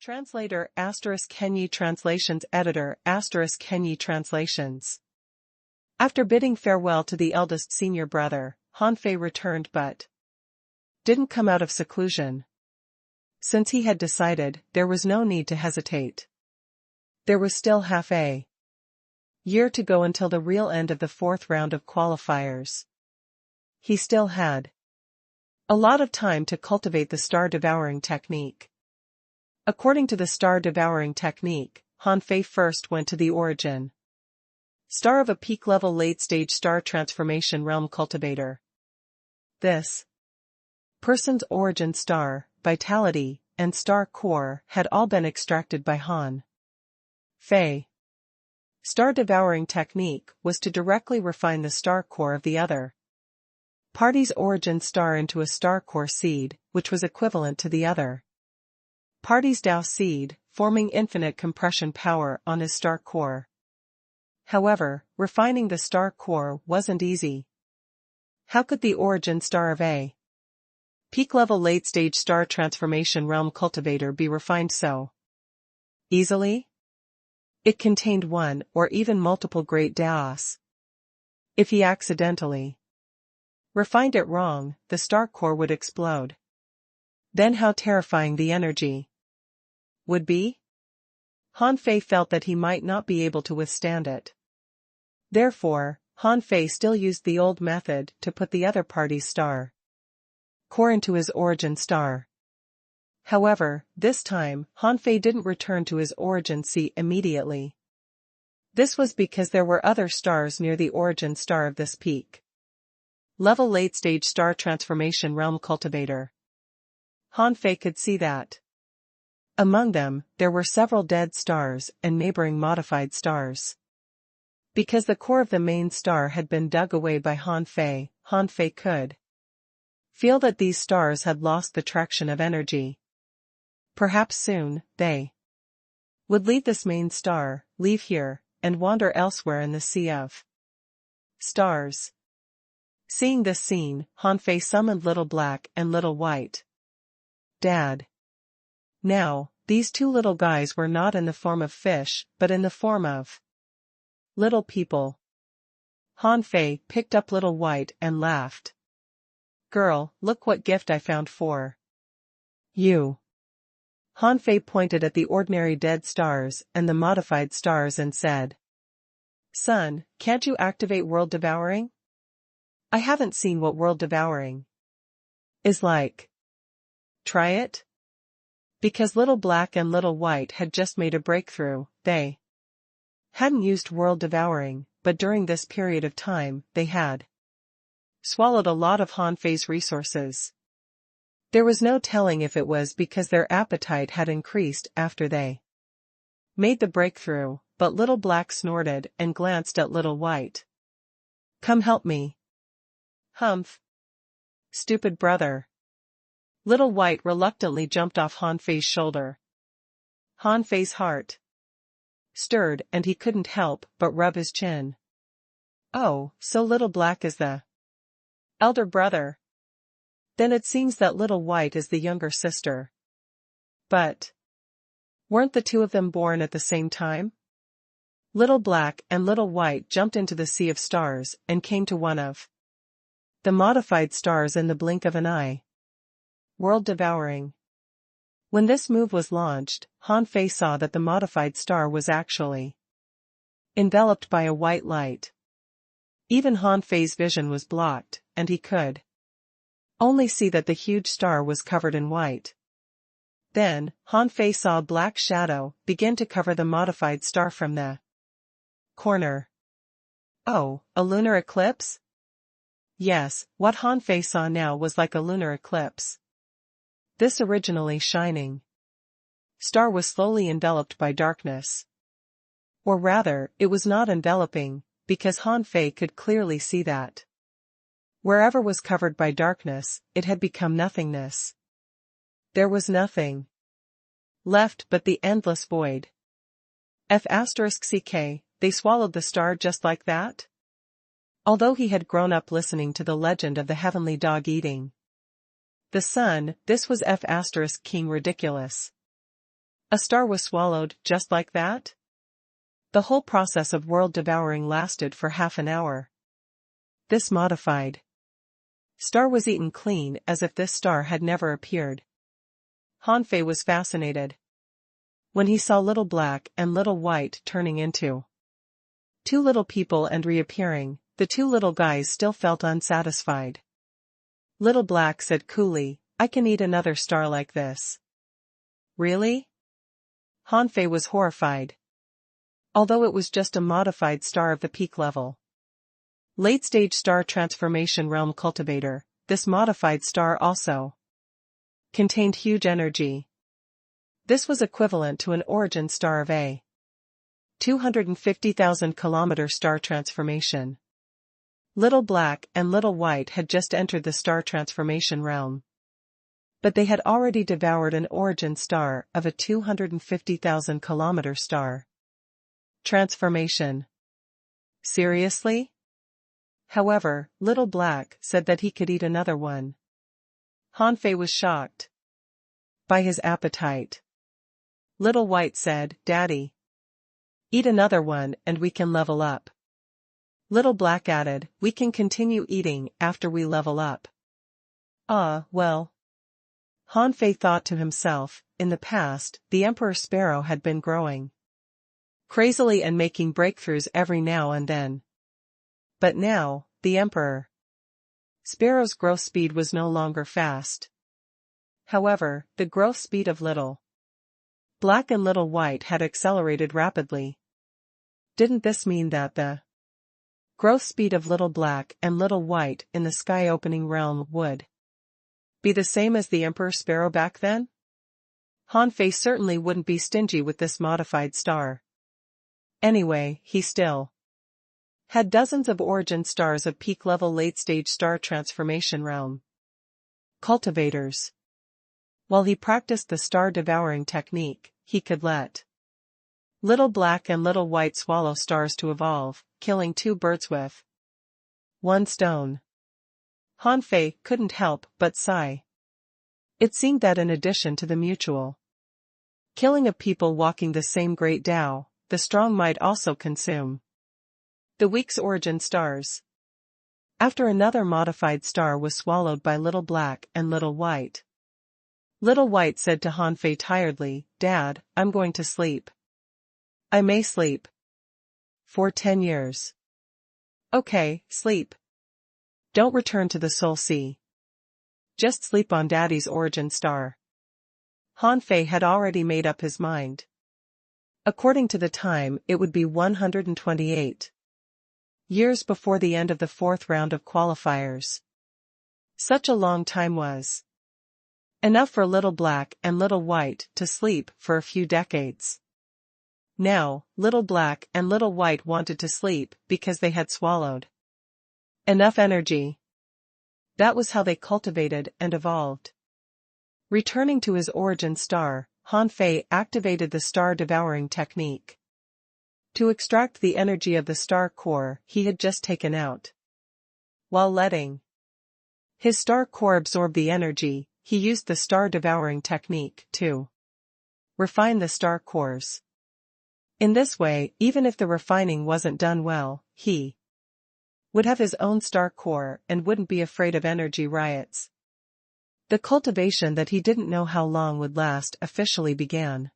Translator *Kenyi Translations Editor *Kenyi Translations. After bidding farewell to the eldest senior brother, Hanfei returned but didn't come out of seclusion. Since he had decided, there was no need to hesitate. There was still half a year to go until the real end of the fourth round of qualifiers. He still had a lot of time to cultivate the star-devouring technique. According to the star-devouring technique, Hanfei first went to the origin star of a peak-level late-stage star transformation realm cultivator. This person's origin star, vitality, and star core had all been extracted by Hanfei. Star-devouring technique was to directly refine the star core of the other party's origin star into a star core seed, which was equivalent to the other party's Tao seed, forming infinite compression power on his star core. However, refining the star core wasn't easy. How could the origin star of a peak-level late-stage star transformation realm cultivator be refined so easily? It contained one or even multiple great Daos. If he accidentally refined it wrong, the star core would explode. Then how terrifying the energy would be? Hanfei felt that he might not be able to withstand it. Therefore, Hanfei still used the old method to put the other party's star core into his origin star. However, this time, Hanfei didn't return to his origin seat immediately. This was because there were other stars near the origin star of this peak level late-stage star transformation realm cultivator. Hanfei could see that among them, there were several dead stars and neighboring modified stars. Because the core of the main star had been dug away by Hanfei, Hanfei could feel that these stars had lost the traction of energy. Perhaps soon, they would leave this main star, leave here, and wander elsewhere in the sea of stars. Seeing this scene, Hanfei summoned Little Black and Little White. Dad. Now, these two little guys were not in the form of fish, but in the form of little people. Hanfei picked up Little White and laughed. Girl, look what gift I found for you. Hanfei pointed at the ordinary dead stars and the modified stars and said, Son, can't you activate world devouring? I haven't seen what world devouring is like. Try it? Because Little Black and Little White had just made a breakthrough, they hadn't used world devouring, but during this period of time, they had swallowed a lot of Hanfei's resources. There was no telling if it was because their appetite had increased after they made the breakthrough, but Little Black snorted and glanced at Little White. Come help me. Humph. Stupid brother. Little White reluctantly jumped off Hanfei's shoulder. Hanfei's heart stirred and he couldn't help but rub his chin. Oh, so Little Black is the elder brother. Then it seems that Little White is the younger sister. But weren't the two of them born at the same time? Little Black and Little White jumped into the sea of stars and came to one of the modified stars in the blink of an eye. World devouring. When this move was launched, Hanfei saw that the modified star was actually enveloped by a white light. Even Hanfei's vision was blocked, and he could only see that the huge star was covered in white. Then, Hanfei saw a black shadow begin to cover the modified star from the corner. Oh, a lunar eclipse? Yes, what Hanfei saw now was like a lunar eclipse. This originally shining star was slowly enveloped by darkness. Or rather, it was not enveloping, because Hanfei could clearly see that wherever was covered by darkness, it had become nothingness. There was nothing left but the endless void. *CK, they swallowed the star just like that? Although he had grown up listening to the legend of the heavenly dog eating the sun, this was King ridiculous. A star was swallowed just like that? The whole process of world devouring lasted for half an hour. This modified star was eaten clean as if this star had never appeared. Hanfei was fascinated when he saw Little Black and Little White turning into two little people and reappearing. The two little guys still felt unsatisfied. Little Black said coolly, "I can eat another star like this." Really? Hanfei was horrified. Although it was just a modified star of the peak level. Late-stage star transformation realm cultivator, this modified star also contained huge energy. This was equivalent to an origin star of a 250,000 kilometer star transformation. Little Black and Little White had just entered the star transformation realm. But they had already devoured an origin star of a 250,000 kilometer star transformation. Seriously? However, Little Black said that he could eat another one. Hanfei was shocked by his appetite. Little White said, "Daddy, eat another one and we can level up." Little Black added, "We can continue eating after we level up." Well. Hanfei thought to himself, in the past, the Emperor Sparrow had been growing crazily and making breakthroughs every now and then. But now, the Emperor Sparrow's growth speed was no longer fast. However, the growth speed of Little Black and Little White had accelerated rapidly. Didn't this mean that the growth speed of Little Black and Little White in the sky-opening realm would be the same as the Emperor Sparrow back then? Hanfei certainly wouldn't be stingy with this modified star. Anyway, he still had dozens of origin stars of peak-level late-stage star transformation realm cultivators. While he practiced the star-devouring technique, he could let Little Black and Little White swallow stars to evolve, killing two birds with one stone. Hanfei couldn't help but sigh. It seemed that in addition to the mutual killing of people walking the same great Tao, the strong might also consume the weak's origin stars. After another modified star was swallowed by Little Black and Little White, Little White said to Hanfei tiredly, "Dad, I'm going to sleep. I may sleep for 10 years. Okay, sleep. Don't return to the Soul Sea. Just sleep on Daddy's origin star." Hanfei had already made up his mind. According to the time, it would be 128 years before the end of the fourth round of qualifiers. Such a long time was enough for Little Black and Little White to sleep for a few decades. Now, Little Black and Little White wanted to sleep because they had swallowed enough energy. That was how they cultivated and evolved. Returning to his origin star, Hanfei activated the star-devouring technique to extract the energy of the star core he had just taken out. While letting his star core absorb the energy, he used the star-devouring technique to refine the star cores. In this way, even if the refining wasn't done well, he would have his own star core and wouldn't be afraid of energy riots. The cultivation that he didn't know how long would last officially began.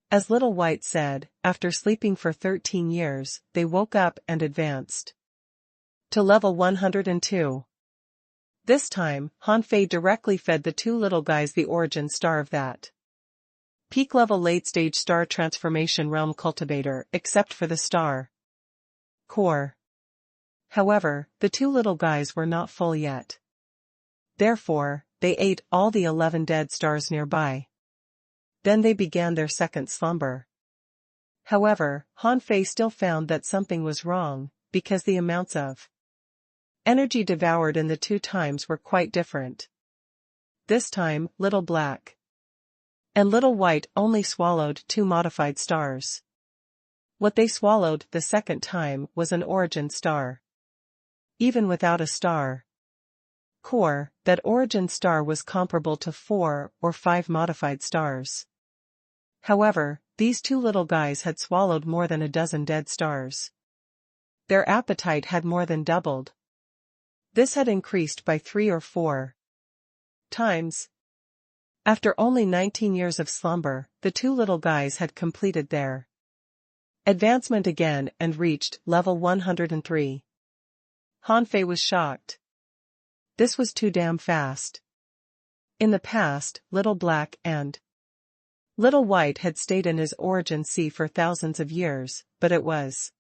As Little White said, after sleeping for 13 years, they woke up and advanced to level 102. This time, Hanfei directly fed the two little guys the origin star of that peak-level late-stage star transformation realm cultivator, except for the star core. However, the two little guys were not full yet. Therefore, they ate all the 11 dead stars nearby. Then they began their second slumber. However, Hanfei still found that something was wrong, because the amounts of energy devoured in the two times were quite different. This time, Little Black and Little White only swallowed 2 modified stars. What they swallowed the second time was an origin star. Even without a star core, that origin star was comparable to 4 or 5 modified stars. However, these two little guys had swallowed more than a dozen dead stars. Their appetite had more than doubled. This had increased by 3 or 4 times. After only 19 years of slumber, the two little guys had completed their advancement again and reached level 103. Hanfei was shocked. This was too damn fast. In the past, Little Black and Little White had stayed in his origin sea for thousands of years, but it was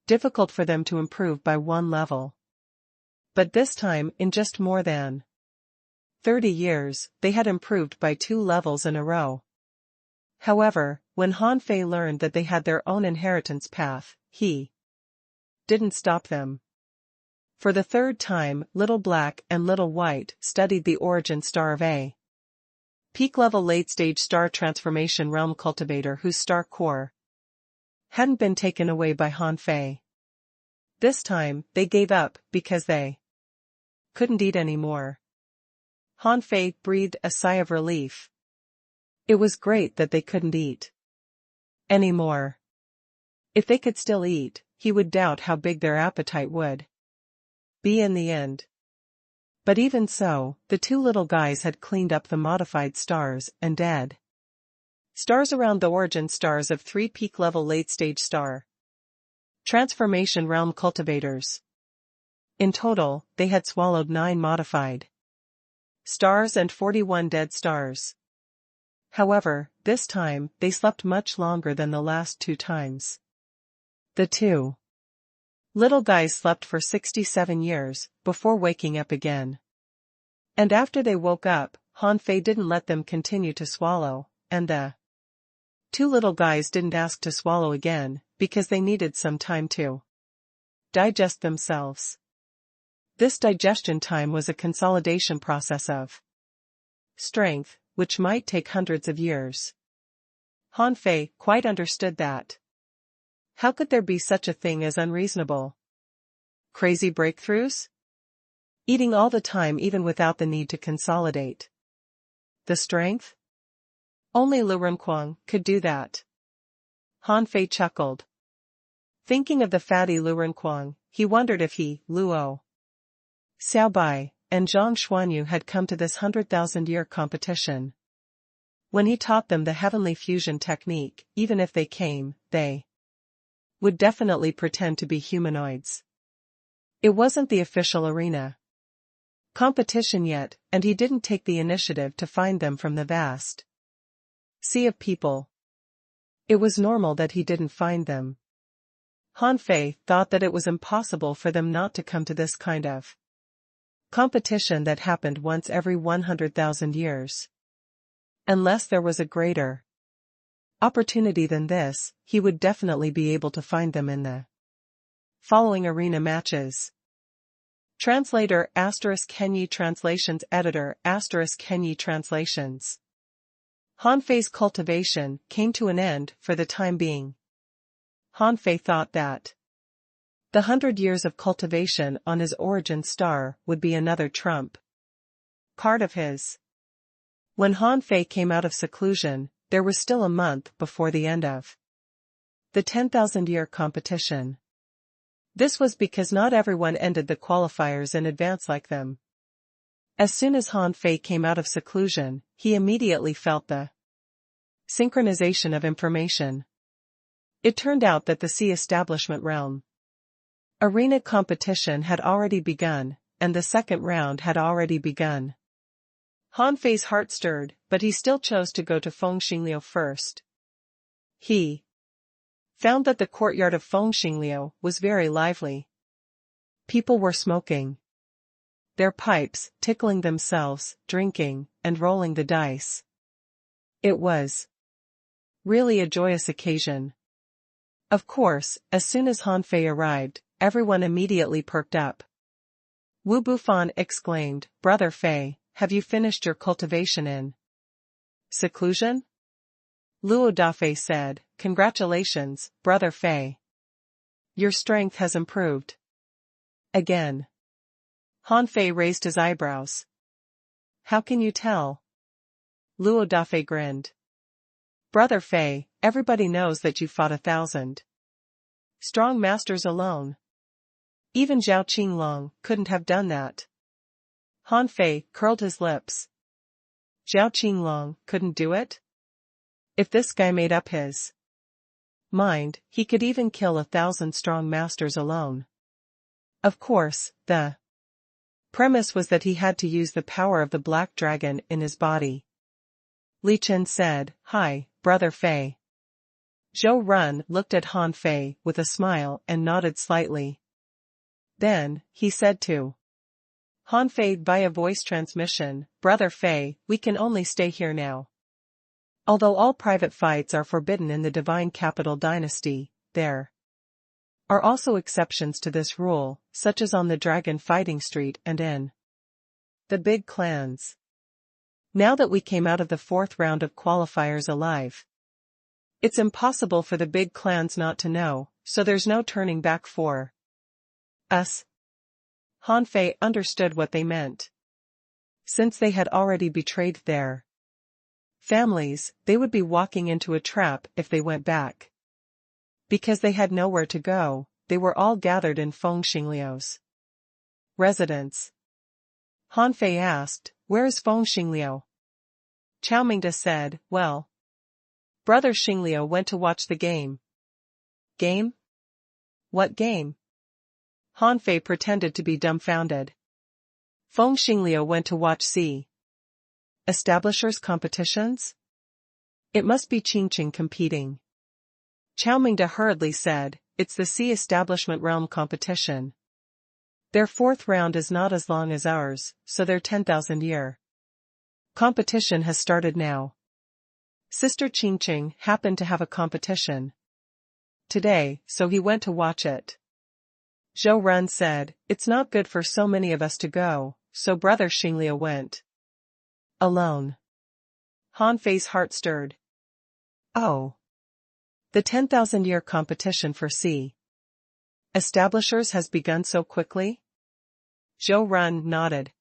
difficult for them to improve by 1 level. But this time, in just more than 30 years, they had improved by 2 levels in a row. However, when Hanfei learned that they had their own inheritance path, he didn't stop them. For the 3rd time, Little Black and Little White studied the origin star of a peak-level late-stage star transformation realm cultivator whose star core hadn't been taken away by Hanfei. This time, they gave up because they couldn't eat anymore. Hanfei breathed a sigh of relief. It was great that they couldn't eat anymore. If they could still eat, he would doubt how big their appetite would be in the end. But even so, the two little guys had cleaned up the modified stars and dead stars around the origin stars of 3 peak-level late-stage star transformation realm cultivators. In total, they had swallowed 9 modified stars and 41 dead stars. However, this time, they slept much longer than the last 2 times. The two little guys slept for 67 years, before waking up again. And after they woke up, Hanfei didn't let them continue to swallow, and the 2 little guys didn't ask to swallow again, because they needed some time to digest themselves. This digestion time was a consolidation process of strength, which might take hundreds of years. Hanfei quite understood that. How could there be such a thing as unreasonable, crazy breakthroughs? Eating all the time even without the need to consolidate the strength? Only Lu Renquang could do that. Hanfei chuckled. Thinking of the fatty Lu Renquang, he wondered if he, Luo Xiaobai, and Zhang Xuanyu had come to this 100,000-year competition. When he taught them the heavenly fusion technique, even if they came, they would definitely pretend to be humanoids. It wasn't the official arena competition yet, and he didn't take the initiative to find them from the vast sea of people. It was normal that he didn't find them. Hanfei thought that it was impossible for them not to come to this kind of competition that happened once every 100,000 years. Unless there was a greater opportunity than this, he would definitely be able to find them in the following arena matches. Translator ** Kenyi Translations Editor ** Kenyi Translations. Hanfei's cultivation came to an end for the time being. Hanfei thought that the 100 years of cultivation on his origin star would be another trump card of his. When Hanfei came out of seclusion, there was still a month before the end of the 10,000-year competition. This was because not everyone ended the qualifiers in advance like them. As soon as Hanfei came out of seclusion, he immediately felt the synchronization of information. It turned out that the Sea Establishment realm arena competition had already begun, and the second round had already begun. Hanfei's heart stirred, but he still chose to go to Fengxingliu first. He found that the courtyard of Fengxingliu was very lively. People were smoking their pipes, tickling themselves, drinking, and rolling the dice. It was really a joyous occasion. Of course, as soon as Hanfei arrived, everyone immediately perked up. Wu Bufan exclaimed, "Brother Fei, have you finished your cultivation in seclusion?" Luo Dafei said, "Congratulations, Brother Fei. Your strength has improved again." Hanfei raised his eyebrows. "How can you tell?" Luo Dafei grinned. Brother Fei, everybody knows that you fought 1,000 strong masters alone. Even Zhao Qinglong couldn't have done that. Han Fei curled his lips. Zhao Qinglong couldn't do it? If this guy made up his mind, he could even kill 1,000 strong masters alone. Of course, the premise was that he had to use the power of the black dragon in his body. Li Chen said, "Hi, Brother Fei." Zhou Run looked at Han Fei with a smile and nodded slightly. Then, he said to Han Fei via voice transmission, "Brother Fei, we can only stay here now. Although all private fights are forbidden in the Divine Capital Dynasty, there are also exceptions to this rule, such as on the Dragon Fighting Street and in the big clans. Now that we came out of the 4th round of qualifiers alive, it's impossible for the big clans not to know, so there's no turning back for us." Han Fei understood what they meant. Since they had already betrayed their families, they would be walking into a trap if they went back. Because they had nowhere to go, they were all gathered in Feng Xingliu's residence. Han Fei asked, "Where is Feng Xingliu?" Chao Mingda said, "Well, Brother Xingliu went to watch the game." "Game? What game?" Han Fei pretended to be dumbfounded. Feng Xingliu went to watch establishers' competitions? It must be Qingqing competing. Chao Mingda hurriedly said, "It's the Sea Establishment Realm competition. Their 4th round is not as long as ours, so their 10,000-year competition has started now. Sister Qingqing happened to have a competition today, so he went to watch it." Zhou Run said, "It's not good for so many of us to go, so Brother Xingliu went alone." Han Fei's heart stirred. Oh. The 10,000-year competition for establishers has begun so quickly? Zhou Run nodded.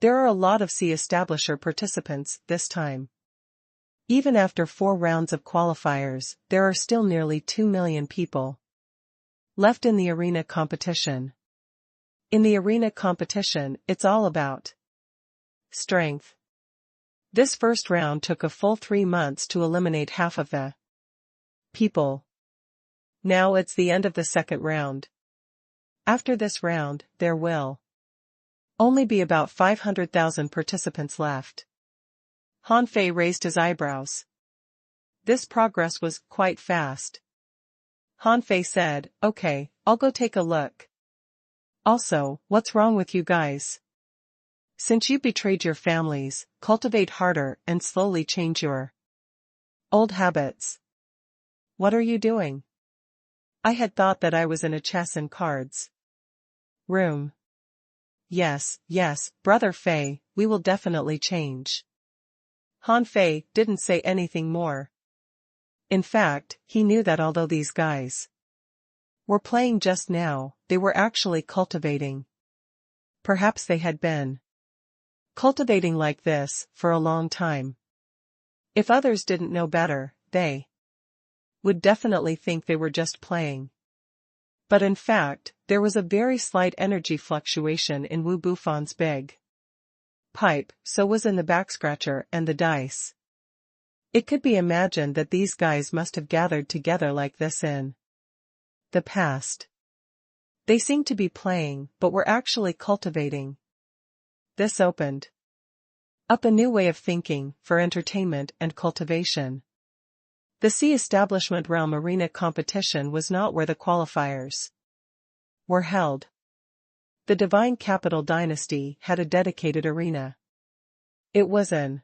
There are a lot of establisher participants this time. Even after 4 rounds of qualifiers, there are still nearly 2 million people left in the arena competition. In the arena competition, it's all about strength. This first round took a full 3 months to eliminate half of the people. Now it's the end of the 2nd round. After this round, there will only be about 500,000 participants left. Han Fei raised his eyebrows. This progress was quite fast. Han Fei said, "Okay, I'll go take a look. Also, what's wrong with you guys? Since you betrayed your families, cultivate harder and slowly change your old habits. What are you doing? I had thought that I was in a chess and cards room." Yes, Brother Fei, we will definitely change." Han Fei didn't say anything more. In fact, he knew that although these guys were playing just now, they were actually cultivating. Perhaps they had been cultivating like this for a long time. If others didn't know better, they would definitely think they were just playing. But in fact, there was a very slight energy fluctuation in Wu Bufan's big pipe, so was in the backscratcher and the dice. It could be imagined that these guys must have gathered together like this in the past. They seemed to be playing, but were actually cultivating. This opened up a new way of thinking, for entertainment and cultivation. The Establishment Realm Arena competition was not where the qualifiers were held. The Divine Capital Dynasty had a dedicated arena. It was an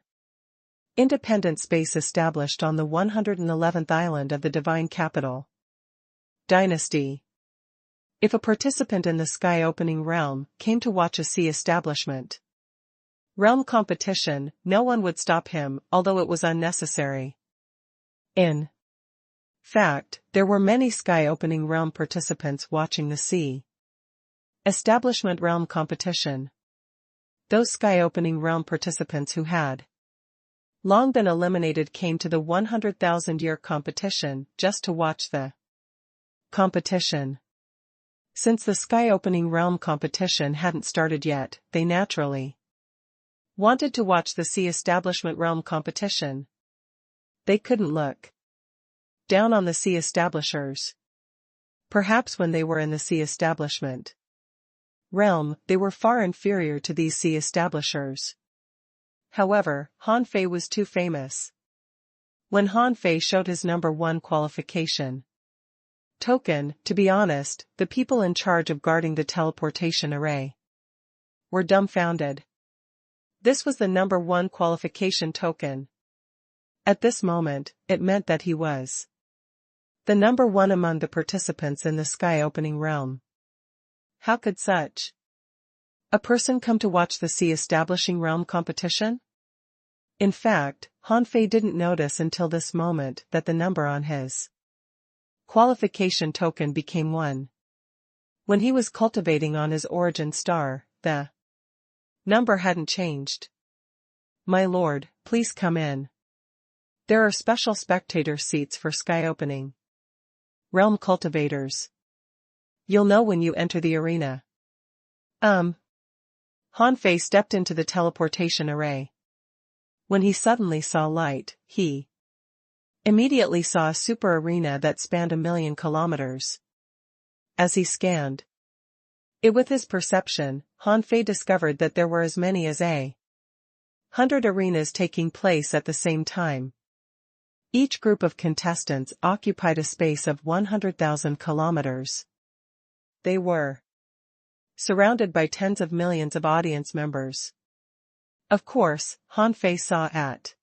independent space established on the 111th island of the Divine Capital Dynasty. If a participant in the Sky-Opening Realm came to watch a Establishment Realm competition, no one would stop him, although it was unnecessary. In fact, there were many Sky-Opening Realm participants watching the Establishment Realm competition. Those Sky-Opening Realm participants who had long been eliminated came to the 100,000-year competition just to watch the competition. Since the sky-opening realm competition hadn't started yet, they naturally wanted to watch the Sea Establishment realm competition. They couldn't look down on the Sea Establishers. Perhaps when they were in the Sea Establishment realm, they were far inferior to these Sea Establishers. However, Han Fei was too famous. When Han Fei showed his number 1 qualification token, to be honest, the people in charge of guarding the teleportation array were dumbfounded. This was the number 1 qualification token. At this moment, it meant that he was the number 1 among the participants in the sky-opening realm. How could such a person come to watch the sea-establishing realm competition? In fact, Han Fei didn't notice until this moment that the number on his qualification token became 1. When he was cultivating on his origin star, the number hadn't changed. My lord, please come in. There are special spectator seats for sky-opening realm cultivators. You'll know when you enter the arena. Han Fei stepped into the teleportation array. When he suddenly saw light, he immediately saw a super arena that spanned 1,000,000 kilometers. As he scanned it with his perception, Han Fei discovered that there were as many as 100 arenas taking place at the same time. Each group of contestants occupied a space of 100,000 kilometers. They were surrounded by tens of millions of audience members. Of course, Han Fei saw at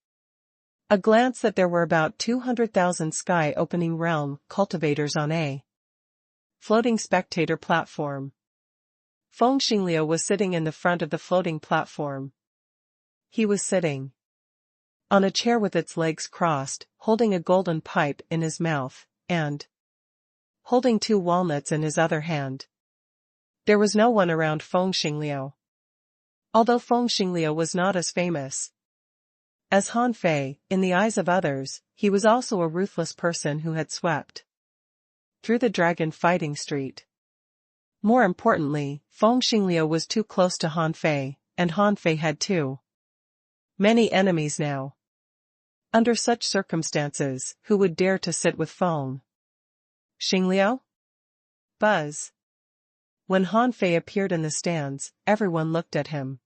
a glance that there were about 200,000 sky-opening realm cultivators on a floating spectator platform. Feng Xingliu was sitting in the front of the floating platform. He was sitting on a chair with its legs crossed, holding a golden pipe in his mouth, and holding 2 walnuts in his other hand. There was no one around Feng Xingliu. Although Feng Xingliu was not as famous as Han Fei, in the eyes of others, he was also a ruthless person who had swept through the dragon fighting street. More importantly, Feng Xingliu was too close to Han Fei, and Han Fei had too many enemies now. Under such circumstances, who would dare to sit with Feng Xingliu? Buzz. When Han Fei appeared in the stands, everyone looked at him.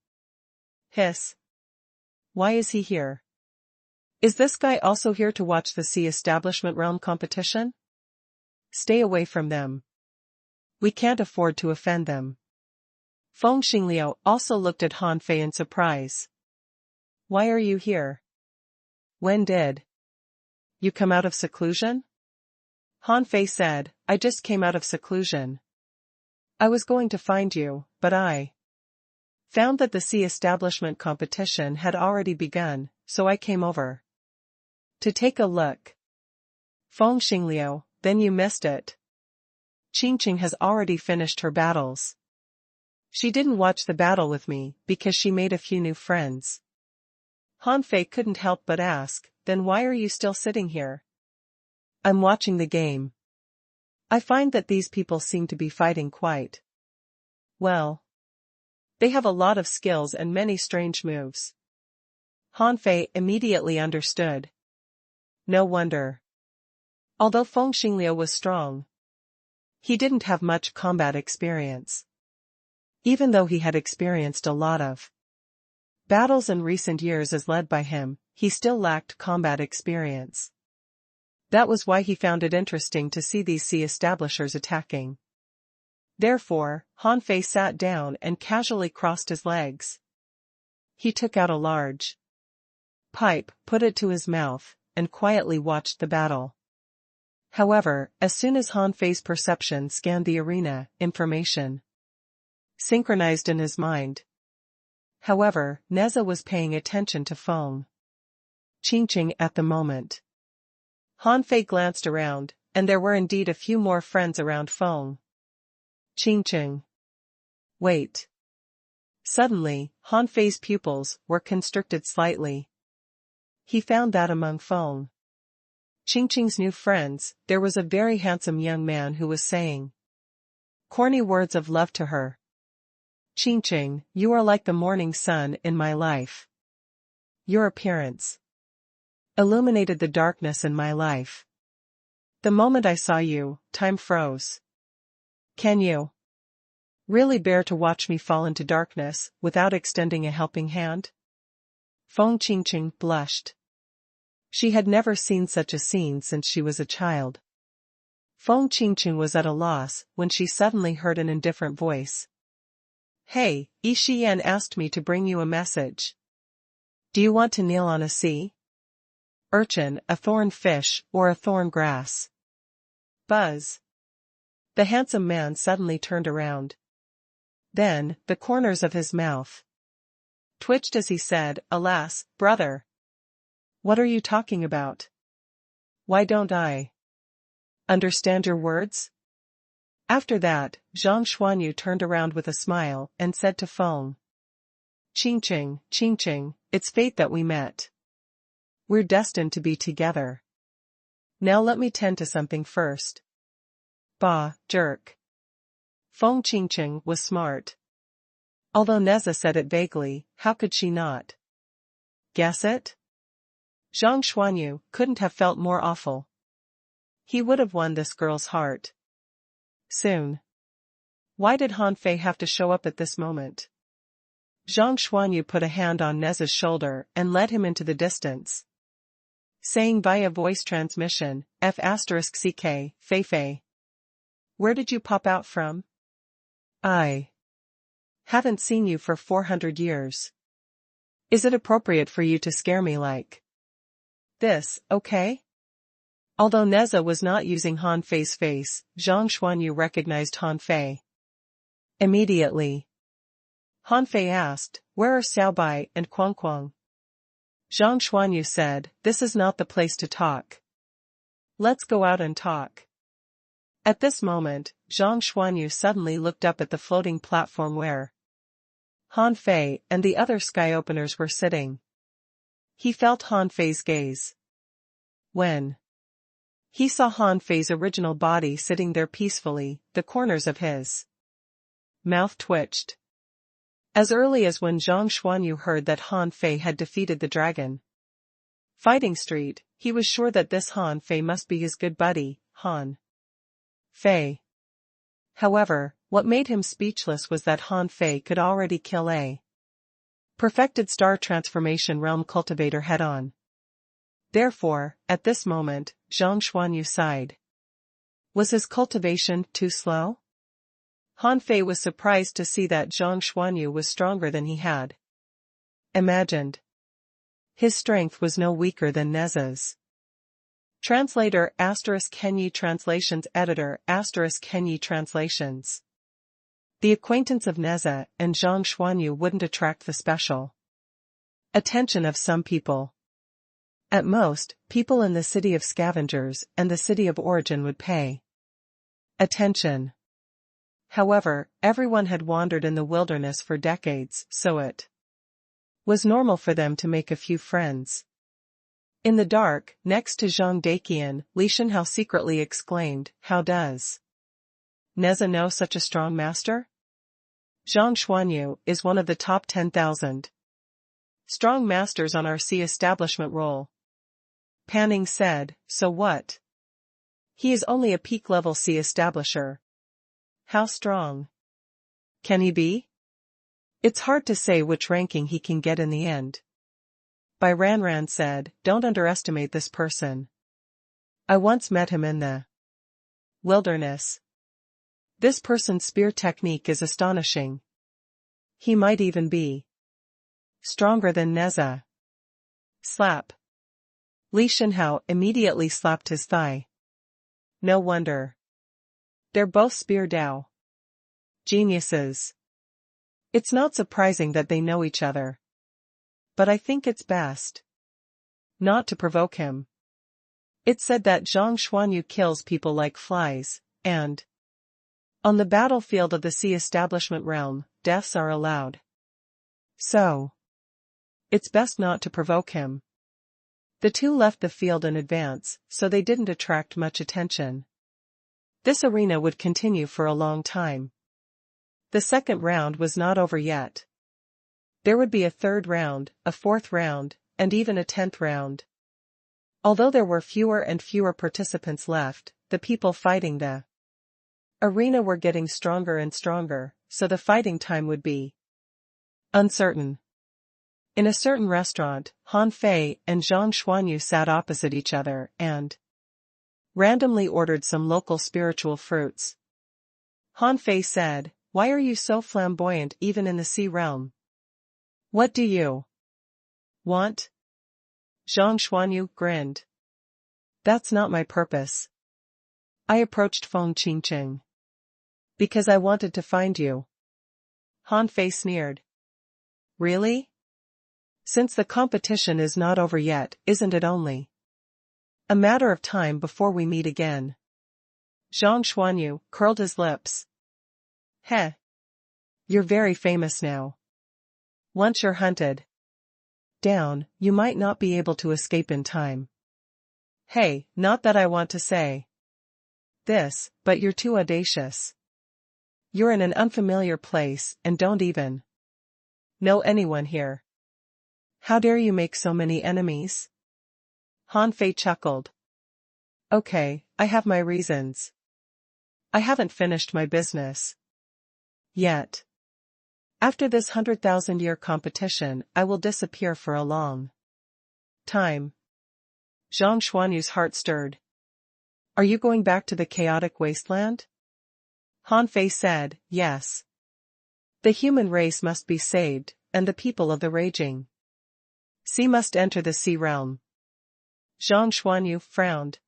Hiss. Why is he here? Is this guy also here to watch the Sea Establishment realm competition? Stay away from them. We can't afford to offend them. Feng Xingliu also looked at Han Fei in surprise. Why are you here? When did you come out of seclusion? Han Fei said, I just came out of seclusion. I was going to find you, but I found that the Sea Establishment competition had already begun, so I came over to take a look. Feng Xingliu, then you missed it. Qingqing has already finished her battles. She didn't watch the battle with me because she made a few new friends. Han Fei couldn't help but ask, then why are you still sitting here? I'm watching the game. I find that these people seem to be fighting quite well. They have a lot of skills and many strange moves. Han Fei immediately understood. No wonder. Although Feng Xingliu was strong, he didn't have much combat experience. Even though he had experienced a lot of battles in recent years as led by him, he still lacked combat experience. That was why he found it interesting to see these Sea Establishers attacking. Therefore, Han Fei sat down and casually crossed his legs. He took out a large pipe, put it to his mouth, and quietly watched the battle. However, as soon as Han Fei's perception scanned the arena, information synchronized in his mind. However, Neza was paying attention to Feng Qingqing at the moment. Han Fei glanced around, and there were indeed a few more friends around Feng Qingqing. Wait. Suddenly, Han Fei's pupils were constricted slightly. He found that among Feng Qingqing's new friends, there was a very handsome young man who was saying corny words of love to her. Qingqing, you are like the morning sun in my life. Your appearance illuminated the darkness in my life. The moment I saw you, time froze. Can you really bear to watch me fall into darkness without extending a helping hand? Feng Qingqing blushed. She had never seen such a scene since she was a child. Feng Qingqing was at a loss when she suddenly heard an indifferent voice. Hey, Yi Shiyan asked me to bring you a message. Do you want to kneel on a sea urchin, a thorn fish, or a thorn grass? Buzz. The handsome man suddenly turned around. Then, the corners of his mouth twitched as he said, Alas, brother. What are you talking about? Why don't I understand your words? After that, Zhang Xuanyu turned around with a smile and said to Feng Qingqing, Qingqing, it's fate that we met. We're destined to be together. Now let me tend to something first. Bah, jerk. Feng Qingqing was smart. Although Neza said it vaguely, how could she not guess it? Zhang Xuanyu couldn't have felt more awful. He would have won this girl's heart soon. Why did Han Fei have to show up at this moment? Zhang Xuanyu put a hand on Neza's shoulder and led him into the distance, saying via voice transmission, F*CK, Fei Fei. Where did you pop out from? I haven't seen you for 400 years. Is it appropriate for you to scare me like this, okay? Although Neza was not using Han Fei's face, Zhang Xuanyu recognized Han Fei immediately. Han Fei asked, Where are Xiaobai and Kuang? Zhang Xuanyu said, This is not the place to talk. Let's go out and talk. At this moment, Zhang Xuanyu suddenly looked up at the floating platform where Han Fei and the other sky openers were sitting. He felt Han Fei's gaze. When he saw Han Fei's original body sitting there peacefully, the corners of his mouth twitched. As early as when Zhang Xuanyu heard that Han Fei had defeated the dragon Fighting Street, he was sure that this Han Fei must be his good buddy, Han Fei. However, what made him speechless was that Han Fei could already kill a perfected star transformation realm cultivator head-on. Therefore, at this moment, Zhang Xuanyu sighed. Was his cultivation too slow? Han Fei was surprised to see that Zhang Xuanyu was stronger than he had imagined. His strength was no weaker than Neza's. Translator ** Kenyi Translations Editor ** Kenyi Translations. The acquaintance of Neza and Zhang Xuanyu wouldn't attract the special attention of some people. At most, people in the City of Scavengers and the City of Origin would pay attention. However, everyone had wandered in the wilderness for decades, so it was normal for them to make a few friends. In the dark, next to Zhang Daqian, Li Shenhao secretly exclaimed, How does Neza know such a strong master? Zhang Xuanyu is one of the top 10,000 strong masters on our sea establishment roll. Panning said, So what? He is only a peak-level sea establisher. How strong can he be? It's hard to say which ranking he can get in the end. Bai Ranran said, Don't underestimate this person. I once met him in the wilderness. This person's spear technique is astonishing. He might even be stronger than Neza. Slap. Li Shenhao immediately slapped his thigh. No wonder. They're both spear Dao geniuses. It's not surprising that they know each other. But I think it's best not to provoke him. It's said that Zhang Xuanyu kills people like flies, and on the battlefield of the sea establishment realm, deaths are allowed. So it's best not to provoke him. The two left the field in advance, so they didn't attract much attention. This arena would continue for a long time. The second round was not over yet. There would be a third round, a fourth round, and even a 10th round. Although there were fewer and fewer participants left, the people fighting the arena were getting stronger and stronger, so the fighting time would be uncertain. In a certain restaurant, Han Fei and Zhang Xuanyu sat opposite each other and randomly ordered some local spiritual fruits. Han Fei said, "Why are you so flamboyant even in the sea realm? What do you want?" Zhang Xuanyu grinned. "That's not my purpose. I approached Feng Qingqing because I wanted to find you." Han Fei sneered. "Really? Since the competition is not over yet, isn't it only a matter of time before we meet again?" Zhang Xuanyu curled his lips. "Heh. You're very famous now. Once you're hunted down, you might not be able to escape in time. Hey, not that I want to say this, but you're too audacious. You're in an unfamiliar place and don't even know anyone here. How dare you make so many enemies?" Han Fei chuckled. "Okay, I have my reasons. I haven't finished my business yet. After this 100,000-year competition, I will disappear for a long time." Zhang Xuanyu's heart stirred. "Are you going back to the chaotic wasteland?" Han Fei said, "Yes. The human race must be saved, and the people of the raging sea must enter the sea realm." Zhang Xuanyu frowned.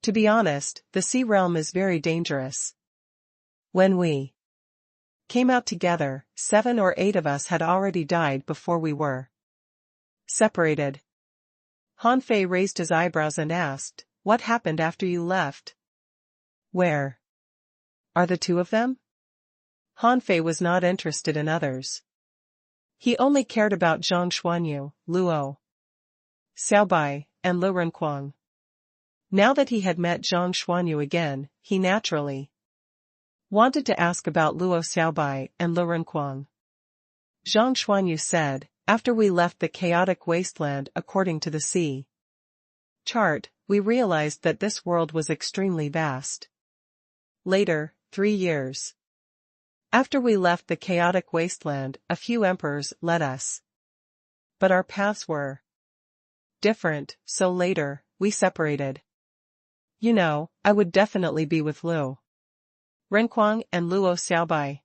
"To be honest, the sea realm is very dangerous. When we came out together, 7 or 8 of us had already died before we were separated." Han Fei raised his eyebrows and asked, "What happened after you left? Where are the 2 of them?" Han Fei was not interested in others. He only cared about Zhang Xuanyu, Luo Xiaobai, and Lu Renquang. Now that he had met Zhang Xuanyu again, he naturally wanted to ask about Luo Xiaobai and Lu Renquang. Zhang Xuanyu said, "After we left the chaotic wasteland according to the sea chart, we realized that this world was extremely vast. Later, 3 years after we left the chaotic wasteland, a few emperors led us. But our paths were different, so later, we separated. You know, I would definitely be with Lu Renquang and Luo Xiaobai.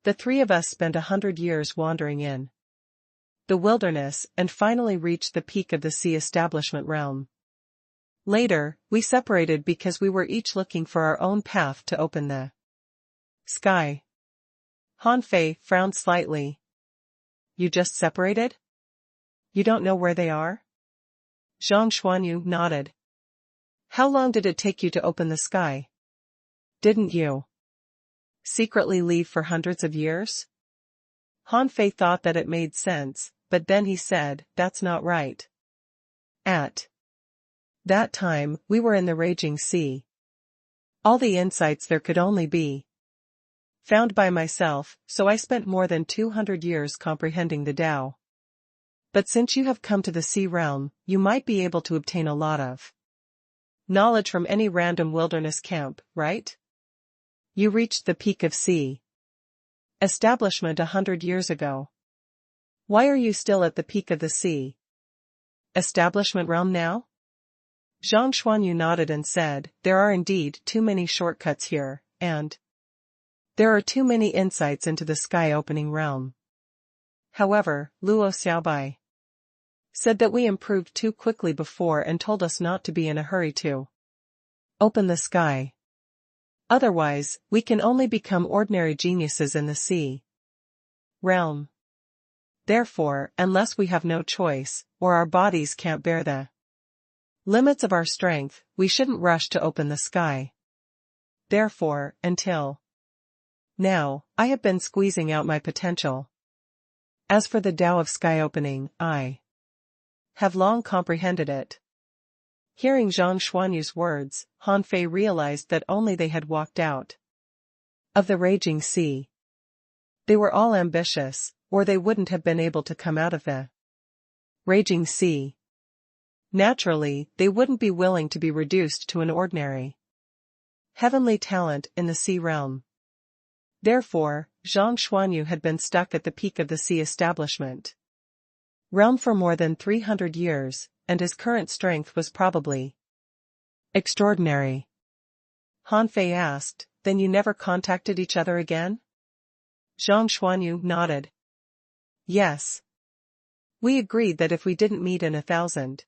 The 3 of us spent 100 years wandering in the wilderness and finally reached the peak of the sea establishment realm. Later, we separated because we were each looking for our own path to open the sky." Han Fei frowned slightly. "You just separated? You don't know where they are?" Zhang Xuanyu nodded. "How long did it take you to open the sky? Didn't you secretly leave for hundreds of years?" Han Fei thought that it made sense, but then he said, "That's not right. At that time, we were in the raging sea. All the insights there could only be found by myself, so I spent more than 200 years comprehending the Tao. But since you have come to the sea realm, you might be able to obtain a lot of knowledge from any random wilderness camp, right? You reached the peak of sea establishment 100 years ago. Why are you still at the peak of the sea establishment realm now?" Zhang Xuanyu nodded and said, "There are indeed too many shortcuts here, and there are too many insights into the sky-opening realm. However, Luo Xiaobai said that we improved too quickly before and told us not to be in a hurry to open the sky. Otherwise, we can only become ordinary geniuses in the sea realm. Therefore, unless we have no choice, or our bodies can't bear the limits of our strength, we shouldn't rush to open the sky. Therefore, until now, I have been squeezing out my potential. As for the Tao of sky opening, I have long comprehended it. Hearing Zhang Xuanyu's words, Han Fei realized that only they had walked out of the raging sea. They were all ambitious, or they wouldn't have been able to come out of the raging sea. Naturally, they wouldn't be willing to be reduced to an ordinary heavenly talent in the sea realm. Therefore, Zhang Xuanyu had been stuck at the peak of the sea establishment realm for more than 300 years, and his current strength was probably extraordinary. Han Fei asked, "Then you never contacted each other again?" Zhang Xuanyu nodded. "Yes. We agreed that if we didn't meet in 1,000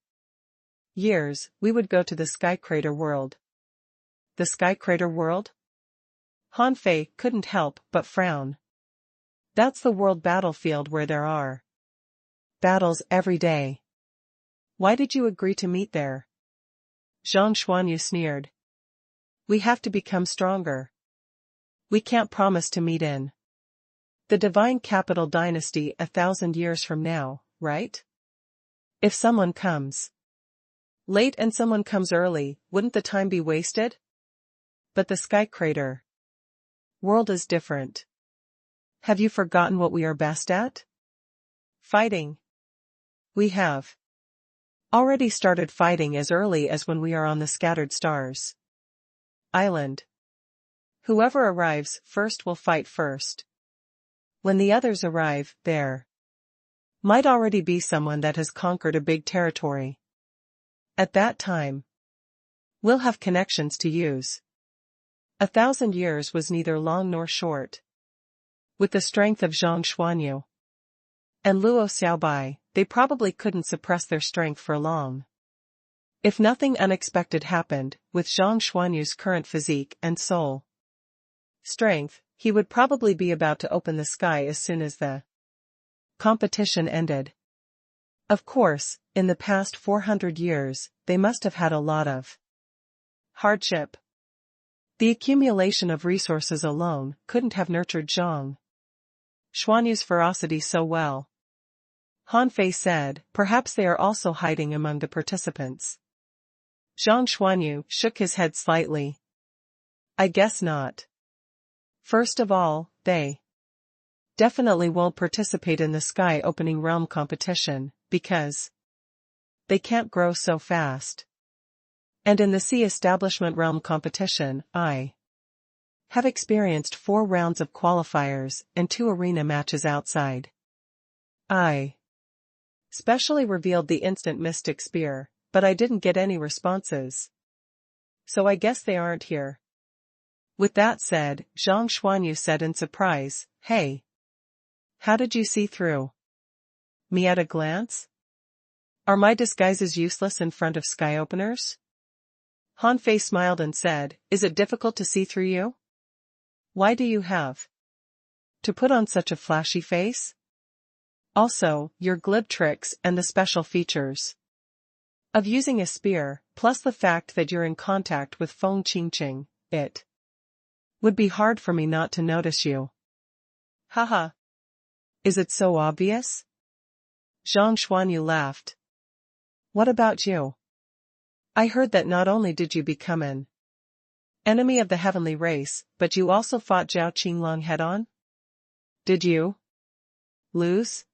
years, we would go to the Sky Crater world." The Sky Crater world? Han Fei couldn't help but frown. That's the world battlefield where there are battles every day. Why did you agree to meet there? Zhang Xuanyu sneered. We have to become stronger. We can't promise to meet in the divine capital dynasty 1,000 years from now, right? If someone comes late and someone comes early, wouldn't the time be wasted? But the Sky Crater world is different. Have you forgotten what we are best at? Fighting. We have already started fighting as early as when we are on the Scattered Stars Island. Whoever arrives first will fight first. When the others arrive, there might already be someone that has conquered a big territory. At that time, we'll have connections to use. 1,000 years was neither long nor short. With the strength of Zhang Xuanyu and Luo Xiaobai, they probably couldn't suppress their strength for long. If nothing unexpected happened, with Zhang Xuanyu's current physique and soul strength, he would probably be about to open the sky as soon as the competition ended. Of course, in the past 400 years, they must have had a lot of hardship. The accumulation of resources alone couldn't have nurtured Zhang Xuanyu's ferocity so well. Han Fei said, perhaps they are also hiding among the participants. Zhang Xuanyu shook his head slightly. I guess not. First of all, they definitely won't participate in the Sky Opening Realm competition, because they can't grow so fast. And in the Sea Establishment Realm competition, I have experienced 4 rounds of qualifiers and 2 arena matches outside. I specially revealed the instant mystic spear, but I didn't get any responses. So I guess they aren't here. With that said, Zhang Xuanyu said in surprise, Hey! How did you see through me at a glance? Are my disguises useless in front of sky openers? Han Fei smiled and said, Is it difficult to see through you? Why do you have to put on such a flashy face? Also, your glib tricks and the special features of using a spear, plus the fact that you're in contact with Feng Qingqing, it would be hard for me not to notice you. Haha. Is it so obvious? Zhang Xuanyu laughed. What about you? I heard that not only did you become an enemy of the heavenly race, but you also fought Zhao Qinglong head-on? Did you lose?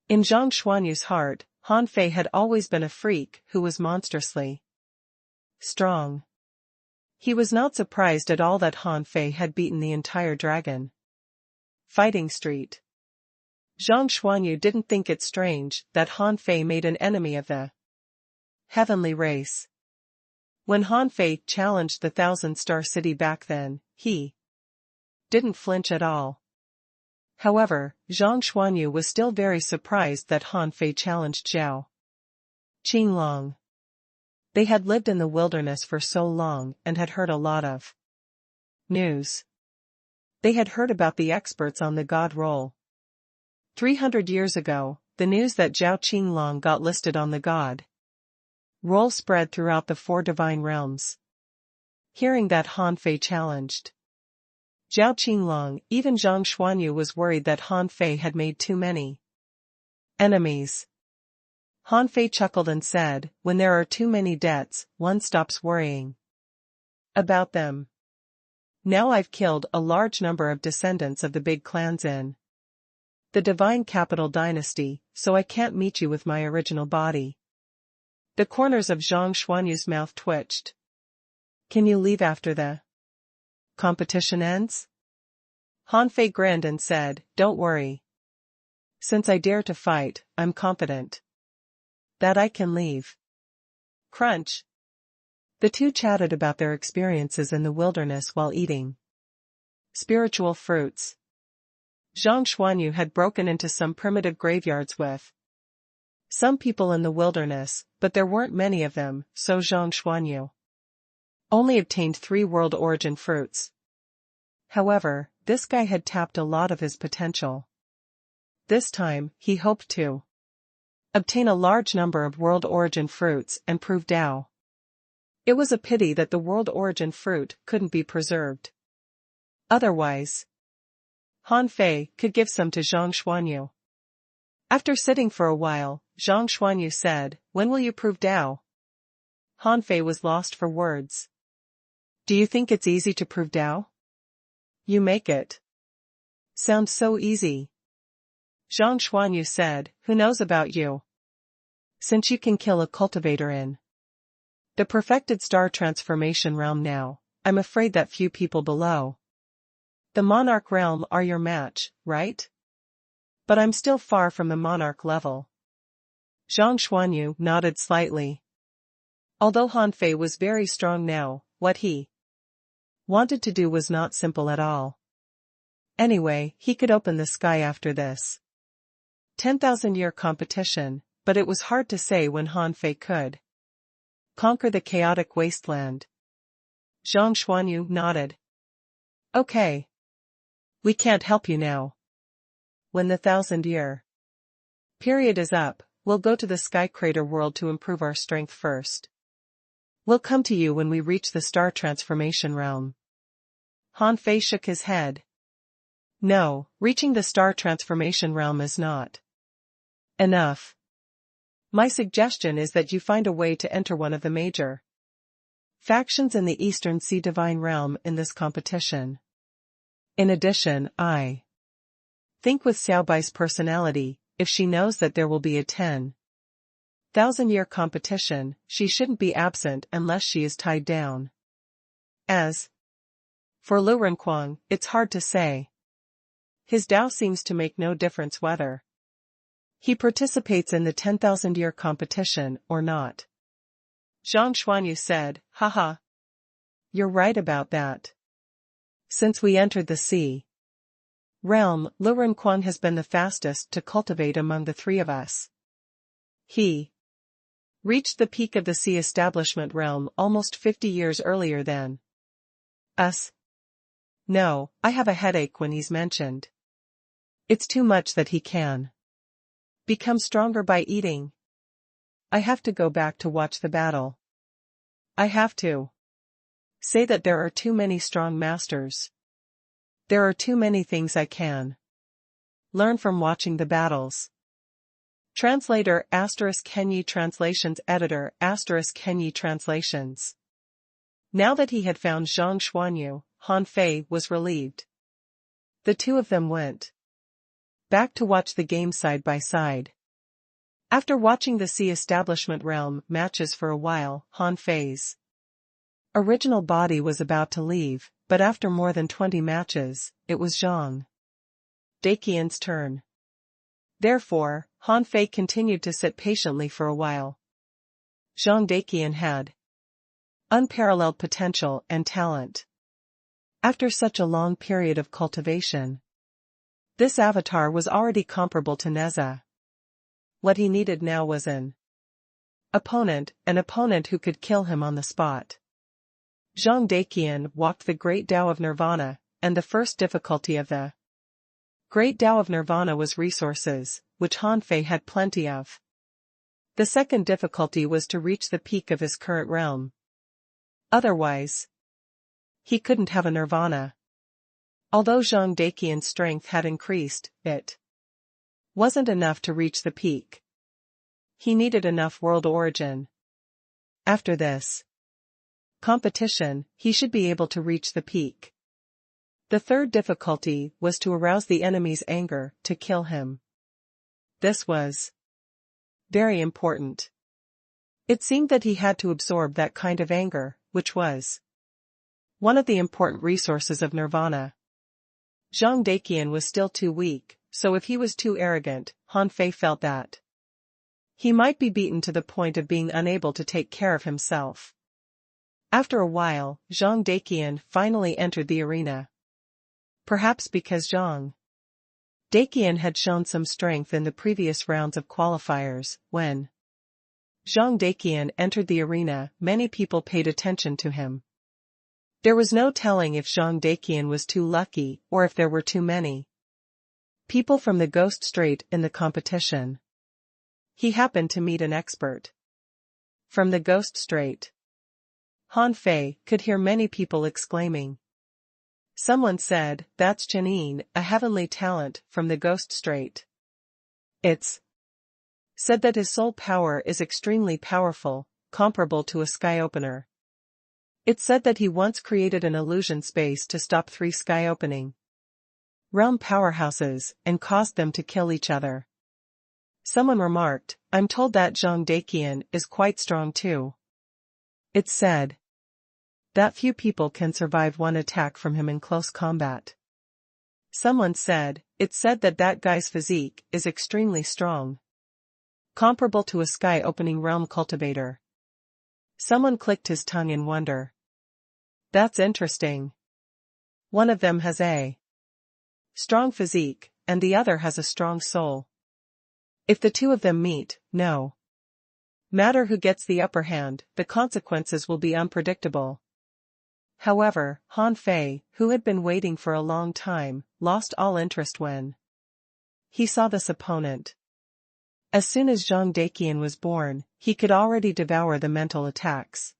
In Zhang Xuanyu's heart, Han Fei had always been a freak who was monstrously strong. He was not surprised at all that Han Fei had beaten the entire dragon fighting street. Zhang Xuanyu didn't think it strange that Han Fei made an enemy of the heavenly race. When Han Fei challenged the 1,000-star city back then, he didn't flinch at all. However, Zhang Xuanyu was still very surprised that Han Fei challenged Zhao Qinglong. They had lived in the wilderness for so long and had heard a lot of news. They had heard about the experts on the god roll. 300 years ago, the news that Zhao Qinglong got listed on the god roll spread throughout the 4 divine realms. Hearing that Han Fei challenged Zhao Qinglong, even Zhang Xuanyu was worried that Han Fei had made too many enemies. Han Fei chuckled and said, when there are too many debts, one stops worrying about them. Now I've killed a large number of descendants of the big clans in the divine capital dynasty, so I can't meet you with my original body. The corners of Zhang Xuanyu's mouth twitched. Can you leave after the competition ends? Han Fei grinned and said, don't worry. Since I dare to fight, I'm confident that I can leave. Crunch. The two chatted about their experiences in the wilderness while eating spiritual fruits. Zhang Xuanyu had broken into some primitive graveyards with some people in the wilderness, but there weren't many of them, so Zhang Xuanyu only obtained 3 world origin fruits. However, this guy had tapped a lot of his potential. This time, he hoped to obtain a large number of world origin fruits and prove Dao. It was a pity that the world origin fruit couldn't be preserved. Otherwise, Han Fei could give some to Zhang Xuanyu. After sitting for a while, Zhang Xuanyu said, when will you prove Dao? Han Fei was lost for words. Do you think it's easy to prove Dao? You make it sound so easy. Zhang Xuanyu said, who knows about you? Since you can kill a cultivator in the perfected star transformation realm now, I'm afraid that few people below the monarch realm are your match, right? But I'm still far from the monarch level. Zhang Xuanyu nodded slightly. Although Han Fei was very strong now, what he wanted to do was not simple at all. Anyway, he could open the sky after this 10,000-year competition, but it was hard to say when Han Fei could conquer the chaotic wasteland. Zhang Xuanyu nodded. Okay. We can't help you now. When the 1,000-year period is up, we'll go to the Sky Crater world to improve our strength first. We'll come to you when we reach the star transformation realm. Han Fei shook his head. No, reaching the star transformation realm is not enough. My suggestion is that you find a way to enter one of the major factions in the Eastern Sea Divine Realm in this competition. In addition, I think with Xiaobai's personality, if she knows that there will be a 10,000-year competition, she shouldn't be absent unless she is tied down. As for Lu Renquang, it's hard to say. His Dao seems to make no difference whether he participates in the 10,000-year competition or not. Zhang Xuanyu said, haha. You're right about that. Since we entered the sea realm, Lu Renquang has been the fastest to cultivate among the 3 of us. He reached the peak of the sea establishment realm almost 50 years earlier than us. No, I have a headache when he's mentioned. It's too much that he can become stronger by eating. I have to go back to watch the battle. I have to say that there are too many strong masters. There are too many things I can learn from watching the battles. Translator *Kenyi Translations Editor *Kenyi Translations. Now that he had found Zhang Xuanyu, Han Fei was relieved. The 2 of them went back to watch the game side by side. After watching the Sea Establishment Realm matches for a while, Han Fei's original body was about to leave, but after more than 20 matches, it was Zhang Daqian's turn. Therefore, Han Fei continued to sit patiently for a while. Zhang Daqian had unparalleled potential and talent. After such a long period of cultivation, this avatar was already comparable to Neza. What he needed now was an opponent who could kill him on the spot. Zhang Daqian walked the Great Tao of Nirvana, and the first difficulty of the Great Tao of Nirvana was resources, which Han Fei had plenty of. The second difficulty was to reach the peak of his current realm. Otherwise, he couldn't have a Nirvana. Although Zhang Daqian's strength had increased, it wasn't enough to reach the peak. He needed enough world origin. After this competition, he should be able to reach the peak. The third difficulty was to arouse the enemy's anger, to kill him. This was very important. It seemed that he had to absorb that kind of anger, which was one of the important resources of nirvana. Zhang Daqian was still too weak, so if he was too arrogant, Han Fei felt that he might be beaten to the point of being unable to take care of himself. After a while, Zhang Daqian finally entered the arena. Perhaps because Zhang Daqian had shown some strength in the previous rounds of qualifiers, when Zhang Daqian entered the arena, many people paid attention to him. There was no telling if Zhang Daqian was too lucky or if there were too many people from the Ghost Strait in the competition. He happened to meet an expert from the Ghost Strait. Han Fei could hear many people exclaiming. Someone said, "That's Janine, a heavenly talent from the Ghost Strait." It's said that his soul power is extremely powerful, comparable to a sky opener. It's said that he once created an illusion space to stop 3 sky opening realm powerhouses and caused them to kill each other. Someone remarked, "I'm told that Zhang Daqian is quite strong too." It's said that few people can survive one attack from him in close combat. Someone said, "It's said that that guy's physique is extremely strong, comparable to a sky-opening realm cultivator." Someone clicked his tongue in wonder. That's interesting. One of them has a strong physique, and the other has a strong soul. If the two of them meet, no matter who gets the upper hand, the consequences will be unpredictable. However, Han Fei, who had been waiting for a long time, lost all interest when he saw this opponent. As soon as Zhang Daqian was born, he could already devour the mental attacks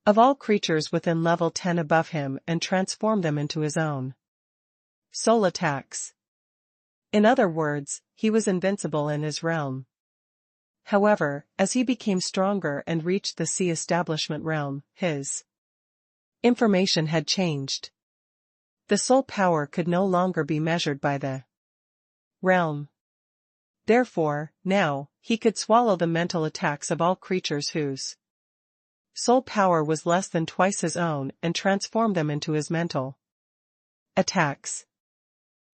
of all creatures within level 10 above him and transform them into his own soul attacks. In other words, he was invincible in his realm. However, as he became stronger and reached the Sea Establishment realm, his information had changed. The soul power could no longer be measured by the realm. Therefore, now, he could swallow the mental attacks of all creatures whose soul power was less than twice his own and transform them into his mental attacks.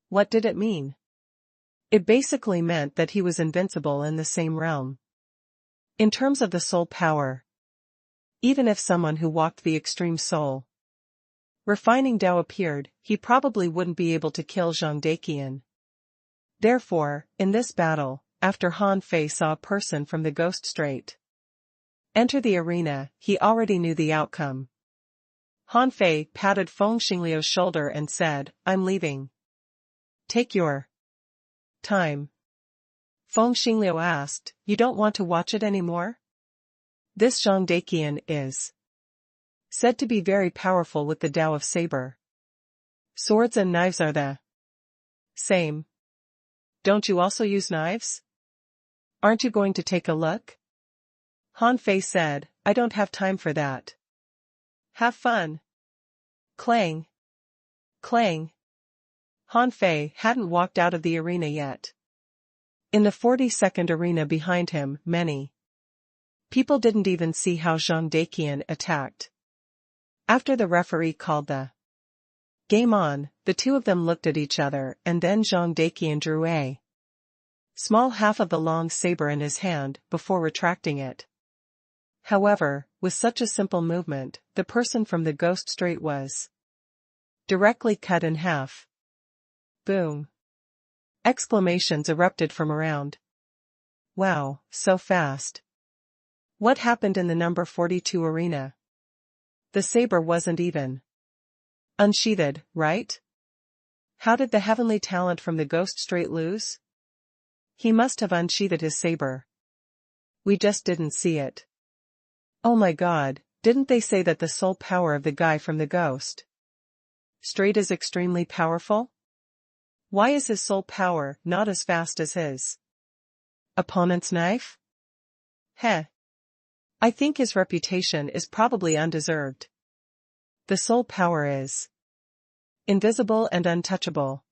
What did it mean? It basically meant that he was invincible in the same realm. In terms of the soul power, even if someone who walked the extreme soul refining Tao appeared, he probably wouldn't be able to kill Zhang Daqian. Therefore, in this battle, after Han Fei saw a person from the Ghost Strait enter the arena, he already knew the outcome. Han Fei patted Feng Xingliu's shoulder and said, "I'm leaving. Take your time." Feng Xingliu asked, "You don't want to watch it anymore?" This Zhang Daqian is said to be very powerful with the Tao of Saber. Swords and knives are the same. Don't you also use knives? Aren't you going to take a look? Han Fei said, "I don't have time for that." Have fun. Clang. Clang. Han Fei hadn't walked out of the arena yet. In the 42nd arena behind him, many people didn't even see how Zhang Daqian attacked. After the referee called the game on, the two of them looked at each other and then Zhang Daqian drew a small half of the long saber in his hand before retracting it. However, with such a simple movement, the person from the Ghost Strait was directly cut in half. Boom! Exclamations erupted from around. Wow, so fast. What happened in the number 42 arena? The saber wasn't even unsheathed, right? How did the heavenly talent from the Ghost Strait lose? He must have unsheathed his saber. We just didn't see it. Oh my god, didn't they say that the soul power of the guy from the Ghost Strait is extremely powerful? Why is his soul power not as fast as his opponent's knife? Heh. I think his reputation is probably undeserved. The soul power is invisible and untouchable.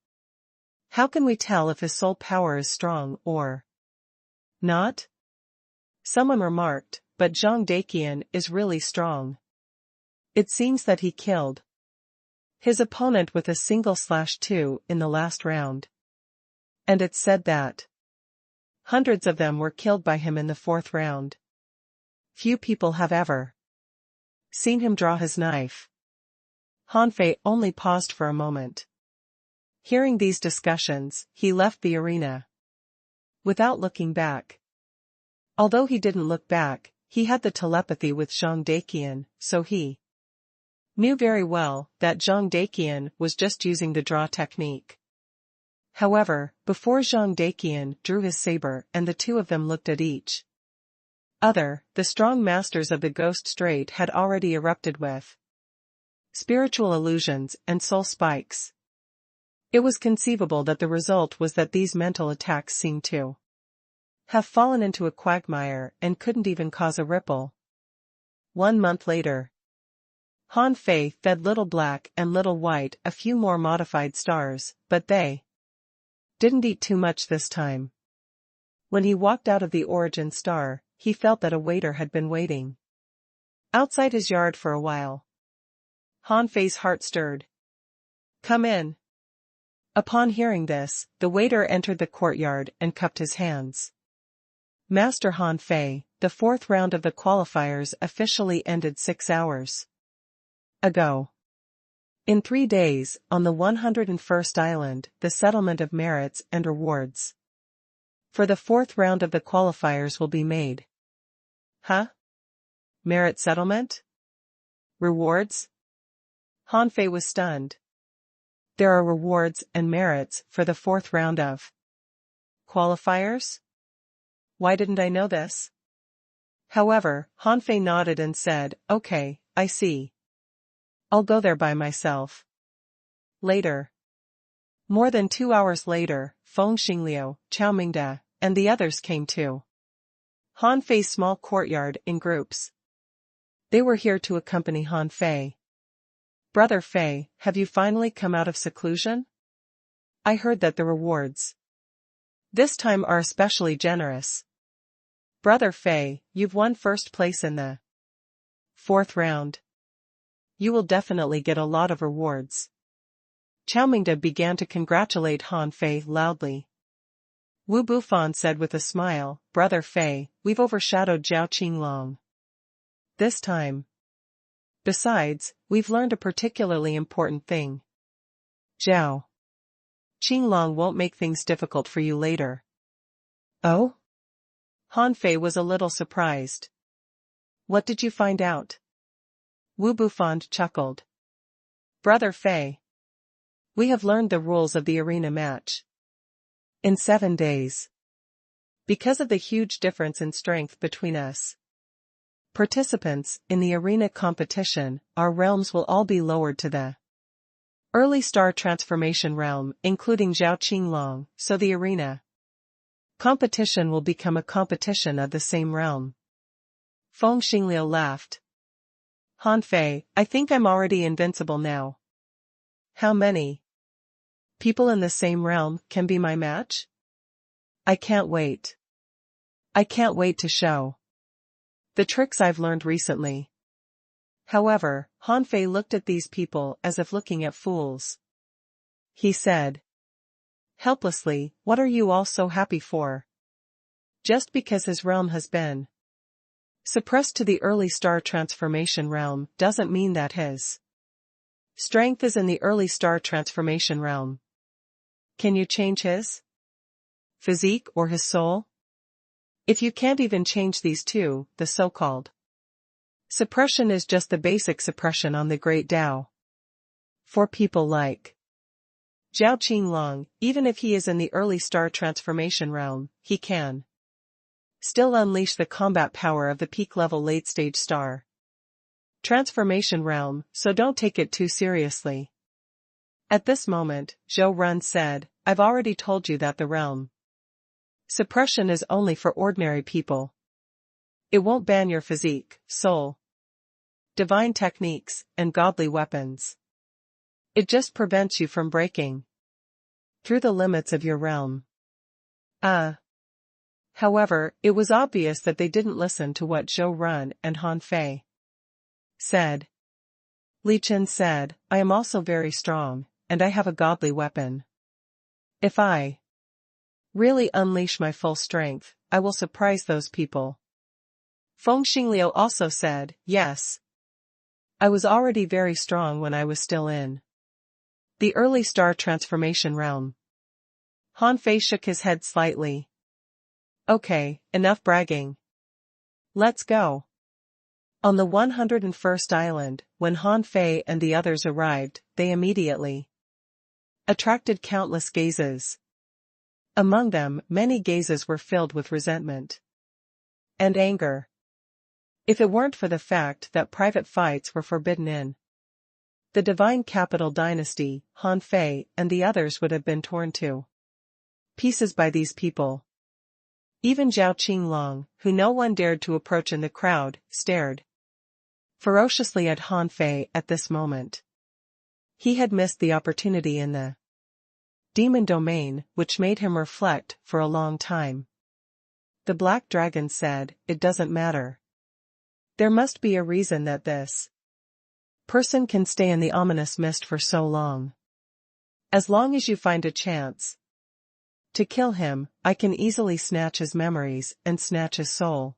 How can we tell if his soul power is strong or not? Someone remarked, but Zhang Daqian is really strong. It seems that he killed his opponent with a single /2 in the last round. And it's said that hundreds of them were killed by him in the fourth round. Few people have ever seen him draw his knife. Han Fei only paused for a moment. Hearing these discussions, he left the arena without looking back. Although he didn't look back, he had the telepathy with Zhang Daqian, so he knew very well that Zhang Daqian was just using the draw technique. However, before Zhang Daqian drew his saber and the two of them looked at each other, the strong masters of the Ghost Strait had already erupted with spiritual illusions and soul spikes. It was conceivable that the result was that these mental attacks seemed to have fallen into a quagmire and couldn't even cause a ripple. 1 month later, Han Fei fed Little Black and Little White a few more modified stars, but they didn't eat too much this time. When he walked out of the origin star, he felt that a waiter had been waiting outside his yard for a while. Han Fei's heart stirred. "Come in." Upon hearing this, the waiter entered the courtyard and cupped his hands. "Master Han Fei, the fourth round of the qualifiers officially ended 6 hours ago. In 3 days, on the 101st island, the settlement of merits and rewards for the fourth round of the qualifiers will be made." Huh? Merit settlement? Rewards? Han Fei was stunned. There are rewards and merits for the fourth round of qualifiers? Why didn't I know this? However, Han Fei nodded and said, "Okay, I see. I'll go there by myself." Later. More than 2 hours later, Feng Xingliu, Chao Mingde, and the others came too. Han Fei's small courtyard in groups. They were here to accompany Han Fei. "Brother Fei, have you finally come out of seclusion? I heard that the rewards this time are especially generous. Brother Fei, you've won first place in the fourth round. You will definitely get a lot of rewards." Chao Mingde began to congratulate Han Fei loudly. Wu Bufan said with a smile, "Brother Fei, we've overshadowed Zhao Qinglong this time. Besides, we've learned a particularly important thing. Zhao Qinglong won't make things difficult for you later." "Oh?" Han Fei was a little surprised. "What did you find out?" Wu Bufan chuckled. "Brother Fei, we have learned the rules of the arena match. In 7 days. Because of the huge difference in strength between us participants in the arena competition, our realms will all be lowered to the early star transformation realm, including Zhao Qinglong, so the arena competition will become a competition of the same realm." Feng Xingliu laughed. "Han Fei, I think I'm already invincible now. How many people in the same realm can be my match? I can't wait. I can't wait to show the tricks I've learned recently." However, Han Fei looked at these people as if looking at fools. He said helplessly, "What are you all so happy for? Just because his realm has been suppressed to the early star transformation realm doesn't mean that his strength is in the early star transformation realm. Can you change his physique or his soul? If you can't even change these two, the so-called suppression is just the basic suppression on the Great Tao. For people like Zhao Qinglong, even if he is in the early star transformation realm, he can still unleash the combat power of the peak-level late-stage star transformation realm, so don't take it too seriously." At this moment, Zhou Run said, "I've already told you that the realm suppression is only for ordinary people. It won't ban your physique, soul, divine techniques, and godly weapons. It just prevents you from breaking through the limits of your realm. However, it was obvious that they didn't listen to what Zhou Run and Han Fei said. Li Chen said, I am also very strong, and I have a godly weapon. If I really unleash my full strength, I will surprise those people. Feng Xingliu also said, yes. I was already very strong when I was still in the early star transformation realm. Han Fei shook his head slightly. Okay, enough bragging. Let's go. On the 101st island, when Han Fei and the others arrived, they immediately attracted countless gazes. Among them, many gazes were filled with resentment and anger. If it weren't for the fact that private fights were forbidden in the divine capital dynasty, Han Fei and the others would have been torn to pieces by these people. Even Zhao Qinglong, who no one dared to approach in the crowd, stared ferociously at Han Fei at this moment. He had missed the opportunity in the demon domain, which made him reflect for a long time. The Black Dragon said, it doesn't matter. There must be a reason that this person can stay in the ominous mist for so long. As long as you find a chance to kill him, I can easily snatch his memories and snatch his soul.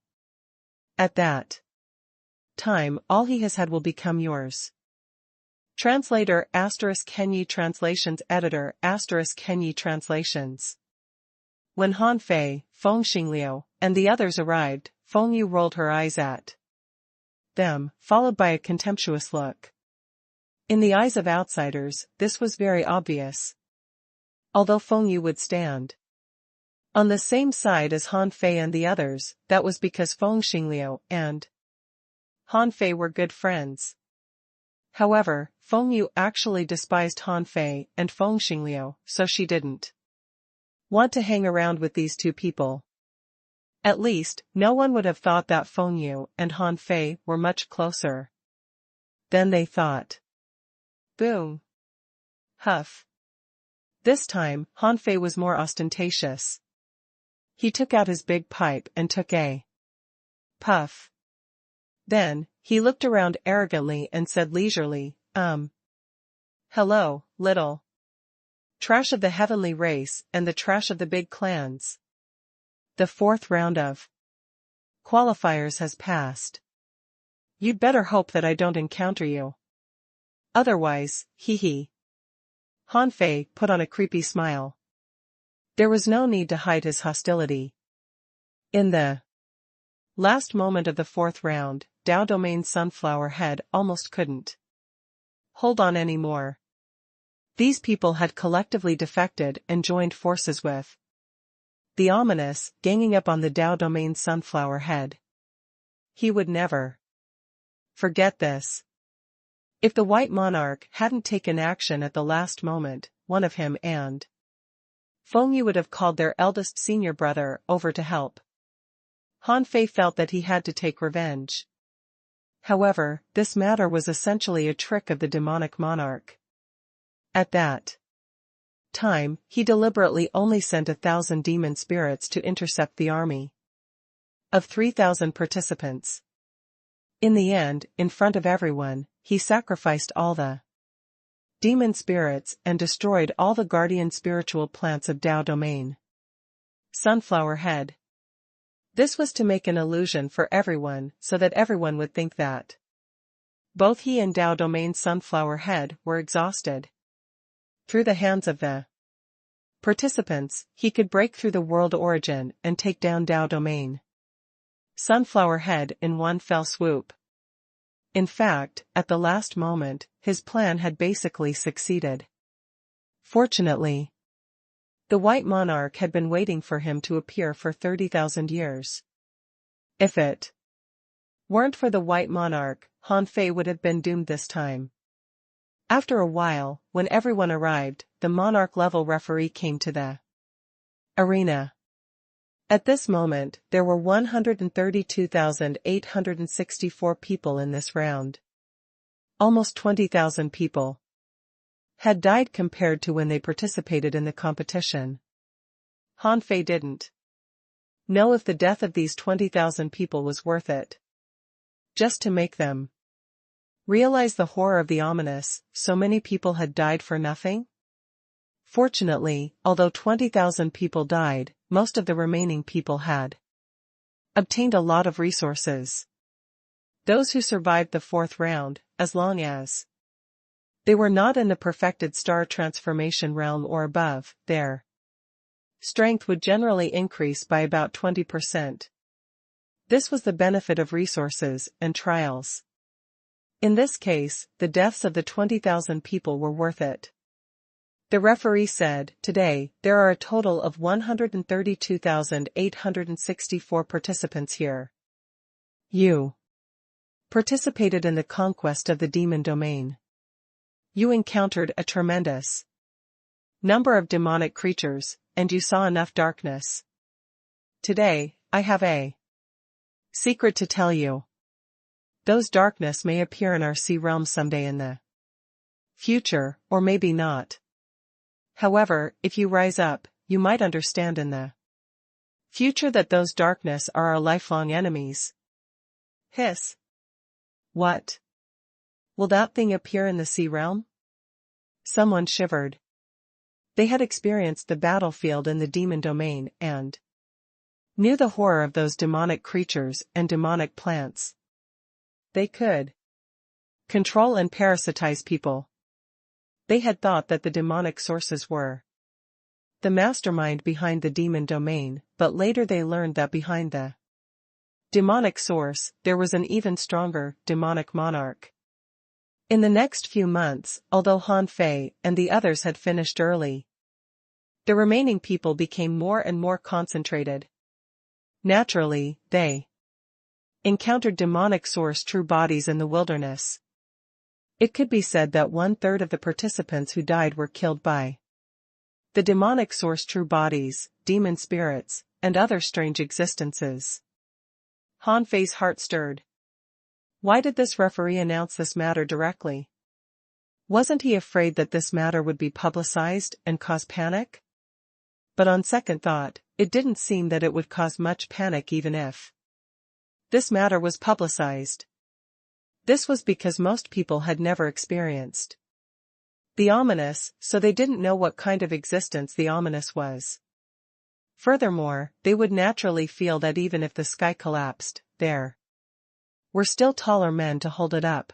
At that time, all he has had will become yours. Translator ** Kenyi Translations Editor ** Kenyi Translations. When Han Fei, Feng Xingliu, and the others arrived, Feng Yu rolled her eyes at them, followed by a contemptuous look. In the eyes of outsiders, this was very obvious. Although Feng Yu would stand on the same side as Han Fei and the others, that was because Feng Xingliu and Han Fei were good friends. However, Feng Yu actually despised Han Fei and Feng Xingliu, so she didn't want to hang around with these two people. At least, no one would have thought that Feng Yu and Han Fei were much closer than they thought. Boom. Huff. This time, Han Fei was more ostentatious. He took out his big pipe and took a puff. Then, he looked around arrogantly and said leisurely, hello, little trash of the heavenly race and the trash of the big clans. The 4th round of qualifiers has passed. You'd better hope that I don't encounter you. Otherwise, hee hee. Han Fei put on a creepy smile. There was no need to hide his hostility. In the last moment of the 4th round, Dao Domain Sunflower Head almost couldn't hold on anymore. These people had collectively defected and joined forces with the ominous, ganging up on the Dao Domain Sunflower Head. He would never forget this. If the White Monarch hadn't taken action at the last moment, one of him and Feng Yu would have called their eldest senior brother over to help. Han Fei felt that he had to take revenge. However, this matter was essentially a trick of the demonic monarch. At that time, he deliberately only sent 1,000 demon spirits to intercept the army of 3,000 participants. In the end, in front of everyone, he sacrificed all the demon spirits and destroyed all the guardian spiritual plants of Dao Domain Sunflower Head. This was to make an illusion for everyone so that everyone would think that both he and Dao Domain Sunflower Head were exhausted. Through the hands of the participants, he could break through the world origin and take down Dao Domain Sunflower Head in one fell swoop. In fact, at the last moment, his plan had basically succeeded. Fortunately, the White Monarch had been waiting for him to appear for 30,000 years. If it weren't for the White Monarch, Han Fei would have been doomed this time. After a while, when everyone arrived, the monarch-level referee came to the arena. At this moment, there were 132,864 people in this round. Almost 20,000 people had died compared to when they participated in the competition. Han Fei didn't know if the death of these 20,000 people was worth it. Just to make them realize the horror of the ominous, so many people had died for nothing? Fortunately, although 20,000 people died, most of the remaining people had obtained a lot of resources. Those who survived the fourth round, as long as they were not in the perfected star transformation realm or above, their strength would generally increase by about 20%. This was the benefit of resources and trials. In this case, the deaths of the 20,000 people were worth it. The referee said, "Today, there are a total of 132,864 participants here. You participated in the conquest of the demon domain. You encountered a tremendous number of demonic creatures, and you saw enough darkness. Today, I have a secret to tell you. Those darkness may appear in our sea realm someday in the future, or maybe not. However, if you rise up, you might understand in the future that those darkness are our lifelong enemies." Hiss. What? Will that thing appear in the sea realm? Someone shivered. They had experienced the battlefield in the demon domain and knew the horror of those demonic creatures and demonic plants. They could control and parasitize people. They had thought that the demonic sources were the mastermind behind the demon domain, but later they learned that behind the demonic source, there was an even stronger demonic monarch. In the next few months, although Han Fei and the others had finished early, the remaining people became more and more concentrated. Naturally, they encountered demonic source true bodies in the wilderness. It could be said that 1/3 of the participants who died were killed by the demonic source true bodies, demon spirits, and other strange existences. Han Fei's heart stirred. Why did this referee announce this matter directly? Wasn't he afraid that this matter would be publicized and cause panic? But on second thought, it didn't seem that it would cause much panic even if this matter was publicized. This was because most people had never experienced the ominous, so they didn't know what kind of existence the ominous was. Furthermore, they would naturally feel that even if the sky collapsed, there were still taller men to hold it up.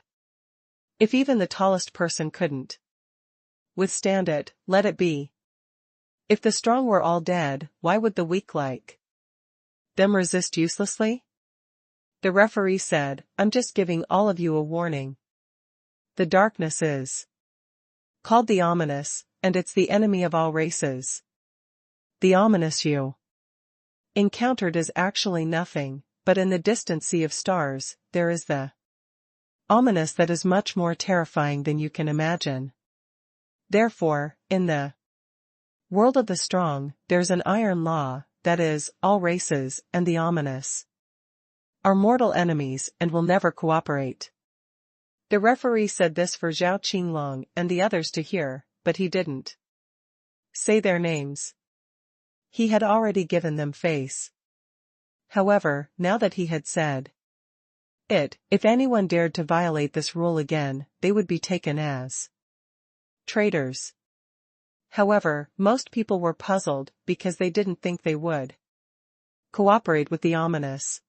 If even the tallest person couldn't withstand it, let it be. If the strong were all dead, why would the weak like them resist uselessly? The referee said, "I'm just giving all of you a warning. The darkness is called the ominous, and it's the enemy of all races. The ominous you encountered is actually nothing, but in the distant sea of stars, there is the ominous that is much more terrifying than you can imagine. Therefore, in the world of the strong, there's an iron law, that is, all races and the ominous are mortal enemies and will never cooperate." The referee said this for Zhao Qinglong and the others to hear, but he didn't say their names. He had already given them face. However, now that he had said it, if anyone dared to violate this rule again, they would be taken as traitors. However, most people were puzzled because they didn't think they would cooperate with the ominous.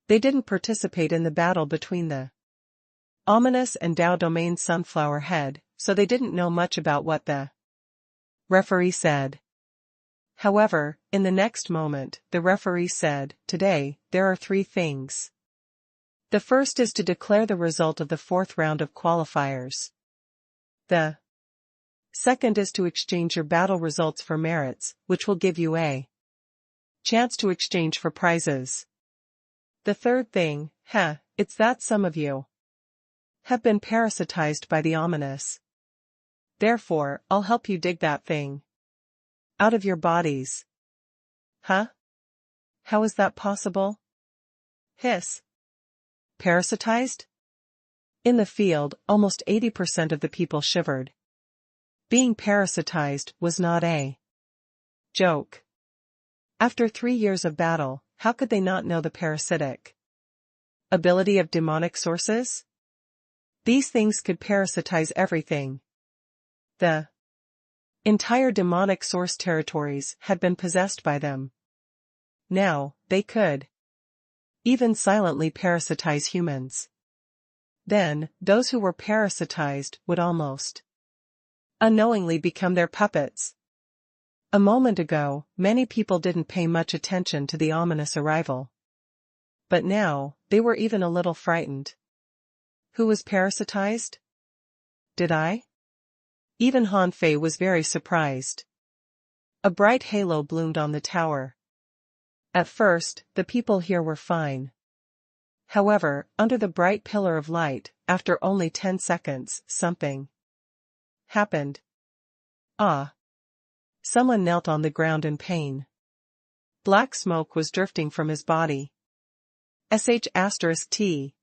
They didn't participate in the battle between the ominous and Dao Domain Sunflower Head, so they didn't know much about what the referee said. However, in the next moment, the referee said, "Today, there are 3 things. The first is to declare the result of the 4th round of qualifiers. The second is to exchange your battle results for merits, which will give you a chance to exchange for prizes. The third thing, it's that some of you have been parasitized by the ominous. Therefore, I'll help you dig that thing out of your bodies." Huh? How is that possible? Hiss. Parasitized? In the field, almost 80% of the people shivered. Being parasitized was not a joke. After 3 years of battle, how could they not know the parasitic ability of demonic sources? These things could parasitize everything. The entire demonic source territories had been possessed by them. Now, they could even silently parasitize humans. Then, those who were parasitized would almost unknowingly become their puppets. A moment ago, many people didn't pay much attention to the ominous arrival. But now, they were even a little frightened. Who was parasitized? Did I? Even Han Fei was very surprised. A bright halo bloomed on the tower. At first, the people here were fine. However, under the bright pillar of light, after only 10 seconds, something happened. Ah! Someone knelt on the ground in pain. Black smoke was drifting from his body. *T.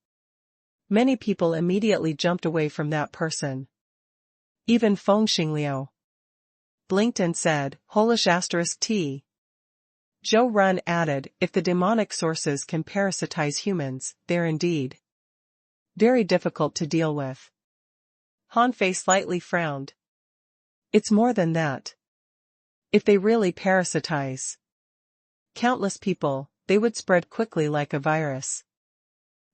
Many people immediately jumped away from that person. Even Feng Xingliu blinked and said, Holish *T. Zhou Run added, if the demonic sources can parasitize humans, they're indeed very difficult to deal with. Han Fei slightly frowned. It's more than that. If they really parasitize countless people, they would spread quickly like a virus.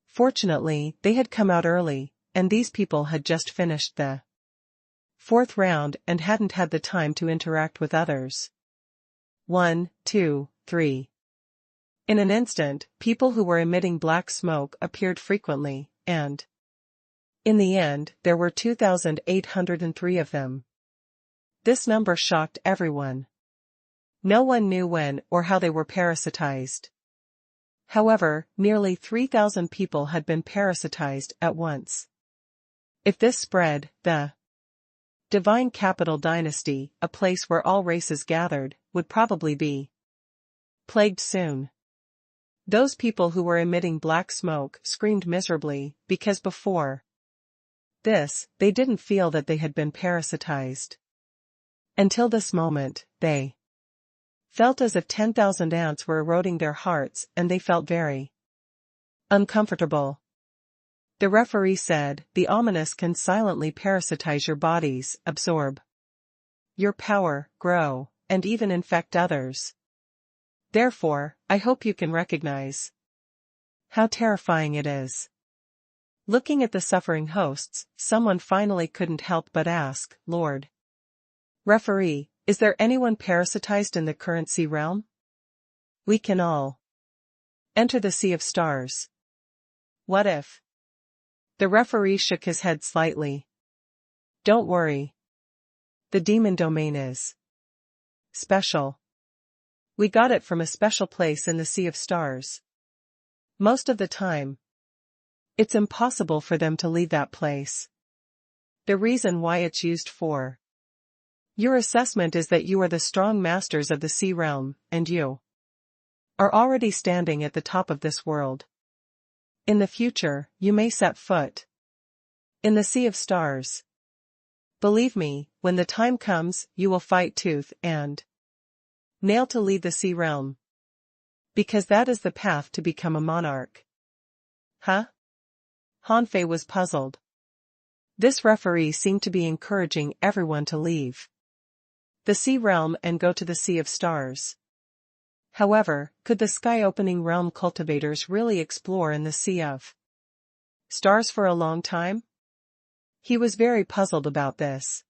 Fortunately, they had come out early, and these people had just finished the 4th round and hadn't had the time to interact with others. 1, 2, 3. In an instant, people who were emitting black smoke appeared frequently, and in the end, there were 2,803 of them. This number shocked everyone. No one knew when or how they were parasitized. However, nearly 3,000 people had been parasitized at once. If this spread, the Divine Capital Dynasty, a place where all races gathered, would probably be plagued soon. Those people who were emitting black smoke screamed miserably, because before this, they didn't feel that they had been parasitized. Until this moment, they felt as if 10,000 ants were eroding their hearts, and they felt very uncomfortable. The referee said, the ominous can silently parasitize your bodies, absorb your power, grow, and even infect others. Therefore, I hope you can recognize how terrifying it is. Looking at the suffering hosts, someone finally couldn't help but ask, Lord Referee, is there anyone parasitized in the current sea realm? We can all enter the Sea of Stars. What if? The referee shook his head slightly. Don't worry. The demon domain is special. We got it from a special place in the Sea of Stars. Most of the time, it's impossible for them to leave that place. The reason why it's used for your assessment is that you are the strong masters of the sea realm, and you are already standing at the top of this world. In the future, you may set foot in the Sea of Stars. Believe me, when the time comes, you will fight tooth and nail to lead the sea realm. Because that is the path to become a monarch. Huh? Han Fei was puzzled. This referee seemed to be encouraging everyone to leave the sea realm and go to the Sea of Stars. However, could the sky-opening realm cultivators really explore in the Sea of Stars for a long time? He was very puzzled about this.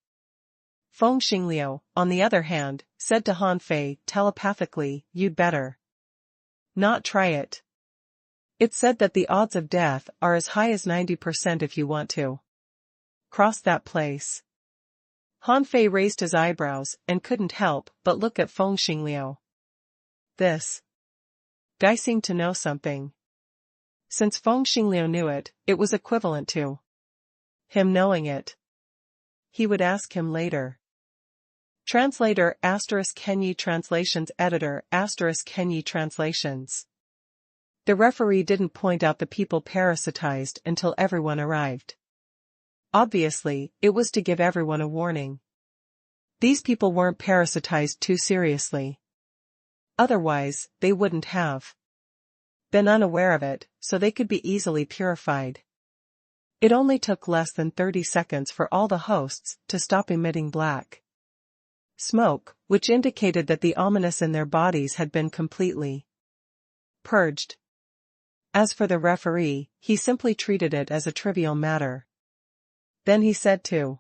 Feng Xingliu, on the other hand, said to Han Fei telepathically, you'd better not try it. It said that the odds of death are as high as 90% if you want to cross that place. Han Fei raised his eyebrows and couldn't help but look at Feng Xingliu. This guy seemed to know something. Since Feng Xingliu knew it, it was equivalent to him knowing it. He would ask him later. Translator * Kenyi Translations Editor * Kenyi Translations. The referee didn't point out the people parasitized until everyone arrived. Obviously, it was to give everyone a warning. These people weren't parasitized too seriously. Otherwise, they wouldn't have been unaware of it, so they could be easily purified. It only took less than 30 seconds for all the hosts to stop emitting black smoke, which indicated that the ominous in their bodies had been completely purged. As for the referee, he simply treated it as a trivial matter. Then he said to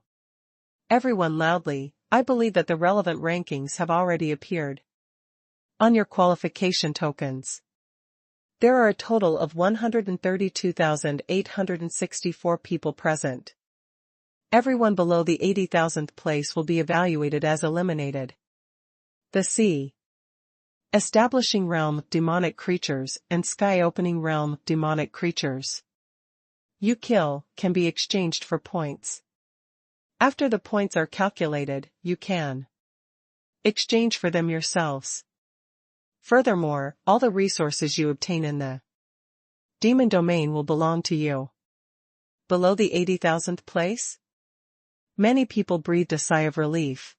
everyone loudly, "I believe that the relevant rankings have already appeared on your qualification tokens. There are a total of 132,864 people present. Everyone below the 80,000th place will be evaluated as eliminated. The Sea Establishing Realm Demonic Creatures and Sky Opening Realm Demonic Creatures you kill can be exchanged for points. After the points are calculated, you can exchange for them yourselves. Furthermore, all the resources you obtain in the demon domain will belong to you." Below the 80,000th place? Many people breathed a sigh of relief.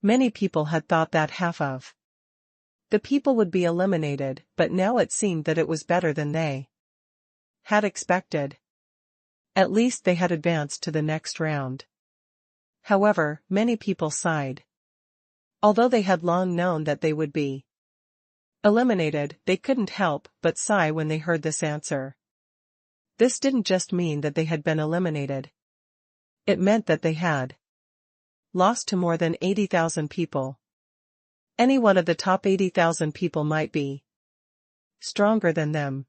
Many people had thought that half of the people would be eliminated, but now it seemed that it was better than they had expected. At least they had advanced to the next round. However, many people sighed. Although they had long known that they would be eliminated, they couldn't help but sigh when they heard this answer. This didn't just mean that they had been eliminated. It meant that they had lost to more than 80,000 people. Any one of the top 80,000 people might be stronger than them.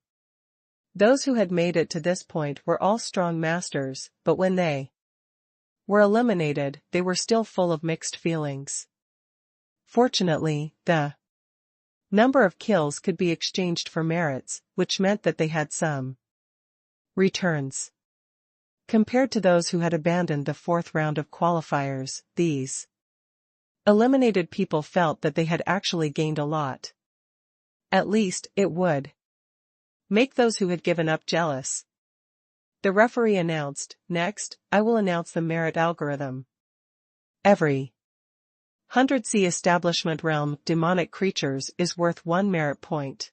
Those who had made it to this point were all strong masters, but when they were eliminated, they were still full of mixed feelings. Fortunately, the number of kills could be exchanged for merits, which meant that they had some returns. Compared to those who had abandoned the fourth round of qualifiers, these eliminated people felt that they had actually gained a lot. At least, it would make those who had given up jealous. The referee announced, "Next, I will announce the merit algorithm. Every 100 Sea Establishment Realm Demonic Creatures is worth 1 merit point.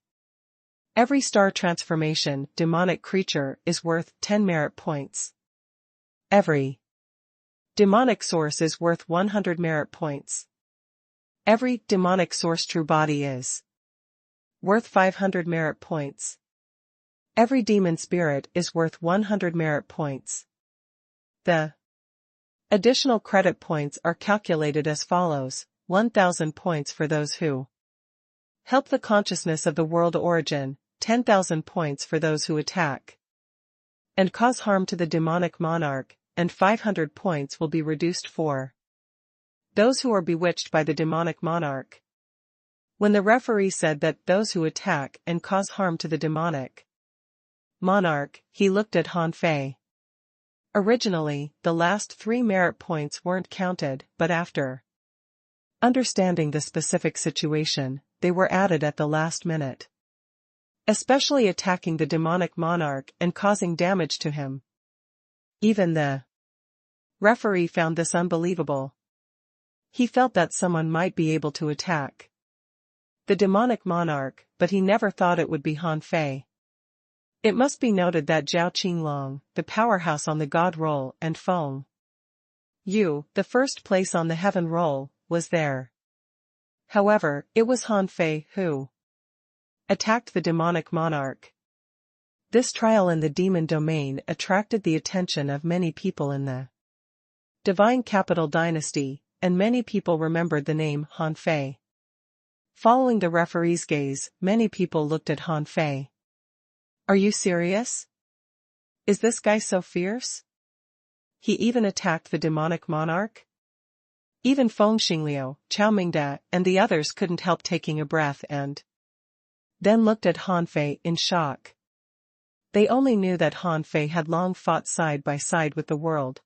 Every Star Transformation Demonic Creature is worth 10 merit points. Every Demonic Source is worth 100 merit points. Every Demonic Source True Body is worth 500 merit points. Every Demon Spirit is worth 100 merit points." The additional credit points are calculated as follows: 1,000 points for those who help the consciousness of the world origin, 10,000 points for those who attack and cause harm to the demonic monarch, and 500 points will be reduced for those who are bewitched by the demonic monarch. When the referee said that those who attack and cause harm to the demonic monarch, he looked at Han Fei. Originally, the last 3 merit points weren't counted, but after understanding the specific situation, they were added at the last minute. Especially attacking the demonic monarch and causing damage to him. Even the referee found this unbelievable. He felt that someone might be able to attack the demonic monarch, but he never thought it would be Han Fei. It must be noted that Zhao Qinglong, the powerhouse on the God roll, and Feng Yu, the first place on the heaven roll, was there. However, it was Han Fei who attacked the demonic monarch. This trial in the demon domain attracted the attention of many people in the Divine Capital Dynasty, and many people remembered the name Han Fei. Following the referee's gaze, many people looked at Han Fei. "Are you serious? Is this guy so fierce? He even attacked the demonic monarch?" Even Feng Xingliu, Chao Mingda, and the others couldn't help taking a breath and then looked at Han Fei in shock. They only knew that Han Fei had long fought side by side with the world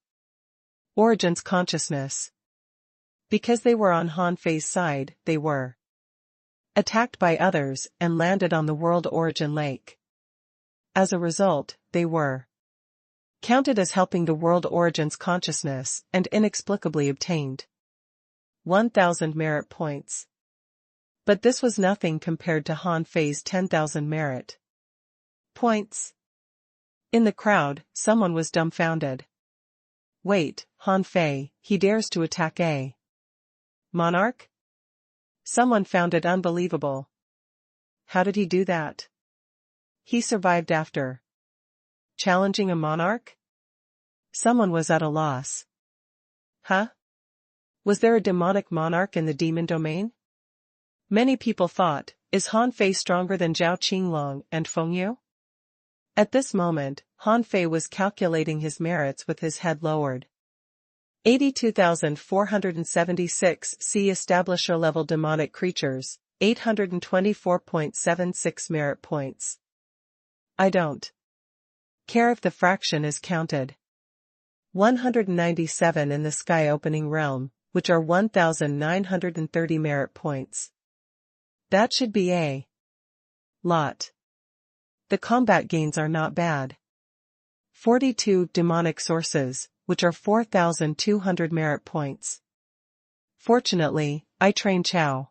Origin's consciousness. Because they were on Han Fei's side, they were attacked by others and landed on the World Origin Lake. As a result, they were counted as helping the World Origin's consciousness and inexplicably obtained 1,000 merit points. But this was nothing compared to Han Fei's 10,000 merit points. In the crowd, someone was dumbfounded. Wait, Han Fei, he dares to attack a monarch? Someone found it unbelievable. How did he do that? He survived after challenging a monarch? Someone was at a loss. Huh? Was there a demonic monarch in the demon domain? Many people thought, is Han Fei stronger than Zhao Qinglong and Feng Yu? At this moment, Han Fei was calculating his merits with his head lowered. 82,476 C establisher level demonic creatures, 824.76 merit points. I don't care if the fraction is counted. 197 in the sky opening realm, which are 1,930 merit points. That should be a lot. The combat gains are not bad. 42 demonic sources, which are 4,200 merit points. Fortunately, I trained Chao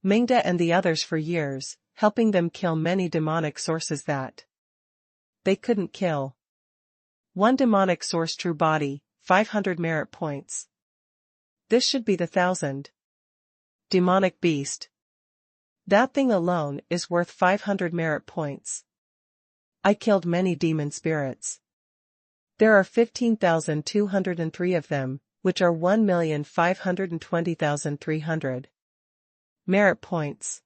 Mingda and the others for years, helping them kill many demonic sources that they couldn't kill. One demonic source true body, 500 merit points. This should be the 1,000. Demonic beast. That thing alone is worth 500 merit points. I killed many demon spirits. There are 15,203 of them, which are 1,520,300 merit points.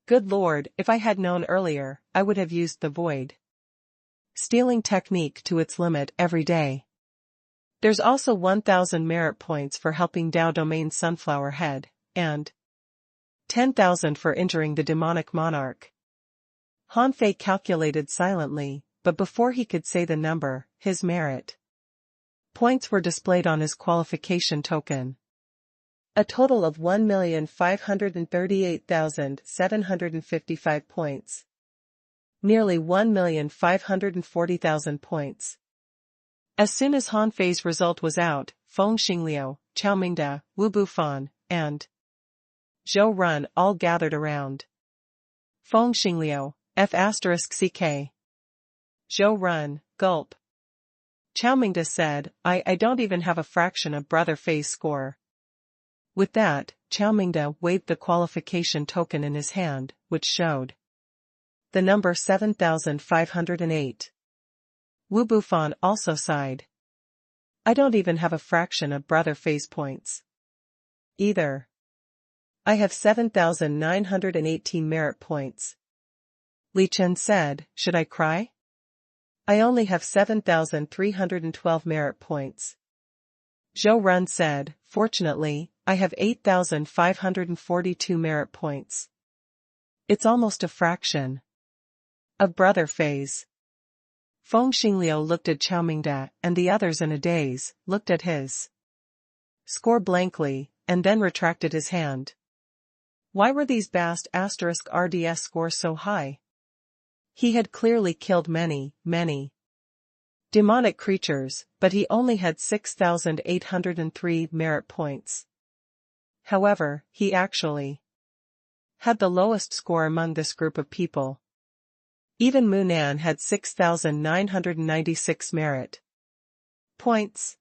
Good Lord, if I had known earlier, I would have used the void stealing technique to its limit every day. There's also 1,000 merit points for helping Dao Domain Sunflower Head, and 10,000 for injuring the demonic monarch. Han Fei calculated silently, but before he could say the number, his merit points were displayed on his qualification token. A total of 1,538,755 points. Nearly 1,540,000 points. As soon as Han Fei's result was out, Feng Xingliu, Chao Mingda, Wu Bufan, and Zhou Run all gathered around. Feng Xingliu, F***ck. Zhou Run, gulp. Chao Mingda said, I don't even have a fraction of Brother Fei's score. With that, Chao Mingda waved the qualification token in his hand, which showed the number 7,508. Wu Bufan also sighed. I don't even have a fraction of Brother Fei's points. Either. I have 7,918 merit points. Li Chen said, should I cry? I only have 7,312 merit points. Zhou Run said, fortunately, I have 8,542 merit points. It's almost a fraction of Brother Fei's. Feng Xingliu looked at Chao Mingda and the others in a daze, looked at his score blankly, and then retracted his hand. Why were these Bast *RDS scores so high? He had clearly killed many demonic creatures, but he only had 6,803 merit points. However, he actually had the lowest score among this group of people. Even Munan had 6,996 merit points.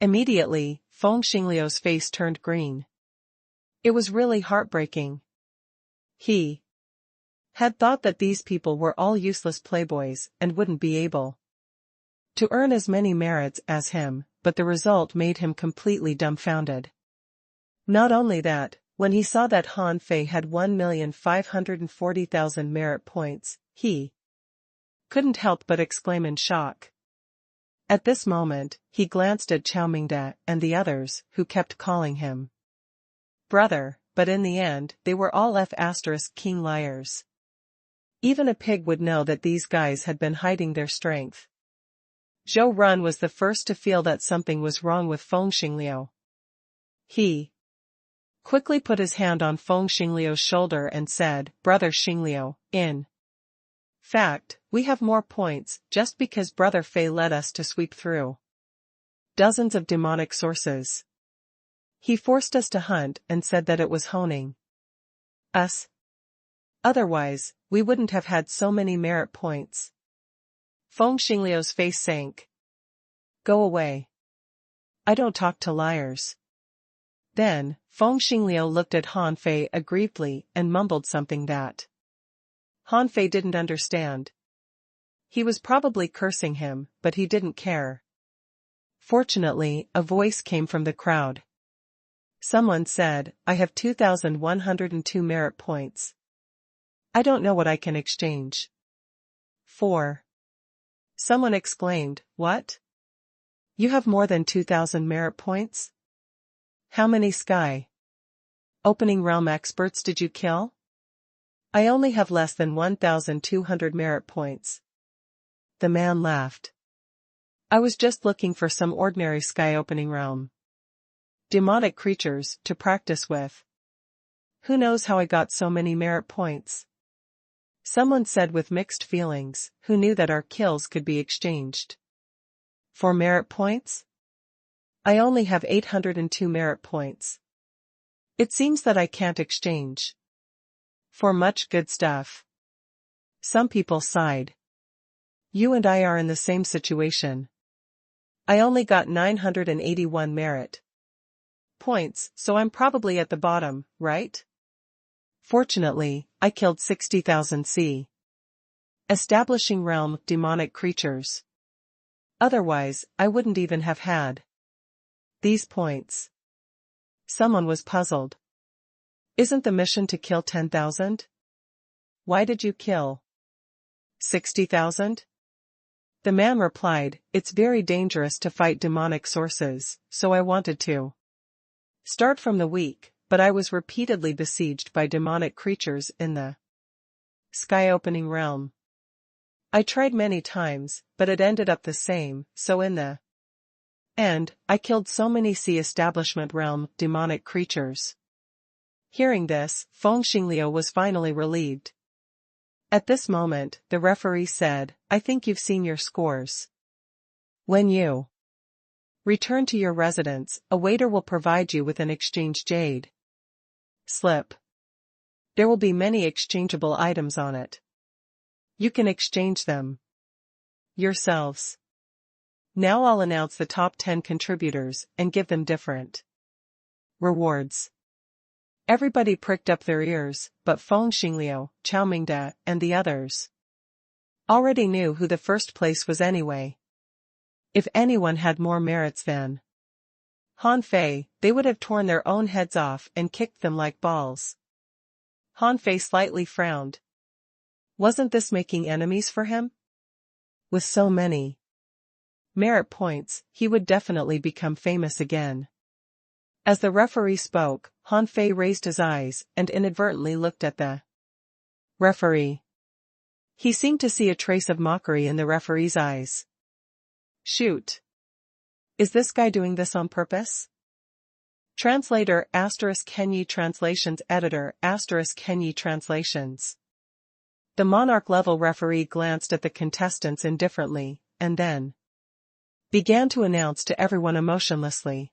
Immediately, Feng Xingliu's face turned green. It was really heartbreaking. He had thought that these people were all useless playboys and wouldn't be able to earn as many merits as him, but the result made him completely dumbfounded. Not only that, when he saw that Han Fei had 1,540,000 merit points, he couldn't help but exclaim in shock. At this moment, he glanced at Chao Mingda and the others, who kept calling him brother, but in the end, they were all F***king liars. Even a pig would know that these guys had been hiding their strength. Zhou Run was the first to feel that something was wrong with Feng Xingliu. He quickly put his hand on Feng Xingliu's shoulder and said, "Brother Xingliu, in fact, we have more points just because Brother Fei led us to sweep through dozens of demonic sources. He forced us to hunt and said that it was honing us. Otherwise, we wouldn't have had so many merit points." Feng Xingliu's face sank. "Go away. I don't talk to liars." Then, Feng Xingliu looked at Han Fei aggrievedly and mumbled something that Han Fei didn't understand. He was probably cursing him, but he didn't care. Fortunately, a voice came from the crowd. Someone said, "I have 2,102 merit points. I don't know what I can exchange for." Someone exclaimed, "What? You have more than 2,000 merit points? How many sky opening realm experts did you kill?" "I only have less than 1,200 merit points." The man laughed. "I was just looking for some ordinary sky opening realm demonic creatures to practice with. Who knows how I got so many merit points?" Someone said with mixed feelings, "Who knew that our kills could be exchanged for merit points? I only have 802 merit points. It seems that I can't exchange for much good stuff." Some people sighed. "You and I are in the same situation. I only got 981 merit points, so I'm probably at the bottom, right? Fortunately, I killed 60,000 C establishing realm demonic creatures. Otherwise, I wouldn't even have had these points." Someone was puzzled. "Isn't the mission to kill 10,000? Why did you kill 60,000? The man replied, "It's very dangerous to fight demonic sources, so I wanted to start from the weak, but I was repeatedly besieged by demonic creatures in the sky-opening realm. I tried many times, but it ended up the same, so in the end, I killed so many sea establishment realm demonic creatures." Hearing this, Feng Xingliu was finally relieved. At this moment, the referee said, "I think you've seen your scores. When you return to your residence, a waiter will provide you with an exchange jade slip. There will be many exchangeable items on it. You can exchange them yourselves. Now I'll announce the top 10 contributors and give them different rewards." Everybody pricked up their ears, but Feng Xingliu, Chao Mingde, and the others already knew who the first place was anyway. If anyone had more merits than Han Fei, they would have torn their own heads off and kicked them like balls. Han Fei slightly frowned. Wasn't this making enemies for him? With so many merit points, he would definitely become famous again. As the referee spoke, Han Fei raised his eyes and inadvertently looked at the referee. He seemed to see a trace of mockery in the referee's eyes. Shoot. Is this guy doing this on purpose? Translator *Kenyi Translations Editor *Kenyi Translations. The monarch-level referee glanced at the contestants indifferently, and then began to announce to everyone emotionlessly.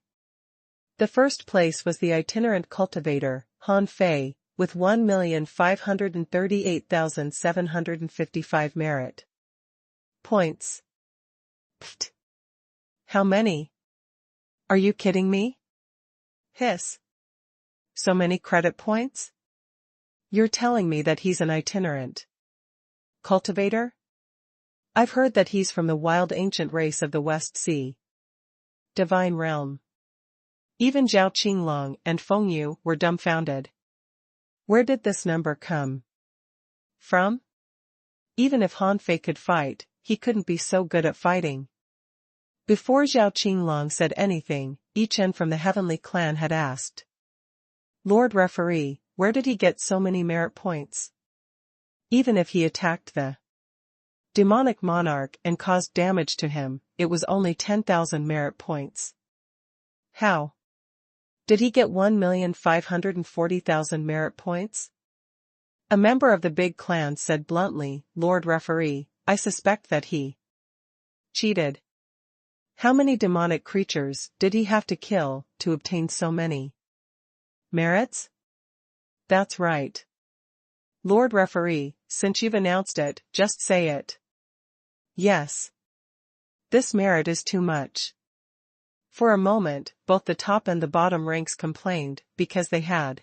The first place was the itinerant cultivator, Han Fei, with 1,538,755 merit points. Pfft. How many? Are you kidding me? Hiss. So many credit points? You're telling me that he's an itinerant cultivator? I've heard that he's from the wild ancient race of the West Sea divine realm. Even Zhao Qinglong and Feng Yu were dumbfounded. Where did this number come from? Even if Han Fei could fight, he couldn't be so good at fighting. Before Zhao Qinglong said anything, Yi Chen from the Heavenly Clan had asked, "Lord Referee, where did he get so many merit points? Even if he attacked the demonic monarch and caused damage to him, it was only 10,000 merit points. How? Did he get 1,540,000 merit points? A member of the big clan said bluntly, Lord Referee, I suspect that he cheated. How many demonic creatures did he have to kill to obtain so many merits? That's right. Lord Referee, since you've announced it, just say it. Yes. This merit is too much. For a moment, both the top and the bottom ranks complained, because they had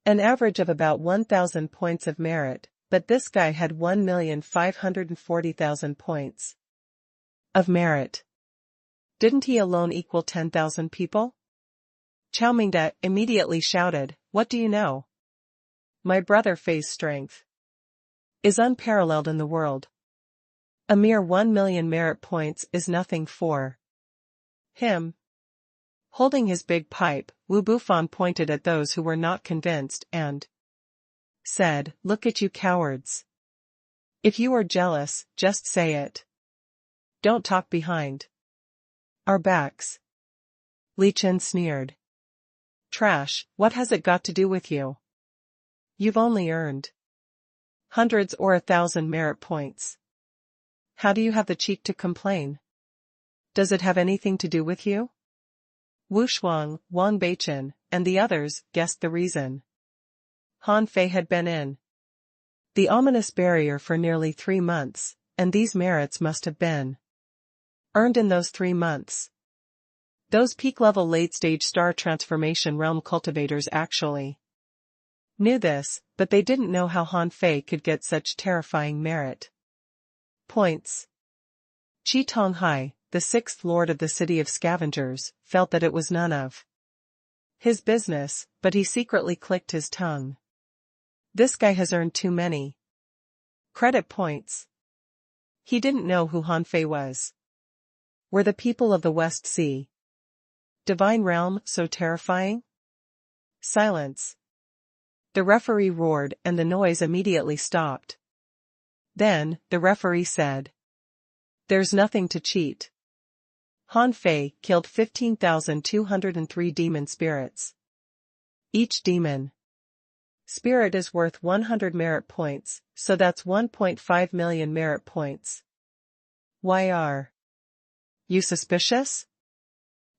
an average of about 1,000 points of merit, but this guy had 1,540,000 points of merit. Didn't he alone equal 10,000 people? Chow Mingda immediately shouted, What do you know? My brother Fei's strength is unparalleled in the world. A mere 1 million merit points is nothing for him. Holding his big pipe, Wu Bufan pointed at those who were not convinced and said, Look at you cowards. If you are jealous, just say it. Don't talk behind our backs. Li Chen sneered. Trash, what has it got to do with you? You've only earned hundreds or 1,000 merit points. How do you have the cheek to complain? Does it have anything to do with you? Wu Shuang, Wang Beichen, and the others guessed the reason. Han Fei had been in the ominous barrier for nearly 3 months, and these merits must have been earned in those 3 months. Those peak-level late-stage star transformation realm cultivators actually knew this, but they didn't know how Han Fei could get such terrifying merit points. Qi Tonghai, the 6th Lord of the City of Scavengers, felt that it was none of his business, but he secretly clicked his tongue. This guy has earned too many credit points. He didn't know who Han Fei was. Were the people of the West Sea divine realm so terrifying? Silence. The referee roared and the noise immediately stopped. Then, the referee said, There's nothing to cheat. Han Fei killed 15,203 demon spirits. Each demon spirit is worth 100 merit points, so that's 1.5 million merit points. Why are you suspicious?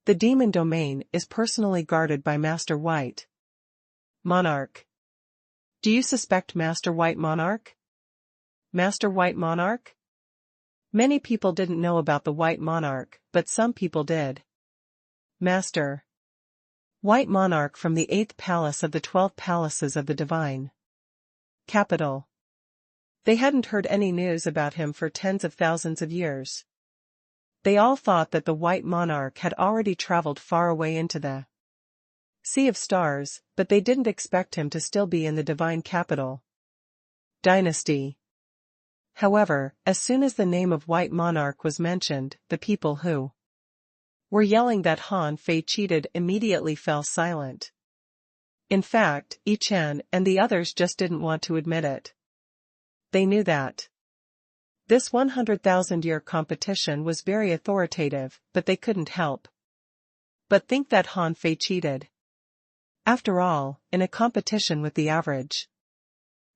The demon domain is personally guarded by Master White Monarch. Do you suspect Master White Monarch? Master White Monarch? Many people didn't know about the White Monarch, but some people did. Master White Monarch from the 8th palace of the 12 palaces of the divine capital. They hadn't heard any news about him for tens of thousands of years. They all thought that the White Monarch had already traveled far away into the Sea of Stars, but they didn't expect him to still be in the divine capital dynasty. However, as soon as the name of White Monarch was mentioned, the people who were yelling that Han Fei cheated immediately fell silent. In fact, Yi Chen and the others just didn't want to admit it. They knew that this 100,000-year competition was very authoritative, but they couldn't help but think that Han Fei cheated. After all, in a competition with the average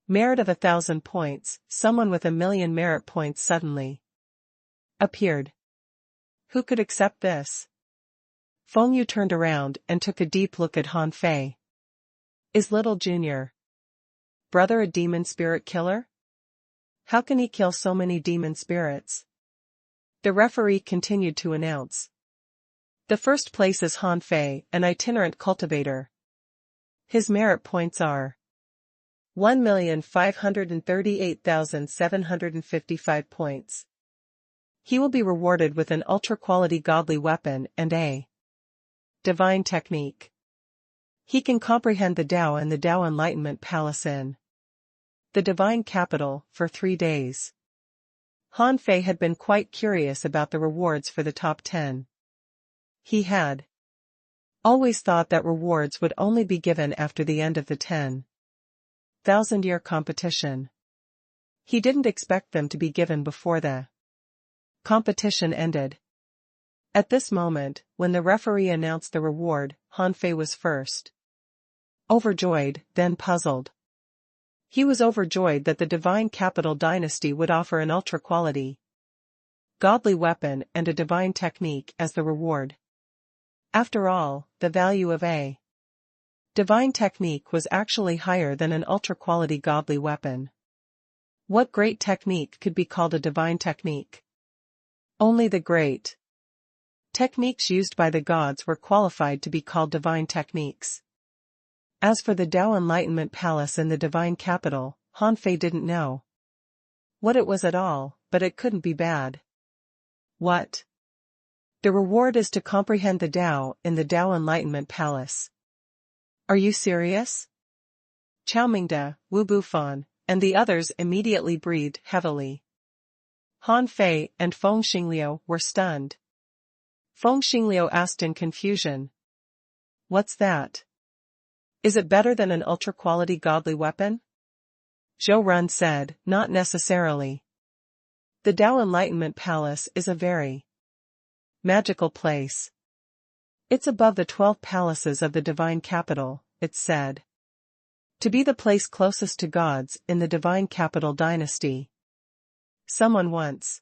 merit of 1,000 points, someone with 1,000,000 merit points suddenly appeared. Who could accept this? Feng Yu turned around and took a deep look at Han Fei. Is little Junior brother a demon spirit killer? How can he kill so many demon spirits? The referee continued to announce. The first place is Han Fei, an itinerant cultivator. His merit points are 1,538,755 points. He will be rewarded with an ultra-quality godly weapon and a divine technique. He can comprehend the Tao and the Tao Enlightenment Palace in the divine capital for 3 days. Han Fei had been quite curious about the rewards for the top 10. He had always thought that rewards would only be given after the end of the 10,000-year competition. He didn't expect them to be given before the competition ended. At this moment, when the referee announced the reward, Han Fei was first overjoyed, then puzzled. He was overjoyed that the Divine Capital Dynasty would offer an ultra-quality godly weapon and a divine technique as the reward. After all, the value of a divine technique was actually higher than an ultra-quality godly weapon. What great technique could be called a divine technique? Only the great techniques used by the gods were qualified to be called divine techniques. As for the Tao Enlightenment Palace in the divine capital, Han Fei didn't know what it was at all, but it couldn't be bad. What? The reward is to comprehend the Tao in the Tao Enlightenment Palace. Are you serious? Chao Mingde, Wu Bufan, and the others immediately breathed heavily. Han Fei and Feng Xingliu were stunned. Feng Xingliu asked in confusion. What's that? Is it better than an ultra-quality godly weapon? Zhou Run said, not necessarily. The Tao Enlightenment Palace is a very magical place. It's above the 12 palaces of the divine capital, it's said to be the place closest to gods in the divine capital dynasty. Someone once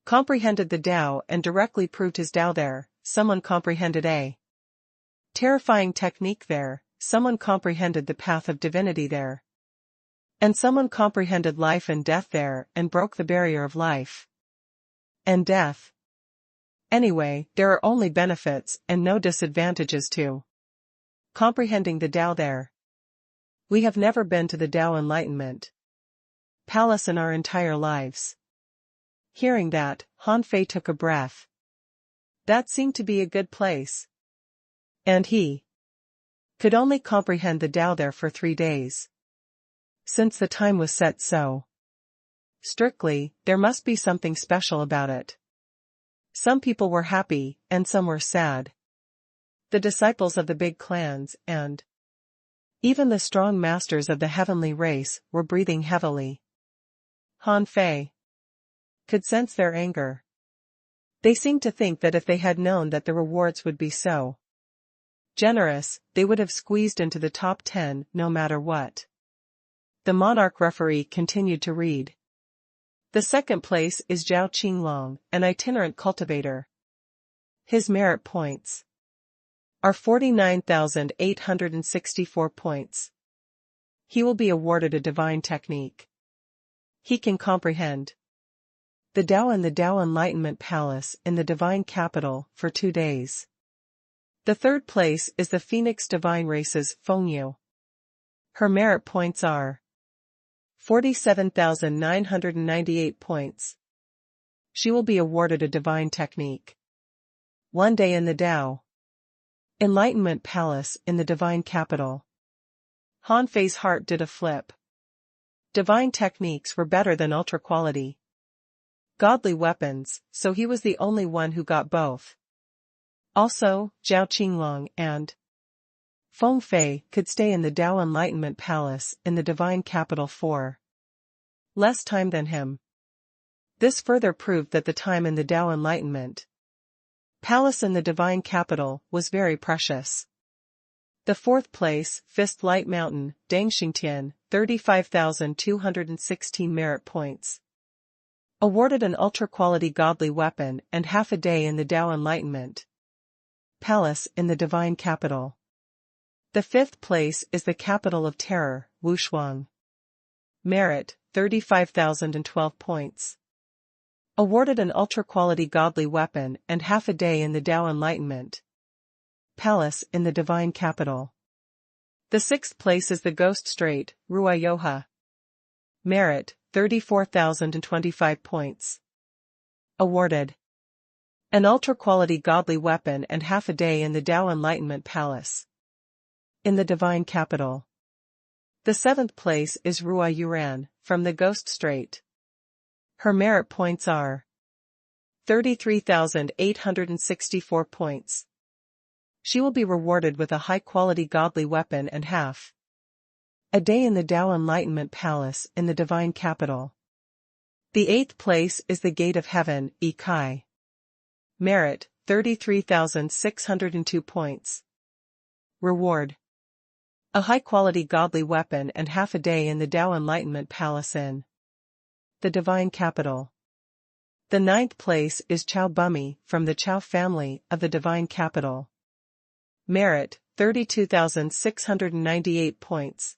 comprehended the Tao and directly proved his Tao there. Someone comprehended a terrifying technique there. Someone comprehended the path of divinity there. And someone comprehended life and death there and broke the barrier of life and death. Anyway, there are only benefits and no disadvantages to comprehending the Tao there. We have never been to the Tao Enlightenment Palace in our entire lives. Hearing that, Han Fei took a breath. That seemed to be a good place. And he could only comprehend the Tao there for 3 days. Since the time was set so strictly, there must be something special about it. Some people were happy, and some were sad. The disciples of the big clans and even the strong masters of the heavenly race were breathing heavily. Han Fei could sense their anger. They seemed to think that if they had known that the rewards would be so generous, they would have squeezed into the top 10 no matter what. The monarch referee continued to read. The second place is Zhao Qinglong, an itinerant cultivator. His merit points are 49,864 points. He will be awarded a divine technique. He can comprehend the Tao in the Tao Enlightenment Palace in the divine capital for 2 days. The third place is the Phoenix Divine Race's Feng Yu. Her merit points are 47,998 points. She will be awarded a divine technique. 1 day in the Tao Enlightenment Palace in the divine capital. Han Fei's heart did a flip. Divine techniques were better than ultra-quality godly weapons, so he was the only one who got both. Also, Zhao Qinglong and Feng Fei could stay in the Tao Enlightenment Palace in the divine capital for less time than him. This further proved that the time in the Tao Enlightenment Palace in the divine capital was very precious. The fourth place, Fifth Light Mountain, Deng Xingtian, 35,216 merit points. Awarded an ultra-quality godly weapon and half a day in the Tao Enlightenment Palace in the divine capital. The fifth place is the capital of terror, Wushuang. Merit, 35,012 points. Awarded an ultra-quality godly weapon and half a day in the Tao Enlightenment Palace in the divine capital. The sixth place is the Ghost Strait, Ruayoha. Merit, 34,025 points. Awarded an ultra-quality godly weapon and half a day in the Tao Enlightenment Palace in the divine capital. The seventh place is Rua Yuran, from the Ghost Strait. Her merit points are 33,864 points. She will be rewarded with a high-quality godly weapon and half a day in the Tao Enlightenment Palace in the divine capital. The eighth place is the Gate of Heaven, Yi Kai. Merit, 33,602 points. Reward. A high-quality godly weapon and half a day in the Tao Enlightenment Palace in the Divine Capital. The 9th place is Chow Bummy from the Chow family of the Divine Capital. Merit, 32,698 points.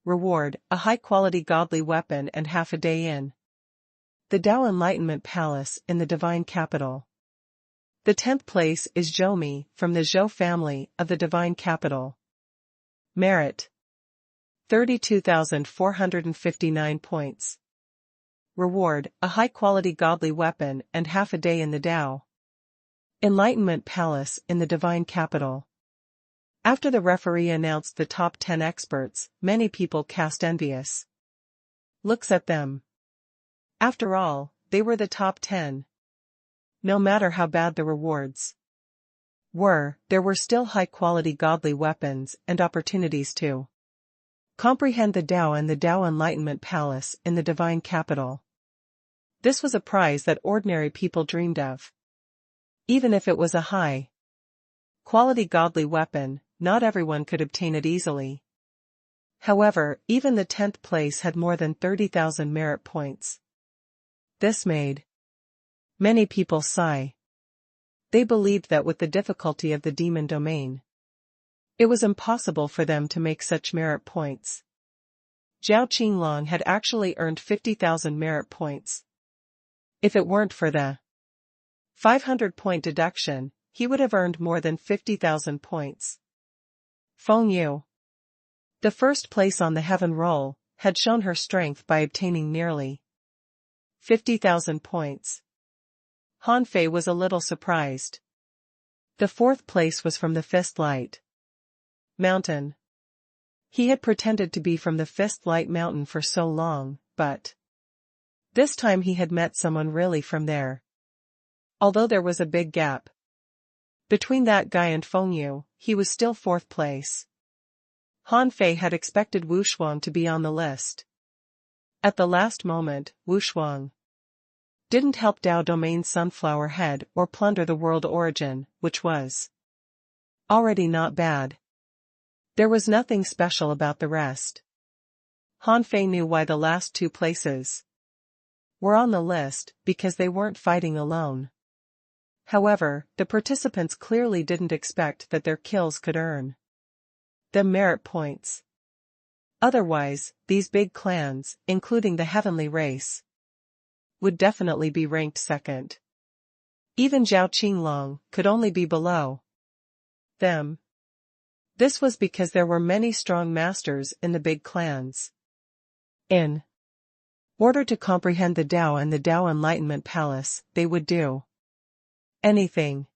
Reward, a high-quality godly weapon and half a day in the Tao Enlightenment Palace in the Divine Capital. The 10th place is Zhou from the Zhou family of the Divine Capital. Merit, 32,459 points. Reward, a high-quality godly weapon and half a day in the Tao Enlightenment Palace in the Divine Capital. After the referee announced the top 10 experts, many people cast envious looks at them. After all, they were the top 10. No matter how bad the rewards were, there were still high-quality godly weapons and opportunities to comprehend the Tao and the Tao Enlightenment Palace in the Divine Capital. This was a prize that ordinary people dreamed of. Even if it was a high-quality godly weapon, not everyone could obtain it easily. However, even the 10th place had more than 30,000 merit points. This made many people sigh. They believed that with the difficulty of the demon domain, it was impossible for them to make such merit points. Zhao Qinglong had actually earned 50,000 merit points. If it weren't for the 500-point deduction, he would have earned more than 50,000 points. Feng Yu, the first place on the heaven roll, had shown her strength by obtaining nearly 50,000 points. Han Fei was a little surprised. The 4th place was from the Fist Light Mountain. He had pretended to be from the Fist Light Mountain for so long, but this time he had met someone really from there. Although there was a big gap between that guy and Feng Yu, he was still 4th place. Han Fei had expected Wu Shuang to be on the list. At the last moment, Wu Shuang didn't help Tao Domain's Sunflower Head or plunder the World Origin, which was already not bad. There was nothing special about the rest. Han Fei knew why the last 2 places were on the list, because they weren't fighting alone. However, the participants clearly didn't expect that their kills could earn them merit points. Otherwise, these big clans, including the heavenly race, would definitely be ranked 2nd. Even Zhao Qinglong could only be below them. This was because there were many strong masters in the big clans. In order to comprehend the Tao and the Tao Enlightenment Palace, they would do anything.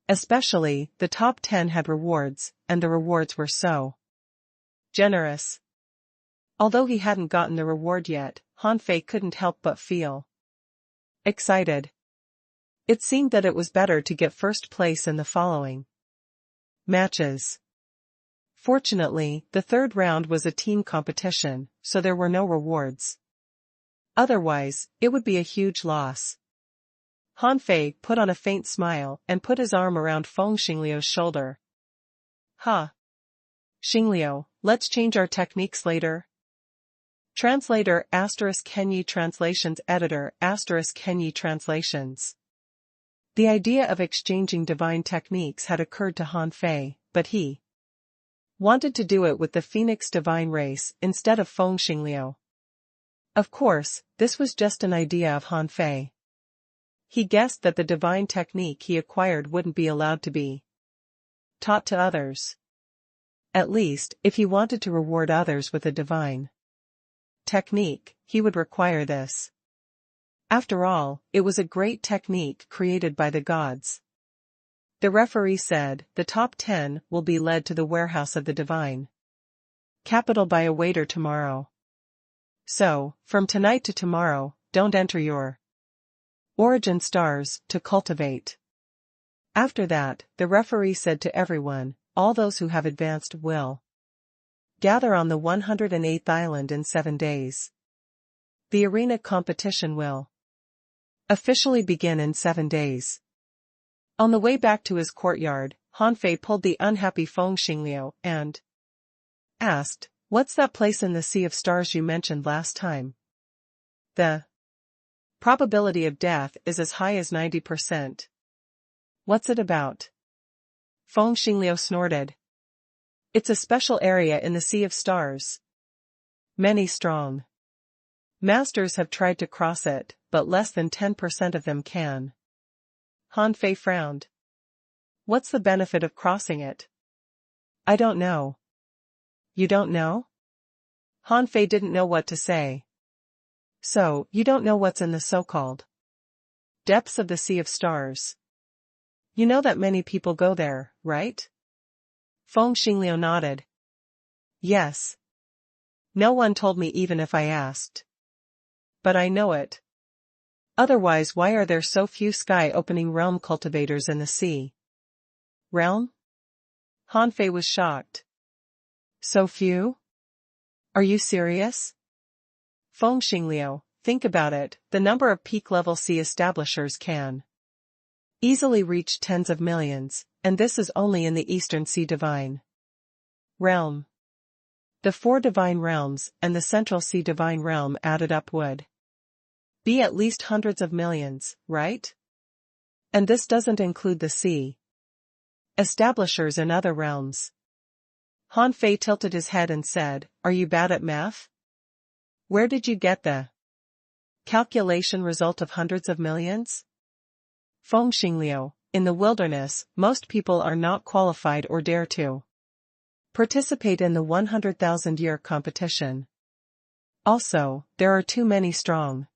Especially, the top 10 had rewards, and the rewards were so generous. Although he hadn't gotten the reward yet, Han Fei couldn't help but feel excited. It seemed that it was better to get 1st place in the following matches. Fortunately, the 3rd round was a team competition, so there were no rewards. Otherwise, it would be a huge loss. Han Fei put on a faint smile and put his arm around Feng Xingliu's shoulder. Xingliu, let's change our techniques later. Translator ** Kenyi Translations Editor ** Kenyi Translations. The idea of exchanging divine techniques had occurred to Han Fei, but he wanted to do it with the Phoenix divine race instead of Feng Xingliu. Of course, this was just an idea of Han Fei. He guessed that the divine technique he acquired wouldn't be allowed to be taught to others. At least, if he wanted to reward others with a divine technique, he would require this. After all, it was a great technique created by the gods. The referee said, the top 10 will be led to the warehouse of the divine capital by a waiter tomorrow. So, from tonight to tomorrow, don't enter your origin stars to cultivate. After that, the referee said to everyone, all those who have advanced will gather on the 108th island in 7 days. The arena competition will Officially begin in 7 days. On the way back to his courtyard, Han Fei pulled the unhappy Feng Xingliu and asked, "What's that place in the Sea of Stars you mentioned last time? The probability of death is as high as 90%. What's it about?" Feng Xingliu snorted. "It's a special area in the Sea of Stars. Many strong masters have tried to cross it, but less than 10% of them can." Han Fei frowned. "What's the benefit of crossing it?" "I don't know." "You don't know?" Han Fei didn't know what to say. "So, you don't know what's in the so-called depths of the Sea of Stars? You know that many people go there, right?" Feng Xingliu nodded. "Yes. No one told me even if I asked. But I know it. Otherwise, why are there so few sky-opening realm cultivators in the sea?" "Realm?" Han Fei was shocked. "So few? Are you serious?" "Feng Xingliu, think about it, the number of peak-level sea establishers can easily reach tens of millions, and this is only in the Eastern Sea Divine Realm. The 4 divine realms and the Central Sea Divine Realm added up would be at least hundreds of millions, right? And this doesn't include the sea establishers in other realms." Han Fei tilted his head and said, "Are you bad at math? Where did you get the calculation result of hundreds of millions?" "Feng Xingliu, in the wilderness, most people are not qualified or dare to participate in the 100,000-year competition. Also, there are too many strong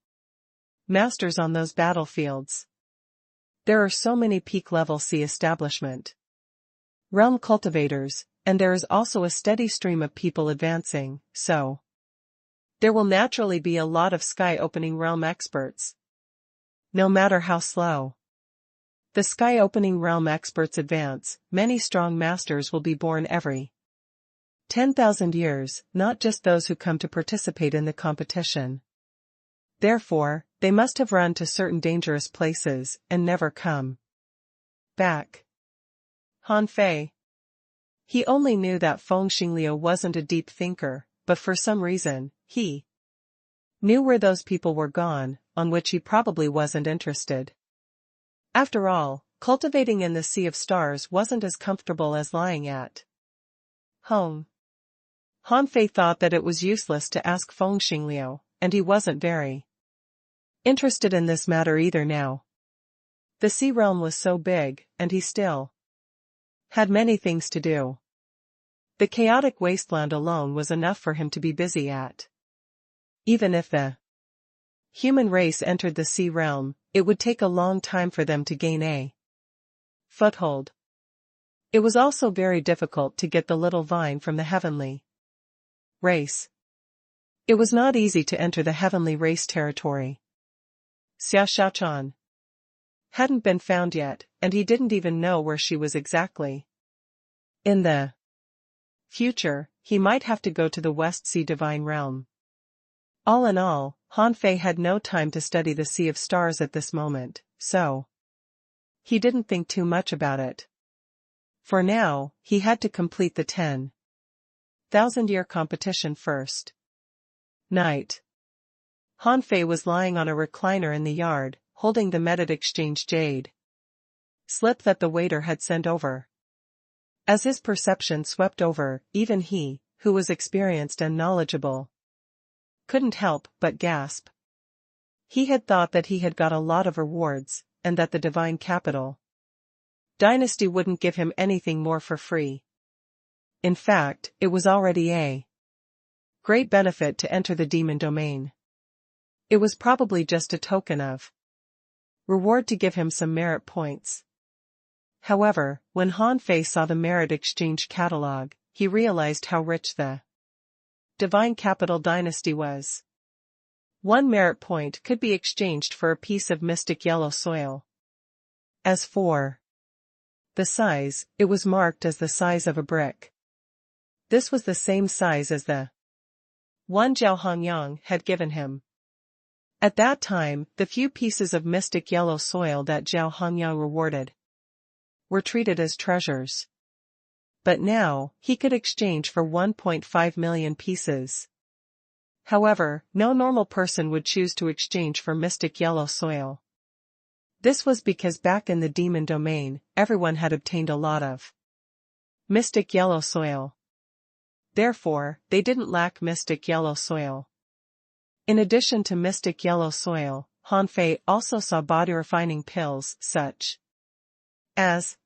masters on those battlefields. There are so many peak-level sea establishment realm cultivators, and there is also a steady stream of people advancing, so there will naturally be a lot of sky-opening realm experts. No matter how slow the sky-opening realm experts advance, many strong masters will be born every 10,000 years, not just those who come to participate in the competition. Therefore, they must have run to certain dangerous places and never come back." Han Fei. He only knew that Feng Xingliu wasn't a deep thinker, but for some reason, he knew where those people were gone, on which he probably wasn't interested. After all, cultivating in the Sea of Stars wasn't as comfortable as lying at home. Han Fei thought that it was useless to ask Feng Xingliu, and he wasn't very interested in this matter either now. The sea realm was so big, and he still had many things to do. The chaotic wasteland alone was enough for him to be busy at. Even if the human race entered the sea realm, it would take a long time for them to gain a foothold. It was also very difficult to get the little vine from the heavenly race. It was not easy to enter the heavenly race territory. Xia Xiaochan hadn't been found yet, and he didn't even know where she was exactly. In the future, he might have to go to the West Sea Divine Realm. All in all, Han Fei had no time to study the Sea of Stars at this moment, so he didn't think too much about it. For now, he had to complete the 10,000-year competition first. Night. Han Fei was lying on a recliner in the yard, holding the Merit Exchange jade slip that the waiter had sent over. As his perception swept over, even he, who was experienced and knowledgeable, couldn't help but gasp. He had thought that he had got a lot of rewards, and that the divine capital dynasty wouldn't give him anything more for free. In fact, it was already a great benefit to enter the demon domain. It was probably just a token of reward to give him some merit points. However, when Han Fei saw the merit exchange catalog, he realized how rich the divine capital dynasty was. 1 merit point could be exchanged for a piece of mystic yellow soil. As for the size, it was marked as the size of a brick. This was the same size as the one Zhao Hongyang had given him. At that time, the few pieces of mystic yellow soil that Zhao Hongya rewarded were treated as treasures. But now, he could exchange for 1.5 million pieces. However, no normal person would choose to exchange for mystic yellow soil. This was because back in the demon domain, everyone had obtained a lot of mystic yellow soil. Therefore, they didn't lack mystic yellow soil. In addition to mystic yellow soil, Han Fei also saw body refining pills such as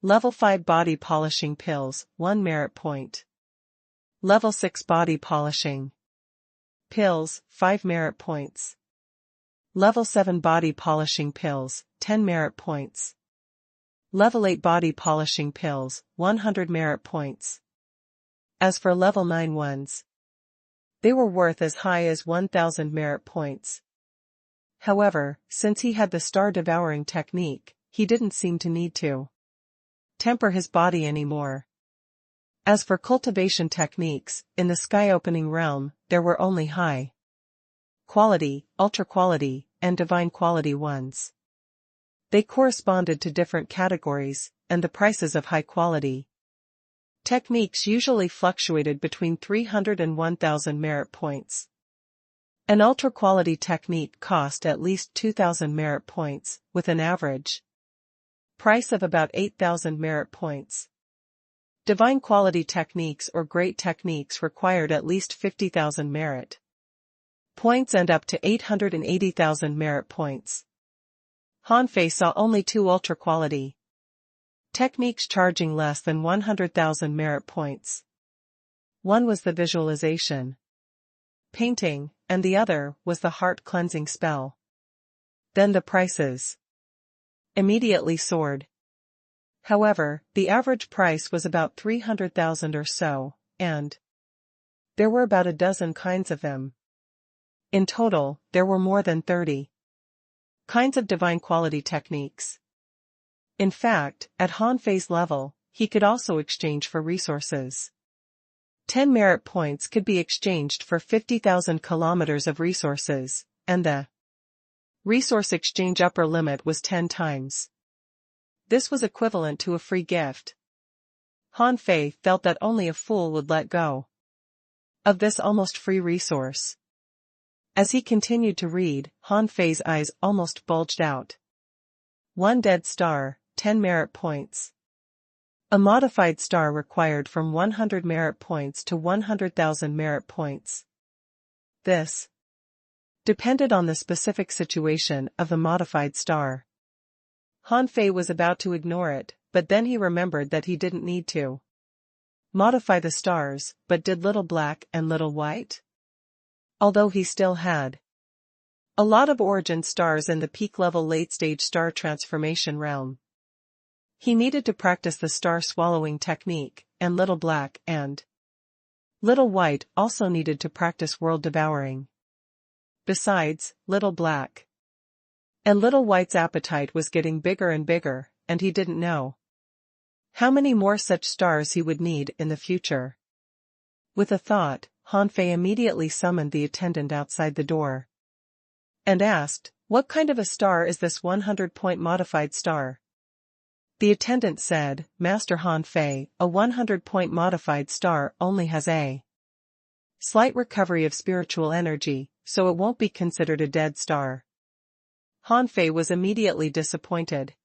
Level 5 body polishing pills, 1 merit point. Level 6 body polishing pills, 5 merit points. Level 7 body polishing pills, 10 merit points. Level 8 body polishing pills, 100 merit points. As for level 9 ones, they were worth as high as 1,000 merit points. However, since he had the star devouring technique, he didn't seem to need to temper his body anymore. As for cultivation techniques, in the sky-opening realm, there were only high quality, ultra quality, and divine quality ones. They corresponded to different categories, and the prices of high quality techniques usually fluctuated between 300 and 1,000 merit points. An ultra quality technique cost at least 2,000 merit points, with an average price of about 8,000 merit points. Divine quality techniques or great techniques required at least 50,000 merit points and up to 880,000 merit points. Han Fei saw only 2 ultra quality techniques charging less than 100,000 merit points. One was the visualization painting, and the other was the heart cleansing spell. Then the prices immediately soared. However, the average price was about 300,000 or so, and there were about a dozen kinds of them. In total, there were more than 30 kinds of divine quality techniques. In fact, at Han Fei's level, he could also exchange for resources. 10 merit points could be exchanged for 50,000 kilometers of resources, and the resource exchange upper limit was 10 times. This was equivalent to a free gift. Han Fei felt that only a fool would let go of this almost free resource. As he continued to read, Han Fei's eyes almost bulged out. 1 dead star, 10 merit points. A modified star required from 100 merit points to 100,000 merit points. This depended on the specific situation of the modified star. Han Fei was about to ignore it, but then he remembered that he didn't need to modify the stars, but did little black and little white? Although he still had a lot of origin stars in the peak-level late-stage star transformation realm. He needed to practice the star-swallowing technique, and Little Black and Little White also needed to practice world devouring. Besides, Little Black and Little White's appetite was getting bigger and bigger, and he didn't know how many more such stars he would need in the future. With a thought, Han Fei immediately summoned the attendant outside the door and asked, "What kind of a star is this 100-point modified star?" The attendant said, "Master Han Fei, a 100-point modified star only has a slight recovery of spiritual energy, so it won't be considered a dead star." Han Fei was immediately disappointed.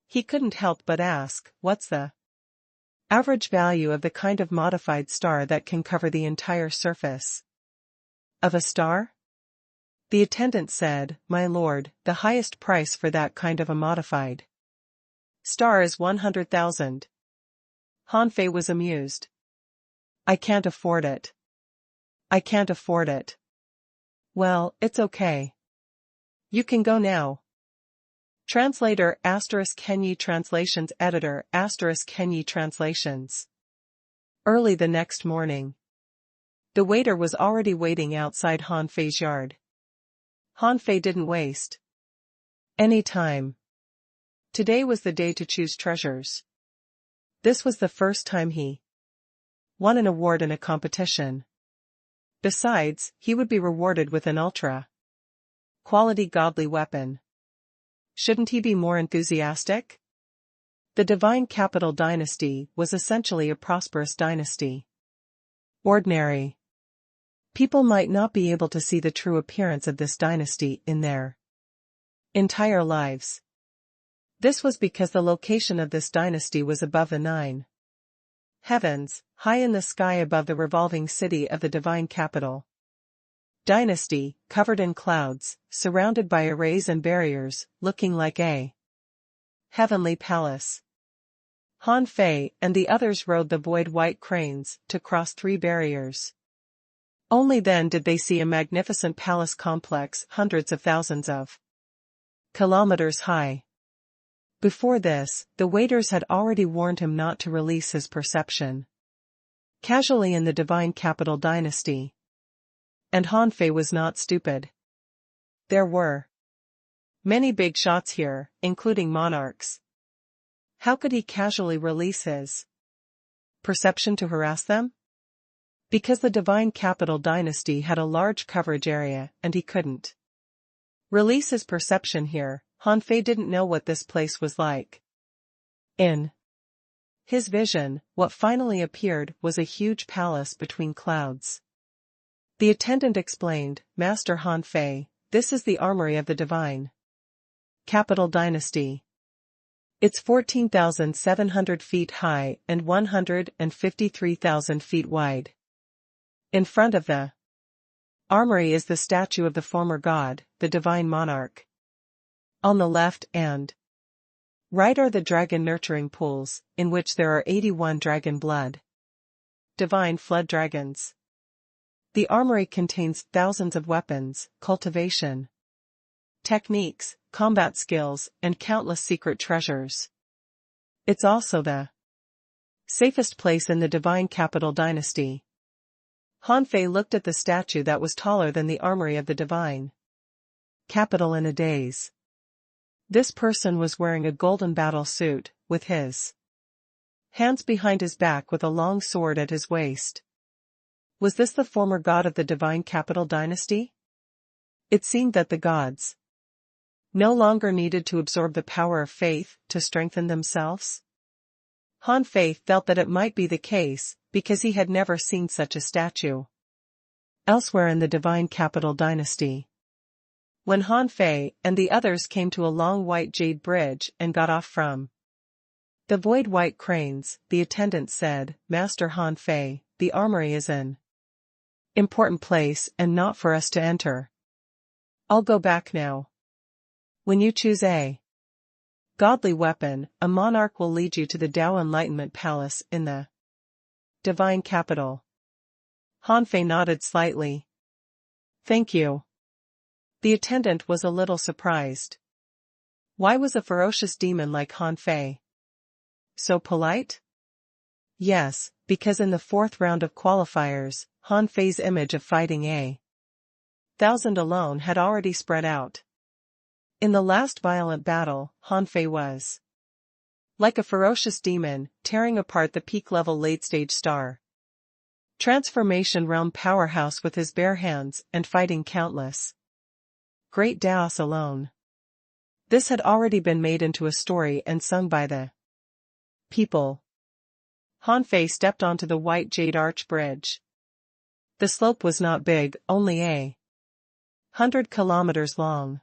He couldn't help but ask, "What's the average value of the kind of modified star that can cover the entire surface of a star?" The attendant said, "My lord, the highest price for that kind of a modified star is 100,000. Han Fei was amused. "I can't afford it. I can't afford it." "Well, it's okay. You can go now." Translator ** Kenyi Translations Editor ** Kenyi Translations. Early the next morning, the waiter was already waiting outside Han Fei's yard. Han Fei didn't waste any time. Today was the day to choose treasures. This was the first time he won an award in a competition. Besides, he would be rewarded with an ultra Quality godly weapon. Shouldn't he be more enthusiastic? The divine capital dynasty was essentially a prosperous dynasty. Ordinary people might not be able to see the true appearance of this dynasty in their entire lives. This was because the location of this dynasty was above the 9 heavens, high in the sky above the revolving city of the divine capital dynasty, covered in clouds, surrounded by arrays and barriers, looking like a heavenly palace. Han Fei and the others rode the void white cranes to cross 3 barriers. Only then did they see a magnificent palace complex hundreds of thousands of kilometers high. Before this, the waiters had already warned him not to release his perception casually in the divine capital dynasty. And Han Fei was not stupid. There were many big shots here, including monarchs. How could he casually release his perception to harass them? Because the divine capital dynasty had a large coverage area and he couldn't release his perception here. Han Fei didn't know what this place was like. In his vision, what finally appeared was a huge palace between clouds. The attendant explained, "Master Han Fei, this is the armory of the divine capital dynasty. It's 14,700 feet high and 153,000 feet wide. In front of the armory is the statue of the former god, the divine monarch. On the left and right are the dragon nurturing pools, in which there are 81 dragon blood divine flood dragons. The armory contains thousands of weapons, cultivation techniques, combat skills, and countless secret treasures. It's also the safest place in the divine capital dynasty." Han Fei looked at the statue that was taller than the armory of the divine capital in a daze. This person was wearing a golden battle suit, with his hands behind his back with a long sword at his waist. Was this the former god of the divine capital dynasty? It seemed that the gods no longer needed to absorb the power of faith to strengthen themselves. Han Fei felt that it might be the case, because he had never seen such a statue elsewhere in the divine capital dynasty. When Han Fei and the others came to a long white jade bridge and got off from the void white cranes, the attendant said, "Master Han Fei, the armory is an important place and not for us to enter. I'll go back now. When you choose a godly weapon, a monarch will lead you to the Tao Enlightenment Palace in the divine capital." Han Fei nodded slightly. "Thank you." The attendant was a little surprised. Why was a ferocious demon like Han Fei so polite? Yes, because in the 4th round of qualifiers, Han Fei's image of fighting a 1,000 alone had already spread out. In the last violent battle, Han Fei was like a ferocious demon, tearing apart the peak-level late-stage star transformation realm powerhouse with his bare hands and fighting countless great Daos alone. This had already been made into a story and sung by the people. Han Fei stepped onto the white jade arch bridge. The slope was not big, only 100 kilometers long.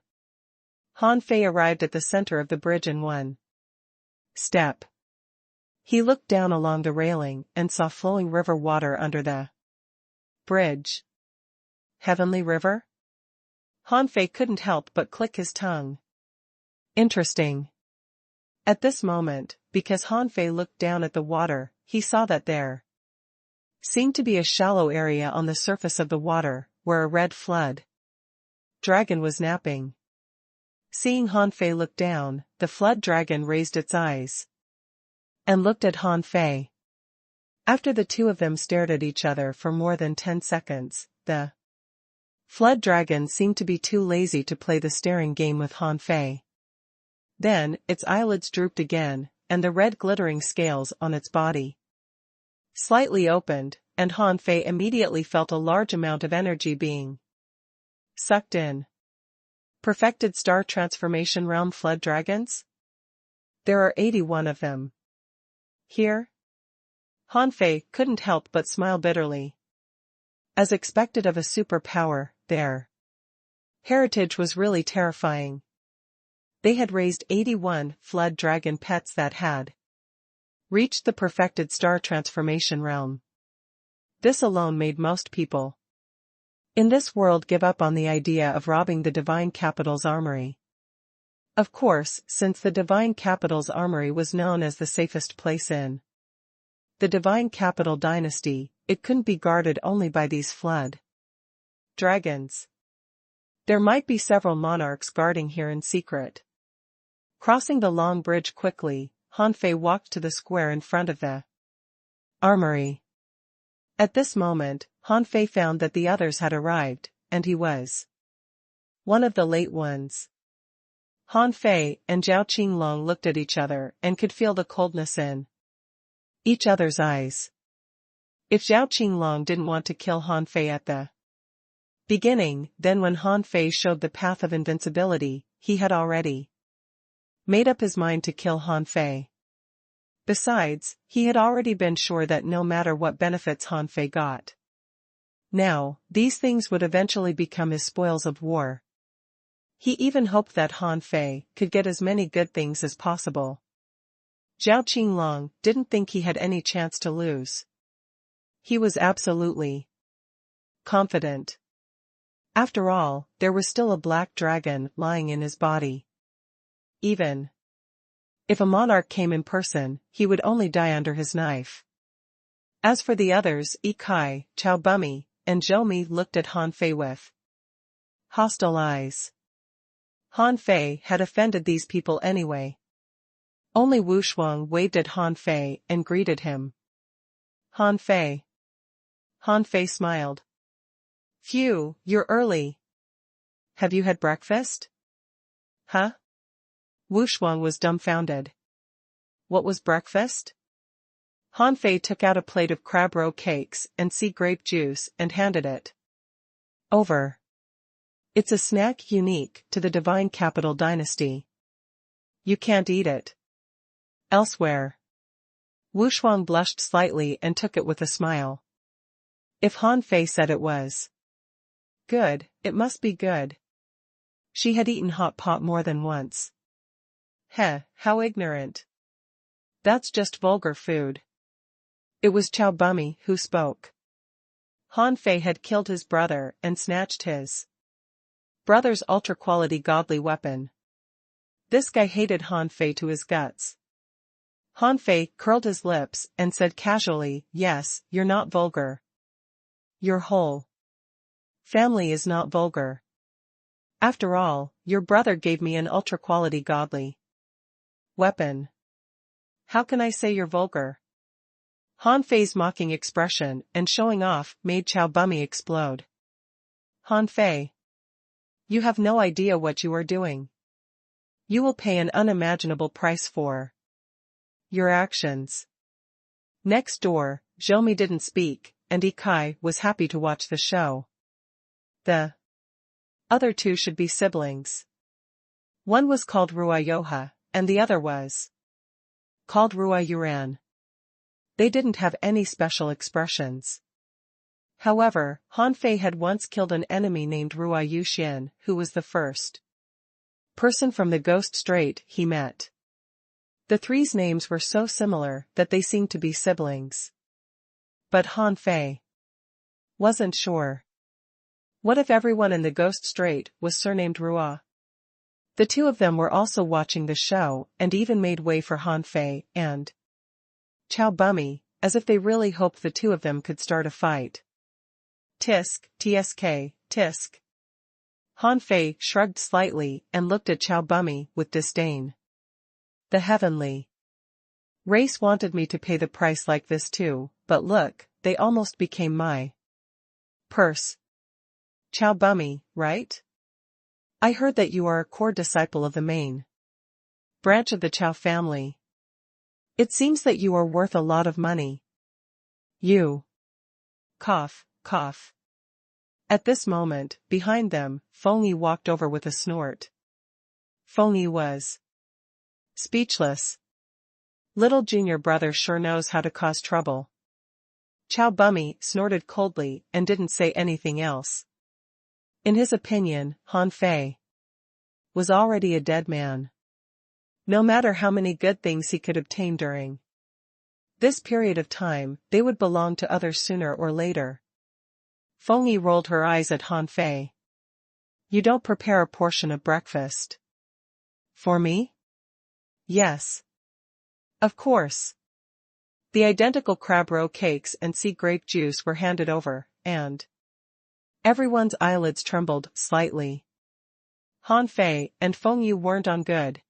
Han Fei arrived at the center of the bridge in one step. He looked down along the railing and saw flowing river water under the bridge. Heavenly river? Han Fei couldn't help but click his tongue. Interesting. At this moment, because Han Fei looked down at the water, he saw that there seemed to be a shallow area on the surface of the water, where a red flood dragon was napping. Seeing Han Fei look down, the flood dragon raised its eyes and looked at Han Fei. After the two of them stared at each other for more than 10 seconds, the flood dragon seemed to be too lazy to play the staring game with Han Fei. Then, its eyelids drooped again, and the red glittering scales on its body slightly opened, and Han Fei immediately felt a large amount of energy being sucked in. Perfected star transformation realm flood dragons? There are 81 of them. Here? Hanfei couldn't help but smile bitterly. As expected of a superpower, their heritage was really terrifying. They had raised 81 flood dragon pets that had reached the perfected star transformation realm. This alone made most people in this world give up on the idea of robbing the divine capital's armory. Of course, since the divine capital's armory was known as the safest place in the divine capital dynasty, it couldn't be guarded only by these flood dragons. There might be several monarchs guarding here in secret. Crossing the long bridge quickly, Hanfei walked to the square in front of the armory. At this moment, Hanfei found that the others had arrived, and he was one of the late ones. Hanfei and Zhao Qinglong looked at each other and could feel the coldness in each other's eyes. If Zhao Qinglong didn't want to kill Hanfei at the beginning, then when Hanfei showed the path of invincibility, he had already made up his mind to kill Hanfei. Besides, he had already been sure that no matter what benefits Hanfei got, now, these things would eventually become his spoils of war. He even hoped that Hanfei could get as many good things as possible. Zhao Qinglong didn't think he had any chance to lose. He was absolutely confident. After all, there was still a black dragon lying in his body. Even if a monarch came in person, he would only die under his knife. As for the others, Yi Kai, Chao Bumi, and Zhou looked at Hanfei with hostile eyes. Hanfei had offended these people anyway. Only Wu Shuang waved at Hanfei and greeted him. Hanfei. Hanfei smiled. Phew, you're early. Have you had breakfast? Huh? Wu Shuang was dumbfounded. What was breakfast? Hanfei took out a plate of crab roe cakes and sea grape juice and handed it over. It's a snack unique to the divine capital dynasty. You can't eat it elsewhere. Wu Shuang blushed slightly and took it with a smile. If Hanfei said it was good, it must be good. She had eaten hot pot more than once. Heh, how ignorant. That's just vulgar food. It was Chao Bumi who spoke. Hanfei had killed his brother and snatched his brother's ultra-quality godly weapon. This guy hated Hanfei to his guts. Hanfei curled his lips and said casually, yes, you're not vulgar. Your whole family is not vulgar. After all, your brother gave me an ultra-quality godly weapon. How can I say you're vulgar? Hanfei's mocking expression and showing off made Chao Bumi explode. Hanfei. You have no idea what you are doing. You will pay an unimaginable price for your actions. Next door, Zhou didn't speak, and Yi Kai was happy to watch the show. The other two should be siblings. One was called Ruayoha, and the other was called Ruayuran. They didn't have any special expressions. However, Hanfei had once killed an enemy named Ruayuxian, who was the first person from the Ghost Strait he met. The three's names were so similar that they seemed to be siblings. But Hanfei wasn't sure. What if everyone in the Ghost Strait was surnamed Rua? The two of them were also watching the show and even made way for Hanfei and Chao Bumi, as if they really hoped the two of them could start a fight. Tisk, tsk, tisk. Hanfei shrugged slightly and looked at Chao Bumi with disdain. The heavenly race wanted me to pay the price like this too, but look, they almost became my purse. Chao Bumi, right? I heard that you are a core disciple of the main branch of the Chao family. It seems that you are worth a lot of money. You. Cough, cough. At this moment, behind them, Fengyi walked over with a snort. Fengyi was speechless. Little junior brother sure knows how to cause trouble. Chow Bummy snorted coldly and didn't say anything else. In his opinion, Han Fei was already a dead man. No matter how many good things he could obtain during this period of time, they would belong to others sooner or later. Fengyi rolled her eyes at Han Fei. You don't prepare a portion of breakfast for me? Yes. Of course. The identical crab roe cakes and sea grape juice were handed over, and everyone's eyelids trembled slightly. Han Fei and Fengyi weren't on good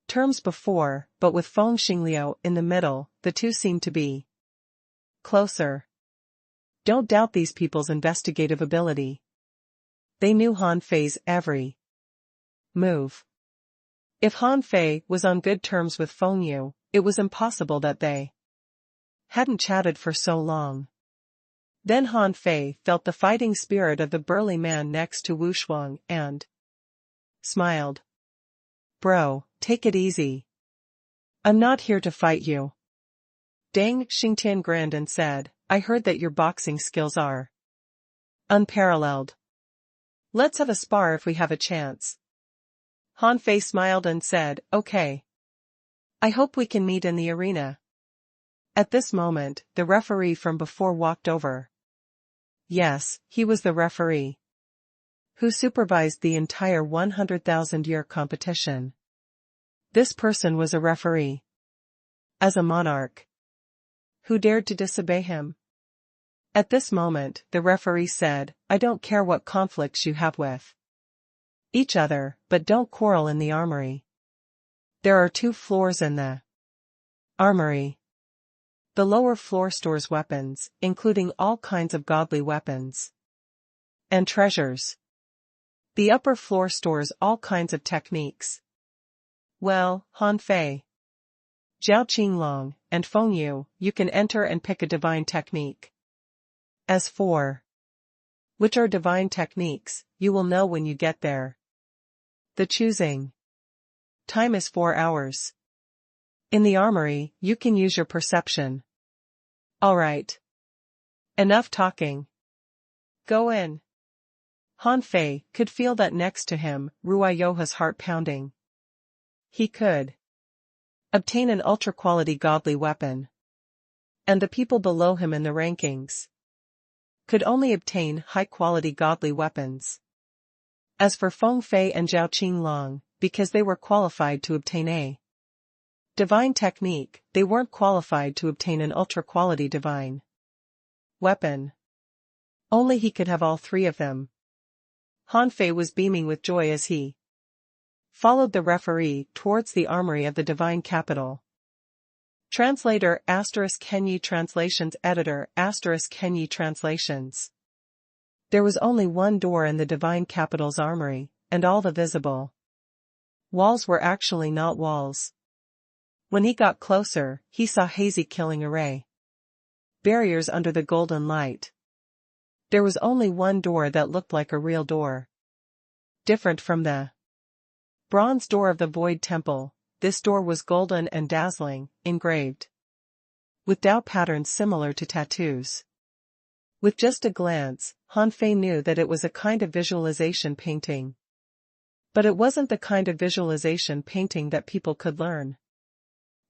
terms before, but with Feng Xingliu in the middle, the two seemed to be closer. Don't doubt these people's investigative ability. They knew Han Fei's every move. If Han Fei was on good terms with Fengyi, it was impossible that they hadn't chatted for so long. Then Han Fei felt the fighting spirit of the burly man next to Wu Shuang and smiled. Bro, take it easy. I'm not here to fight you. Deng Xingtian grinned and said, I heard that your boxing skills are unparalleled. Let's have a spar if we have a chance. Han Fei smiled and said, okay. I hope we can meet in the arena. At this moment, the referee from before walked over. Yes, he was the referee who supervised the entire 100,000-year competition. This person was a referee. As a monarch. Who dared to disobey him? At this moment, the referee said, I don't care what conflicts you have with each other, but don't quarrel in the armory. There are 2 floors in the armory. The lower floor stores weapons, including all kinds of godly weapons and treasures. The upper floor stores all kinds of techniques. Well, Han Fei, Zhao Qinglong, and Fengyi, you can enter and pick a divine technique. As for which are divine techniques, you will know when you get there. The choosing time is 4 hours. In the armory, you can use your perception. Alright. Enough talking. Go in. Han Fei could feel that next to him, Ruiyoha's heart pounding. He could obtain an ultra-quality godly weapon. And the people below him in the rankings could only obtain high-quality godly weapons. As for Feng Fei and Zhao Qinglong, because they were qualified to obtain a divine technique, they weren't qualified to obtain an ultra-quality divine weapon. Only he could have all 3 of them. Han Fei was beaming with joy as he followed the referee towards the armory of the divine capital. Translator ** Kenyi Translations Editor ** Kenyi Translations. There was only one door in the divine capital's armory, and all the visible walls were actually not walls. When he got closer, he saw hazy killing array barriers under the golden light. There was only one door that looked like a real door. Different from the bronze door of the Void Temple, this door was golden and dazzling, engraved with Tao patterns similar to tattoos. With just a glance, Han Fei knew that it was a kind of visualization painting. But it wasn't the kind of visualization painting that people could learn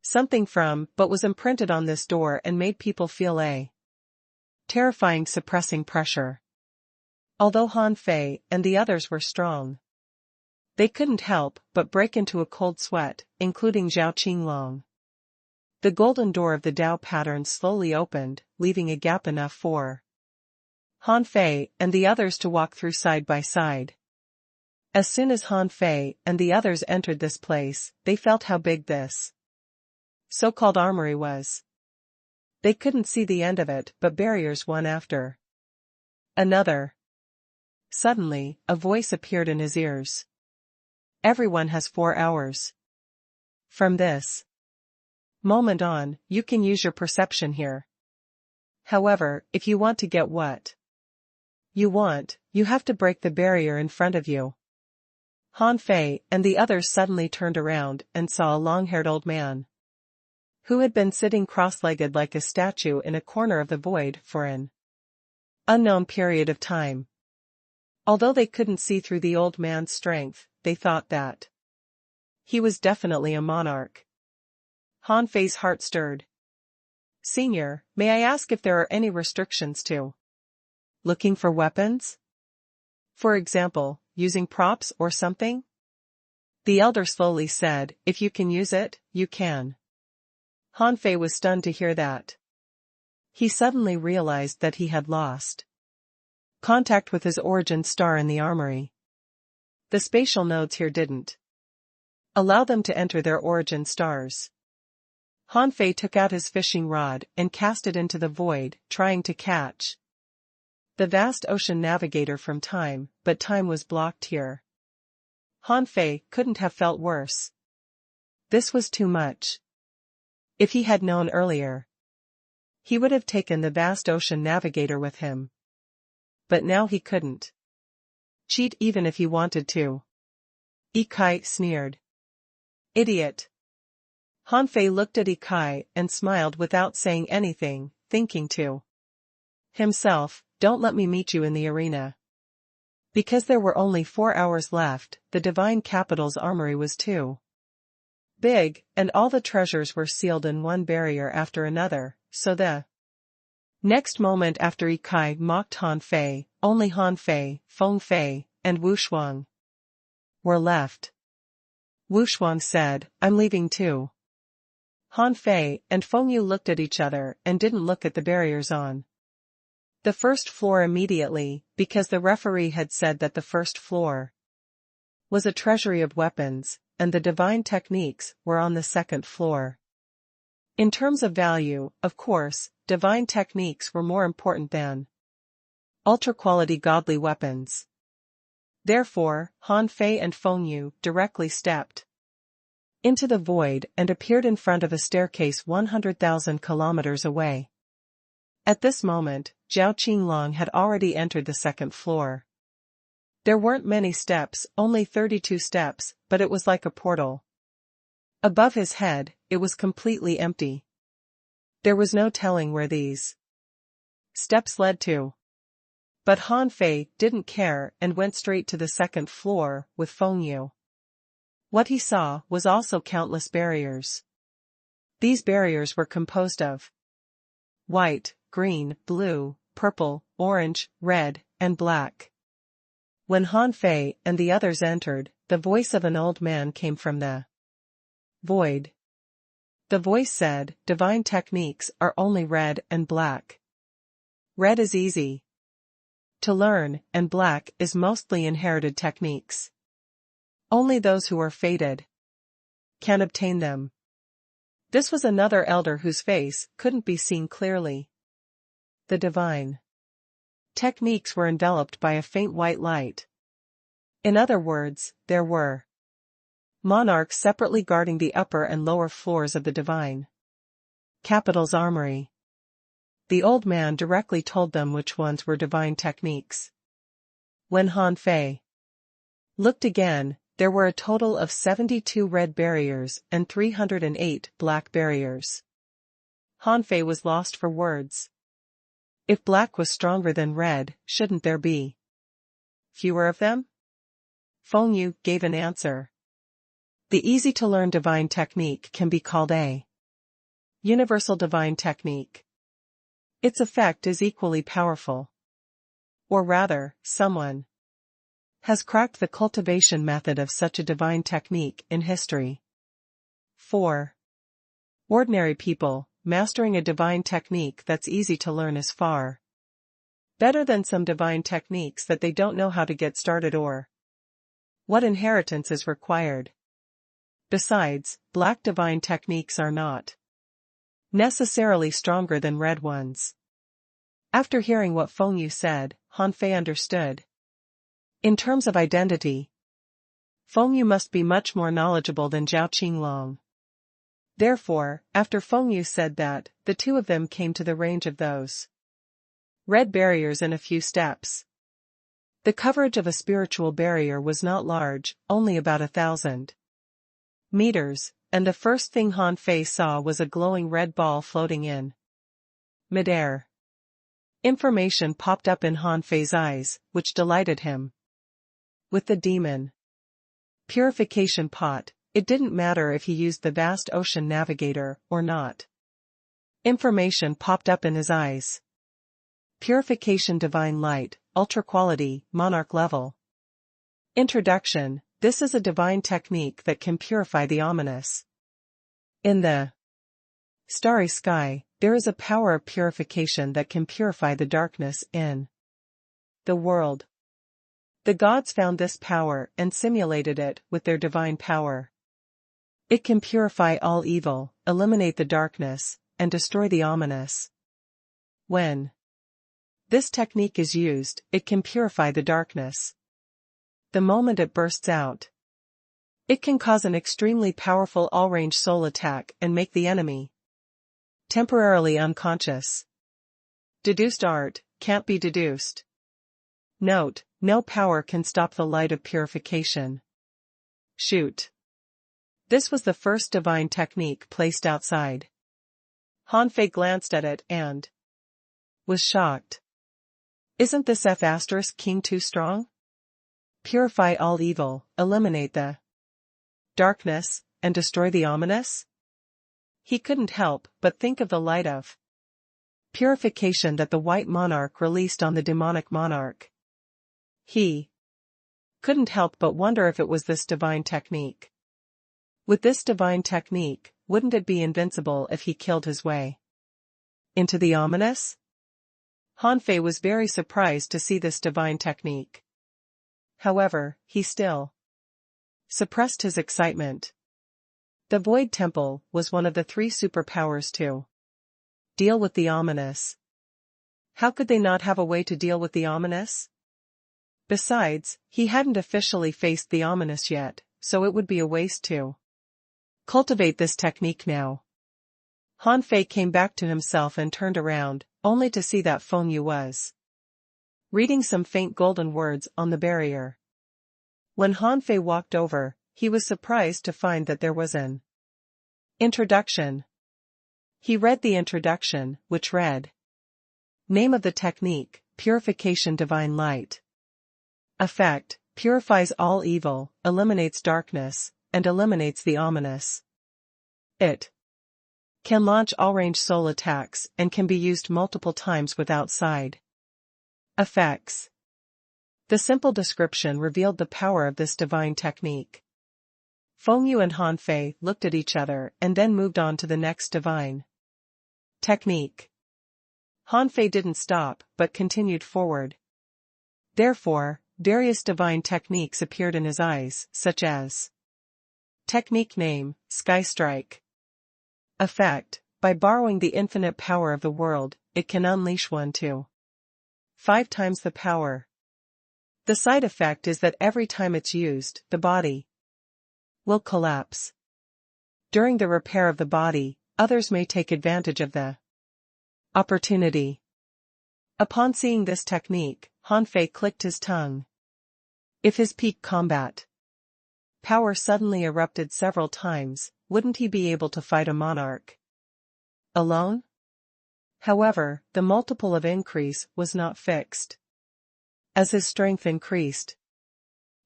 something from, but was imprinted on this door and made people feel a terrifying suppressing pressure. Although Han Fei and the others were strong, they couldn't help but break into a cold sweat, including Zhao Qinglong. The golden door of the Tao pattern slowly opened, leaving a gap enough for Han Fei and the others to walk through side by side. As soon as Han Fei and the others entered this place, they felt how big this so-called armory was. They couldn't see the end of it, but barriers one after another. Suddenly, a voice appeared in his ears. Everyone has 4 hours. From this moment on, you can use your perception here. However, if you want to get what You have to break the barrier in front of you. Han Fei and the others suddenly turned around and saw a long-haired old man, who had been sitting cross-legged like a statue in a corner of the void for an unknown period of time. Although they couldn't see through the old man's strength, they thought that he was definitely a monarch. Han Fei's heart stirred. "Senior, may I ask if there are any restrictions to looking for weapons? For example, using props or something?" The elder slowly said, "If you can use it, you can." Han Fei was stunned to hear that. He suddenly realized that he had lost contact with his origin star in the armory. The spatial nodes here didn't allow them to enter their origin stars. Han Fei took out his fishing rod and cast it into the void, trying to catch the vast ocean navigator from time, but time was blocked here. Han Fei couldn't have felt worse. This was too much. If he had known earlier, he would have taken the vast ocean navigator with him. But now he couldn't cheat even if he wanted to. Ikai sneered. "Idiot." Han Fei looked at Ikai and smiled without saying anything, thinking to himself, "Don't let me meet you in the arena." Because there were only 4 hours left, the divine capital's armory was too big, and all the treasures were sealed in one barrier after another, so the next moment after Ikai mocked Han Fei, only Han Fei, Feng Fei, and Wu Shuang were left. Wu Shuang said, "I'm leaving too." Han Fei and Feng Yu looked at each other and didn't look at the barriers on the first floor immediately, because the referee had said that the first floor was a treasury of weapons, and the divine techniques were on the second floor. In terms of value, of course, divine techniques were more important than ultra-quality godly weapons. Therefore, Han Fei and Feng Yu directly stepped into the void and appeared in front of a staircase 100,000 kilometers away. At this moment, Zhao Qinglong had already entered the second floor. There weren't many steps, only 32 steps, but it was like a portal. Above his head, it was completely empty. There was no telling where these steps led to. But Han Fei didn't care and went straight to the second floor with Feng Yu. What he saw was also countless barriers. These barriers were composed of white, green, blue, purple, orange, red, and black. When Han Fei and the others entered, the voice of an old man came from the void. The voice said, "Divine techniques are only red and black. Red is easy to learn, and black is mostly inherited techniques. Only those who are fated can obtain them." This was another elder whose face couldn't be seen clearly. The divine techniques were enveloped by a faint white light. In other words, there were monarchs separately guarding the upper and lower floors of the divine capital's armory. The old man directly told them which ones were divine techniques. When Han Fei looked again, there were a total of 72 red barriers and 308 black barriers. Han Fei was lost for words. If black was stronger than red, shouldn't there be fewer of them? Feng Yu gave an answer. The easy-to-learn divine technique can be called a universal divine technique. Its effect is equally powerful. Or rather, someone has cracked the cultivation method of such a divine technique in history. 4. Ordinary people, mastering a divine technique that's easy to learn is far better than some divine techniques that they don't know how to get started or what inheritance is required. Besides, black divine techniques are not necessarily stronger than red ones. After hearing what Feng Yu said, Han Fei understood. In terms of identity, Feng Yu must be much more knowledgeable than Zhao Qinglong. Therefore, after Feng Yu said that, the two of them came to the range of those red barriers in a few steps. The coverage of a spiritual barrier was not large, only about 1,000 meters, and the first thing Han Fei saw was a glowing red ball floating in midair. Information popped up in Han Fei's eyes, which delighted him. With the demon purification pot, it didn't matter if he used the vast ocean navigator or not. Information popped up in his eyes. Purification divine light, ultra quality, monarch level. Introduction: this is a divine technique that can purify the ominous. In the starry sky, there is a power of purification that can purify the darkness in the world. The gods found this power and simulated it with their divine power. It can purify all evil, eliminate the darkness, and destroy the ominous. When this technique is used, it can purify the darkness. The moment it bursts out, it can cause an extremely powerful all-range soul attack and make the enemy temporarily unconscious. Deduced art can't be deduced. Note: no power can stop the light of purification. Shoot. This was the first divine technique placed outside. Han Fei glanced at it and was shocked. Isn't this F** king too strong? Purify all evil, eliminate the darkness, and destroy the ominous? He couldn't help but think of the light of purification that the white monarch released on the demonic monarch. He couldn't help but wonder if it was this divine technique. With this divine technique, wouldn't it be invincible if he killed his way into the ominous? Han Fei was very surprised to see this divine technique. However, he still suppressed his excitement. The Void Temple was one of the 3 superpowers to deal with the ominous. How could they not have a way to deal with the ominous? Besides, he hadn't officially faced the ominous yet, so it would be a waste to cultivate this technique now. Han Fei came back to himself and turned around, only to see that Feng Yu was reading some faint golden words on the barrier. When Han Fei walked over, he was surprised to find that there was an introduction. He read the introduction, which read: Name of the technique, Purification Divine Light. Effect: purifies all evil, eliminates darkness, and eliminates the ominous. It can launch all-range soul attacks and can be used multiple times without side effects. The simple description revealed the power of this divine technique. Feng Yu and Han Fei looked at each other and then moved on to the next divine technique. Han Fei didn't stop, but continued forward. Therefore, various divine techniques appeared in his eyes, such as technique name, Sky Strike. Effect: by borrowing the infinite power of the world, it can unleash 1 to 5 times the power. The side effect is that every time it's used, the body will collapse. During the repair of the body, others may take advantage of the opportunity. Upon seeing this technique, Han Fei clicked his tongue. If his peak combat power suddenly erupted several times, wouldn't he be able to fight a monarch alone? However, the multiple of increase was not fixed. As his strength increased,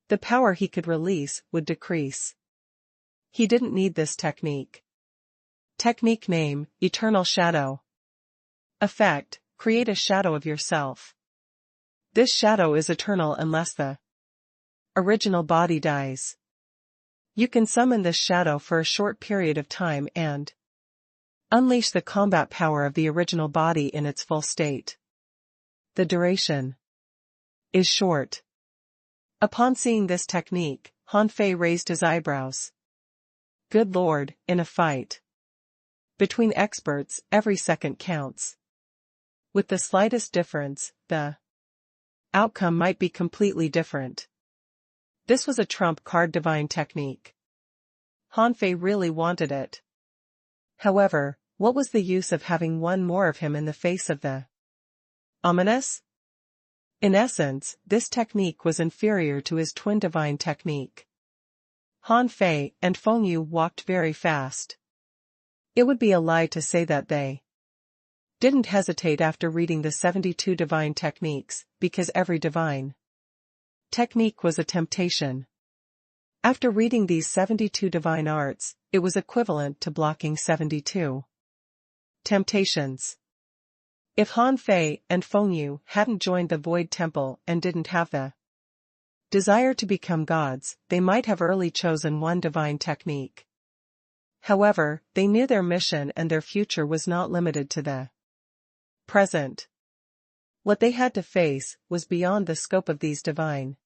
the power he could release would decrease. He didn't need this technique. Technique name, Eternal Shadow. Effect: create a shadow of yourself. This shadow is eternal unless the original body dies. You can summon this shadow for a short period of time and unleash the combat power of the original body in its full state. The duration is short. Upon seeing this technique, Han Fei raised his eyebrows. Good Lord, in a fight between experts, every second counts. With the slightest difference, the outcome might be completely different. This was a trump card divine technique. Han Fei really wanted it. However, what was the use of having 1 more of him in the face of the ominous? In essence, this technique was inferior to his twin divine technique. Han Fei and Feng Yu walked very fast. It would be a lie to say that they didn't hesitate after reading the 72 divine techniques, because every divine technique was a temptation. After reading these 72 divine arts, it was equivalent to blocking 72 temptations. If Han Fei and Feng Yu hadn't joined the Void Temple and didn't have the desire to become gods, they might have early chosen one divine technique. However, they knew their mission and their future was not limited to the present. What they had to face was beyond the scope of these divine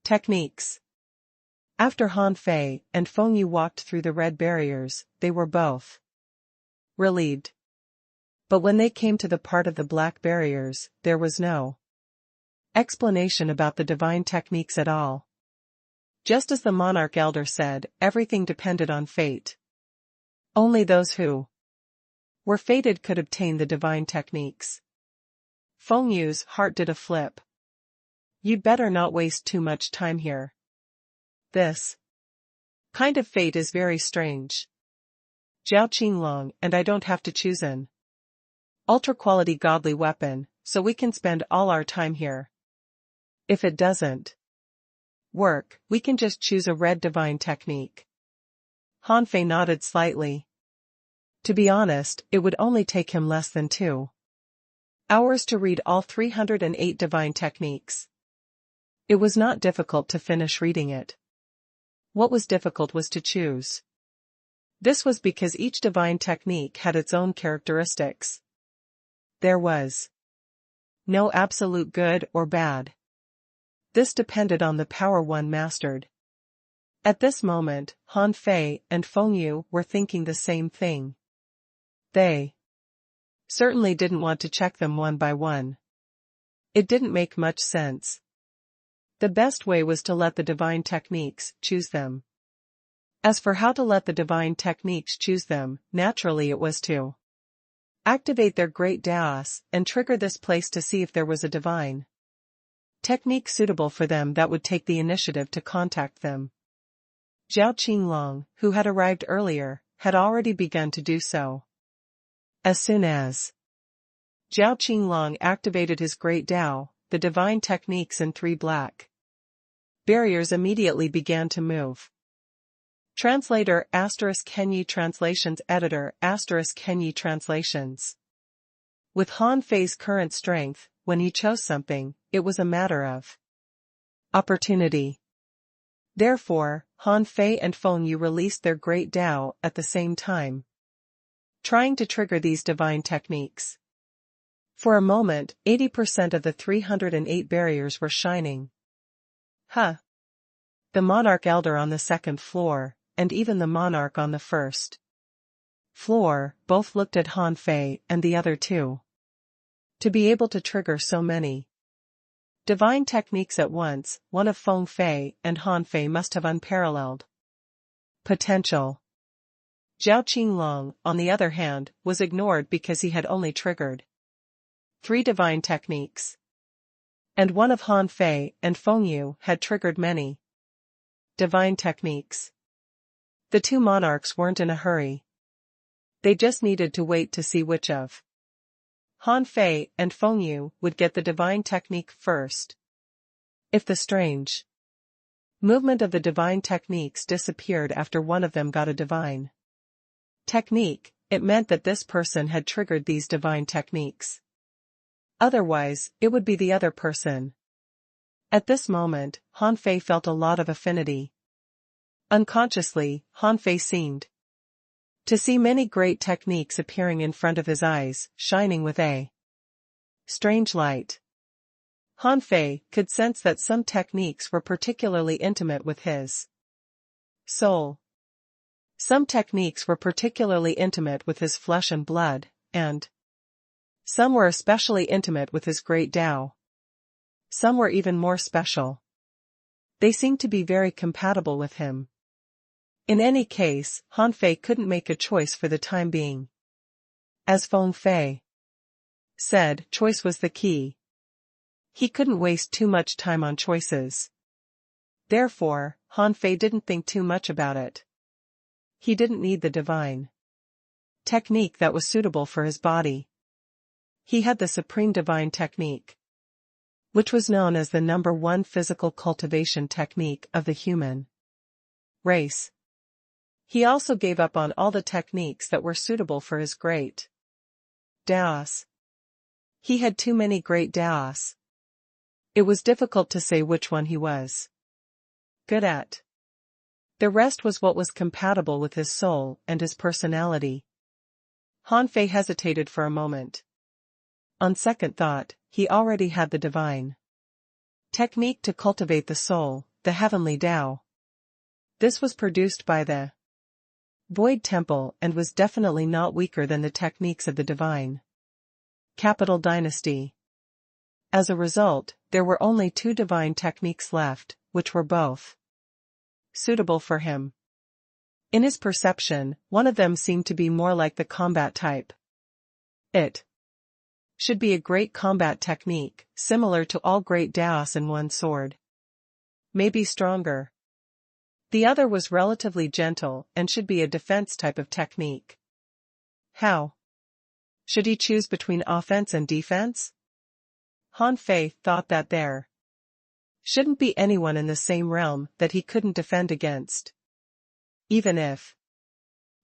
techniques. After Han Fei and Feng Yu walked through the red barriers, they were both relieved. But when they came to the part of the black barriers, there was no explanation about the divine techniques at all. Just as the monarch elder said, everything depended on fate. Only those who were fated could obtain the divine techniques. Feng Yu's heart did a flip. You'd better not waste too much time here. This kind of fate is very strange. Zhao Qinglong and I don't have to choose an ultra-quality godly weapon, so we can spend all our time here. If it doesn't work, we can just choose a red divine technique. Han Fei nodded slightly. To be honest, it would only take him less than 2 hours to read all 308 divine techniques. It was not difficult to finish reading it. What was difficult was to choose. This was because each divine technique had its own characteristics. There was no absolute good or bad. This depended on the power one mastered. At this moment, Han Fei and Feng Yu were thinking the same thing. They certainly didn't want to check them one by one. It didn't make much sense. The best way was to let the divine techniques choose them. As for how to let the divine techniques choose them, naturally it was to activate their great Daos and trigger this place to see if there was a divine technique suitable for them that would take the initiative to contact them. Zhao Qinglong, who had arrived earlier, had already begun to do so. As soon as Zhao Qinglong activated his great Dao, the divine techniques in 3 black barriers immediately began to move. Translator * Kenyi Translations Editor * Kenyi Translations. With Han Fei's current strength, when he chose something, it was a matter of opportunity. Therefore, Han Fei and Feng Yu released their great Dao at the same time, trying to trigger these divine techniques. For a moment, 80% of the 308 barriers were shining. The monarch elder on the 2nd floor, and even the monarch on the 1st floor, both looked at Han Fei and the other 2. To be able to trigger so many divine techniques at once, one of Feng Fei and Han Fei must have unparalleled potential. Zhao Qinglong, on the other hand, was ignored because he had only triggered 3 divine techniques. And one of Han Fei and Feng Yu had triggered many divine techniques. The 2 monarchs weren't in a hurry. They just needed to wait to see which of Han Fei and Feng Yu would get the divine technique first. If the strange movement of the divine techniques disappeared after one of them got a divine technique, it meant that this person had triggered these divine techniques. Otherwise, it would be the other person. At this moment, Han Fei felt a lot of affinity. Unconsciously, Han Fei seemed to see many great techniques appearing in front of his eyes, shining with a strange light. Han Fei could sense that some techniques were particularly intimate with his soul. Some techniques were particularly intimate with his flesh and blood, and some were especially intimate with his great Dao. Some were even more special. They seemed to be very compatible with him. In any case, Han Fei couldn't make a choice for the time being. As Feng Fei said, choice was the key. He couldn't waste too much time on choices. Therefore, Han Fei didn't think too much about it. He didn't need the divine technique that was suitable for his body. He had the supreme divine technique, which was known as the #1 physical cultivation technique of the human race. He also gave up on all the techniques that were suitable for his great Daos. He had too many great Daos. It was difficult to say which one he was good at. The rest was what was compatible with his soul and his personality. Han Fei hesitated for a moment. On second thought, he already had the divine technique to cultivate the soul, the heavenly Tao. This was produced by the Void Temple and was definitely not weaker than the techniques of the divine capital dynasty. As a result, there were only 2 divine techniques left, which were both suitable for him. In his perception, one of them seemed to be more like the combat type. It should be a great combat technique, similar to all great Daos in one sword. Maybe stronger. The other was relatively gentle and should be a defense type of technique. How should he choose between offense and defense? Han Fei thought that there shouldn't be anyone in the same realm that he couldn't defend against. Even if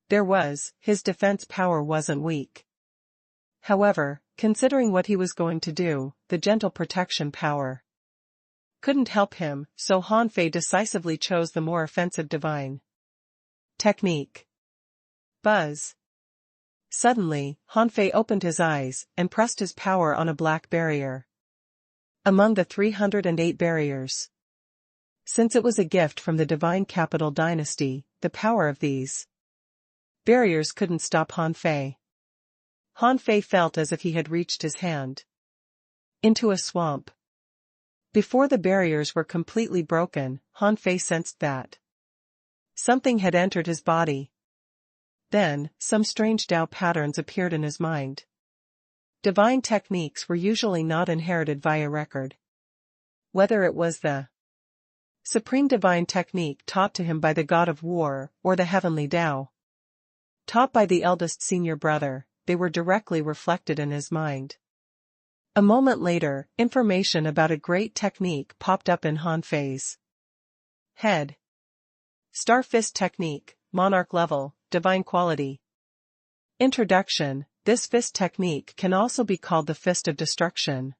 there was, his defense power wasn't weak. However, considering what he was going to do, the gentle protection power couldn't help him, so Han Fei decisively chose the more offensive divine technique. Buzz. Suddenly, Han Fei opened his eyes and pressed his power on a black barrier among the 308 barriers. Since it was a gift from the divine capital dynasty, the power of these barriers couldn't stop Han Fei. Han Fei felt as if he had reached his hand into a swamp. Before the barriers were completely broken, Han Fei sensed that something had entered his body. Then, some strange Tao patterns appeared in his mind. Divine techniques were usually not inherited via record. Whether it was the supreme divine technique taught to him by the god of war, or the heavenly Tao taught by the eldest senior brother, they were directly reflected in his mind. A moment later, information about a great technique popped up in Han Fei's head. Star Fist Technique, Monarch Level, Divine Quality. Introduction. This fist technique can also be called the Fist of Destruction.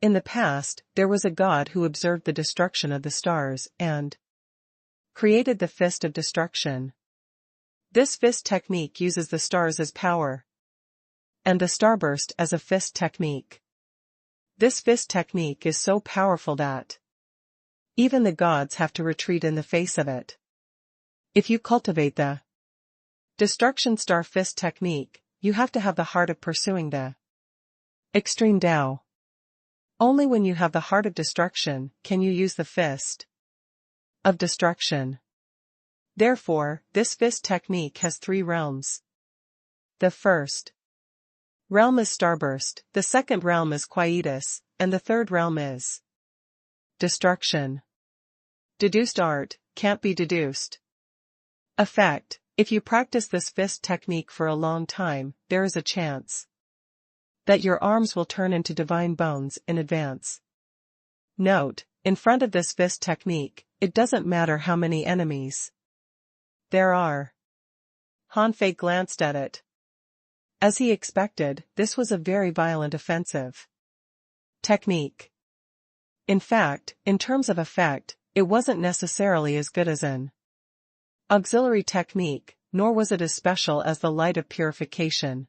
In the past, there was a god who observed the destruction of the stars and created the Fist of Destruction. This fist technique uses the stars as power and the starburst as a fist technique. This fist technique is so powerful that even the gods have to retreat in the face of it. If you cultivate the Destruction Star Fist technique, you have to have the heart of pursuing the extreme Tao. Only when you have the heart of destruction can you use the Fist of Destruction. Therefore, this fist technique has 3 realms. The first realm is Starburst, the second realm is Quietus, and the third realm is Destruction. Deduced art can't be deduced. Effect. If you practice this fist technique for a long time, there is a chance that your arms will turn into divine bones in advance. Note, in front of this fist technique, it doesn't matter how many enemies there are. Han Fei glanced at it. As he expected, this was a very violent offensive technique. In fact, in terms of effect, it wasn't necessarily as good as an auxiliary technique, nor was it as special as the light of purification.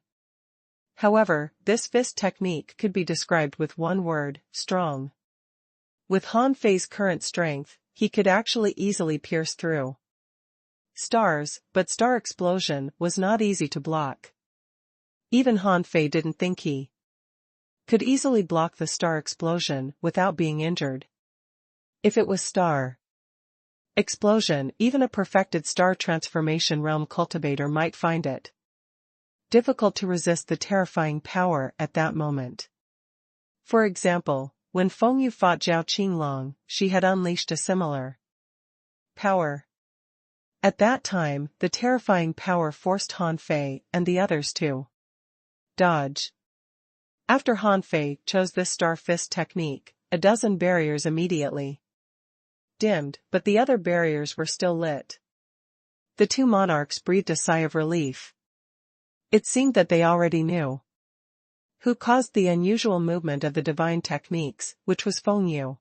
However, this fist technique could be described with one word: strong. With Han Fei's current strength, he could actually easily pierce through stars, but star explosion was not easy to block. Even Han Fei didn't think he could easily block the star explosion without being injured. If it was star explosion, even a perfected star transformation realm cultivator might find it difficult to resist the terrifying power at that moment. For example, When Feng Yu fought Zhao Qinglong, she had unleashed a similar power. At that time, the terrifying power forced Han Fei and the others to dodge. After Han Fei chose this star fist technique, a dozen barriers immediately dimmed, but the other barriers were still lit. The two monarchs breathed a sigh of relief. It seemed that they already knew who caused the unusual movement of the divine techniques, which was Feng Yu.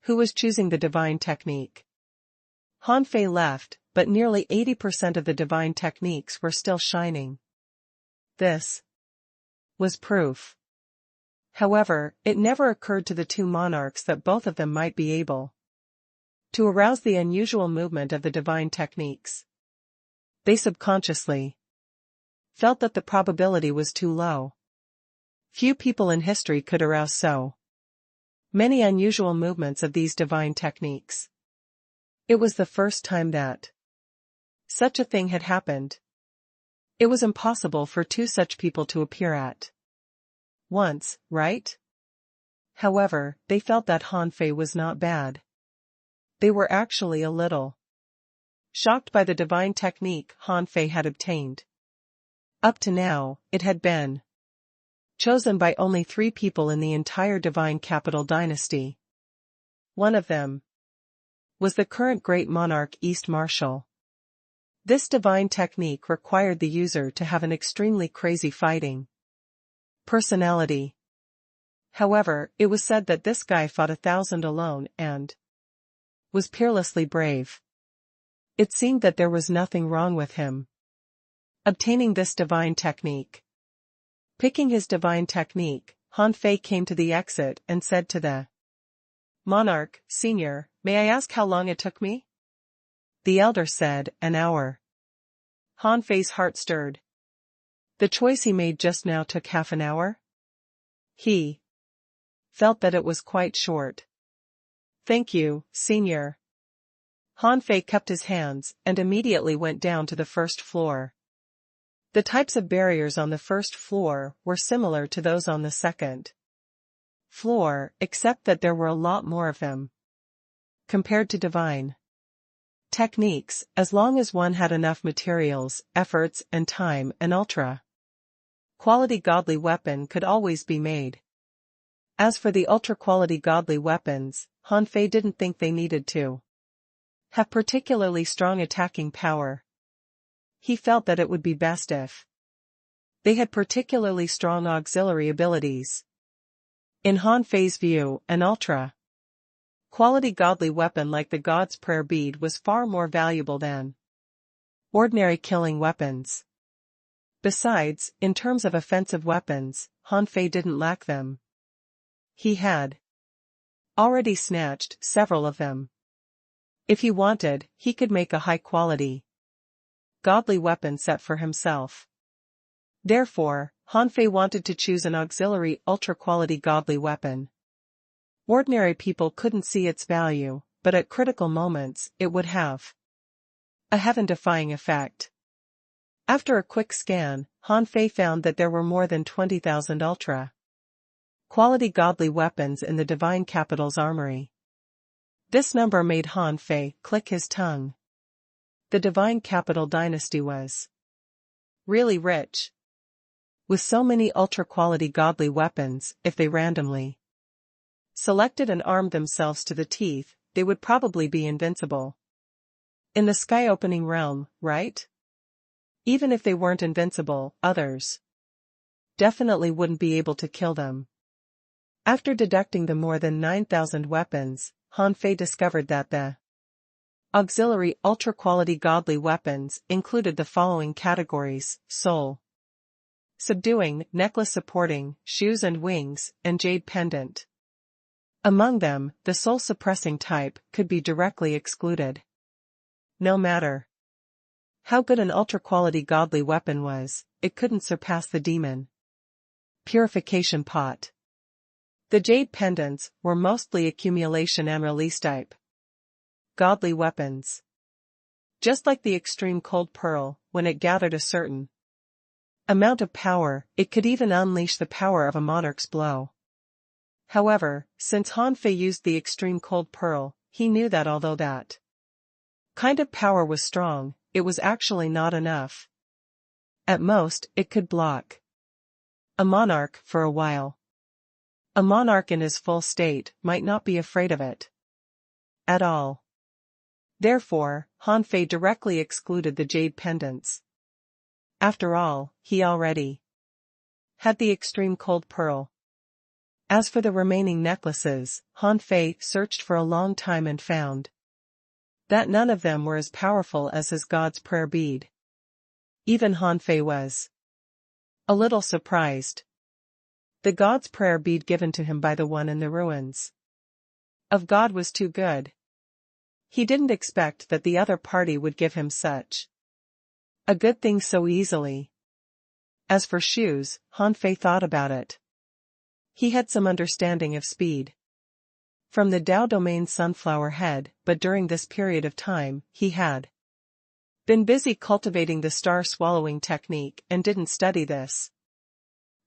Who was choosing the divine technique? Han Fei left, but nearly 80% of the divine techniques were still shining. This was proof. However, it never occurred to the two monarchs that both of them might be able to arouse the unusual movement of the divine techniques. They subconsciously felt that the probability was too low. Few people in history could arouse so many unusual movements of these divine techniques. It was the first time that such a thing had happened. It was impossible for two such people to appear at once, right? However, they felt that Han Fei was not bad. They were actually a little shocked by the divine technique Han Fei had obtained. Up to now, it had been chosen by only 3 people in the entire divine capital dynasty. One of them was the current great monarch East Marshal. This divine technique required the user to have an extremely crazy fighting personality. However, it was said that this guy fought 1,000 alone and was peerlessly brave. It seemed that there was nothing wrong with him obtaining this divine technique. Picking his divine technique, Han Fei came to the exit and said to the monarch, "Senior, may I ask how long it took me?" The elder said, "An hour." Han Fei's heart stirred. The choice he made just now took half an hour? He felt that it was quite short. "Thank you, Senior." Han Fei cupped his hands and immediately went down to the first floor. The types of barriers on the first floor were similar to those on the second floor, except that there were a lot more of them. Compared to divine techniques, as long as one had enough materials, efforts, and time, an ultra-quality godly weapon could always be made. As for the ultra-quality godly weapons, Han Fei didn't think they needed to have particularly strong attacking power. He felt that it would be best if they had particularly strong auxiliary abilities. In Han Fei's view, an ultra-quality godly weapon like the God's Prayer Bead was far more valuable than ordinary killing weapons. Besides, in terms of offensive weapons, Han Fei didn't lack them. He had already snatched several of them. If he wanted, he could make a high-quality godly weapon set for himself. Therefore, Han Fei wanted to choose an auxiliary ultra-quality godly weapon. Ordinary people couldn't see its value, but at critical moments, it would have a heaven-defying effect. After a quick scan, Han Fei found that there were more than 20,000 ultra-quality godly weapons in the divine capital's armory. This number made Han Fei click his tongue. The divine capital dynasty was really rich. With so many ultra-quality godly weapons, if they randomly selected and armed themselves to the teeth, they would probably be invincible. In the sky-opening realm, right? Even if they weren't invincible, others definitely wouldn't be able to kill them. After deducting the more than 9,000 weapons, Han Fei discovered that the auxiliary ultra-quality godly weapons included the following categories: soul subduing, necklace supporting, shoes and wings, and jade pendant. Among them, the soul suppressing type could be directly excluded. No matter how good an ultra-quality godly weapon was, it couldn't surpass the demon purification pot. The jade pendants were mostly accumulation and release type godly weapons. Just like the extreme cold pearl, when it gathered a certain amount of power, it could even unleash the power of a monarch's blow. However, since Han Fei used the extreme cold pearl, he knew that although that kind of power was strong, it was actually not enough. At most, it could block a monarch for a while. A monarch in his full state might not be afraid of it at all. Therefore, Han Fei directly excluded the jade pendants. After all, he already had the extreme cold pearl. As for the remaining necklaces, Han Fei searched for a long time and found that none of them were as powerful as his God's prayer bead. Even Han Fei was a little surprised. The God's prayer bead given to him by the one in the ruins of God was too good. He didn't expect that the other party would give him such a good thing so easily. As for shoes, Han Fei thought about it. He had some understanding of speed from the Dao domain sunflower head, but during this period of time, he had been busy cultivating the star-swallowing technique and didn't study this.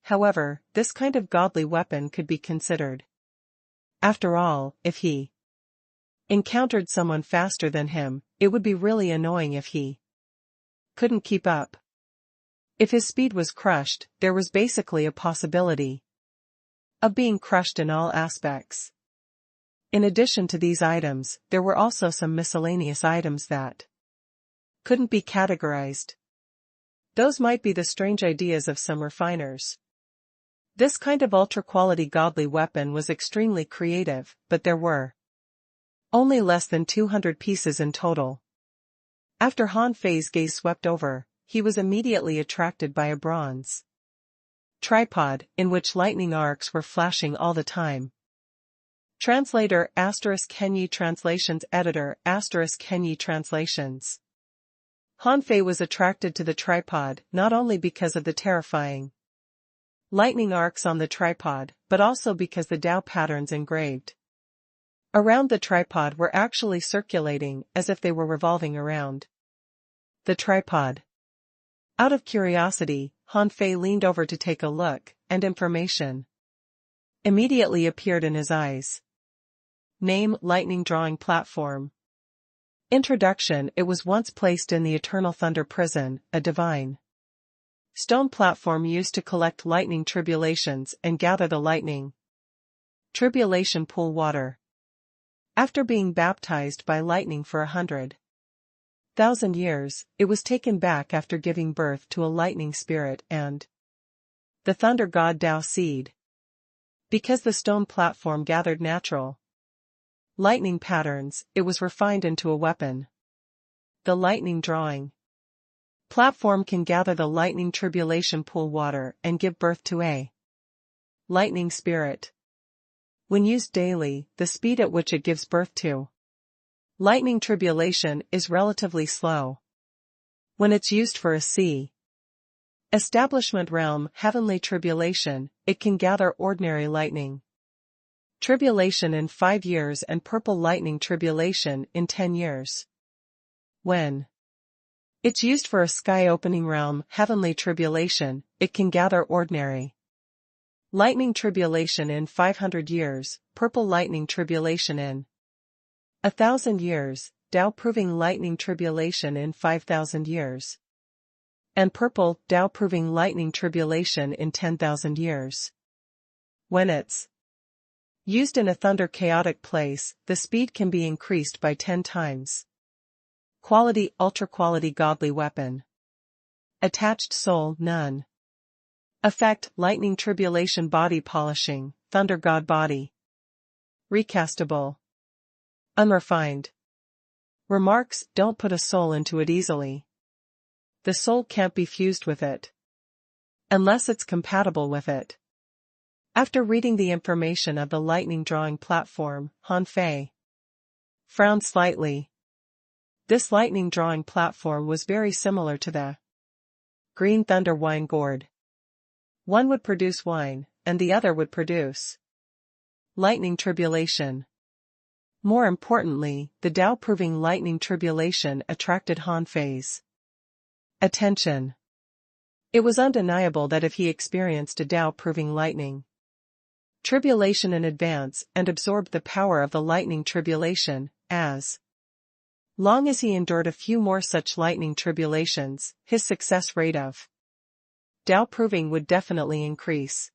However, this kind of godly weapon could be considered. After all, if he encountered someone faster than him, it would be really annoying if he couldn't keep up. If his speed was crushed, there was basically a possibility of being crushed in all aspects. In addition to these items, there were also some miscellaneous items that couldn't be categorized. Those might be the strange ideas of some refiners. This kind of ultra-quality godly weapon was extremely creative, but there were only less than 200 pieces in total. After Han Fei's gaze swept over, he was immediately attracted by a bronze tripod, in which lightning arcs were flashing all the time. Translator * Kenyi Translations Editor * Kenyi Translations. Han Fei was attracted to the tripod not only because of the terrifying lightning arcs on the tripod, but also because the Dao patterns engraved around the tripod were actually circulating as if they were revolving around the tripod. Out of curiosity, Han Fei leaned over to take a look, and information immediately appeared in his eyes. Name: Lightning Drawing Platform. Introduction: It was once placed in the Eternal Thunder Prison, a divine stone platform used to collect lightning tribulations and gather the lightning tribulation pool water. After being baptized by lightning for 100,000 years, it was taken back after giving birth to a lightning spirit and the thunder god Dao seed. Because the stone platform gathered natural lightning patterns, it was refined into a weapon. The lightning drawing platform can gather the lightning tribulation pool water and give birth to a lightning spirit. When used daily, the speed at which it gives birth to lightning tribulation is relatively slow. When it's used for a sea establishment realm heavenly tribulation, it can gather ordinary lightning tribulation in 5 years and purple lightning tribulation in 10 years. When it's used for a sky opening realm heavenly tribulation, it can gather ordinary lightning tribulation in 500 years, purple lightning tribulation in 1,000 years, Dao proving lightning tribulation in 5,000 years, and purple Dao proving lightning tribulation in 10,000 years. When it's used in a thunder chaotic place, the speed can be increased by 10 times. Quality: ultra-quality godly weapon. Attached soul: none. Effect: lightning tribulation body polishing, thunder god body. Recastable. Unrefined. Remarks: don't put a soul into it easily. The soul can't be fused with it unless it's compatible with it. After reading the information of the lightning drawing platform, Han Fei frowned slightly. This lightning drawing platform was very similar to the green thunder wine gourd. One would produce wine, and the other would produce lightning tribulation. More importantly, the Dao proving lightning tribulation attracted Han Fei's attention. It was undeniable that if he experienced a Dao proving lightning tribulation in advance and absorbed the power of the lightning tribulation, as long as he endured a few more such lightning tribulations, his success rate of Tao proving would definitely increase.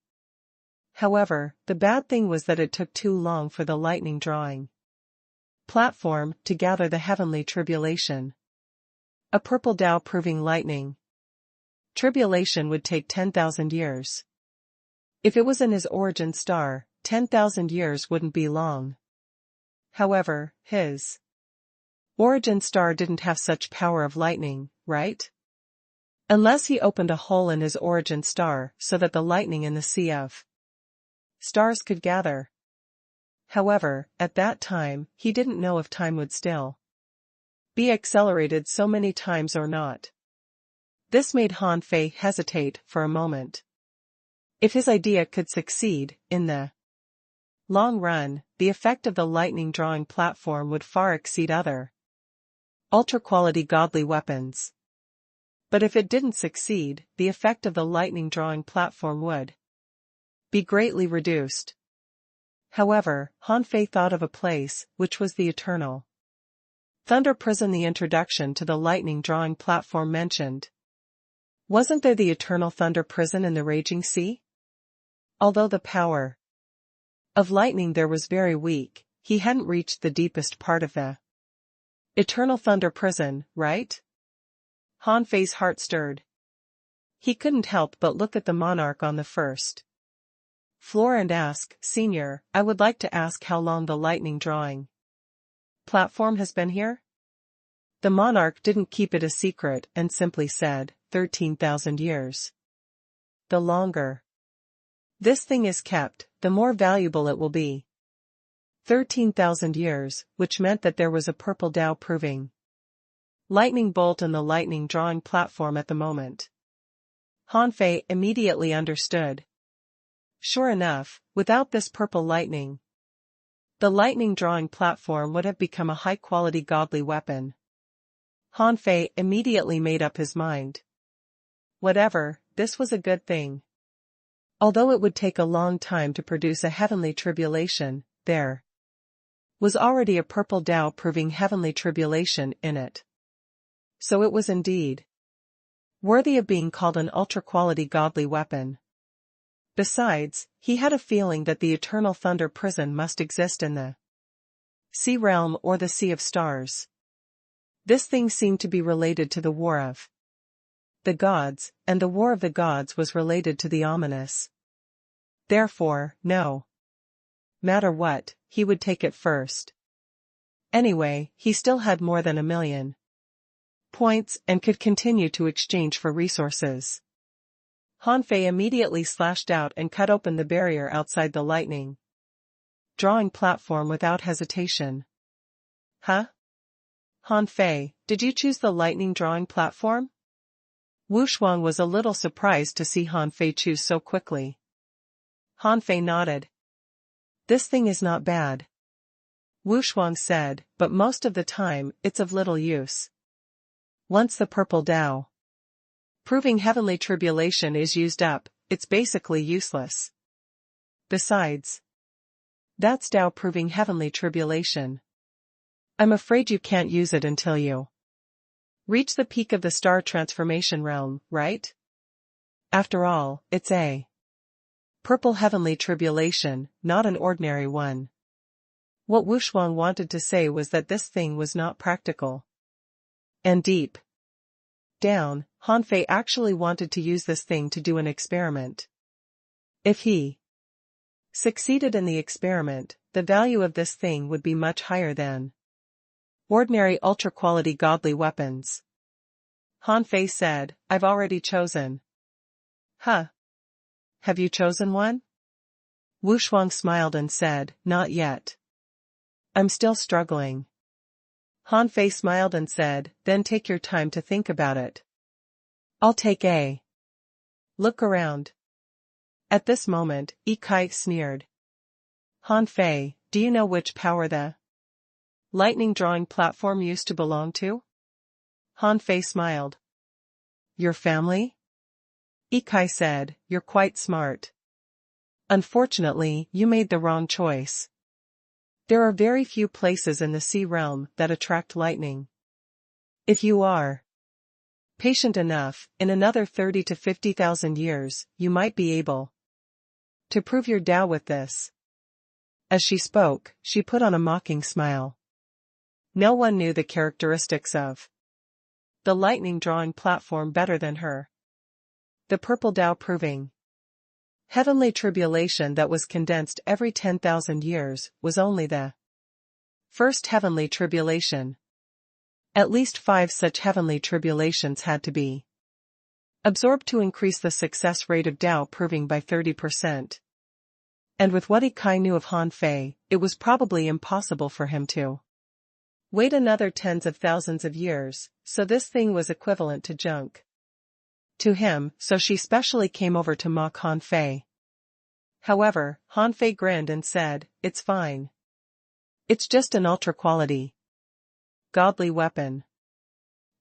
However, the bad thing was that it took too long for the lightning drawing platform to gather the heavenly tribulation. A purple Tao proving lightning tribulation would take 10,000 years. If it was in his origin star, 10,000 years wouldn't be long. However, his origin star didn't have such power of lightning, right? Unless he opened a hole in his origin star so that the lightning in the sea of stars could gather. However, at that time, he didn't know if time would still be accelerated so many times or not. This made Han Fei hesitate for a moment. If his idea could succeed, in the long run, the effect of the lightning drawing platform would far exceed other ultra-quality godly weapons. But if it didn't succeed, the effect of the lightning drawing platform would be greatly reduced. However, Han Fei thought of a place, which was the eternal thunder prison. The introduction to the lightning drawing platform mentioned. Wasn't there the eternal thunder prison in the raging sea? Although the power of lightning there was very weak, he hadn't reached the deepest part of the eternal thunder prison, right? Han Fei's heart stirred. He couldn't help but look at the monarch on the first floor and ask, "Senior, I would like to ask how long the lightning drawing platform has been here?" The monarch didn't keep it a secret and simply said, 13,000 years. The longer this thing is kept, the more valuable it will be. 13,000 years, which meant that there was a purple Tao proving lightning bolt in the lightning drawing platform at the moment. Han Fei immediately understood. Sure enough, without this purple lightning, the lightning drawing platform would have become a high-quality godly weapon. Han Fei immediately made up his mind. Whatever, this was a good thing. Although it would take a long time to produce a heavenly tribulation, there was already a purple Tao proving heavenly tribulation in it. So it was indeed worthy of being called an ultra-quality godly weapon. Besides, he had a feeling that the eternal thunder prison must exist in the sea realm or the sea of stars. This thing seemed to be related to the war of the gods, and the war of the gods was related to the ominous. Therefore, no matter what, he would take it first. Anyway, he still had more than 1,000,000 points and could continue to exchange for resources. Han Fei immediately slashed out and cut open the barrier outside the lightning drawing platform without hesitation. Huh? Han Fei, did you choose the lightning drawing platform? Wu Shuang was a little surprised to see Han Fei choose so quickly. Han Fei nodded. This thing is not bad, Wu Shuang said, but most of the time, it's of little use. Once the purple Tao proving heavenly tribulation is used up, it's basically useless. Besides, that's Tao proving heavenly tribulation. I'm afraid you can't use it until you reach the peak of the star transformation realm, right? After all, it's a purple heavenly tribulation, not an ordinary one. What Wu Shuang wanted to say was that this thing was not practical. And deep down, Han Fei actually wanted to use this thing to do an experiment. If he succeeded in the experiment, the value of this thing would be much higher than ordinary ultra-quality godly weapons. Han Fei said, I've already chosen. Huh? Have you chosen one? Wu Shuang smiled and said, not yet. I'm still struggling. Han Fei smiled and said, then take your time to think about it. I'll take a look around. At this moment, Yi Kai sneered. Han Fei, do you know which power the lightning drawing platform used to belong to? Han Fei smiled. Your family? Yi Kai said, you're quite smart. Unfortunately, you made the wrong choice. There are very few places in the sea realm that attract lightning. If you are patient enough, in another 30 to 50,000 years, you might be able to prove your Tao with this. As she spoke, she put on a mocking smile. No one knew the characteristics of the lightning drawing platform better than her. The purple Tao proving heavenly tribulation that was condensed every 10,000 years was only the first heavenly tribulation. At least 5 such heavenly tribulations had to be absorbed to increase the success rate of Tao proving by 30%. And with what Kai knew of Han Fei, it was probably impossible for him to wait another tens of thousands of years, so this thing was equivalent to junk to him, so she specially came over to mock Han Fei. However, Han Fei grinned and said, "It's fine. It's just an ultra-quality godly weapon.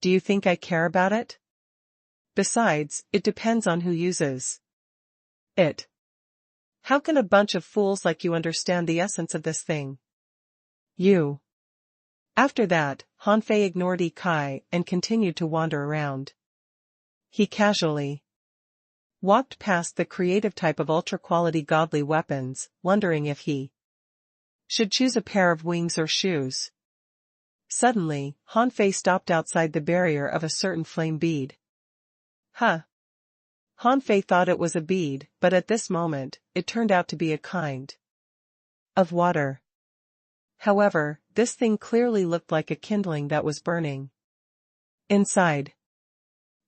Do you think I care about it? Besides, it depends on who uses it. How can a bunch of fools like you understand the essence of this thing? You." After that, Han Fei ignored Kai and continued to wander around. He casually walked past the creative type of ultra-quality godly weapons, wondering if he should choose a pair of wings or shoes. Suddenly, Han Fei stopped outside the barrier of a certain flame bead. Huh. Han Fei thought it was a bead, but at this moment, it turned out to be a kind of water. However, this thing clearly looked like a kindling that was burning inside.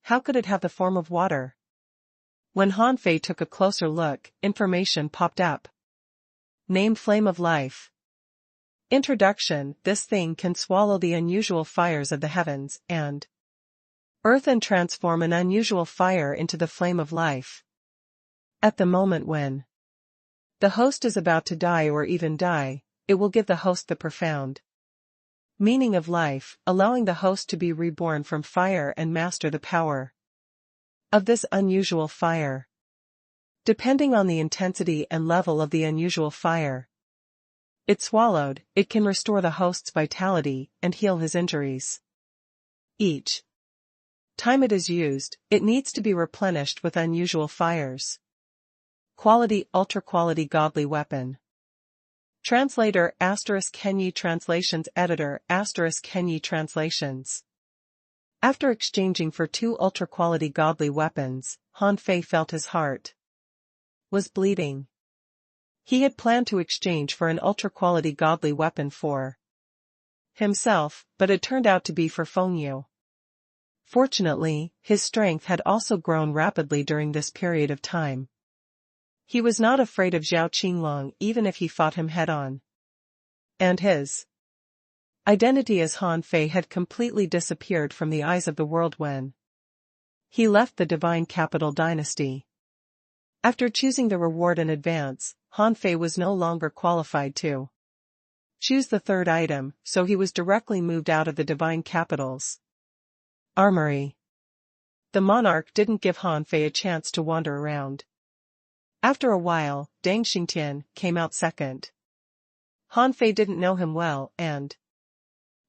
How could it have the form of water? When Han Fei took a closer look, information popped up. Name Flame of Life. Introduction: this thing can swallow the unusual fires of the heavens and earth and transform an unusual fire into the flame of life. At the moment when the host is about to die or even die, it will give the host the profound meaning of life, allowing the host to be reborn from fire and master the power of this unusual fire. Depending on the intensity and level of the unusual fire it swallowed, it can restore the host's vitality and heal his injuries. Each time it is used, it needs to be replenished with unusual fires. Quality: ultra-quality godly weapon. Translator *Kenyi Translations Editor *Kenyi Translations. After exchanging for 2 ultra-quality godly weapons, Han Fei felt his heart was bleeding. He had planned to exchange for an ultra-quality godly weapon for himself, but it turned out to be for Fengyu. Fortunately, his strength had also grown rapidly during this period of time. He was not afraid of Zhao Qinglong even if he fought him head-on. And his identity as Han Fei had completely disappeared from the eyes of the world when he left the Divine Capital Dynasty. After choosing the reward in advance, Han Fei was no longer qualified to choose the third item, so he was directly moved out of the Divine Capital's armory. The monarch didn't give Han Fei a chance to wander around. After a while, Deng Xingtian came out second. Han Fei didn't know him well and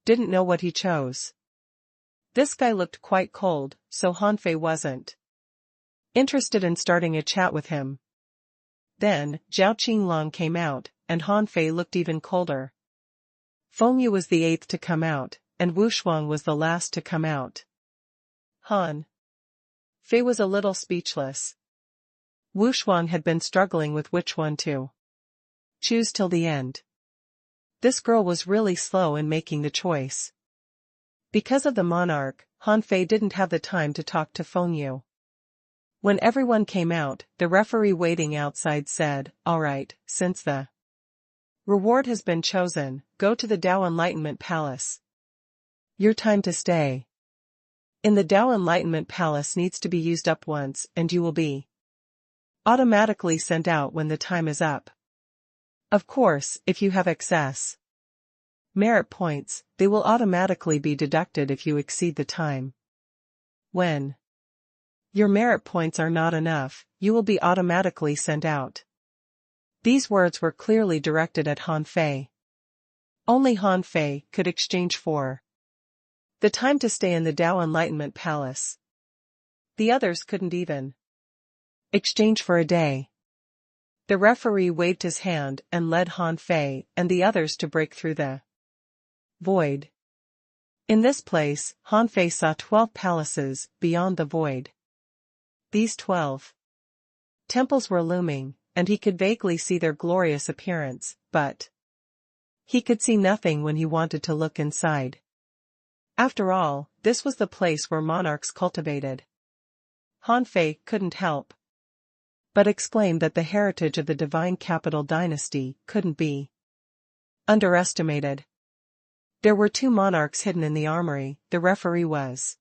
didn't know what he chose. This guy looked quite cold, so Han Fei wasn't interested in starting a chat with him. Then, Zhao Qinglong came out, and Han Fei looked even colder. Fengyu was the 8th to come out, and Wu Shuang was the last to come out. Han Fei was a little speechless. Wu Shuang had been struggling with which one to choose till the end. This girl was really slow in making the choice. Because of the monarch, Han Fei didn't have the time to talk to Fengyu. When everyone came out, the referee waiting outside said, "All right, since the reward has been chosen, go to the Tao Enlightenment Palace. Your time to stay in the Tao Enlightenment Palace needs to be used up once, and you will be automatically sent out when the time is up. Of course, if you have excess merit points, they will automatically be deducted if you exceed the time. When your merit points are not enough, you will be automatically sent out." These words were clearly directed at Han Fei. Only Han Fei could exchange for the time to stay in the Dao Enlightenment Palace. The others couldn't even exchange for a day. The referee waved his hand and led Han Fei and the others to break through the void. In this place, Han Fei saw 12 palaces beyond the void. These 12 temples were looming, and he could vaguely see their glorious appearance, but he could see nothing when he wanted to look inside. After all, this was the place where monarchs cultivated. Han Fei couldn't help but exclaim that the heritage of the divine capital dynasty couldn't be underestimated. There were 2 monarchs hidden in the armory. The referee was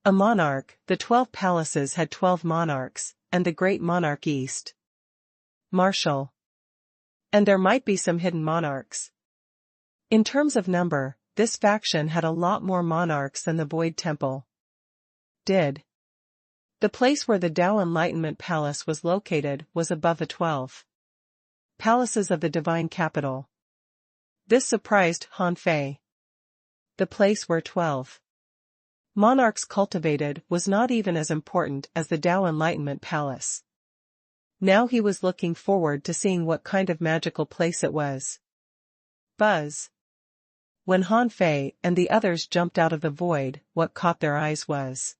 a monarch, the 12 palaces had 12 monarchs, and the great monarch East Marshal. And there might be some hidden monarchs. In terms of number, this faction had a lot more monarchs than the Void Temple did. The place where the Dao Enlightenment Palace was located was above the 12 palaces of the divine capital. This surprised Han Fei. The place where 12 monarchs cultivated was not even as important as the Dao Enlightenment Palace. Now he was looking forward to seeing what kind of magical place it was. Buzz. When Han Fei and the others jumped out of the void, what caught their eyes was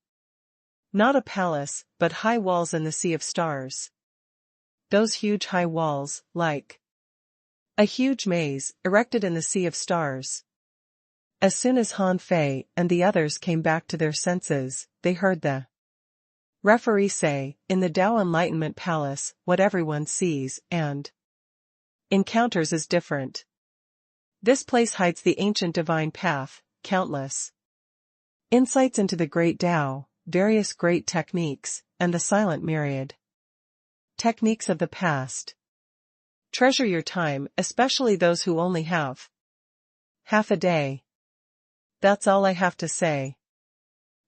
not a palace, but high walls in the sea of stars. Those huge high walls, like a huge maze, erected in the sea of stars. As soon as Han Fei and the others came back to their senses, they heard the referee say, in the Dao Enlightenment Palace, what everyone sees and encounters is different. This place hides the ancient divine path, countless insights into the great Dao, various great techniques, and the silent myriad techniques of the past. Treasure your time, especially those who only have half a day. That's all I have to say.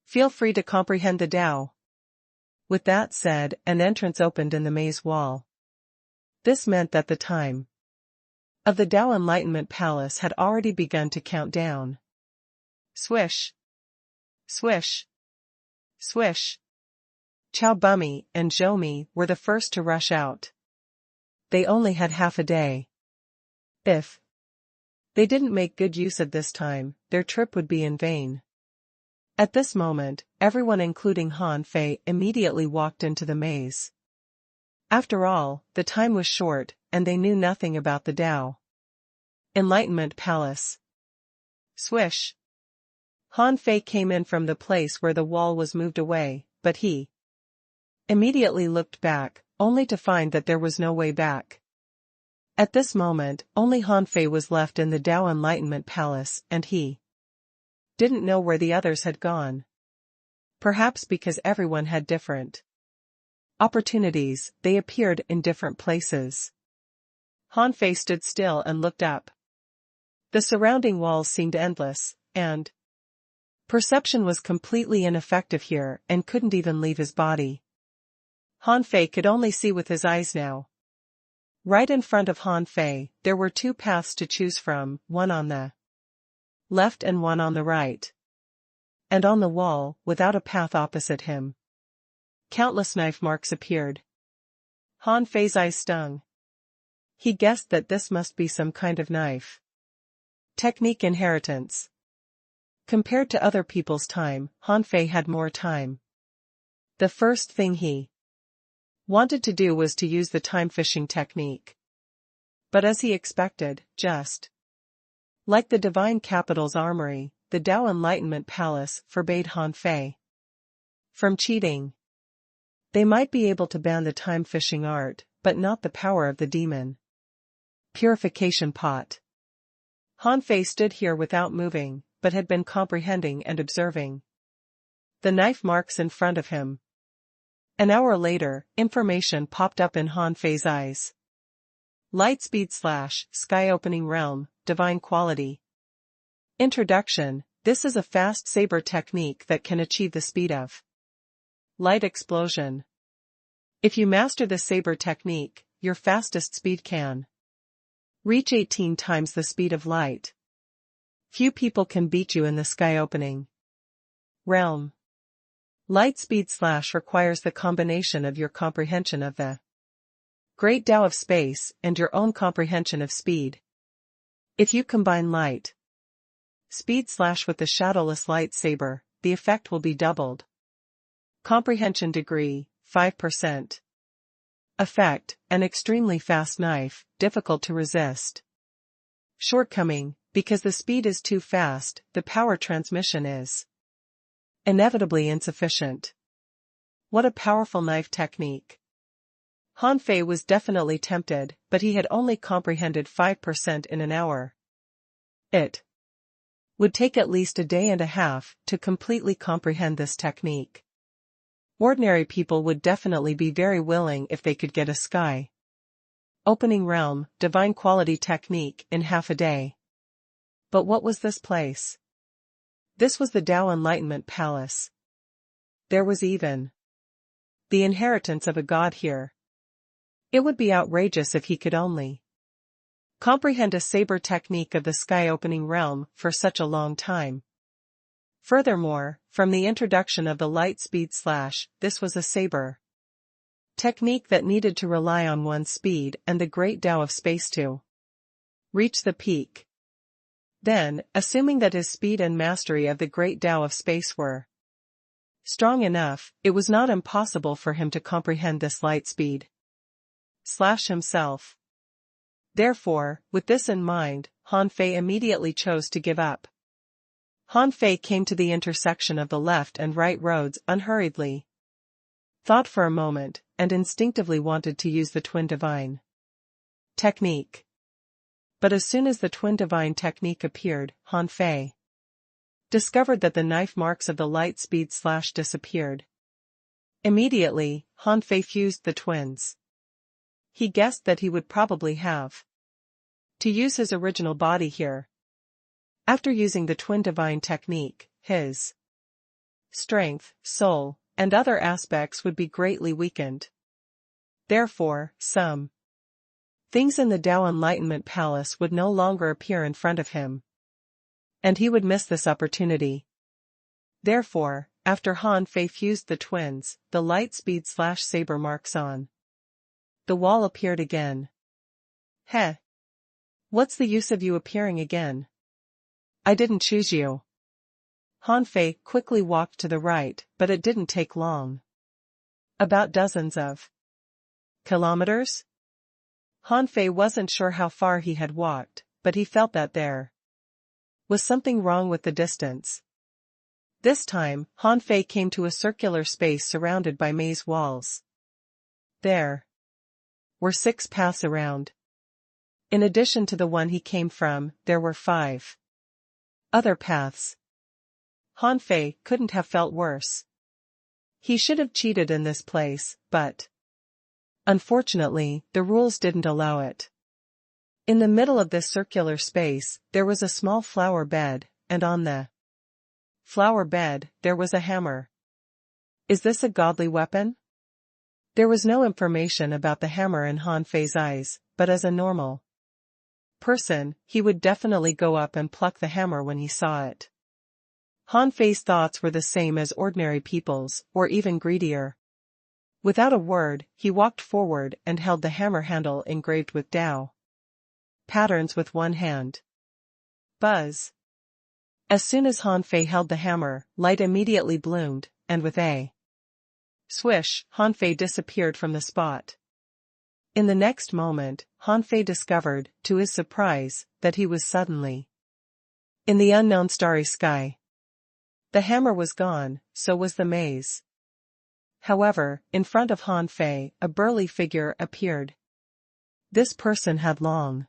Feel free to comprehend the Dao. With that said, an entrance opened in the maze wall. This meant that the time of the Dao Enlightenment Palace had already begun to count down. Swish. Swish. Swish. Chow Bummy and Zhou Mi were the first to rush out. They only had half a day. If they didn't make good use of this time, their trip would be in vain. At this moment, everyone including Han Fei immediately walked into the maze. After all, the time was short, and they knew nothing about the Dao Enlightenment Palace. Swish. Han Fei came in from the place where the wall was moved away, but he immediately looked back, only to find that there was no way back. At this moment, only Han Fei was left in the Dao Enlightenment Palace, and he didn't know where the others had gone. Perhaps because everyone had different opportunities, they appeared in different places. Han Fei stood still and looked up. The surrounding walls seemed endless, and perception was completely ineffective here and couldn't even leave his body. Han Fei could only see with his eyes now. Right in front of Han Fei, there were 2 paths to choose from, one on the left and one on the right. And on the wall, without a path opposite him, countless knife marks appeared. Han Fei's eyes stung. He guessed that this must be some kind of knife technique inheritance. Compared to other people's time, Han Fei had more time. The first thing he wanted to do was to use the time fishing technique. But as he expected, just like the divine capital's armory, the Dao Enlightenment Palace forbade Han Fei from cheating. They might be able to ban the time fishing art, but not the power of the demon purification pot. Han Fei stood here without moving, but had been comprehending and observing the knife marks in front of him. An hour later, information popped up in Han Fei's eyes. Lightspeed / Sky Opening Realm, Divine Quality. Introduction: this is a fast saber technique that can achieve the speed of light explosion. If you master the saber technique, your fastest speed can reach 18 times the speed of light. Few people can beat you in the sky opening realm. Light speed / requires the combination of your comprehension of the great Tao of space and your own comprehension of speed. If you combine light speed / with the shadowless lightsaber, the effect will be doubled. Comprehension degree, 5%. Effect, an extremely fast knife, difficult to resist. Shortcoming, because the speed is too fast, the power transmission is inevitably insufficient. What a powerful knife technique. Han Fei was definitely tempted, but he had only comprehended 5% in an hour. It would take at least a day and a half to completely comprehend this technique. Ordinary people would definitely be very willing if they could get a sky opening realm, divine quality technique in half a day. But what was this place? This was the Tao Enlightenment Palace. There was even the inheritance of a god here. It would be outrageous if he could only comprehend a saber technique of the sky opening realm for such a long time. Furthermore, from the introduction of the light speed / this was a saber technique that needed to rely on one's speed and the great Tao of space to reach the peak. Then, assuming that his speed and mastery of the great Tao of space were strong enough, it was not impossible for him to comprehend this light speed / himself. Therefore, with this in mind, Han Fei immediately chose to give up. Han Fei came to the intersection of the left and right roads unhurriedly, thought for a moment, and instinctively wanted to use the Twin Divine technique. But as soon as the Twin Divine technique appeared, Han Fei discovered that the knife marks of the light speed / disappeared. Immediately, Han Fei fused the twins. He guessed that he would probably have to use his original body here. After using the Twin Divine technique, his strength, soul, and other aspects would be greatly weakened. Therefore, some things in the Tao Enlightenment Palace would no longer appear in front of him. And he would miss this opportunity. Therefore, after Han Fei fused the twins, the light speed / saber marks on the wall appeared again. Heh! What's the use of you appearing again? I didn't choose you. Han Fei quickly walked to the right, but it didn't take long. About dozens of kilometers? Han Fei wasn't sure how far he had walked, but he felt that there was something wrong with the distance. This time, Han Fei came to a circular space surrounded by maze walls. There were 6 paths around. In addition to the one he came from, there were 5 other paths. Han Fei couldn't have felt worse. He should have cheated in this place, but unfortunately, the rules didn't allow it. In the middle of this circular space, there was a small flower bed, and on the flower bed, there was a hammer. Is this a godly weapon? There was no information about the hammer in Han Fei's eyes, but as a normal person, he would definitely go up and pluck the hammer when he saw it. Han Fei's thoughts were the same as ordinary people's, or even greedier. Without a word, he walked forward and held the hammer handle engraved with Tao patterns with one hand. Buzz! As soon as Han Fei held the hammer, light immediately bloomed, and with a swish, Han Fei disappeared from the spot. In the next moment, Han Fei discovered, to his surprise, that he was suddenly in the unknown starry sky. The hammer was gone, so was the maze. However, in front of Han Fei, a burly figure appeared. This person had long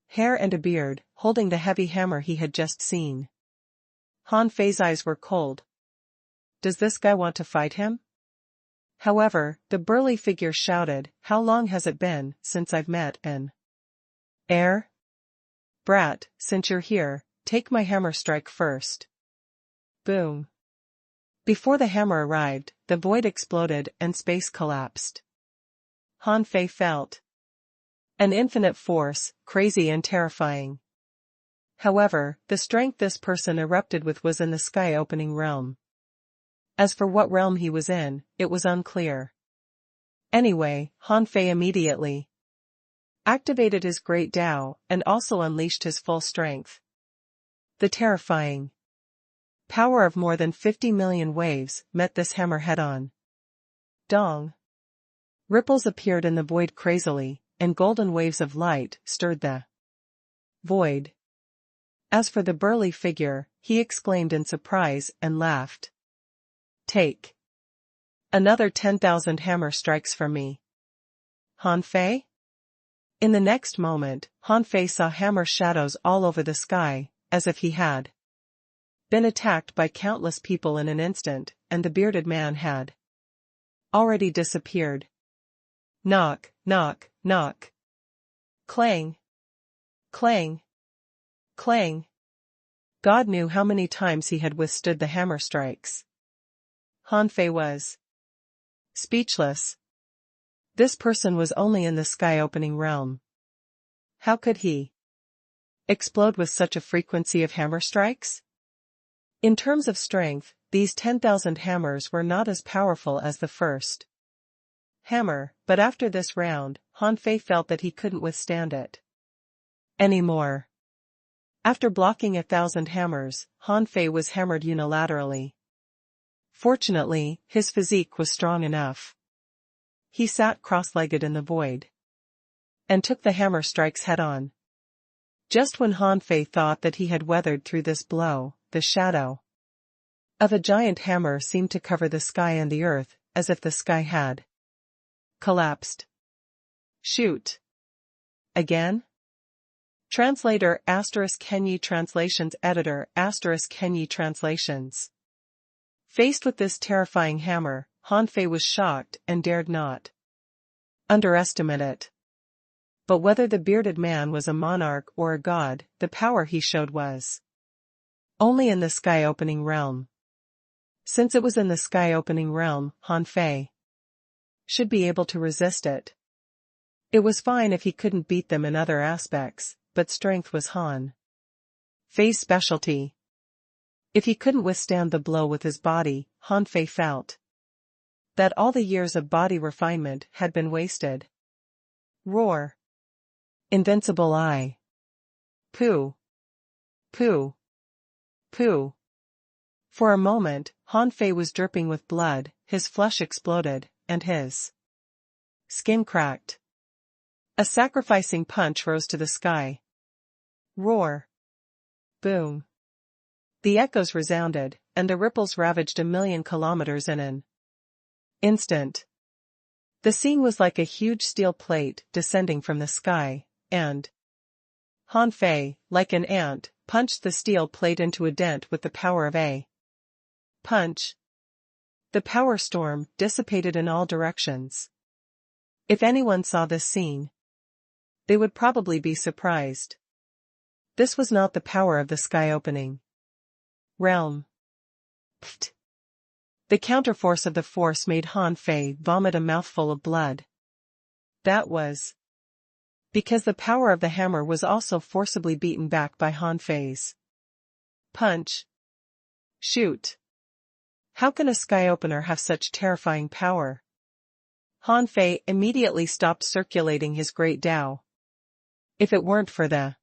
hair and a beard, holding the heavy hammer he had just seen. Han Fei's eyes were cold. Does this guy want to fight him? However, the burly figure shouted, "How long has it been since I've met an heir? Brat, since you're here, take my hammer strike first." Boom. Before the hammer arrived, the void exploded and space collapsed. Han Fei felt. An infinite force, crazy and terrifying. However, the strength this person erupted with was in the sky-opening realm. As for what realm he was in, it was unclear. Anyway, Han Fei immediately activated his great Tao and also unleashed his full strength. The terrifying power of more than 50 million waves met this hammer head-on. Dong! Ripples appeared in the void crazily, and golden waves of light stirred the void. As for the burly figure, he exclaimed in surprise and laughed. Take another 10,000 hammer strikes from me. Han Fei? In the next moment, Han Fei saw hammer shadows all over the sky, as if he had been attacked by countless people in an instant, and the bearded man had already disappeared. Knock, knock, knock. Clang. Clang. Clang. God knew how many times he had withstood the hammer strikes. Han Fei was speechless. This person was only in the sky-opening realm. How could he explode with such a frequency of hammer strikes? In terms of strength, these 10,000 hammers were not as powerful as the first hammer, but after this round, Han Fei felt that he couldn't withstand it anymore. After blocking 1,000 hammers, Han Fei was hammered unilaterally. Fortunately, his physique was strong enough. He sat cross-legged in the void and took the hammer strikes head-on. Just when Han Fei thought that he had weathered through this blow, the shadow of a giant hammer seemed to cover the sky and the earth, as if the sky had collapsed. Shoot. Again? Translator * Kenyi Translations Editor * Kenyi Translations. Faced with this terrifying hammer, Han Fei was shocked and dared not underestimate it. But whether the bearded man was a monarch or a god, the power he showed was only in the sky-opening realm. Since it was in the sky-opening realm, Han Fei should be able to resist it. It was fine if he couldn't beat them in other aspects, but strength was Han Fei's specialty. If he couldn't withstand the blow with his body, Han Fei felt that all the years of body refinement had been wasted. Roar. Invincible eye. Pooh. Pooh. Pooh. For a moment, Han Fei was dripping with blood, his flesh exploded, and his skin cracked. A sacrificing punch rose to the sky. Roar. Boom. The echoes resounded, and the ripples ravaged 1,000,000 kilometers in an instant. The scene was like a huge steel plate descending from the sky, and Han Fei, like an ant, punched the steel plate into a dent with the power of a punch. The power storm dissipated in all directions. If anyone saw this scene, they would probably be surprised. This was not the power of the sky-opening realm. Pfft. The counterforce of the force made Han Fei vomit a mouthful of blood. That was because the power of the hammer was also forcibly beaten back by Han Fei's punch. Shoot. How can a sky-opener have such terrifying power? Han Fei immediately stopped circulating his great Tao. If it weren't for the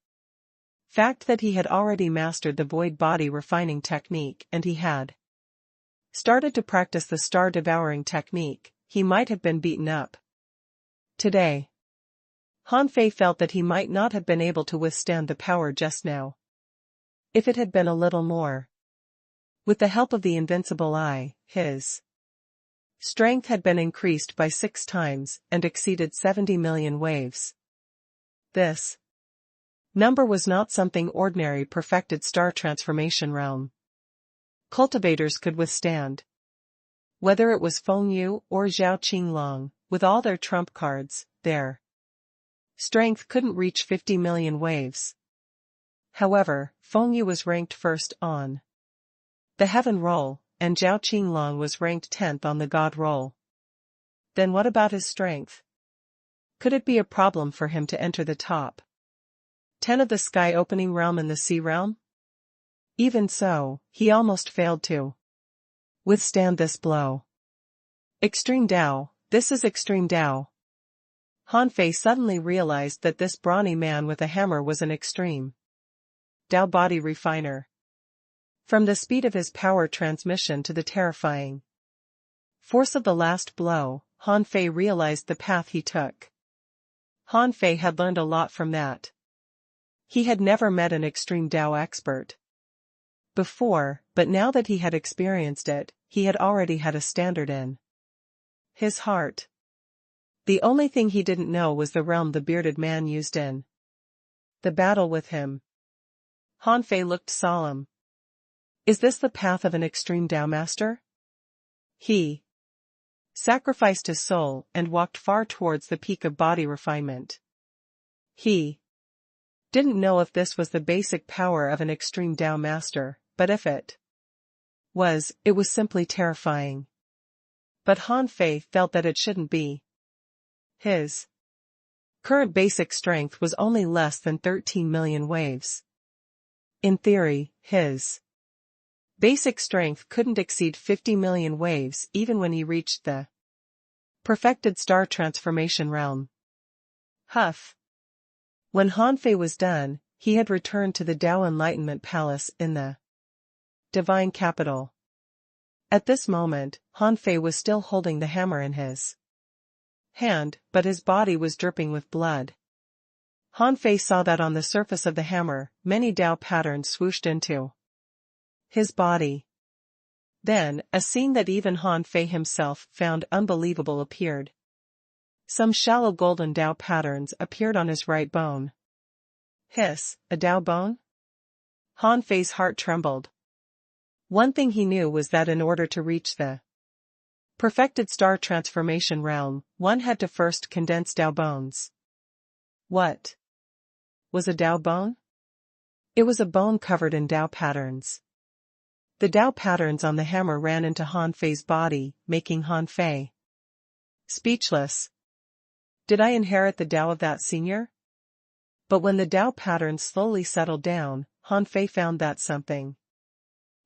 fact that he had already mastered the void body refining technique and he had started to practice the star-devouring technique, he might have been beaten up. Today, Han Fei felt that he might not have been able to withstand the power just now. If it had been a little more. With the help of the invincible eye, his strength had been increased by 6 times and exceeded 70 million waves. This number was not something ordinary perfected star transformation realm cultivators could withstand. Whether it was Feng Yu or Zhao Qinglong, with all their trump cards, their strength couldn't reach 50 million waves. However, Feng Yu was ranked first on the heaven roll, and Zhao Qinglong was ranked 10th on the god roll. Then what about his strength? Could it be a problem for him to enter the top 10 of the sky-opening realm and the sea realm? Even so, he almost failed to withstand this blow. Extreme Tao, this is Extreme Tao. Han Fei suddenly realized that this brawny man with a hammer was an extreme Tao body refiner. From the speed of his power transmission to the terrifying force of the last blow, Han Fei realized the path he took. Han Fei had learned a lot from that. He had never met an extreme Tao expert before, but now that he had experienced it, he had already had a standard in his heart. The only thing he didn't know was the realm the bearded man used in the battle with him. Han Fei looked solemn. Is this the path of an extreme Tao master? He sacrificed his soul and walked far towards the peak of body refinement. He didn't know if this was the basic power of an extreme Tao master, but if it was simply terrifying. But Han Fei felt that it shouldn't be. His current basic strength was only less than 13 million waves. In theory, his basic strength couldn't exceed 50 million waves even when he reached the perfected star transformation realm. Huff. When Han Fei was done, he had returned to the Tao Enlightenment Palace in the divine capital. At this moment, Han Fei was still holding the hammer in his hand, but his body was dripping with blood. Han Fei saw that on the surface of the hammer, many Tao patterns swooshed into his body. Then, a scene that even Han Fei himself found unbelievable appeared. Some shallow golden Tao patterns appeared on his right bone. Hiss, a Tao bone? Han Fei's heart trembled. One thing he knew was that in order to reach the perfected star transformation realm, one had to first condense Tao bones. What was a Tao bone? It was a bone covered in Tao patterns. The Tao patterns on the hammer ran into Han Fei's body, making Han Fei speechless. Did I inherit the Tao of that senior? But when the Tao patterns slowly settled down, Han Fei found that something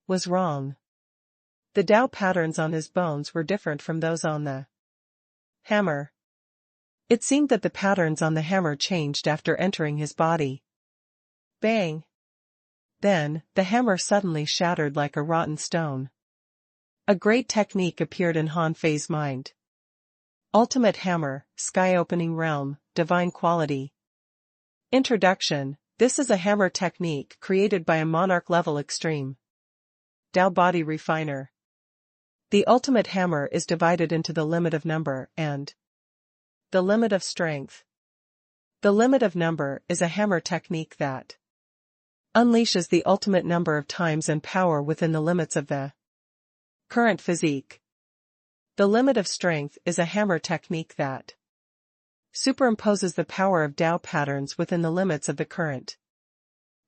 was wrong. The Tao patterns on his bones were different from those on the hammer. It seemed that the patterns on the hammer changed after entering his body. Bang! Then, the hammer suddenly shattered like a rotten stone. A great technique appeared in Han Fei's mind. Ultimate hammer, sky-opening realm, divine quality. Introduction: this is a hammer technique created by a monarch-level extreme Tao body refiner. The ultimate hammer is divided into the limit of number and the limit of strength. The limit of number is a hammer technique that unleashes the ultimate number of times and power within the limits of the current physique. The limit of strength is a hammer technique that superimposes the power of Tao patterns within the limits of the current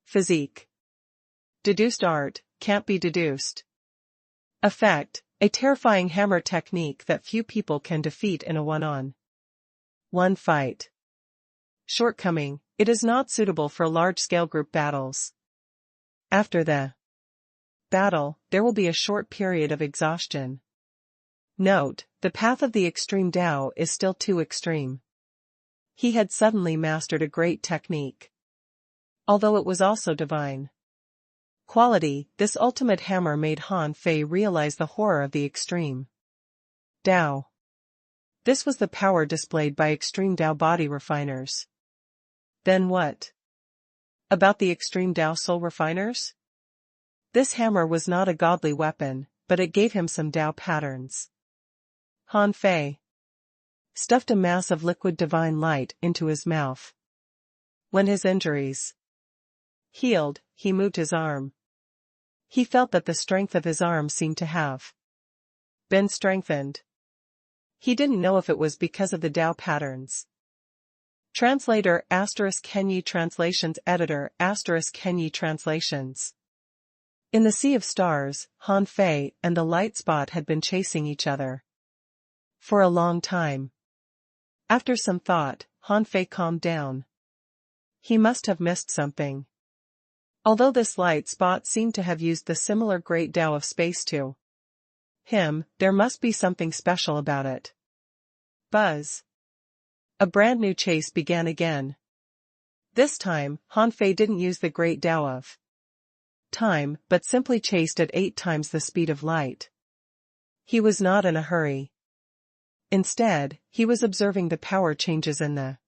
physique. Deduced art can't be deduced. Effect: a terrifying hammer technique that few people can defeat in a one-on-one fight. Shortcoming: it is not suitable for large-scale group battles. After the battle, there will be a short period of exhaustion. Note: the path of the extreme Tao is still too extreme. He had suddenly mastered a great technique. Although it was also divine quality, this ultimate hammer made Han Fei realize the horror of the extreme Tao. This was the power displayed by extreme Tao body refiners. Then what about the extreme Tao soul refiners? This hammer was not a godly weapon, but it gave him some Tao patterns. Han Fei stuffed a mass of liquid divine light into his mouth. When his injuries healed, he moved his arm. He felt that the strength of his arm seemed to have been strengthened. He didn't know if it was because of the Tao patterns. Translator *Kenyi Translations Editor *Kenyi Translations. In the Sea of Stars, Han Fei and the light spot had been chasing each other for a long time. After some thought, Han Fei calmed down. He must have missed something. Although this light spot seemed to have used the similar great Tao of space to him, there must be something special about it. Buzz. A brand new chase began again. This time, Han Fei didn't use the great Tao of time, but simply chased at 8 times the speed of light. He was not in a hurry. Instead, he was observing the power changes in the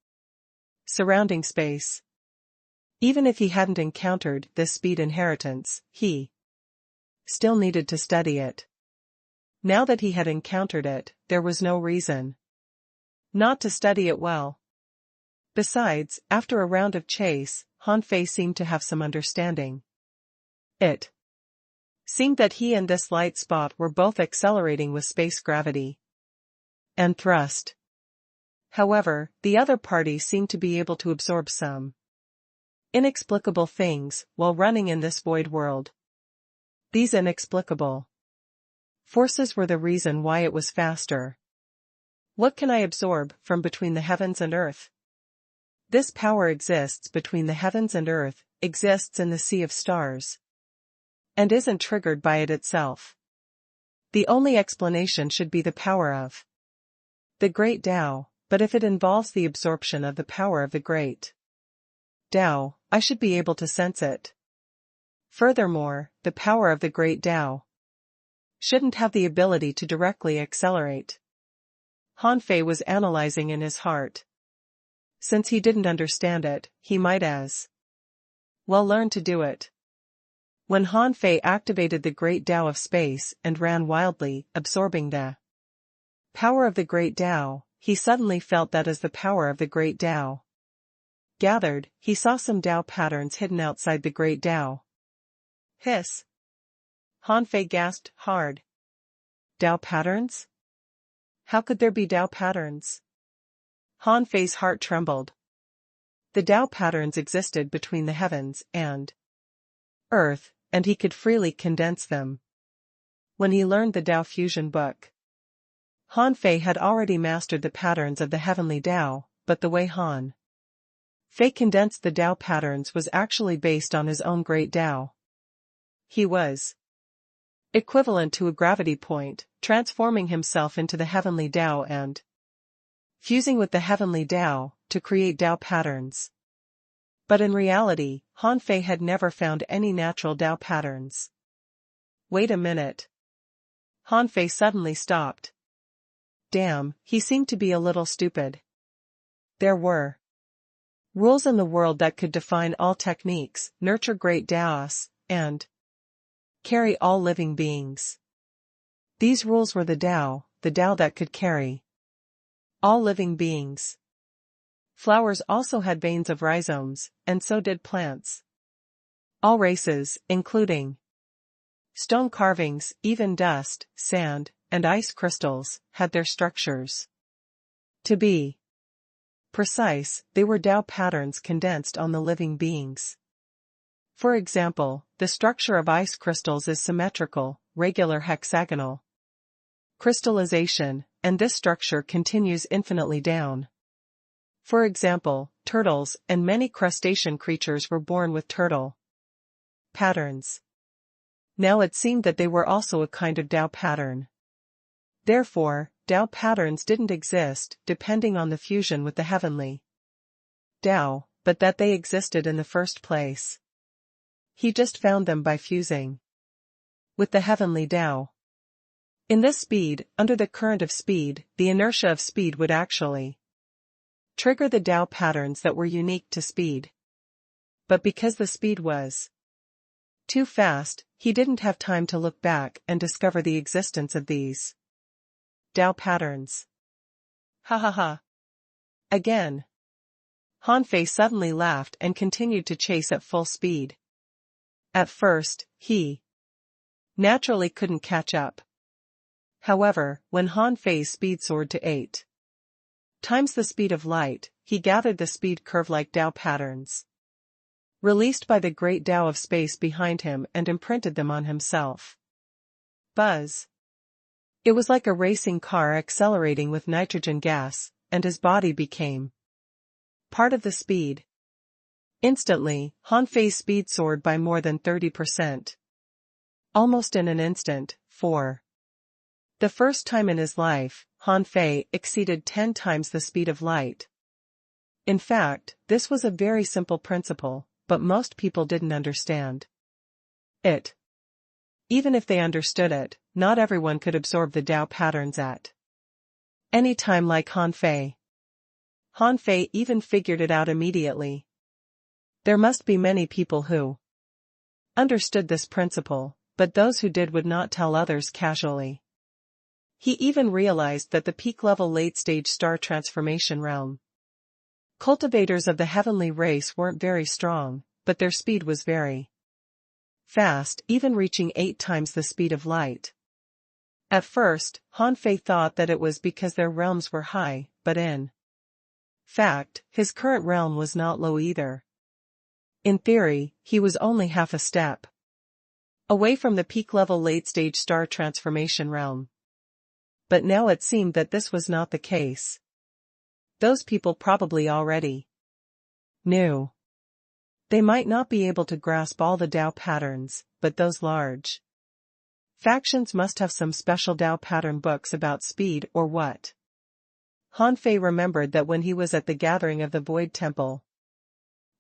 surrounding space. Even if he hadn't encountered this speed inheritance, he still needed to study it. Now that he had encountered it, there was no reason not to study it well. Besides, after a round of chase, Han Fei seemed to have some understanding. It seemed that he and this light spot were both accelerating with space gravity and thrust. However, the other party seemed to be able to absorb some inexplicable things while running in this void world. These inexplicable forces were the reason why it was faster. What can I absorb from between the heavens and earth? This power exists between the heavens and earth, exists in the sea of stars, and isn't triggered by it itself. The only explanation should be the power of the great Tao, but if it involves the absorption of the power of the great Tao, I should be able to sense it. Furthermore, the power of the great Tao shouldn't have the ability to directly accelerate. Han Fei was analyzing in his heart. Since he didn't understand it, he might as well learn to do it. When Han Fei activated the great Tao of space and ran wildly, absorbing the power of the great Tao, he suddenly felt that as the power of the great Tao gathered, he saw some Tao patterns hidden outside the great Tao. Hiss! Han Fei gasped hard. Tao patterns? How could there be Tao patterns? Han Fei's heart trembled. The Tao patterns existed between the heavens and earth, and he could freely condense them. When he learned the Tao Fusion book, Han Fei had already mastered the patterns of the heavenly Tao, but the way Han Fei condensed the Tao patterns was actually based on his own great Tao. He was equivalent to a gravity point, transforming himself into the heavenly Tao and fusing with the heavenly Tao to create Tao patterns. But in reality, Han Fei had never found any natural Tao patterns. Wait a minute. Han Fei suddenly stopped. Damn, he seemed to be a little stupid. There were rules in the world that could define all techniques, nurture great Taos, and carry all living beings. These rules were the Tao that could carry all living beings. Flowers also had veins of rhizomes, and so did plants. All races, including stone carvings, even dust, sand, and ice crystals, had their structures. To be precise, they were Tao patterns condensed on the living beings. For example, the structure of ice crystals is symmetrical, regular hexagonal crystallization, and this structure continues infinitely down. For example, turtles and many crustacean creatures were born with turtle patterns. Now it seemed that they were also a kind of Tao pattern. Therefore, Tao patterns didn't exist depending on the fusion with the heavenly Tao, but that they existed in the first place. He just found them by fusing with the heavenly Tao. In this speed, under the current of speed, the inertia of speed would actually trigger the Tao patterns that were unique to speed. But because the speed was too fast, he didn't have time to look back and discover the existence of these Tao patterns. Ha ha ha. Again. Han Fei suddenly laughed and continued to chase at full speed. At first, he naturally couldn't catch up. However, when Han Fei's speed soared to 8 times the speed of light, he gathered the speed curve-like Tao patterns released by the great Tao of space behind him and imprinted them on himself. Buzz. It was like a racing car accelerating with nitrogen gas, and his body became Part of the speed. Instantly, Han Fei's speed soared by more than 30%. Almost in an instant, for the first time in his life, Han Fei exceeded 10 times the speed of light. In fact, this was a very simple principle, but most people didn't understand it. Even if they understood it, not everyone could absorb the Tao patterns at any time like Han Fei. Han Fei even figured it out immediately. There must be many people who understood this principle, but those who did would not tell others casually. He even realized that the peak-level late-stage star transformation realm cultivators of the heavenly race weren't very strong, but their speed was very fast, even reaching 8 times the speed of light. At first, Han Fei thought that it was because their realms were high, but in fact, his current realm was not low either. In theory, he was only half a step away from the peak-level late-stage star transformation realm. But now it seemed that this was not the case. Those people probably already knew. They might not be able to grasp all the Tao patterns, but those large factions must have some special Tao pattern books about speed or what. Han Fei remembered that when he was at the gathering of the Void Temple,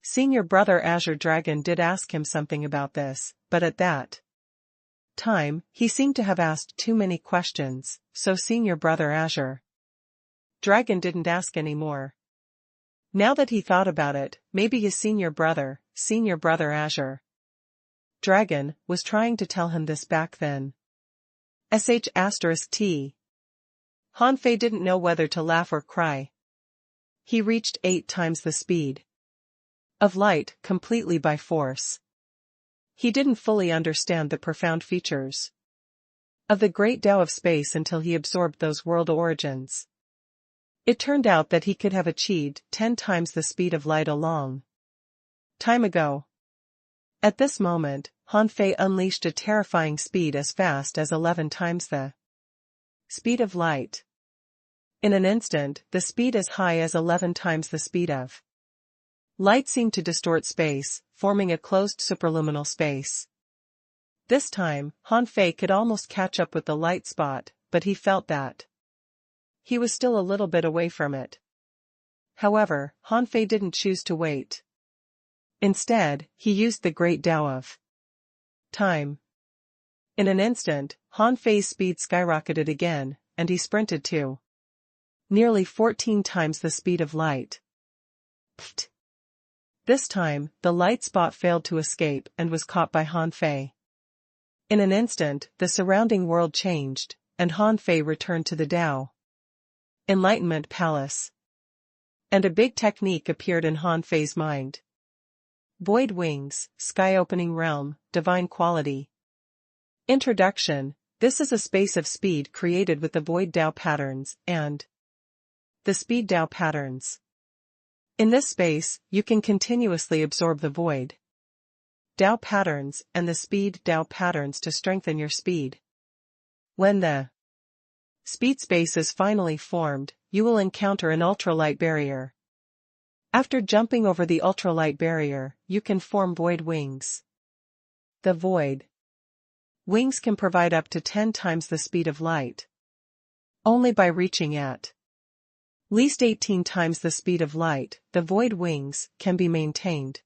Senior Brother Azure Dragon did ask him something about this, but at that time, he seemed to have asked too many questions, so Senior Brother Azure Dragon didn't ask any more. Now that he thought about it, maybe his Senior Brother Azure Dragon, was trying to tell him this back then. **T. Han Fei didn't know whether to laugh or cry. He reached 8 times the speed of light completely by force. He didn't fully understand the profound features of the great Tao of space until he absorbed those world origins. It turned out that he could have achieved 10 times the speed of light a long time ago. At this moment, Han Fei unleashed a terrifying speed as fast as 11 times the speed of light. In an instant, the speed as high as 11 times the speed of light seemed to distort space, forming a closed superluminal space. This time, Han Fei could almost catch up with the light spot, but he felt that he was still a little bit away from it. However, Han Fei didn't choose to wait. Instead, he used the great Tao of time. In an instant, Han Fei's speed skyrocketed again, and he sprinted to nearly 14 times the speed of light. Pfft. This time, the light spot failed to escape and was caught by Han Fei. In an instant, the surrounding world changed, and Han Fei returned to the Tao Enlightenment Palace. And a big technique appeared in Han Fei's mind. Void Wings, Sky-Opening Realm, Divine Quality. Introduction. This is a space of speed created with the Void Tao patterns and the Speed Tao patterns. In this space, you can continuously absorb the Void Tao patterns and the Speed Tao patterns to strengthen your speed. When the speed space is finally formed, you will encounter an ultralight barrier. After jumping over the ultralight barrier, you can form Void Wings. The Void Wings can provide up to 10 times the speed of light. Only by reaching at least 18 times the speed of light, the Void Wings can be maintained.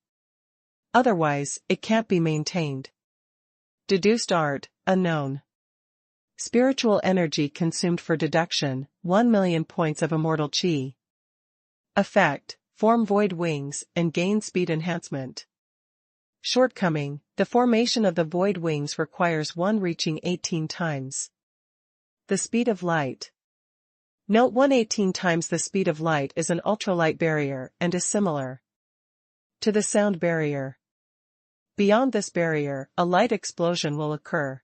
Otherwise, it can't be maintained. Deduced art, unknown. Spiritual energy consumed for deduction, 1 million points of immortal chi. Effect, form Void Wings and gain speed enhancement. Shortcoming, the formation of the Void Wings requires one reaching 18 times the speed of light. Note 118 times the speed of light is an ultralight barrier and is similar to the sound barrier. Beyond this barrier, a light explosion will occur.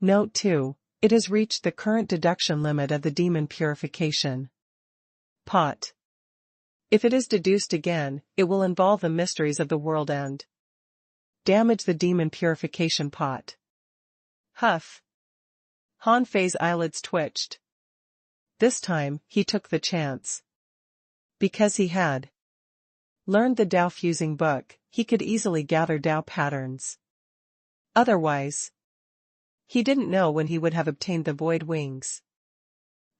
Note 2. It has reached the current deduction limit of the demon purification pot. If it is deduced again, it will involve the mysteries of the world and damage the demon purification pot. Huff. Han Fei's eyelids twitched. This time, he took the chance. Because he had learned the Tao fusing book, he could easily gather Tao patterns. Otherwise, he didn't know when he would have obtained the void wings.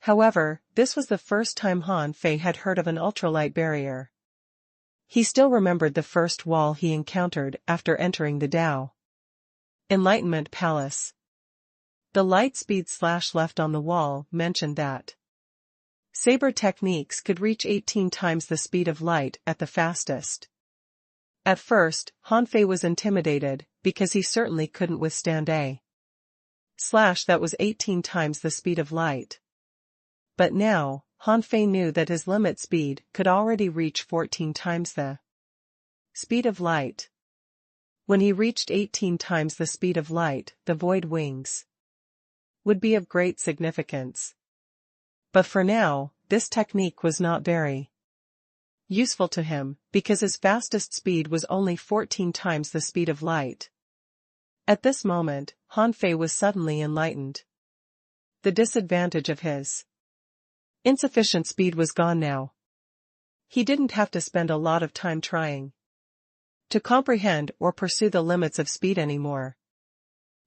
However, this was the first time Han Fei had heard of an ultralight barrier. He still remembered the first wall he encountered after entering the Tao Enlightenment Palace. The light speed slash left on the wall mentioned that saber techniques could reach 18 times the speed of light at the fastest. At first, Han Fei was intimidated, because he certainly couldn't withstand a slash that was 18 times the speed of light. But now, Han Fei knew that his limit speed could already reach 14 times the speed of light. When he reached 18 times the speed of light, the void wings would be of great significance. But for now, this technique was not very useful to him, because his fastest speed was only 14 times the speed of light. At this moment, Han Fei was suddenly enlightened. The disadvantage of his insufficient speed was gone now. He didn't have to spend a lot of time trying to comprehend or pursue the limits of speed anymore.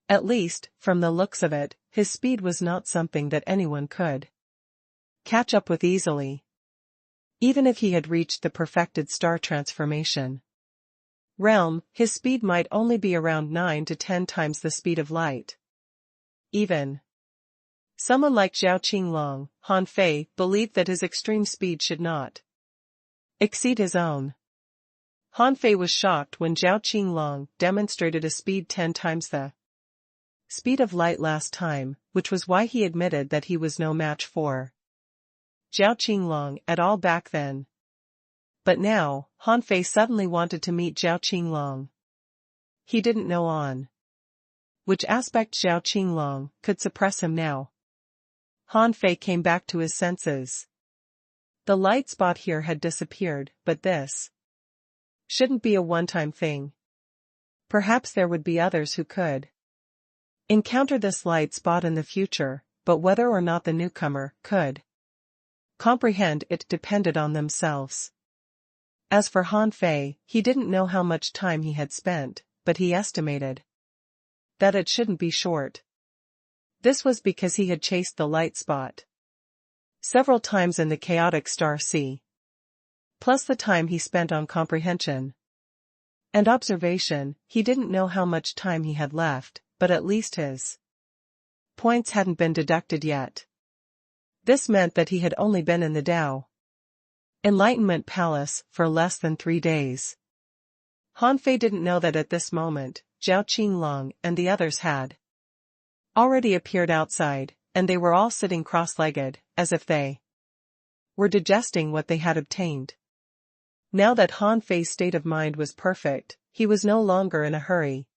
At least, from the looks of it, his speed was not something that anyone could catch up with easily. Even if he had reached the perfected star transformation realm, his speed might only be around 9 to 10 times the speed of light. Even someone like Zhao Qinglong, Han Fei, believed that his extreme speed should not exceed his own. Han Fei was shocked when Zhao Qinglong demonstrated a speed 10 times the speed of light last time, which was why he admitted that he was no match for Zhao Qinglong at all back then. But now, Han Fei suddenly wanted to meet Zhao Qinglong. He didn't know on which aspect Zhao Qinglong could suppress him now. Han Fei came back to his senses. The light spot here had disappeared, but this shouldn't be a one-time thing. Perhaps there would be others who could encounter this light spot in the future, but whether or not the newcomer could comprehend it depended on themselves. As for Han Fei, he didn't know how much time he had spent, but he estimated that it shouldn't be short. This was because he had chased the light spot several times in the chaotic star sea, plus the time he spent on comprehension and observation. He didn't know how much time he had left, but at least his points hadn't been deducted yet. This meant that he had only been in the Tao Enlightenment Palace for less than 3 days. Han Fei didn't know that at this moment, Zhao Qinglong and the others had already appeared outside, and they were all sitting cross-legged, as if they were digesting what they had obtained. Now that Han Fei's state of mind was perfect, he was no longer in a hurry,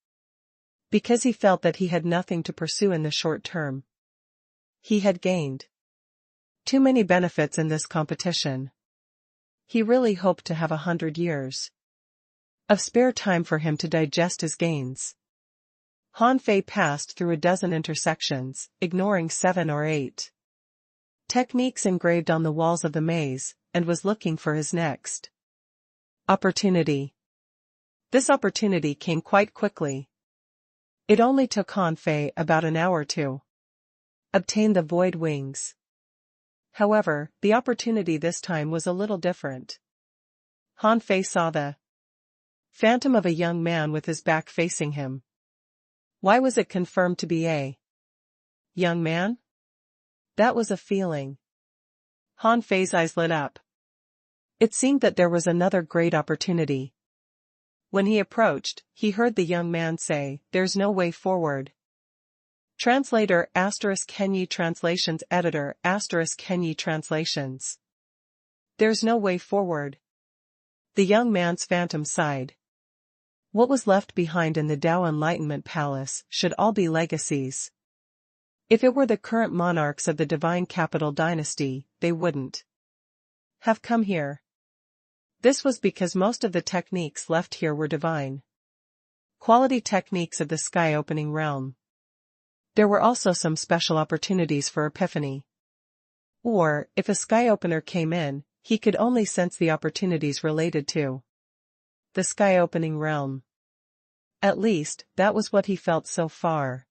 because he felt that he had nothing to pursue in the short term. He had gained too many benefits in this competition. He really hoped to have 100 years of spare time for him to digest his gains. Han Fei passed through a dozen intersections, ignoring 7 or 8 techniques engraved on the walls of the maze, and was looking for his next opportunity. This opportunity came quite quickly. It only took Han Fei about an hour to obtain the void wings. However, the opportunity this time was a little different. Han Fei saw the phantom of a young man with his back facing him. Why was it confirmed to be a young man? That was a feeling. Han Fei's eyes lit up. It seemed that there was another great opportunity. When he approached, he heard the young man say, "There's no way forward." Translator *Kenyi Translations Editor *Kenyi Translations. There's no way forward. The young man's phantom sighed. What was left behind in the Tao Enlightenment Palace should all be legacies. If it were the current monarchs of the divine capital dynasty, they wouldn't have come here. This was because most of the techniques left here were divine quality techniques of the sky-opening realm. There were also some special opportunities for epiphany. Or, if a sky opener came in, he could only sense the opportunities related to The sky-opening realm. At least, that was what he felt so far.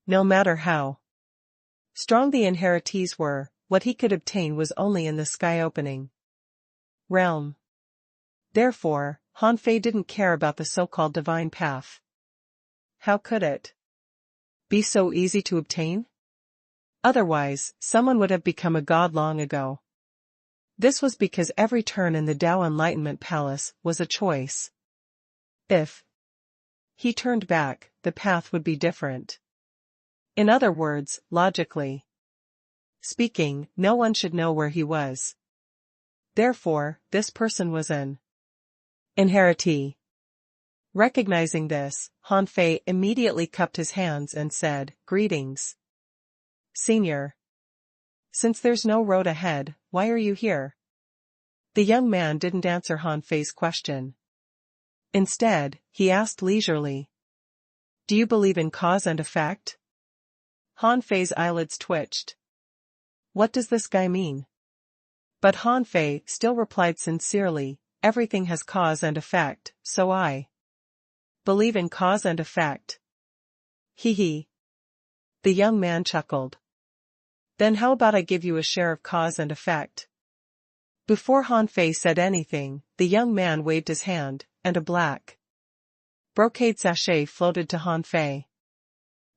No matter how strong the inheritees were, what he could obtain was only in the sky-opening realm. Therefore, Han Fei didn't care about the so-called divine path. How could it be so easy to obtain? Otherwise, someone would have become a god long ago. This was because every turn in the Tao Enlightenment Palace was a choice. If he turned back, the path would be different. In other words, logically speaking, no one should know where he was. Therefore, this person was an inheritee. Recognizing this, Han Fei immediately cupped his hands and said, "Greetings, Senior. Since there's no road ahead, why are you here?" The young man didn't answer Han Fei's question. Instead, he asked leisurely, "Do you believe in cause and effect?" Han Fei's eyelids twitched. What does this guy mean? But Han Fei still replied sincerely, "Everything has cause and effect, so I believe in cause and effect." Hee. The young man chuckled. "Then how about I give you a share of cause and effect?" Before Han Fei said anything, the young man waved his hand, and a black brocade sachet floated to Han Fei.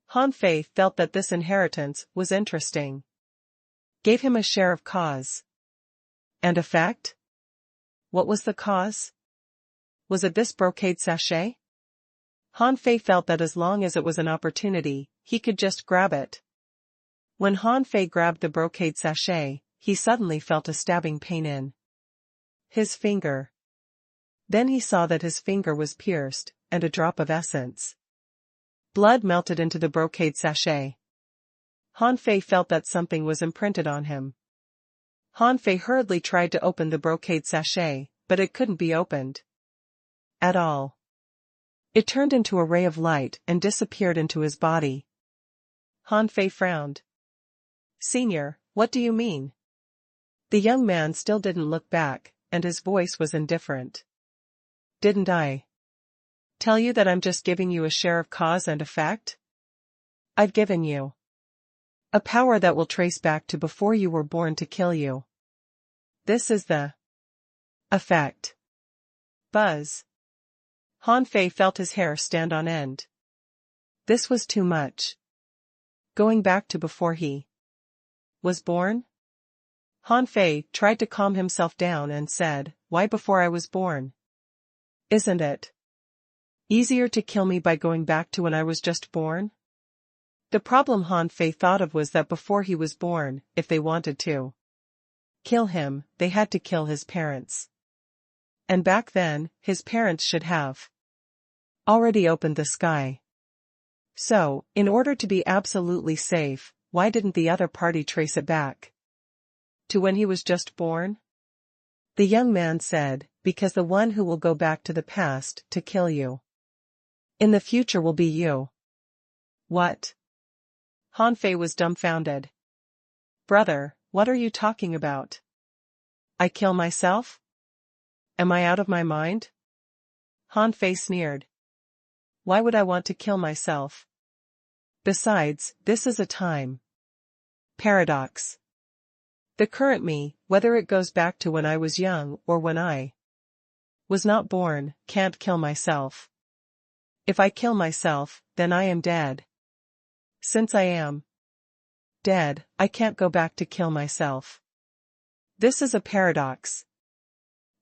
Han Fei felt that this inheritance was interesting. Gave him a share of cause and effect? What was the cause? Was it this brocade sachet? Han Fei felt that as long as it was an opportunity, he could just grab it. When Han Fei grabbed the brocade sachet, he suddenly felt a stabbing pain in his finger. Then he saw that his finger was pierced, and a drop of essence blood melted into the brocade sachet. Han Fei felt that something was imprinted on him. Han Fei hurriedly tried to open the brocade sachet, but it couldn't be opened at all. It turned into a ray of light and disappeared into his body. Han Fei frowned. "Senior, what do you mean?" The young man still didn't look back, and his voice was indifferent. "Didn't I tell you that I'm just giving you a share of cause and effect? I've given you a power that will trace back to before you were born to kill you. This is the effect." Buzz. Han Fei felt his hair stand on end. This was too much. Going back to before he was born? Han Fei tried to calm himself down and said, "Why before I was born? Isn't it easier to kill me by going back to when I was just born?" The problem Han Fei thought of was that before he was born, if they wanted to kill him, they had to kill his parents. And back then, his parents should have already opened the sky. So, in order to be absolutely safe, why didn't the other party trace it back to when he was just born? The young man said, "Because the one who will go back to the past to kill you in the future will be you." What? Han Fei was dumbfounded. "Brother, what are you talking about? I kill myself? Am I out of my mind?" Han Fei sneered. "Why would I want to kill myself? Besides, this is a time paradox. The current me, whether it goes back to when I was young or when I was not born, can't kill myself. If I kill myself, then I am dead. Since I am dead, I can't go back to kill myself. This is a paradox."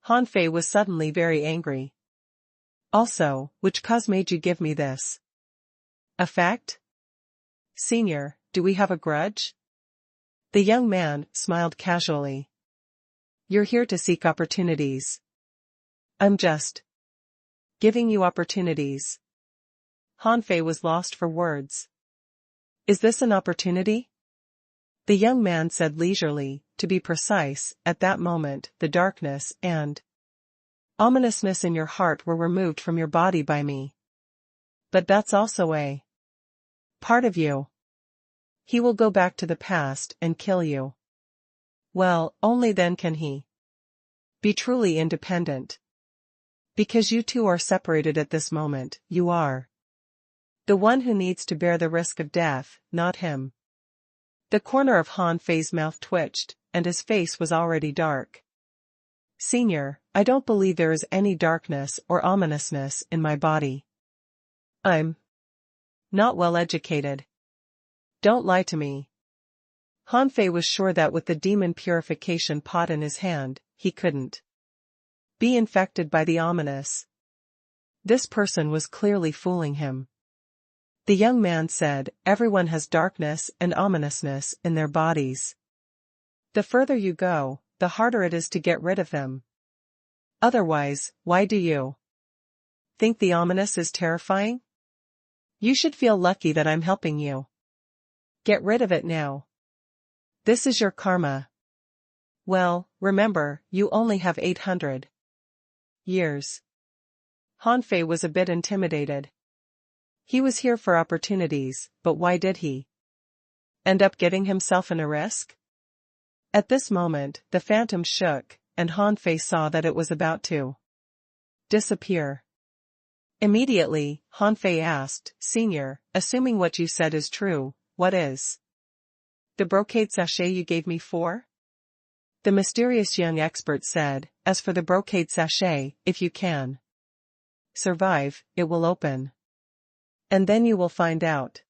Han Fei was suddenly very angry. "Also, which cause made you give me this effect? Senior, do we have a grudge?" The young man smiled casually. "You're here to seek opportunities. I'm just giving you opportunities." Han Fei was lost for words. "Is this an opportunity?" The young man said leisurely. "To be precise, at that moment, the darkness and ominousness in your heart were removed from your body by me. But that's also a part of you. He will go back to the past and kill you. Well, only then can he be truly independent. Because you two are separated at this moment, you are the one who needs to bear the risk of death, not him. The corner of Han Fei's mouth twitched, and his face was already dark. Senior, I don't believe there is any darkness or ominousness in my body. I'm not well educated. Don't lie to me. Han Fei was sure that with the demon purification pot in his hand, he couldn't be infected by the ominous. This person was clearly fooling him. The young man said, everyone has darkness and ominousness in their bodies. The further you go, the harder it is to get rid of them. Otherwise, why do you think the ominous is terrifying? You should feel lucky that I'm helping you. Get rid of it now. This is your karma. Well, remember, you only have 800 years. Han Fei was a bit intimidated. He was here for opportunities, but why did he end up getting himself in a risk? At this moment, the phantom shook, and Han Fei saw that it was about to disappear. Immediately, Han Fei asked, Senior, assuming what you said is true, what is the brocade sachet you gave me for? The mysterious young expert said, as for the brocade sachet, if you can survive, it will open. And then you will find out.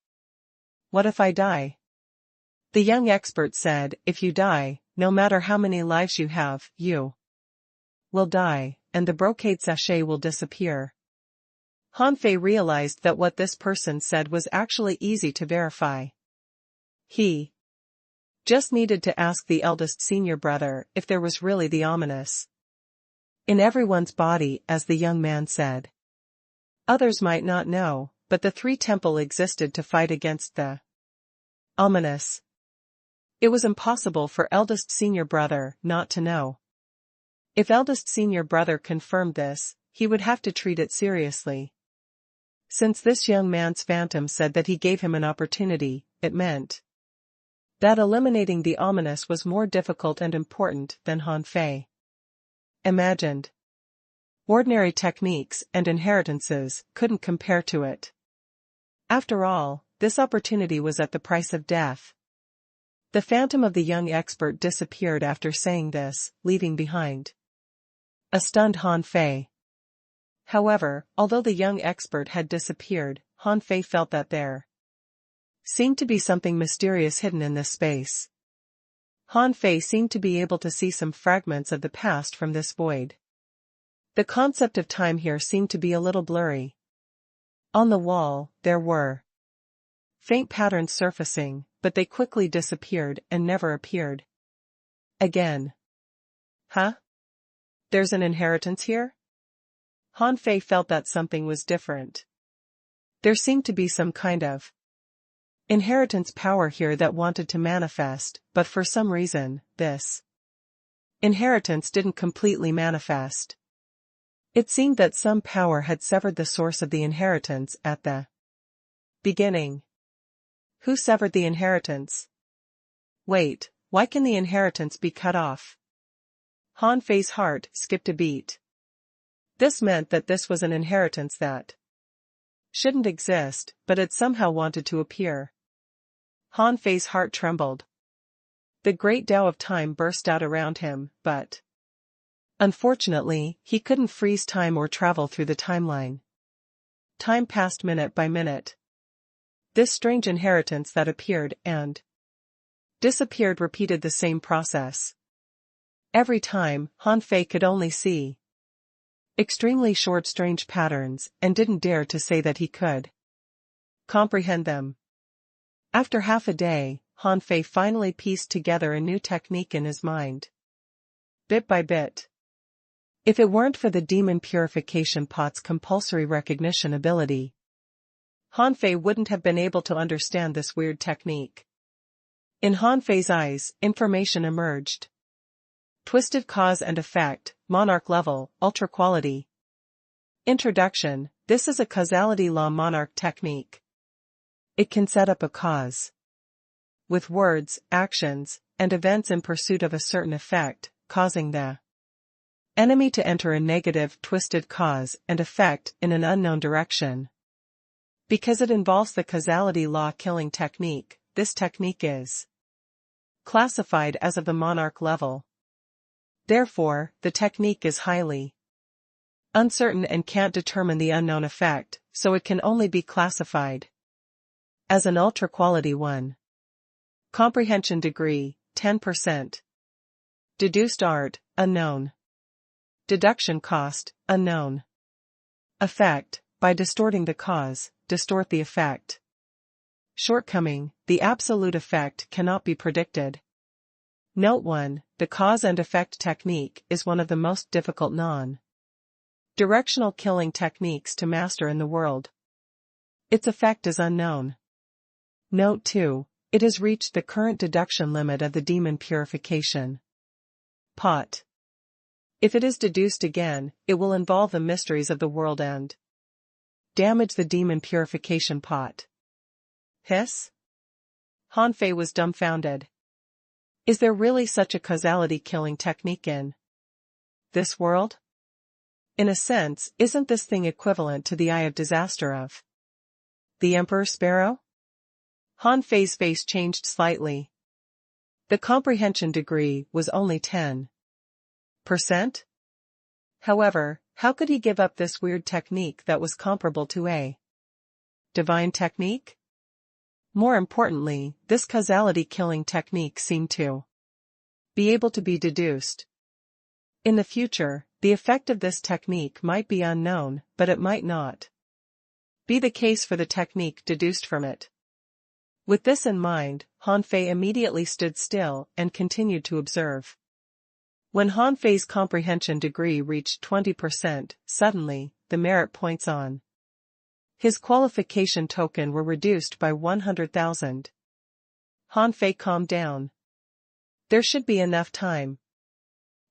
What if I die? The young expert said, if you die, no matter how many lives you have, you will die, and the brocade sachet will disappear. Han Fei realized that what this person said was actually easy to verify. He just needed to ask the eldest senior brother if there was really the ominous in everyone's body, as the young man said. Others might not know, but the three temple existed to fight against the ominous. It was impossible for eldest senior brother not to know. If eldest senior brother confirmed this, he would have to treat it seriously. Since this young man's phantom said that he gave him an opportunity, it meant that eliminating the ominous was more difficult and important than Han Fei imagined. Ordinary techniques and inheritances couldn't compare to it. After all, this opportunity was at the price of death. The phantom of the young expert disappeared after saying this, leaving behind a stunned Han Fei. However, although the young expert had disappeared, Han Fei felt that there seemed to be something mysterious hidden in this space. Han Fei seemed to be able to see some fragments of the past from this void. The concept of time here seemed to be a little blurry. On the wall, there were faint patterns surfacing, but they quickly disappeared and never appeared again. Huh? There's an inheritance here? Han Fei felt that something was different. There seemed to be some kind of inheritance power here that wanted to manifest, but for some reason, this inheritance didn't completely manifest. It seemed that some power had severed the source of the inheritance at the beginning. Who severed the inheritance? Wait, why can the inheritance be cut off? Han Fei's heart skipped a beat. This meant that this was an inheritance that shouldn't exist, but it somehow wanted to appear. Han Fei's heart trembled. The great Tao of time burst out around him, but unfortunately, he couldn't freeze time or travel through the timeline. Time passed minute by minute. This strange inheritance that appeared and disappeared repeated the same process. Every time, Han Fei could only see extremely short strange patterns and didn't dare to say that he could comprehend them. After half a day, Han Fei finally pieced together a new technique in his mind. Bit by bit. If it weren't for the demon purification pot's compulsory recognition ability, Han Fei wouldn't have been able to understand this weird technique. In Han Fei's eyes, information emerged. Twisted cause and effect, monarch level, ultra quality. Introduction: this is a causality law monarch technique. It can set up a cause with words, actions, and events in pursuit of a certain effect, causing the Enemy to enter a negative, twisted cause and effect in an unknown direction. Because it involves the causality law killing technique, this technique is classified as of the monarch level. Therefore, the technique is highly uncertain and can't determine the unknown effect, so it can only be classified as an ultra-quality one. Comprehension degree, 10%. Deduced art, unknown. Deduction cost, unknown. Effect, by distorting the cause, distort the effect. Shortcoming, the absolute effect cannot be predicted. Note 1, the cause and effect technique is one of the most difficult non-directional killing techniques to master in the world. Its effect is unknown. Note 2, it has reached the current deduction limit of the demon purification pot. If it is deduced again, it will involve the mysteries of the world and damage the demon purification pot. Hiss? Han Fei was dumbfounded. Is there really such a causality-killing technique in this world? In a sense, isn't this thing equivalent to the eye of disaster of the Emperor Sparrow? Han Fei's face changed slightly. The comprehension degree was only 10%. However, how could he give up this weird technique that was comparable to a divine technique? More importantly, this causality-killing technique seemed to be able to be deduced. In the future, the effect of this technique might be unknown, but it might not be the case for the technique deduced from it. With this in mind, Han Fei immediately stood still and continued to observe. When Han Fei's comprehension degree reached 20%, suddenly, the merit points on his qualification token were reduced by 100,000. Han Fei calmed down. There should be enough time.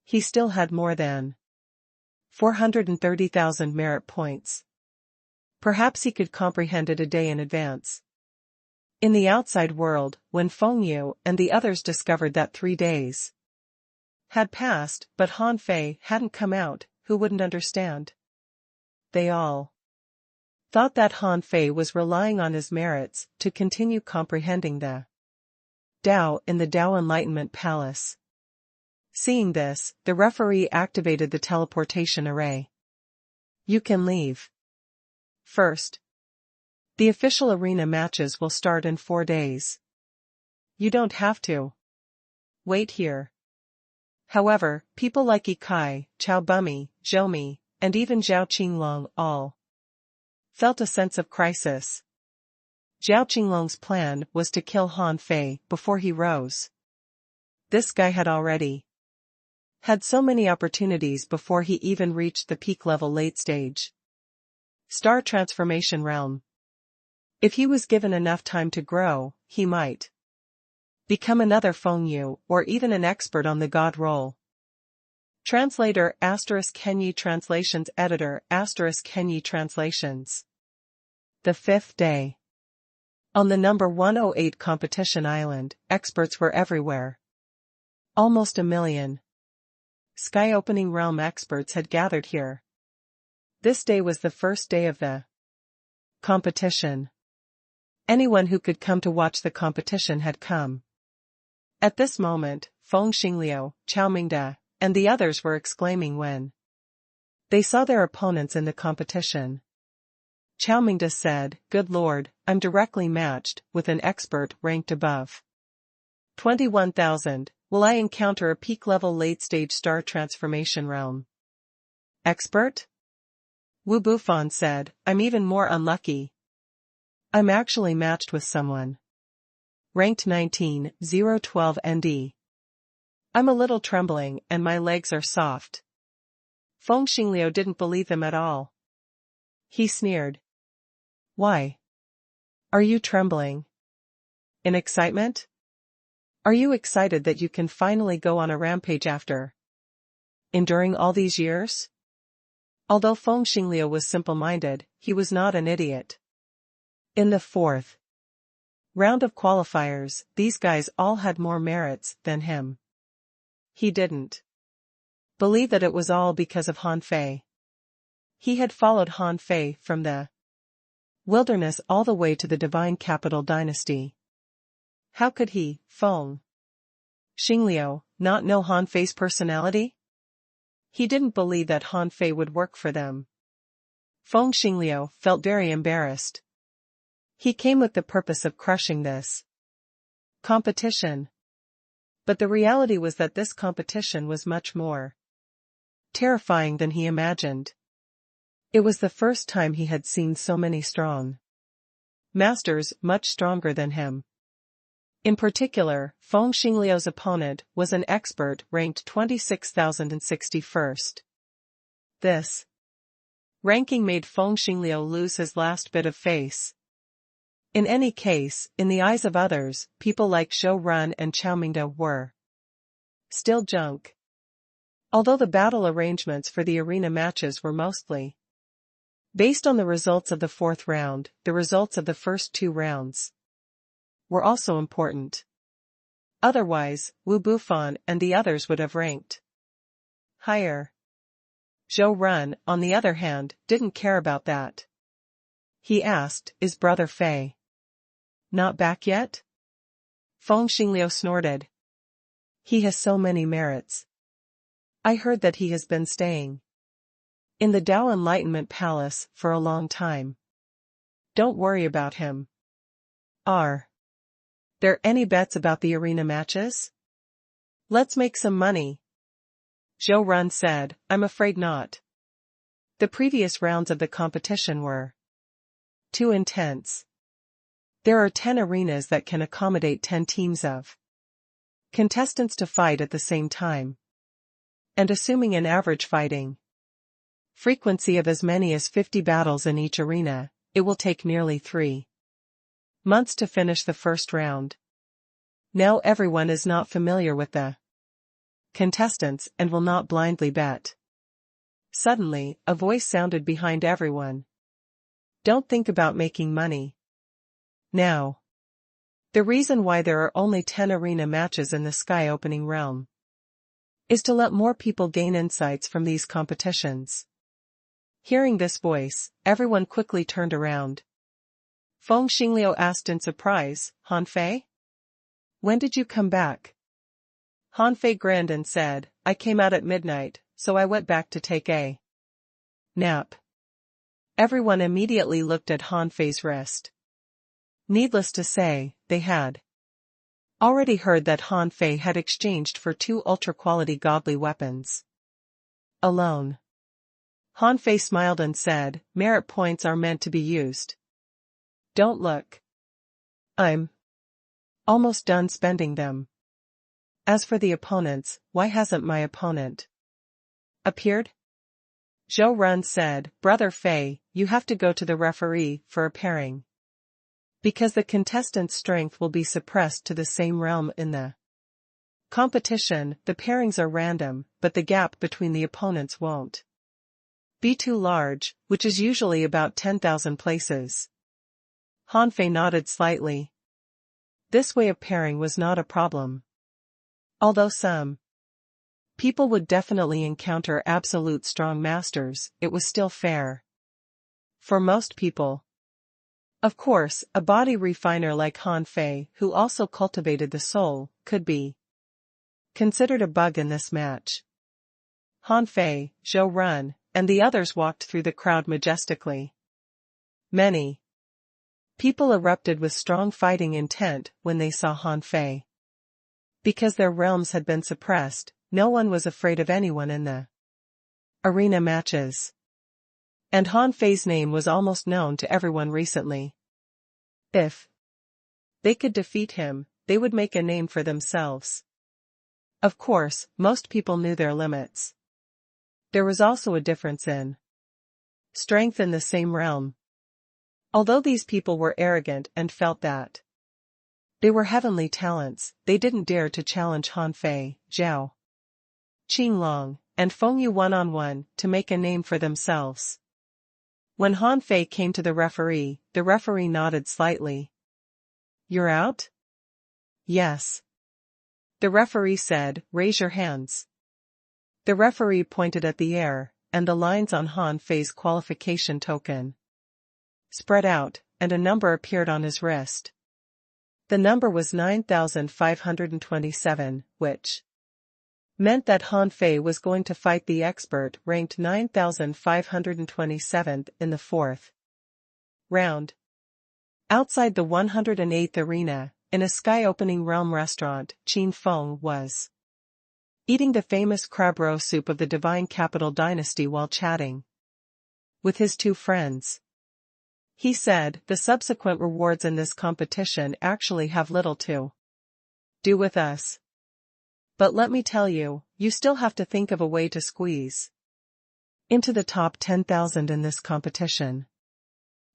He still had more than 430,000 merit points. Perhaps he could comprehend it a day in advance. In the outside world, when Feng Yu and the others discovered that 3 days had passed, but Han Fei hadn't come out, who wouldn't understand? They all thought that Han Fei was relying on his merits to continue comprehending the Tao in the Tao Enlightenment Palace. Seeing this, the referee activated the teleportation array. You can leave. First. The official arena matches will start in 4 days. You don't have to wait here. However, people like Ikai, Chao Bumi, Zhou, and even Zhao Qinglong all felt a sense of crisis. Zhao Qinglong's plan was to kill Han Fei before he rose. This guy had already had so many opportunities before he even reached the peak level late stage star transformation realm. If he was given enough time to grow, he might become another Feng Yu or even an expert on the god role. Translator ** Henyi Translations Editor ** Henyi Translations. The 5th day. On the number 108 competition island, experts were everywhere. Almost 1 million sky-opening realm experts had gathered here. This day was the first day of the competition. Anyone who could come to watch the competition had come. At this moment, Feng Xingliu, Chao Mingde, and the others were exclaiming when they saw their opponents in the competition. Chao Mingde said, "Good Lord, I'm directly matched with an expert ranked above 21,000. Will I encounter a peak-level late-stage star transformation realm expert?" Wu Bufan said, "I'm even more unlucky. I'm actually matched with someone ranked 19,012 ND. I'm a little trembling and my legs are soft." Feng Xingliu didn't believe them at all. He sneered. "Why? Are you trembling? In excitement? Are you excited that you can finally go on a rampage after enduring all these years?" Although Feng Xingliu was simple-minded, he was not an idiot. In the 4th round of qualifiers, these guys all had more merits than him. He didn't. believed that it was all because of Han Fei. He had followed Han Fei from the wilderness all the way to the divine capital dynasty. How could he, Feng Xingliu, not know Han Fei's personality? He didn't believe that Han Fei would work for them. Feng Xingliu felt very embarrassed. He came with the purpose of crushing this competition. But the reality was that this competition was much more terrifying than he imagined. It was the first time he had seen so many strong masters much stronger than him. In particular, Feng Xingliu's opponent was an expert ranked 26,061st. This ranking made Feng Xingliu lose his last bit of face. In any case, in the eyes of others, people like Zhou Run and Chao Mingde were still junk. Although the battle arrangements for the arena matches were mostly based on the results of the fourth round, the results of the first two rounds were also important. Otherwise, Wu Bufan and the others would have ranked higher. Zhou Run, on the other hand, didn't care about that. He asked, "Is Brother Fei not back yet?" Feng Xingliu snorted. "He has so many merits. I heard that he has been staying in the Dao Enlightenment Palace for a long time. Don't worry about him." Are there any bets about the arena matches? Let's make some money. Zhou Run said, "I'm afraid not. The previous rounds of the competition were too intense. There are 10 arenas that can accommodate 10 teams of contestants to fight at the same time. And assuming an average fighting frequency of as many as 50 battles in each arena, it will take nearly 3 months to finish the first round. Now everyone is not familiar with the contestants and will not blindly bet." Suddenly, a voice sounded behind everyone. "Don't think about making money now. The reason why there are only 10 arena matches in the Sky Opening realm is to let more people gain insights from these competitions." Hearing this voice, everyone quickly turned around. Feng Xingliu asked in surprise, "Han Fei? When did you come back?" Han Fei grinned and said, "I came out at midnight, so I went back to take a nap." Everyone immediately looked at Han Fei's wrist. Needless to say, they had already heard that Han Fei had exchanged for 2 ultra-quality godly weapons alone. Han Fei smiled and said, "Merit points are meant to be used. Don't look. I'm almost done spending them. As for the opponents, why hasn't my opponent appeared?" Zhou Run said, "Brother Fei, you have to go to the referee for a pairing. Because the contestant's strength will be suppressed to the same realm in the competition, the pairings are random, but the gap between the opponents won't be too large, which is usually about 10,000 places." Han Fei nodded slightly. This way of pairing was not a problem. Although some people would definitely encounter absolute strong masters, it was still fair for most people. Of course, a body refiner like Han Fei, who also cultivated the soul, could be considered a bug in this match. Han Fei, Zhou Run, and the others walked through the crowd majestically. Many people erupted with strong fighting intent when they saw Han Fei. Because their realms had been suppressed, no one was afraid of anyone in the arena matches. And Han Fei's name was almost known to everyone recently. If they could defeat him, they would make a name for themselves. Of course, most people knew their limits. There was also a difference in strength in the same realm. Although these people were arrogant and felt that they were heavenly talents, they didn't dare to challenge Han Fei, Zhao Qinglong, and Feng Yu one-on-one to make a name for themselves. When Han Fei came to the referee nodded slightly. "You're out?" "Yes." The referee said, "Raise your hands." The referee pointed at the air, and the lines on Han Fei's qualification token spread out, and a number appeared on his wrist. The number was 9,527, which meant that Han Fei was going to fight the expert ranked 9,527th in the fourth round. Outside the 108th arena, in a sky-opening realm restaurant, Qin Feng was eating the famous crab roe soup of the divine capital dynasty while chatting with his two friends. He said, the subsequent rewards in this competition actually have little to do with us. But let me tell you, you still have to think of a way to squeeze into the top 10,000 in this competition.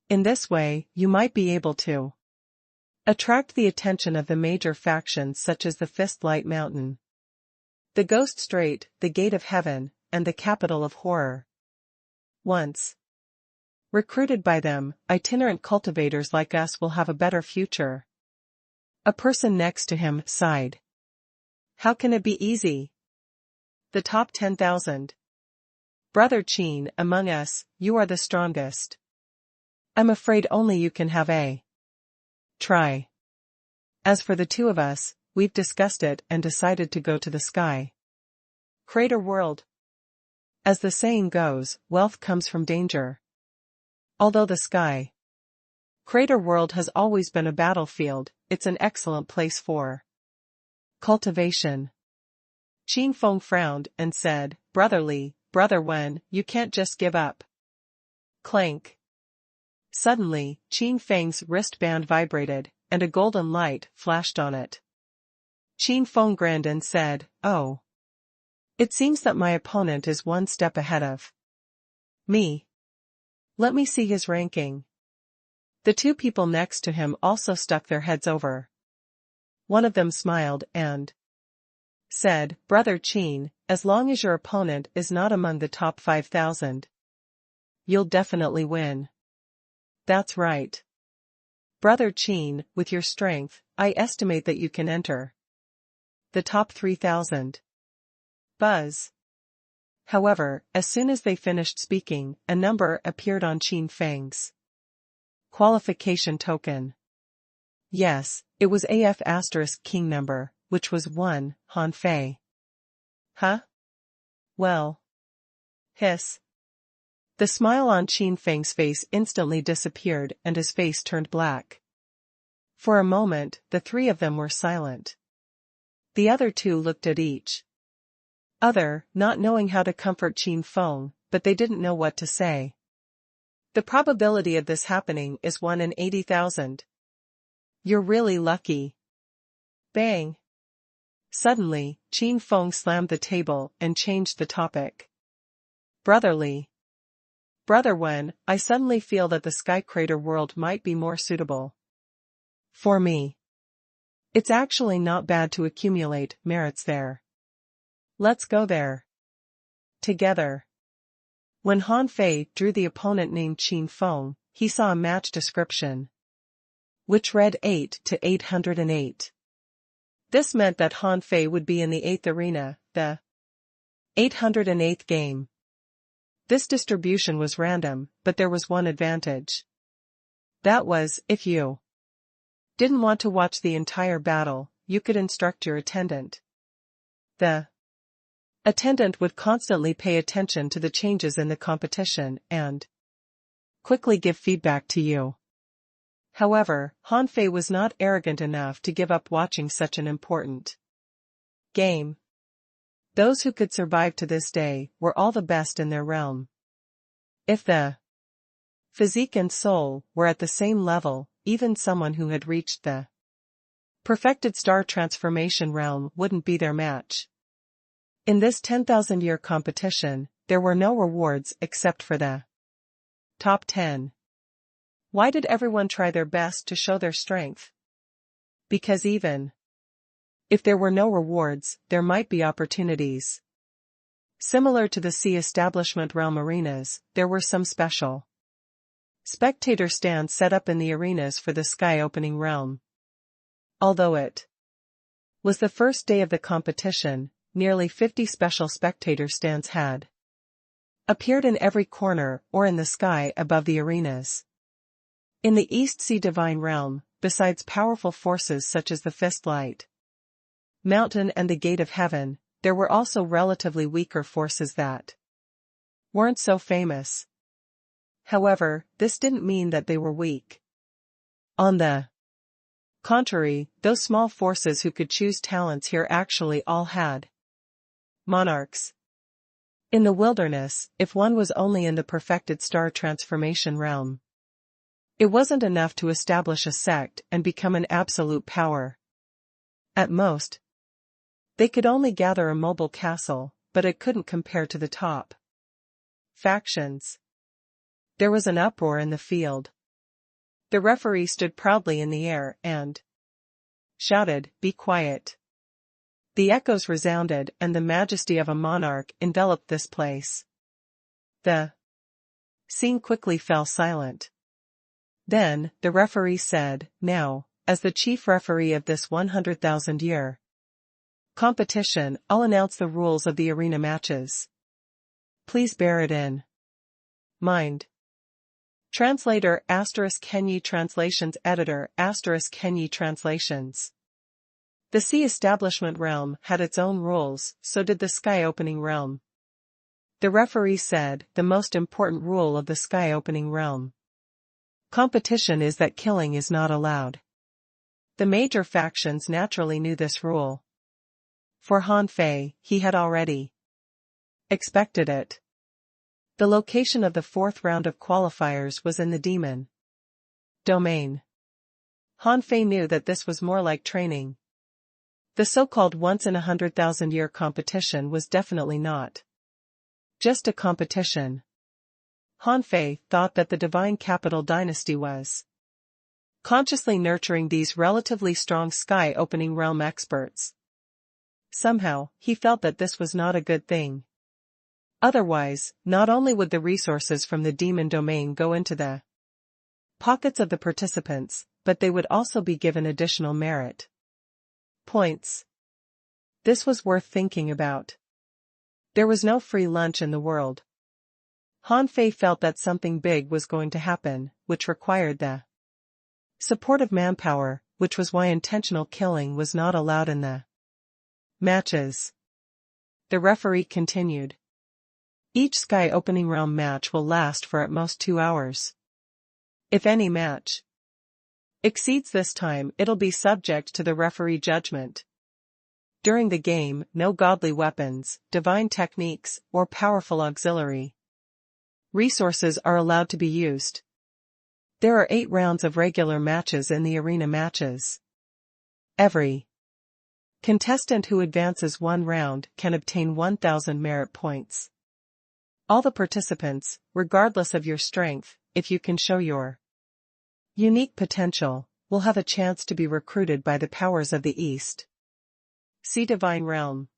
In this way, you might be able to attract the attention of the major factions such as the Fist Light Mountain, the Ghost Strait, the Gate of Heaven, and the Capital of Horror. Once recruited by them, itinerant cultivators like us will have a better future. A person next to him sighed. How can it be easy? The top 10,000. Brother Qin, among us, you are the strongest. I'm afraid only you can have a try. As for the two of us, we've discussed it and decided to go to the sky crater world. As the saying goes, wealth comes from danger. Although the sky crater world has always been a battlefield, it's an excellent place for cultivation. Qin Feng frowned and said, Brother Wen, you can't just give up. Clank. Suddenly, Qin Feng's wristband vibrated, and a golden light flashed on it. Qin Feng grinned and said, Oh. It seems that my opponent is one step ahead of me. Let me see his ranking. The two people next to him also stuck their heads over. One of them smiled and said, Brother Qin, as long as your opponent is not among the top 5,000, you'll definitely win. That's right. Brother Qin, with your strength, I estimate that you can enter the top 3,000. Buzz. However, as soon as they finished speaking, a number appeared on Qin Feng's qualification token. Yes, it was AF * king number, which was 1, Han Fei. Huh? Well. Hiss. The smile on Qin Feng's face instantly disappeared and his face turned black. For a moment, the three of them were silent. The other two looked at each other, not knowing how to comfort Qin Feng, but they didn't know what to say. The probability of this happening is 1 in 80,000. You're really lucky. Bang. Suddenly, Qin Feng slammed the table and changed the topic. Brother Wen, I suddenly feel that the sky crater world might be more suitable for me. It's actually not bad to accumulate merits there. Let's go there together. When Han Fei drew the opponent named Qin Feng, he saw a match description, which read 8 to 808. This meant that Han Fei would be in the 8th arena, the 808th game. This distribution was random, but there was one advantage. That was, if you didn't want to watch the entire battle, you could instruct your attendant. The attendant would constantly pay attention to the changes in the competition and quickly give feedback to you. However, Han Fei was not arrogant enough to give up watching such an important game. Those who could survive to this day were all the best in their realm. If the physique and soul were at the same level, even someone who had reached the perfected star transformation realm wouldn't be their match. In this 10,000-year competition, there were no rewards except for the top 10. Why did everyone try their best to show their strength? Because even if there were no rewards, there might be opportunities. Similar to the Sea Establishment realm arenas, there were some special spectator stands set up in the arenas for the sky opening realm. Although it was the first day of the competition, nearly 50 special spectator stands had appeared in every corner or in the sky above the arenas. In the East Sea Divine Realm, besides powerful forces such as the Fist Light Mountain and the Gate of Heaven, there were also relatively weaker forces that weren't so famous. However, this didn't mean that they were weak. On the contrary, those small forces who could choose talents here actually all had monarchs. In the wilderness, if one was only in the perfected star transformation realm, it wasn't enough to establish a sect and become an absolute power. At most, they could only gather a mobile castle, but it couldn't compare to the top factions. There was an uproar in the field. The referee stood proudly in the air and shouted, "Be quiet." The echoes resounded and the majesty of a monarch enveloped this place. The scene quickly fell silent. Then, the referee said, "Now, as the chief referee of this 100,000-year competition, I'll announce the rules of the arena matches. Please bear it in mind." Translator * Kenyi Translations Editor * Kenyi Translations. The Sea Establishment Realm had its own rules, so did the Sky Opening Realm. The referee said, the most important rule of the Sky Opening Realm competition is that killing is not allowed. The major factions naturally knew this rule. For Han Fei, he had already expected it. The location of the fourth round of qualifiers was in the demon domain. Han Fei knew that this was more like training. The so-called once-in-100,000-year competition was definitely not just a competition. Han Fei thought that the Divine Capital Dynasty was consciously nurturing these relatively strong sky-opening realm experts. Somehow, he felt that this was not a good thing. Otherwise, not only would the resources from the demon domain go into the pockets of the participants, but they would also be given additional merit points. This was worth thinking about. There was no free lunch in the world. Han Fei felt that something big was going to happen, which required the support of manpower, which was why intentional killing was not allowed in the matches. The referee continued. Each Sky Opening Realm match will last for at most 2 hours. If any match exceeds this time, it'll be subject to the referee judgment. During the game, no godly weapons, divine techniques, or powerful auxiliary resources are allowed to be used. There are 8 rounds of regular matches in the arena matches. Every contestant who advances 1 round can obtain 1,000 merit points. All the participants, regardless of your strength, if you can show your unique potential, will have a chance to be recruited by the powers of the East Sea Divine Realm.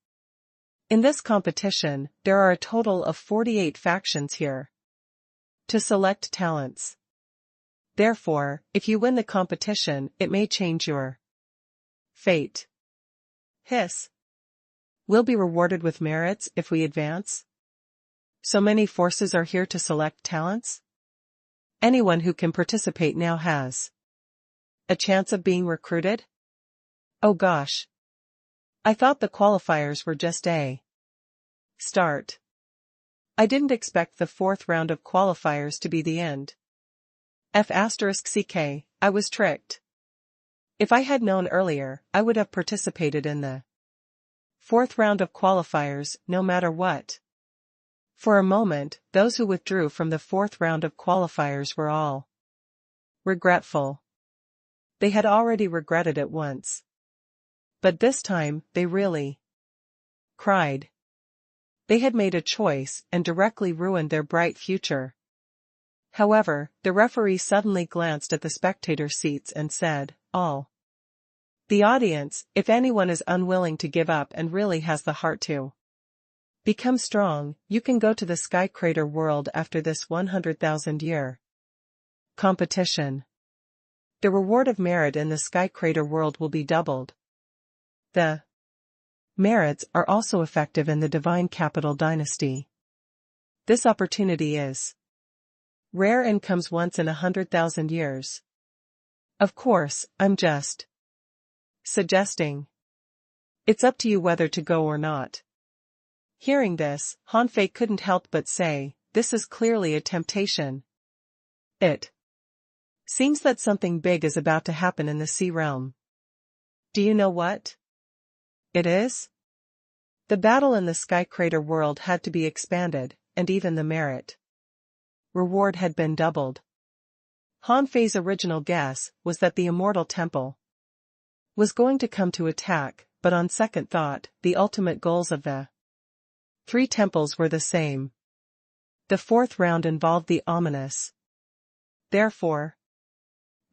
In this competition, there are a total of 48 factions here to select talents. Therefore, if you win the competition, it may change your fate. Hiss. We'll be rewarded with merits if we advance. So many forces are here to select talents? Anyone who can participate now has a chance of being recruited? Oh gosh. I thought the qualifiers were just a start. I didn't expect the 4th round of qualifiers to be the end. *CK, I was tricked. If I had known earlier, I would have participated in the 4th round of qualifiers, no matter what. For a moment, those who withdrew from the 4th round of qualifiers were all regretful. They had already regretted it once. But this time, they really cried. They had made a choice and directly ruined their bright future. However, the referee suddenly glanced at the spectator seats and said, "All the audience, if anyone is unwilling to give up and really has the heart to become strong, you can go to the Sky Crater world after this 100,000-year competition. The reward of merit in the Sky Crater world will be doubled. The Merits are also effective in the divine capital dynasty. This opportunity is rare and comes once in 100,000 years. Of course, I'm just suggesting. It's up to you whether to go or not. Hearing this, Hanfei couldn't help but say, this is clearly a temptation. It seems that something big is about to happen in the sea realm. Do you know what it is? The battle in the Sky Crater world had to be expanded, and even the merit reward had been doubled. Hanfei's original guess was that the Immortal Temple was going to come to attack, but on second thought, the ultimate goals of the 3 temples were the same. The 4th round involved the ominous. Therefore,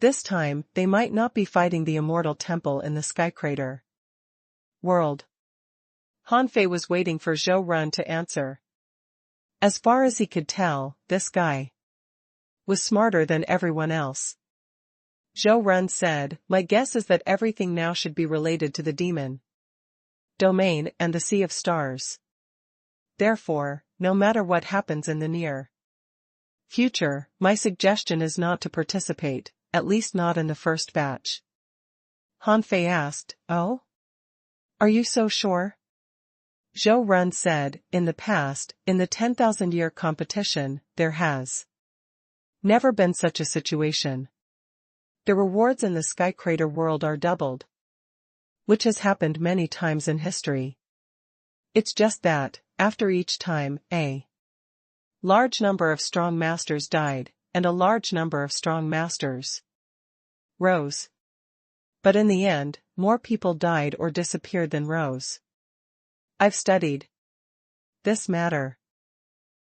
this time, they might not be fighting the Immortal Temple in the Sky Crater world. Hanfei was waiting for Zhou Run to answer. As far as he could tell, this guy was smarter than everyone else. Zhou Run said, my guess is that everything now should be related to the demon domain and the Sea of Stars. Therefore, no matter what happens in the near future, my suggestion is not to participate, at least not in the first batch. Hanfei asked, oh? Are you so sure? Zhou Run said, in the past, in the 10,000-year competition, there has never been such a situation. The rewards in the Sky Crater world are doubled, which has happened many times in history. It's just that, after each time, a large number of strong masters died, and a large number of strong masters rose. But in the end, more people died or disappeared than rose. I've studied this matter.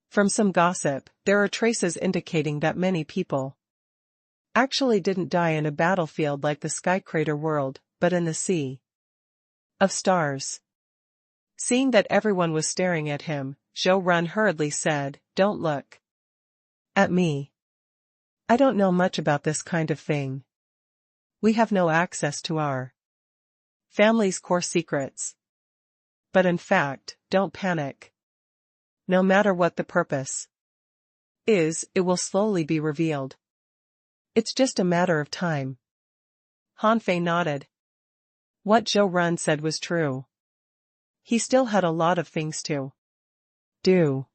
From some gossip, there are traces indicating that many people actually didn't die in a battlefield like the Sky Crater world, but in the Sea of Stars. Seeing that everyone was staring at him, Zhou Run hurriedly said, don't look at me. I don't know much about this kind of thing. We have no access to our family's core secrets. But in fact, don't panic. No matter what the purpose is, it will slowly be revealed. It's just a matter of time. Hanfei nodded. What Zhou Run said was true. He still had a lot of things to do.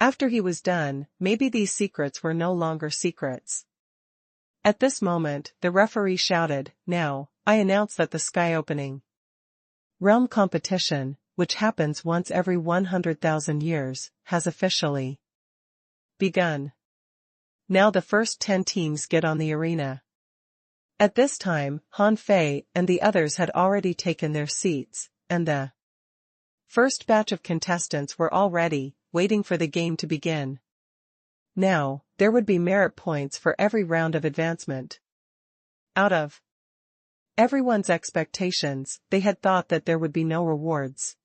After he was done, maybe these secrets were no longer secrets. At this moment, the referee shouted, now, I announce that the Sky Opening Realm competition, which happens once every 100,000 years, has officially begun. Now the first 10 teams get on the arena. At this time, Hanfei and the others had already taken their seats, and the first batch of contestants were all ready, waiting for the game to begin. Now, there would be merit points for every round of advancement. Out of everyone's expectations, they had thought that there would be no rewards.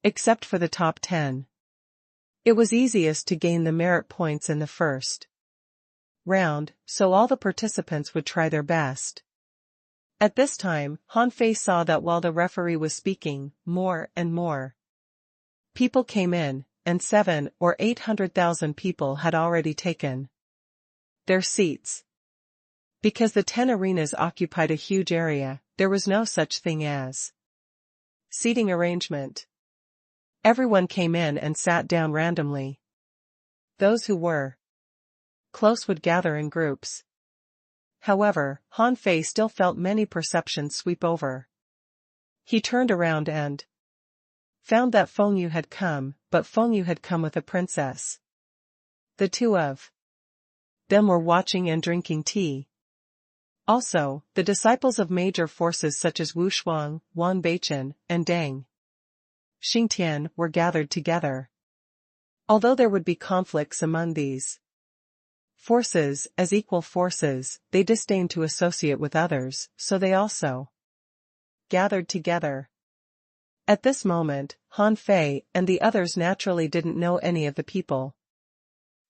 Except for the top 10. It was easiest to gain the merit points in the first round, so all the participants would try their best. At this time, Hanfei saw that while the referee was speaking, more and more people came in, and 700,000 or 800,000 people had already taken their seats. Because the 10 arenas occupied a huge area, there was no such thing as seating arrangement. Everyone came in and sat down randomly. Those who were close would gather in groups. However, Hanfei still felt many perceptions sweep over. He turned around and found that Fengyu had come, but Fengyu had come with a princess. The two of them were watching and drinking tea. Also, the disciples of major forces such as Wu Shuang, Wang Beichen, and Deng Xingtian were gathered together. Although there would be conflicts among these forces, as equal forces, they disdained to associate with others, so they also gathered together. At this moment, Hanfei and the others naturally didn't know any of the people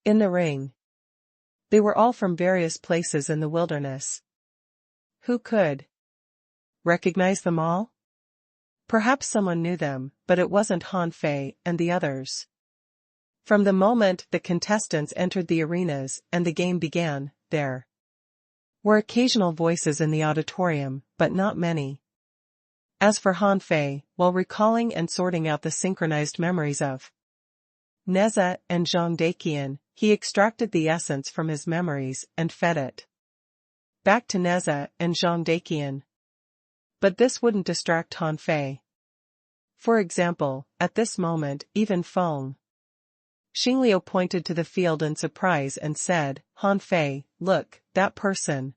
in the ring. They were all from various places in the wilderness. Who could recognize them all? Perhaps someone knew them, but it wasn't Han Fei and the others. From the moment the contestants entered the arenas and the game began, there were occasional voices in the auditorium, but not many. As for Han Fei, while recalling and sorting out the synchronized memories of Neza and Zhang Daqian, he extracted the essence from his memories and fed it back to Neza and Zhang Daqian. But this wouldn't distract Han Fei. For example, at this moment, even Feng Xingliu pointed to the field in surprise and said, Han Fei, look, that person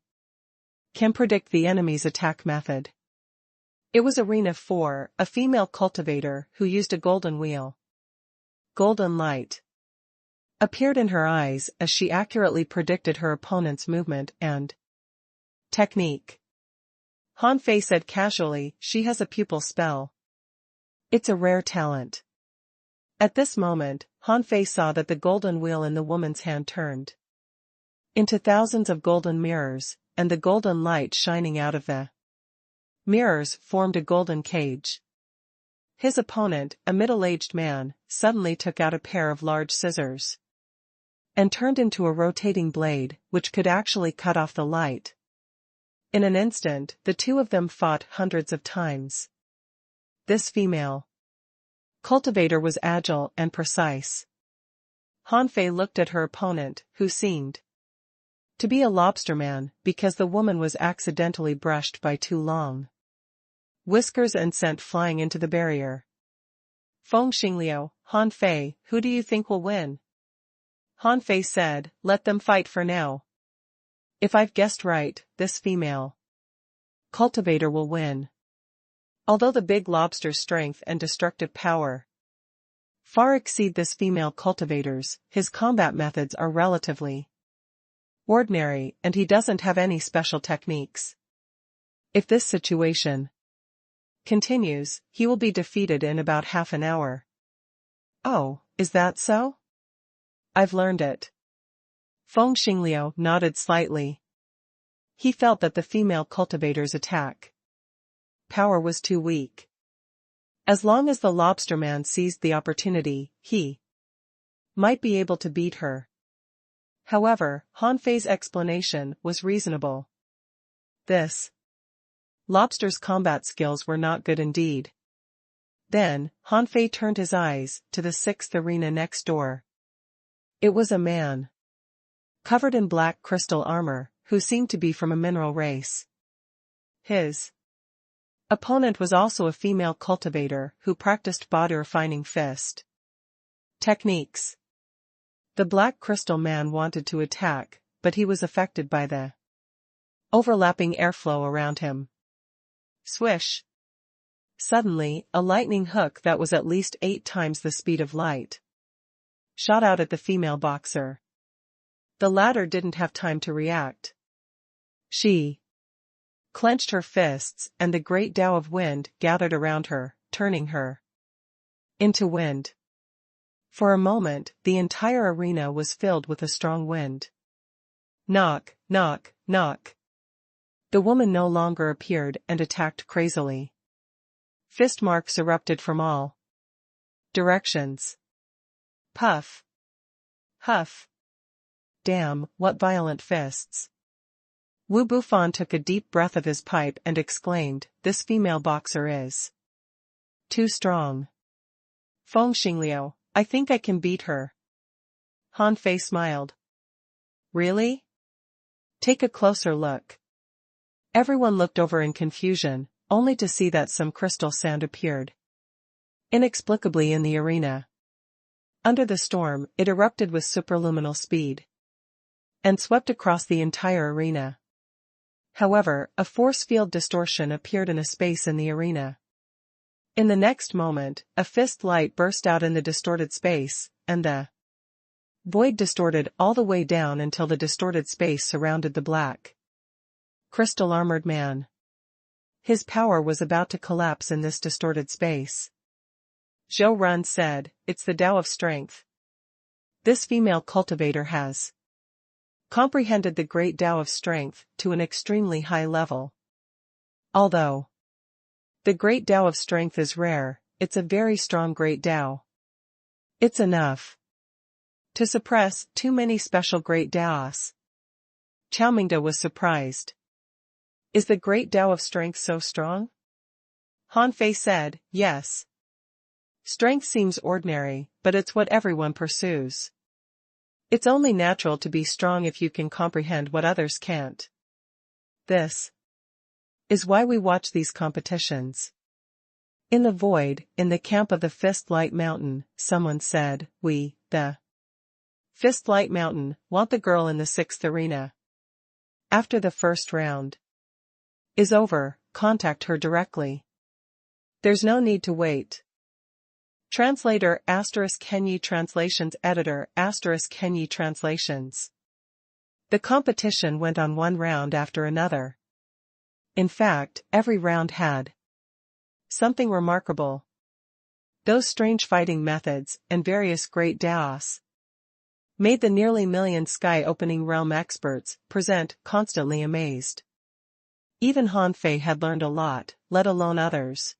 can predict the enemy's attack method. It was Arena 4, a female cultivator who used a golden wheel. Golden light appeared in her eyes as she accurately predicted her opponent's movement and technique. Han Fei said casually, she has a pupil spell. It's a rare talent. At this moment, Han Fei saw that the golden wheel in the woman's hand turned into thousands of golden mirrors, and the golden light shining out of the mirrors formed a golden cage. His opponent, a middle-aged man, suddenly took out a pair of large scissors and turned into a rotating blade, which could actually cut off the light. In an instant, the two of them fought hundreds of times. This female cultivator was agile and precise. Han Fei looked at her opponent, who seemed to be a lobsterman, because the woman was accidentally brushed by too long whiskers and sent flying into the barrier. Feng Xingliu, Han Fei, who do you think will win? Han Fei said, let them fight for now. If I've guessed right, this female cultivator will win. Although the big lobster's strength and destructive power far exceed this female cultivator's, his combat methods are relatively ordinary, and he doesn't have any special techniques. If this situation continues, he will be defeated in about half an hour. Oh, is that so? I've learned it. Feng Xingliu nodded slightly. He felt that the female cultivator's attack power was too weak. As long as the lobsterman seized the opportunity, he might be able to beat her. However, Han Fei's explanation was reasonable. This lobster's combat skills were not good indeed. Then, Han Fei turned his eyes to the sixth arena next door. It was a man covered in black crystal armor, who seemed to be from a mineral race. His opponent was also a female cultivator who practiced body-refining fist techniques. The black crystal man wanted to attack, but he was affected by the overlapping airflow around him. Swish! Suddenly, a lightning hook that was at least 8 times the speed of light shot out at the female boxer. The latter didn't have time to react. She clenched her fists, and the great Tao of wind gathered around her, turning her into wind. For a moment, the entire arena was filled with a strong wind. Knock, knock, knock. The woman no longer appeared and attacked crazily. Fist marks erupted from all directions. Puff. Huff. Damn, what violent fists. Wu Bufan took a deep breath of his pipe and exclaimed, this female boxer is too strong. Feng Xingliu, I think I can beat her. Han Fei smiled. Really? Take a closer look. Everyone looked over in confusion, only to see that some crystal sand appeared inexplicably in the arena. Under the storm, it erupted with superluminal speed and swept across the entire arena. However, a force field distortion appeared in a space in the arena. In the next moment, a fist light burst out in the distorted space, and the void distorted all the way down until the distorted space surrounded the black crystal-armored man. His power was about to collapse in this distorted space. Zhou Run said, it's the Tao of strength. This female cultivator has comprehended the great Tao of strength to an extremely high level. Although The great Tao of strength is rare, it's a very strong great Tao. It's enough to suppress too many special great Taos. Qiaomingde was surprised. Is the great Tao of strength so strong? Han Fei said, yes. Strength seems ordinary, but it's what everyone pursues. It's only natural to be strong if you can comprehend what others can't. This is why we watch these competitions. In the void, in the camp of the Fist Light Mountain, someone said, we, the Fist Light Mountain, want the girl in the 6th arena. After the first round is over, contact her directly. There's no need to wait. Translator ** Henyi Translations Editor ** Henyi Translations. The competition went on one round after another. In fact, every round had something remarkable. Those strange fighting methods and various great Taos made the nearly million sky-opening realm experts present constantly amazed. Even Han Fei had learned a lot, let alone others.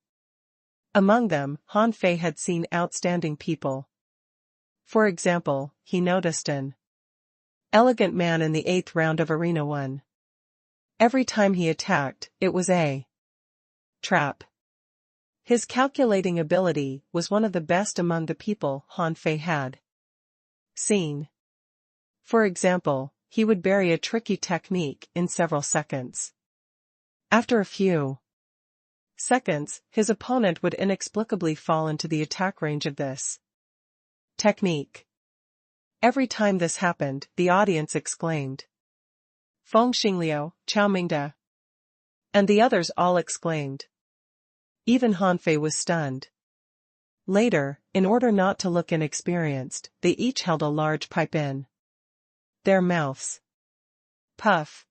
Among them, Han Fei had seen outstanding people. For example, he noticed an elegant man in the 8th round of Arena 1. Every time he attacked, it was a trap. His calculating ability was one of the best among the people Han Fei had seen. For example, he would bury a tricky technique in several seconds. After a few seconds, his opponent would inexplicably fall into the attack range of this technique. Every time this happened, the audience exclaimed, Feng Xingliu, Qiaomingde. And the others all exclaimed. Even Han Fei was stunned. Later, in order not to look inexperienced, they each held a large pipe in their mouths. Puff.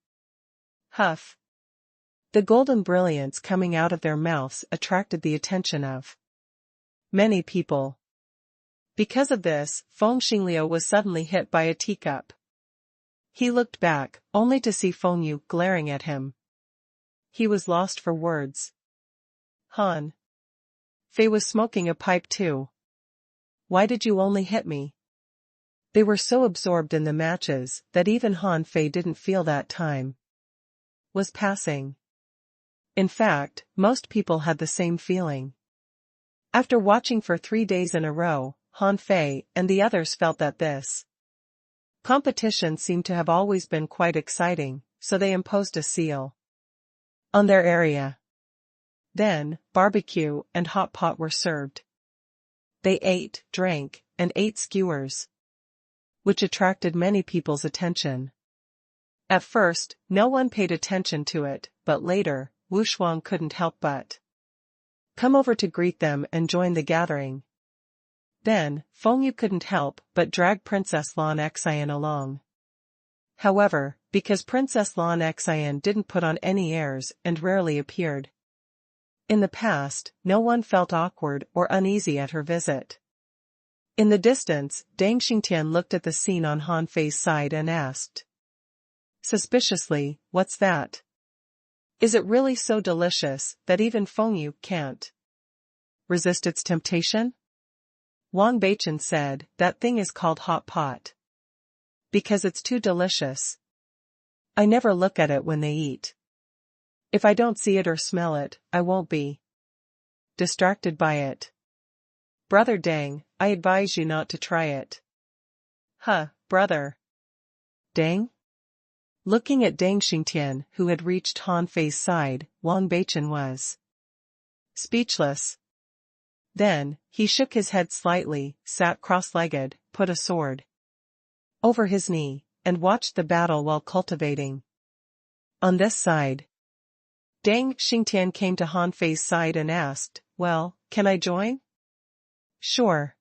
Huff. The golden brilliance coming out of their mouths attracted the attention of many people. Because of this, Feng Xingliu was suddenly hit by a teacup. He looked back, only to see Feng Yu glaring at him. He was lost for words. Han Fei was smoking a pipe too. Why did you only hit me? They were so absorbed in the matches that even Han Fei didn't feel that time was passing. In fact, most people had the same feeling. After watching for 3 days in a row, Han Fei and the others felt that this competition seemed to have always been quite exciting, so they imposed a seal on their area. Then, barbecue and hot pot were served. They ate, drank, and ate skewers, which attracted many people's attention. At first, no one paid attention to it, but later, Wu Shuang couldn't help but come over to greet them and join the gathering. Then, Feng Yu couldn't help but drag Princess Lan Xian along. However, because Princess Lan Xian didn't put on any airs and rarely appeared in the past, no one felt awkward or uneasy at her visit. In the distance, Deng Xingtian looked at the scene on Han Fei's side and asked suspiciously, "What's that? Is it really so delicious that even Feng Yu can't resist its temptation?" Wang Beichen said, "That thing is called hot pot because it's too delicious. I never look at it when they eat. If I don't see it or smell it, I won't be distracted by it. Brother Deng, I advise you not to try it." "Huh, brother Deng?" Looking at Deng Xingtian, who had reached Han Fei's side, Wang Beichen was speechless. Then, he shook his head slightly, sat cross-legged, put a sword over his knee, and watched the battle while cultivating. On this side, Deng Xingtian came to Han Fei's side and asked, "Well, can I join?" "Sure.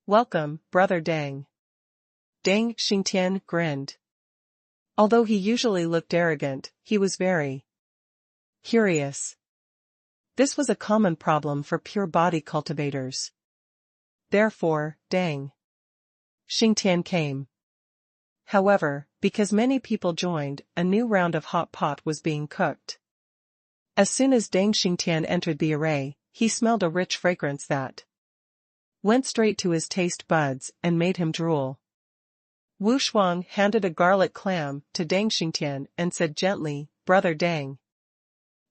Welcome, brother Deng." Deng Xingtian grinned. Although he usually looked arrogant, he was very curious. This was a common problem for pure body cultivators. Therefore, Deng Xingtian came. However, because many people joined, a new round of hot pot was being cooked. As soon as Deng Xingtian entered the array, he smelled a rich fragrance that went straight to his taste buds and made him drool. Wu Shuang handed a garlic clam to Deng Xingtian and said gently, "Brother Deng,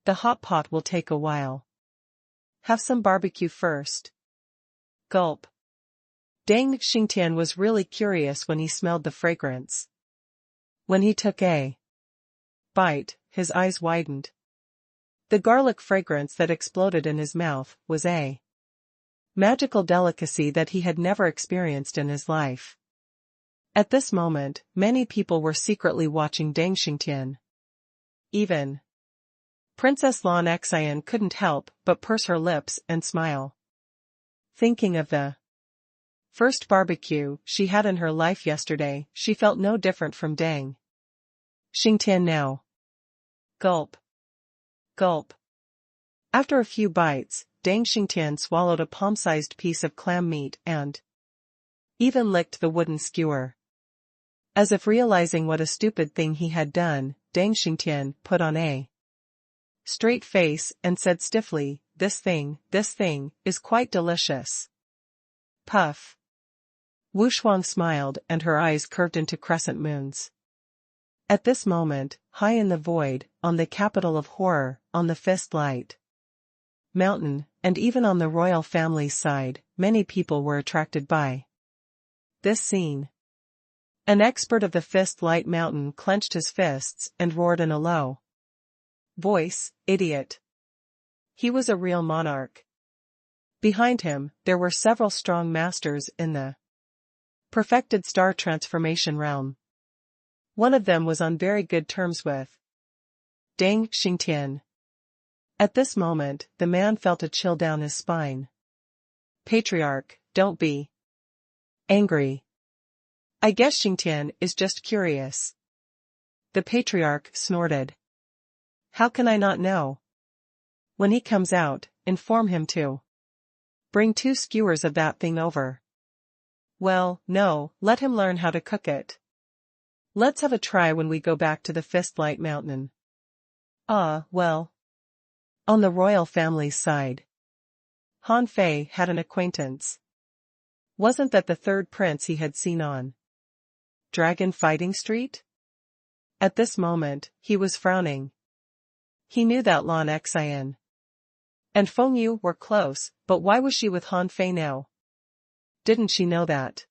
the hot pot will take a while. Have some barbecue first." Gulp. Deng Xingtian was really curious when he smelled the fragrance. When he took a bite, his eyes widened. The garlic fragrance that exploded in his mouth was a magical delicacy that he had never experienced in his life. At this moment, many people were secretly watching Deng Xingtian. Even Princess Lan Xian couldn't help but purse her lips and smile. Thinking of the first barbecue she had in her life yesterday, she felt no different from Deng Xingtian now. Gulp. Gulp. After a few bites, Deng Xingtian swallowed a palm-sized piece of clam meat and even licked the wooden skewer. As if realizing what a stupid thing he had done, Deng Xingtian put on a straight face and said stiffly, this thing is quite delicious." Puff. Wu Shuang smiled and her eyes curved into crescent moons. At this moment, high in the void, on the capital of horror, on the Fist Light Mountain, and even on the royal family's side, many people were attracted by this scene. An expert of the Fist Light Mountain clenched his fists and roared in a low voice, "Idiot." He was a real monarch. Behind him, there were several strong masters in the perfected star transformation realm. One of them was on very good terms with Deng Xingtian. At this moment, the man felt a chill down his spine. "Patriarch, don't be angry. I guess Xingtian is just curious." The patriarch snorted. "How can I not know? When he comes out, inform him to bring 2 skewers of that thing over." "Well, no, let him learn how to cook it. Let's have a try when we go back to the Fist Light Mountain." "Ah, well." On the royal family's side, Han Fei had an acquaintance. Wasn't that the third prince he had seen on Dragon Fighting Street? At this moment, he was frowning. He knew that Lan Xian and Feng Yu were close, but why was she with Han Fei now? Didn't she know that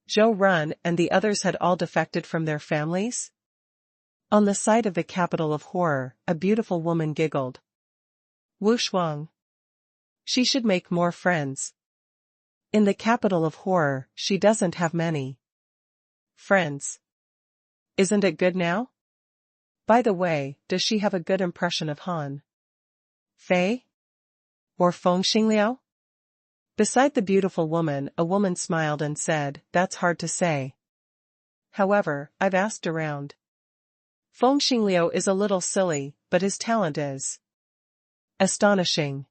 Zhou Run and the others had all defected from their families? On the side of the capital of horror, a beautiful woman giggled. "Wu Shuang. She should make more friends. In the capital of horror, she doesn't have many friends. Isn't it good now? By the way, does she have a good impression of Han Fei? Or Feng Xingliao?" Beside the beautiful woman, a woman smiled and said, "That's hard to say. However, I've asked around. Feng Xingliao is a little silly, but his talent is astonishing.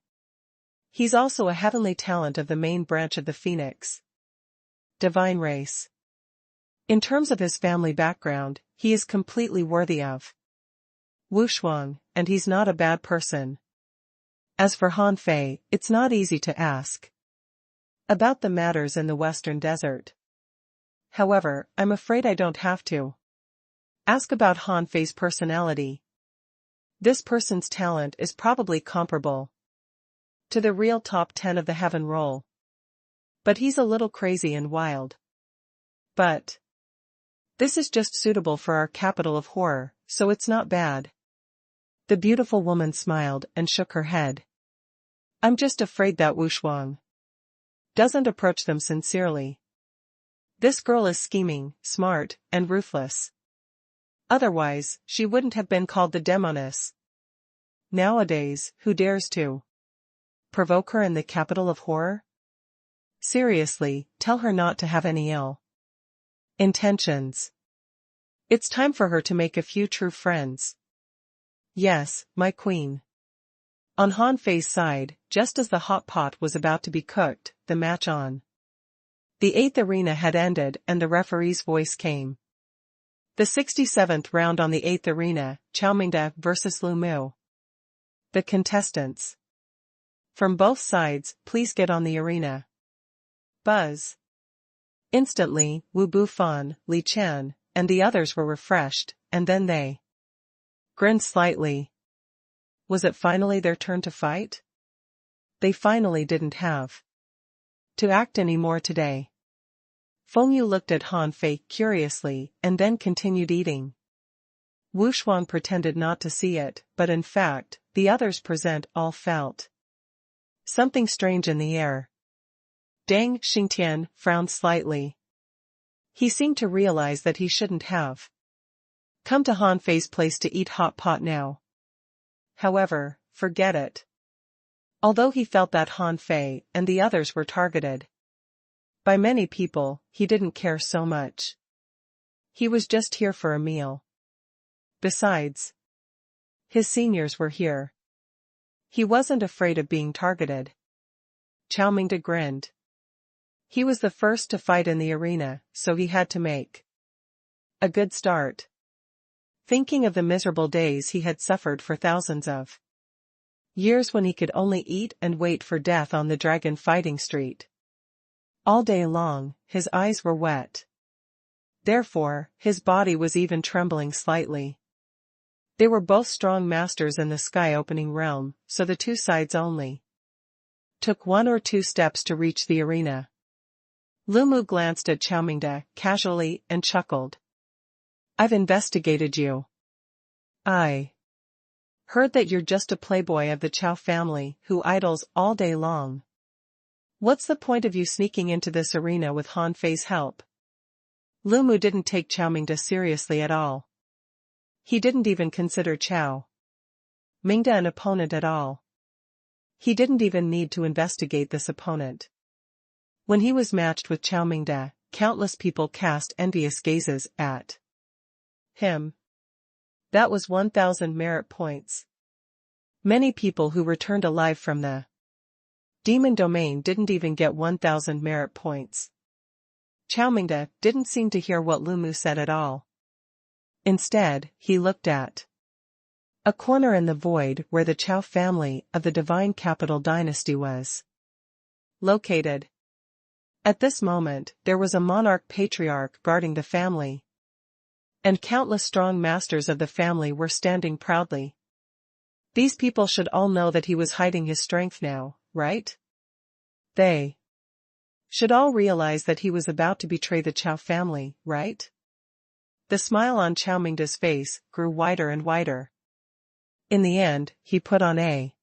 He's also a heavenly talent of the main branch of the Phoenix divine race. In terms of his family background, he is completely worthy of Wu Shuang, and he's not a bad person. As for Han Fei, it's not easy to ask about the matters in the Western Desert. However, I'm afraid I don't have to ask about Han Fei's personality. This person's talent is probably comparable to the real top 10 of the heaven roll. But he's a little crazy and wild. But this is just suitable for our capital of horror, so it's not bad." The beautiful woman smiled and shook her head. "I'm just afraid that Wu Shuang doesn't approach them sincerely. This girl is scheming, smart, and ruthless. Otherwise, she wouldn't have been called the Demoness. Nowadays, who dares to provoke her in the capital of horror? Seriously, tell her not to have any ill intentions. It's time for her to make a few true friends." "Yes, my queen." On Han Fei's side, just as the hot pot was about to be cooked, the match on the 8th arena had ended and the referee's voice came. The 67th round on the 8th arena, Chao Mingda vs Lu Mu. The contestants. From both sides, please get on the arena. Buzz. Instantly, Wu Bufan, Li Chen, and the others were refreshed, and then they grinned slightly. Was it finally their turn to fight? They finally didn't have to act anymore today. Feng Yu looked at Han Fei curiously and then continued eating. Wu Shuang pretended not to see it, but in fact, the others present all felt something strange in the air. Deng Xingtian frowned slightly. He seemed to realize that he shouldn't have come to Han Fei's place to eat hot pot now. However, forget it. Although he felt that Han Fei and the others were targeted by many people, he didn't care so much. He was just here for a meal. Besides, his seniors were here. He wasn't afraid of being targeted. Chao Mingde grinned. He was the first to fight in the arena, so he had to make a good start. Thinking of the miserable days he had suffered for thousands of years when he could only eat and wait for death on the dragon fighting street. All day long, his eyes were wet. Therefore, his body was even trembling slightly. They were both strong masters in the sky-opening realm, so the two sides only took 1 or 2 steps to reach the arena. Lu Mu glanced at Chao Mingde casually and chuckled. I've investigated you. I heard that you're just a playboy of the Chao family who idles all day long. What's the point of you sneaking into this arena with Han Fei's help? Lu Mu didn't take Chao Mingde seriously at all. He didn't even consider Chao Mingde an opponent at all. He didn't even need to investigate this opponent. When he was matched with Chao Mingde, countless people cast envious gazes at him. That was 1,000 merit points. Many people who returned alive from the demon domain didn't even get 1,000 merit points. Chao Mingde didn't seem to hear what Lu Mu said at all. Instead, he looked at a corner in the void where the Chao family of the divine capital dynasty was located. At this moment, there was a monarch patriarch guarding the family, and countless strong masters of the family were standing proudly. These people should all know that he was hiding his strength now, right? They should all realize that he was about to betray the Chao family, right? The smile on Chao Mingde's face grew wider and wider. In the end, he put on a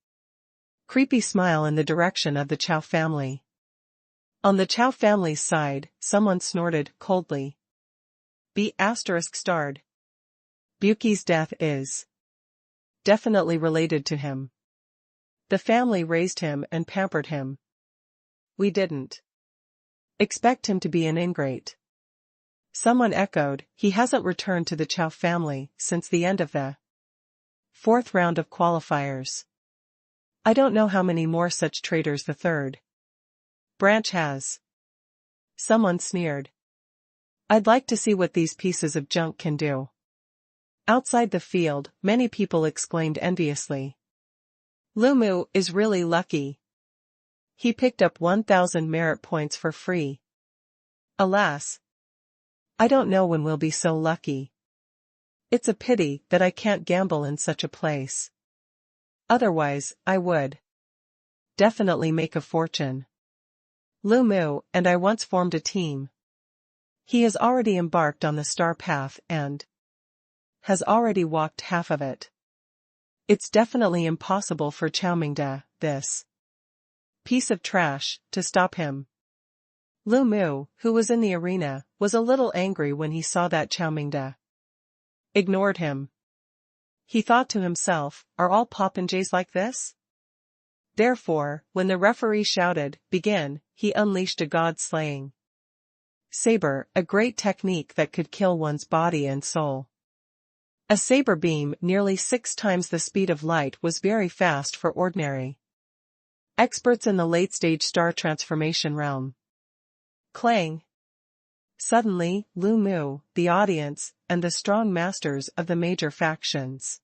creepy smile in the direction of the Chao family. On the Chao family's side, someone snorted coldly. B*****. Buki's death is definitely related to him. The family raised him and pampered him. We didn't expect him to be an ingrate. Someone echoed, he hasn't returned to the Chao family since the end of the 4th round of qualifiers. I don't know how many more such traitors the 3rd branch has. Someone sneered. I'd like to see what these pieces of junk can do. Outside the field, many people exclaimed enviously. Lu Mu is really lucky. He picked up 1,000 merit points for free. Alas, I don't know when we'll be so lucky. It's a pity that I can't gamble in such a place. Otherwise, I would definitely make a fortune. Lu Mu and I once formed a team. He has already embarked on the star path and has already walked half of it. It's definitely impossible for Chao Mingde, this piece of trash, to stop him. Lu Mu, who was in the arena, was a little angry when he saw that Chao Mingde ignored him. He thought to himself, are all popinjays like this? Therefore, when the referee shouted, begin, he unleashed a god-slaying saber, a great technique that could kill one's body and soul. A saber beam nearly 6 times the speed of light was very fast for ordinary experts in the late-stage star transformation realm. Clang! Suddenly, Lu Mu, the audience, and the strong masters of the major factions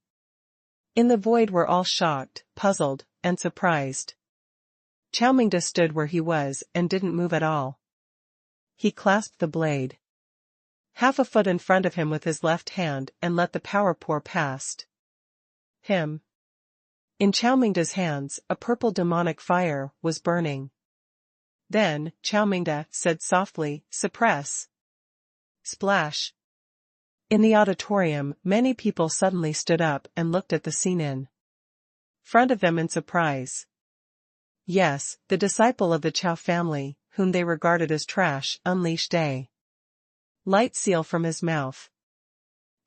In the void were all shocked, puzzled, and surprised. Chao Mingda stood where he was and didn't move at all. He clasped the blade half a foot in front of him with his left hand and let the power pour past him. In Chao Mingda's hands, a purple demonic fire was burning. Then, Chao Mingda said softly, "Suppress." Splash. In the auditorium, many people suddenly stood up and looked at the scene in front of them in surprise. Yes, the disciple of the Chao family, whom they regarded as trash, unleashed a light seal from his mouth.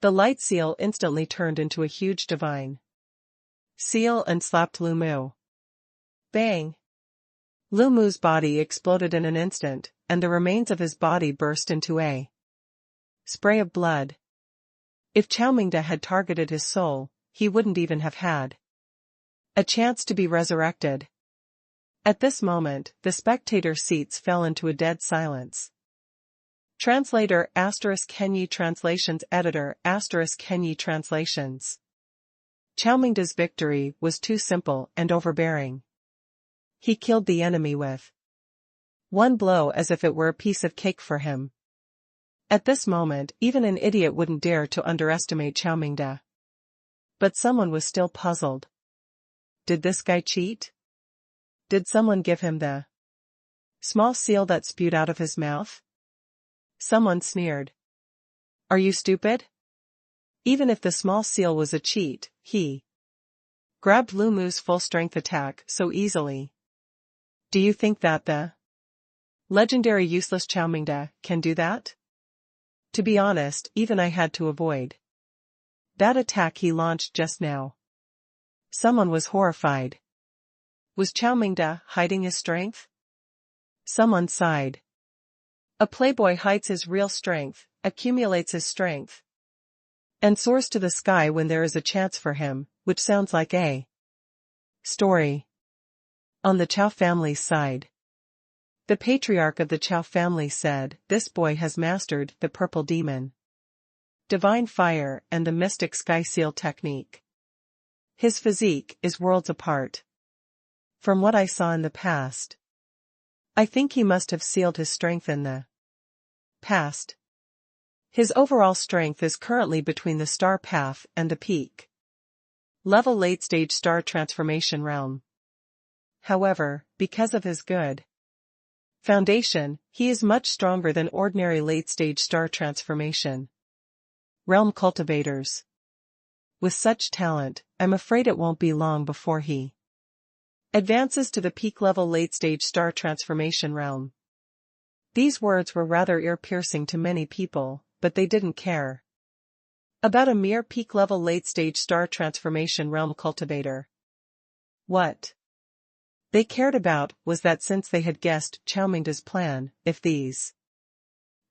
The light seal instantly turned into a huge divine seal and slapped Lu Mu. Bang! Lu Mu's body exploded in an instant, and the remains of his body burst into a spray of blood. If Chao Mingda had targeted his soul, he wouldn't even have had a chance to be resurrected. At this moment, the spectator seats fell into a dead silence. Translator * Kenyi Translations Editor * Kenyi Translations. Chao Mingda's victory was too simple and overbearing. He killed the enemy with one blow as if it were a piece of cake for him. At this moment, even an idiot wouldn't dare to underestimate Chao Mingda. But someone was still puzzled. Did this guy cheat? Did someone give him the small seal that spewed out of his mouth? Someone sneered. Are you stupid? Even if the small seal was a cheat, he grabbed Lu Mu's full-strength attack so easily. Do you think that the legendary useless Chao Mingda can do that? To be honest, even I had to avoid that attack he launched just now. Someone was horrified. Was Chao Mingda hiding his strength? Someone sighed. A playboy hides his real strength, accumulates his strength, and soars to the sky when there is a chance for him, which sounds like a story. On the Chao family's side, the patriarch of the Chao family said, "This boy has mastered the purple demon, divine fire, and the mystic sky seal technique. His physique is worlds apart from what I saw in the past. I think he must have sealed his strength in the past. His overall strength is currently between the star path and the peak level late-stage star transformation realm. However, because of his good foundation, he is much stronger than ordinary late-stage star transformation realm cultivators. With such talent, I'm afraid it won't be long before he advances to the peak-level late-stage star transformation realm." These words were rather ear-piercing to many people, but they didn't care about a mere peak-level late-stage star transformation realm cultivator. What they cared about was that since they had guessed Chao Mingda's plan, if these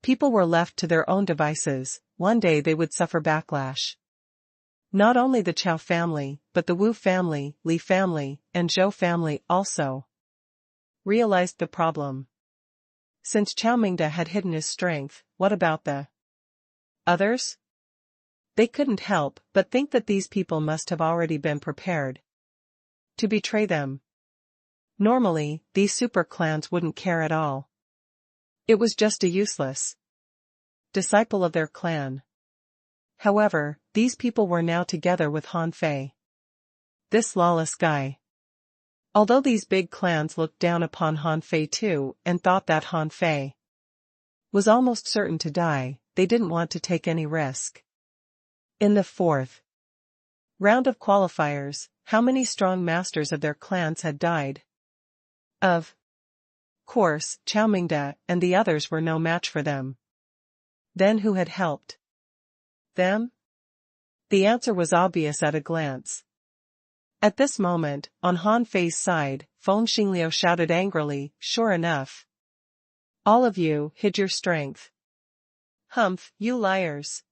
people were left to their own devices, one day they would suffer backlash. Not only the Chao family, but the Wu family, Li family, and Zhou family also realized the problem. Since Chao Mingda had hidden his strength, what about the others? They couldn't help but think that these people must have already been prepared to betray them. Normally, these super clans wouldn't care at all. It was just a useless disciple of their clan. However, these people were now together with Han Fei, this lawless guy. Although these big clans looked down upon Han Fei too and thought that Han Fei was almost certain to die, they didn't want to take any risk. In the fourth round of qualifiers, how many strong masters of their clans had died? Of course, Chao Mingda and the others were no match for them. Then who had helped them? The answer was obvious at a glance. At this moment, on Han Fei's side, Feng Xingliu shouted angrily, "Sure enough. All of you hid your strength. Humph, you liars.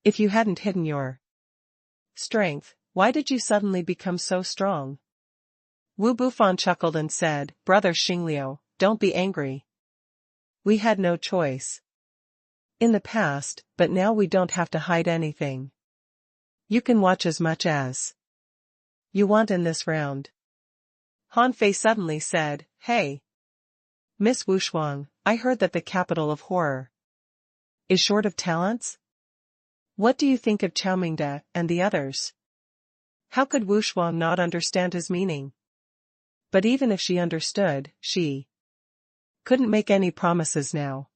If you hadn't hidden your strength, why did you suddenly become so strong?" Wu Bufan chuckled and said, "Brother Xingliu, don't be angry. We had no choice in the past, but now we don't have to hide anything. You can watch as much as you want in this round? Han Fei suddenly said, "Hey, Miss Wushuang, I heard that the capital of horror is short of talents? What do you think of Chao Mingde and the others?" How could Wushuang not understand his meaning? But even if she understood, she couldn't make any promises now.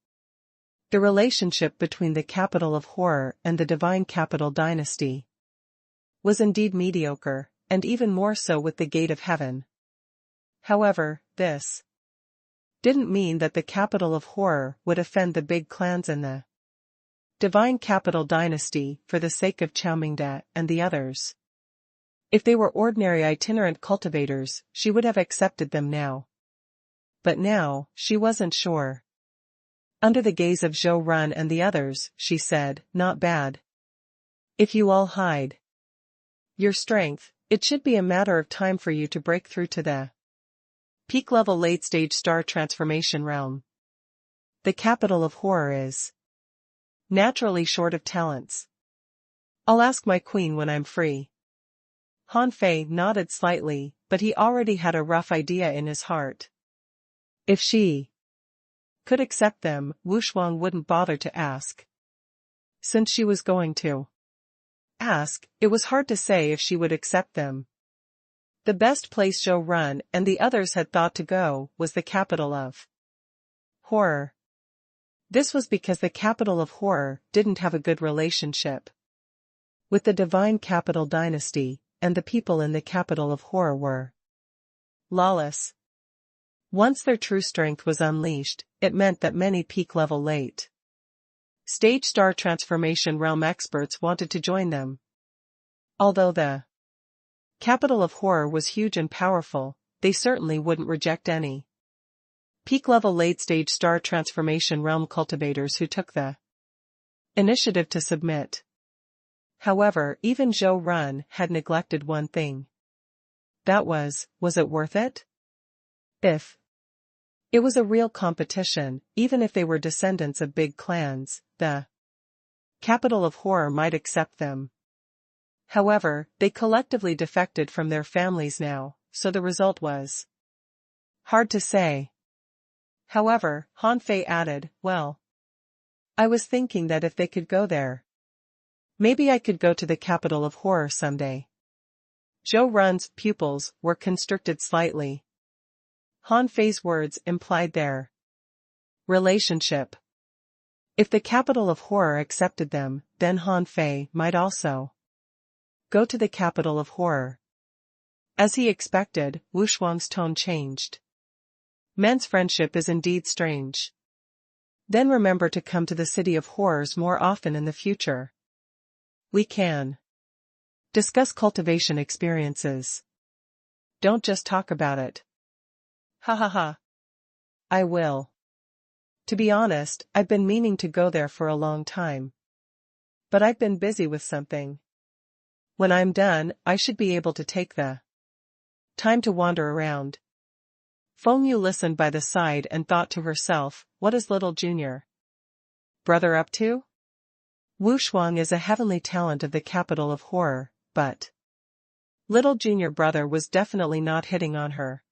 The relationship between the capital of horror and the divine capital dynasty was indeed mediocre, and even more so with the gate of heaven. However, this didn't mean that the capital of horror would offend the big clans in the divine capital dynasty for the sake of Chao Mingde and the others. If they were ordinary itinerant cultivators, she would have accepted them now. But now, she wasn't sure. Under the gaze of Zhou Run and the others, she said, "Not bad. If you all hide your strength, it should be a matter of time for you to break through to the peak-level late-stage star transformation realm. The capital of horror is naturally short of talents. I'll ask my queen when I'm free." Han Fei nodded slightly, but he already had a rough idea in his heart. If she could accept them, Wushuang wouldn't bother to ask. Since she was going to ask, it was hard to say if she would accept them. The best place Zhou Run and the others had thought to go was the capital of horror. This was because the capital of horror didn't have a good relationship with the divine capital dynasty, and the people in the capital of horror were lawless. Once their true strength was unleashed, it meant that many peak-level late-stage star transformation realm experts wanted to join them. Although the capital of horror was huge and powerful, they certainly wouldn't reject any peak-level late-stage star transformation realm cultivators who took the initiative to submit. However, even Zhou Run had neglected one thing. That was it worth it? If it was a real competition, even if they were descendants of big clans, the capital of horror might accept them. However, they collectively defected from their families now, so the result was hard to say. However, Han Fei added, "Well, I was thinking that if they could go there, maybe I could go to the capital of horror someday." Zhou Run's pupils were constricted slightly. Han Fei's words implied their relationship. If the capital of horror accepted them, then Han Fei might also go to the capital of horror. As he expected, Wushuang's tone changed. "Men's friendship is indeed strange. Then remember to come to the city of horrors more often in the future. We can discuss cultivation experiences. Don't just talk about it." "Ha ha ha. I will. To be honest, I've been meaning to go there for a long time. But I've been busy with something. When I'm done, I should be able to take the time to wander around." Feng Yu listened by the side and thought to herself, "What is little junior brother up to?" Wu Shuang is a heavenly talent of the capital of horror, but little junior brother was definitely not hitting on her.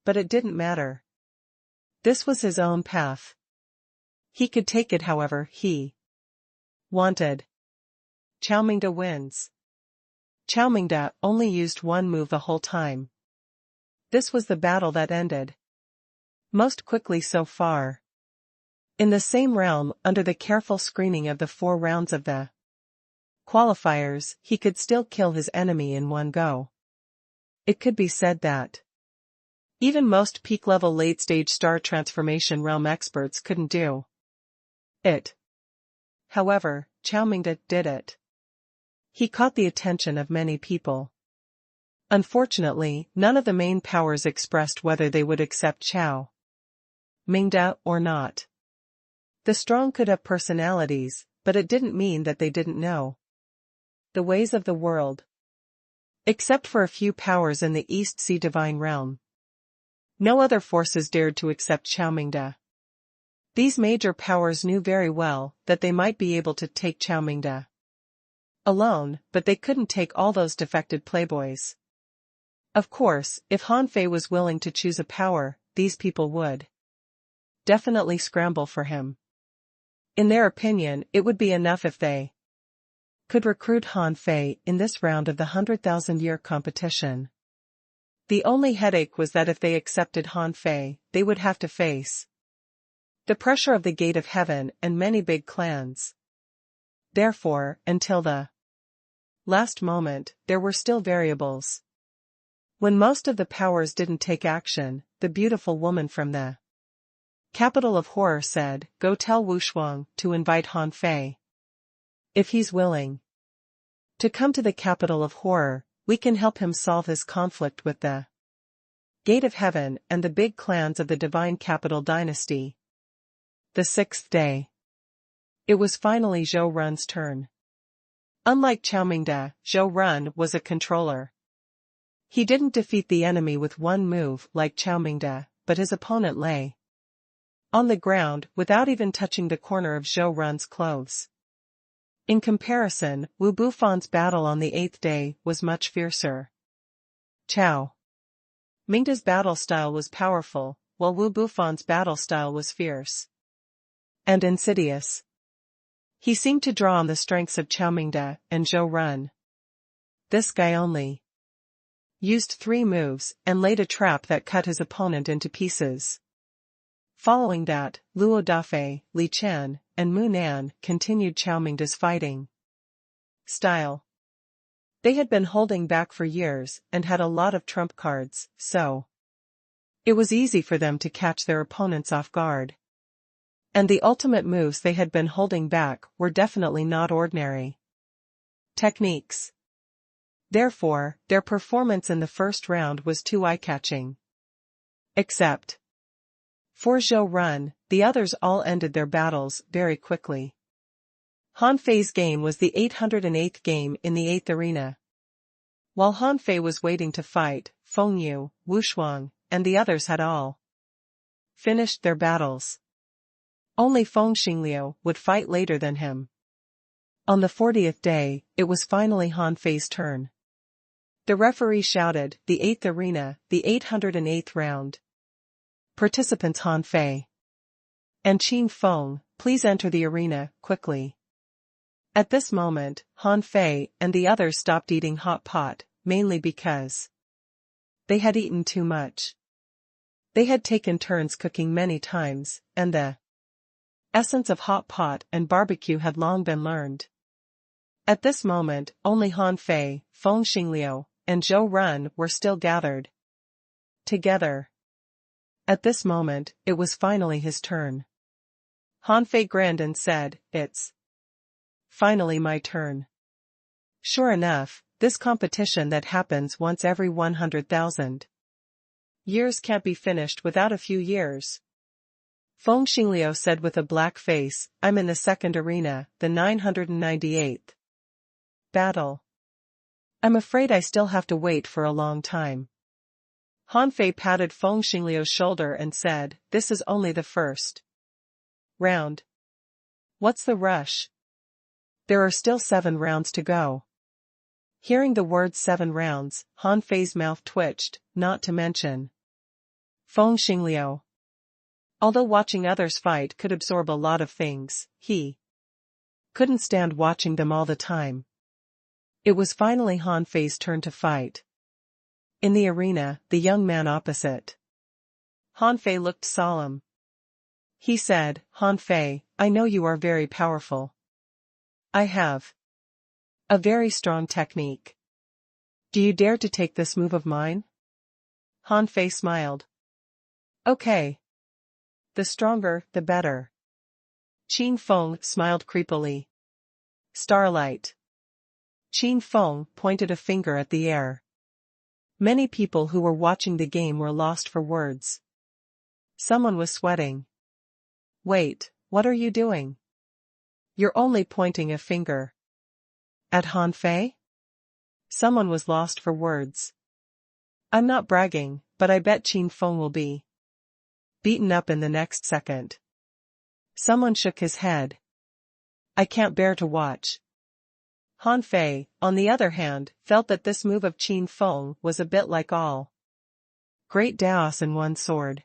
But it didn't matter. This was his own path. He could take it however he wanted. Chao Mingde wins. Chao Mingde only used one move the whole time. This was the battle that ended most quickly so far. In the same realm, under the careful screening of the 4 rounds of the qualifiers, he could still kill his enemy in one go. It could be said that even most peak-level late-stage star transformation realm experts couldn't do it. However, Chao Mingde did it. He caught the attention of many people. Unfortunately, none of the main powers expressed whether they would accept Chao Mingde or not. The strong could have personalities, but it didn't mean that they didn't know the ways of the world. Except for a few powers in the East Sea Divine Realm, no other forces dared to accept Chao Mingde. These major powers knew very well that they might be able to take Chao Mingde alone, but they couldn't take all those defected playboys. Of course, if Han Fei was willing to choose a power, these people would definitely scramble for him. In their opinion, it would be enough if they could recruit Han Fei in this round of the 100,000-year competition. The only headache was that if they accepted Han Fei, they would have to face the pressure of the Gate of Heaven and many big clans. Therefore, until the last moment, there were still variables. When most of the powers didn't take action, the beautiful woman from the capital of horror said, "Go tell Wu Shuang to invite Han Fei. If he's willing to come to the capital of horror, we can help him solve his conflict with the Gate of Heaven and the big clans of the Divine Capital Dynasty." The 6th day. It was finally Zhou Run's turn. Unlike Qiao Mingde, Zhou Run was a controller. He didn't defeat the enemy with one move like Qiao Mingde, but his opponent lay on the ground without even touching the corner of Zhou Run's clothes. In comparison, Wu Bufan's battle on the 8th day was much fiercer. Qiao Mingde's battle style was powerful, while Wu Bufan's battle style was fierce and insidious. He seemed to draw on the strengths of Qiao Mingde and Zhou Run. This guy only used 3 moves and laid a trap that cut his opponent into pieces. Following that, Luo Dafei, Li Chen, and Mu Nan continued Qiao Mingde's fighting style. They had been holding back for years and had a lot of trump cards, so it was easy for them to catch their opponents off guard. And the ultimate moves they had been holding back were definitely not ordinary techniques. Therefore, their performance in the first round was too eye-catching. Except for Zhou Run, the others all ended their battles very quickly. Han Fei's game was the 808th game in the 8th arena. While Han Fei was waiting to fight, Feng Yu, Wu Shuang, and the others had all finished their battles. Only Feng Xingliu would fight later than him. On the 40th day, it was finally Han Fei's turn. The referee shouted, "The 8th arena, the 808th round. Participants Han Fei and Qin Feng, please enter the arena, quickly." At this moment, Han Fei and the others stopped eating hot pot, mainly because they had eaten too much. They had taken turns cooking many times, and the essence of hot pot and barbecue had long been learned. At this moment, only Han Fei, Feng Xingliu, and Zhou Run were still gathered together. At this moment, it was finally his turn. Han Fei grinned and said, "It's finally my turn." Sure enough, this competition that happens once every 100,000 years can't be finished without a few years. Feng Xingliu said with a black face, "I'm in the 2nd arena, the 998th battle. I'm afraid I still have to wait for a long time." Han Fei patted Feng Xingliu's shoulder and said, "This is only the first round. What's the rush? There are still 7 rounds to go." Hearing the words 7 rounds, Han Fei's mouth twitched, not to mention Feng Xingliu. Although watching others fight could absorb a lot of things, he couldn't stand watching them all the time. It was finally Han Fei's turn to fight. In the arena, the young man opposite Han Fei looked solemn. He said, "Han Fei, I know you are very powerful. I have a very strong technique. Do you dare to take this move of mine?" Han Fei smiled. "Okay. The stronger, the better." Qin Feng smiled creepily. "Starlight." Qin Feng pointed a finger at the air. Many people who were watching the game were lost for words. Someone was sweating. "Wait, what are you doing? You're only pointing a finger at Han Fei?" Someone was lost for words. "I'm not bragging, but I bet Qin Feng will be beaten up in the next second." Someone shook his head. "I can't bear to watch Han Fei, on the other hand, felt that this move of Qin Feng was a bit like all great Daos in one sword.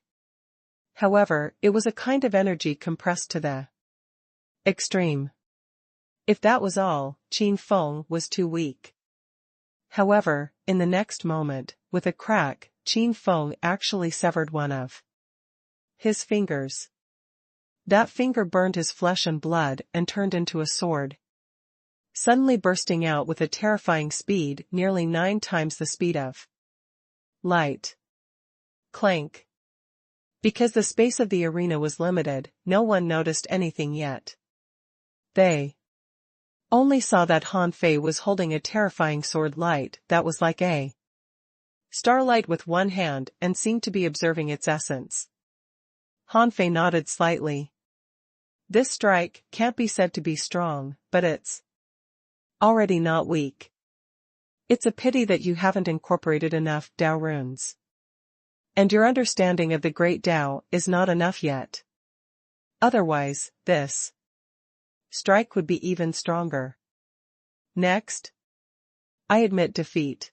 However, it was a kind of energy compressed to the extreme. If that was all, Qin Feng was too weak. However, in the next moment, with a crack, Qin Feng actually severed one of his fingers. That finger burned his flesh and blood and turned into a sword, suddenly bursting out with a terrifying speed, nearly 9 times the speed of light. Clank. Because the space of the arena was limited, no one noticed anything yet. They only saw that Han Fei was holding a terrifying sword light that was like a starlight with one hand and seemed to be observing its essence. Han Fei nodded slightly. This strike can't be said to be strong, but it's already not weak. It's a pity that you haven't incorporated enough Dao runes. And your understanding of the great Dao is not enough yet. Otherwise, this strike would be even stronger. Next. I admit defeat.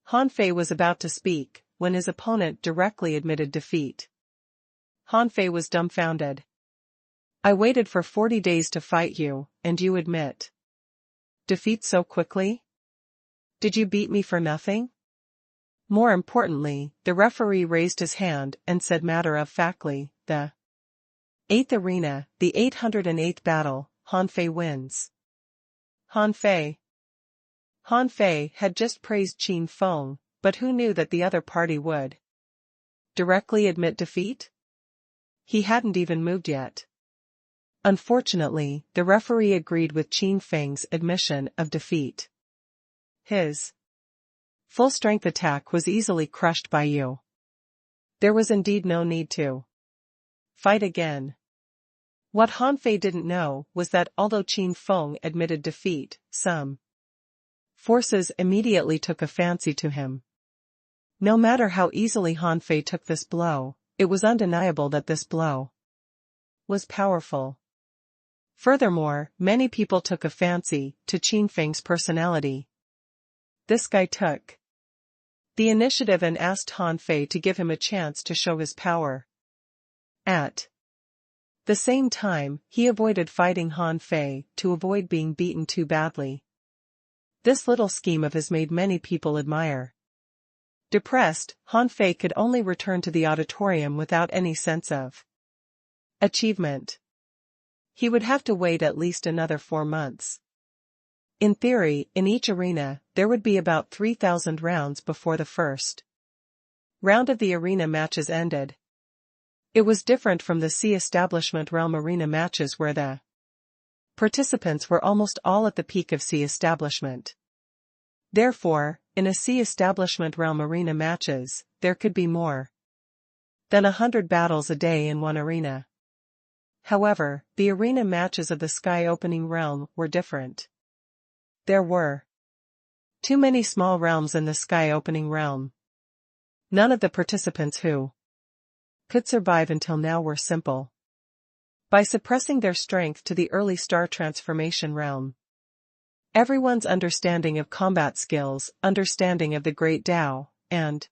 Han Fei was about to speak, when his opponent directly admitted defeat. Han Fei was dumbfounded. I waited for 40 days to fight you, and you admit defeat so quickly? Did you beat me for nothing? More importantly, the referee raised his hand and said matter-of-factly, the 8th arena, the 808th battle, Han Fei wins. Han Fei. Han Fei had just praised Qin Feng, but who knew that the other party would directly admit defeat? He hadn't even moved yet. Unfortunately, the referee agreed with Qin Feng's admission of defeat. His full-strength attack was easily crushed by you. There was indeed no need to fight again. What Han Fei didn't know was that although Qin Feng admitted defeat, some forces immediately took a fancy to him. No matter how easily Han Fei took this blow, it was undeniable that this blow was powerful. Furthermore, many people took a fancy to Qin Feng's personality. This guy took the initiative and asked Han Fei to give him a chance to show his power. At the same time, he avoided fighting Han Fei to avoid being beaten too badly. This little scheme of his made many people admire. Depressed, Han Fei could only return to the auditorium without any sense of achievement. He would have to wait at least another 4 months. In theory, in each arena, there would be about 3,000 rounds before the first round of the arena matches ended. It was different from the Sea Establishment Realm arena matches where the participants were almost all at the peak of Sea Establishment. Therefore, in a Sea Establishment Realm arena matches, there could be more than 100 battles a day in one arena. However, the arena matches of the Sky Opening Realm were different. There were too many small realms in the Sky Opening Realm. None of the participants who could survive until now were simple. By suppressing their strength to the early star transformation realm, everyone's understanding of combat skills, understanding of the Great Dao, and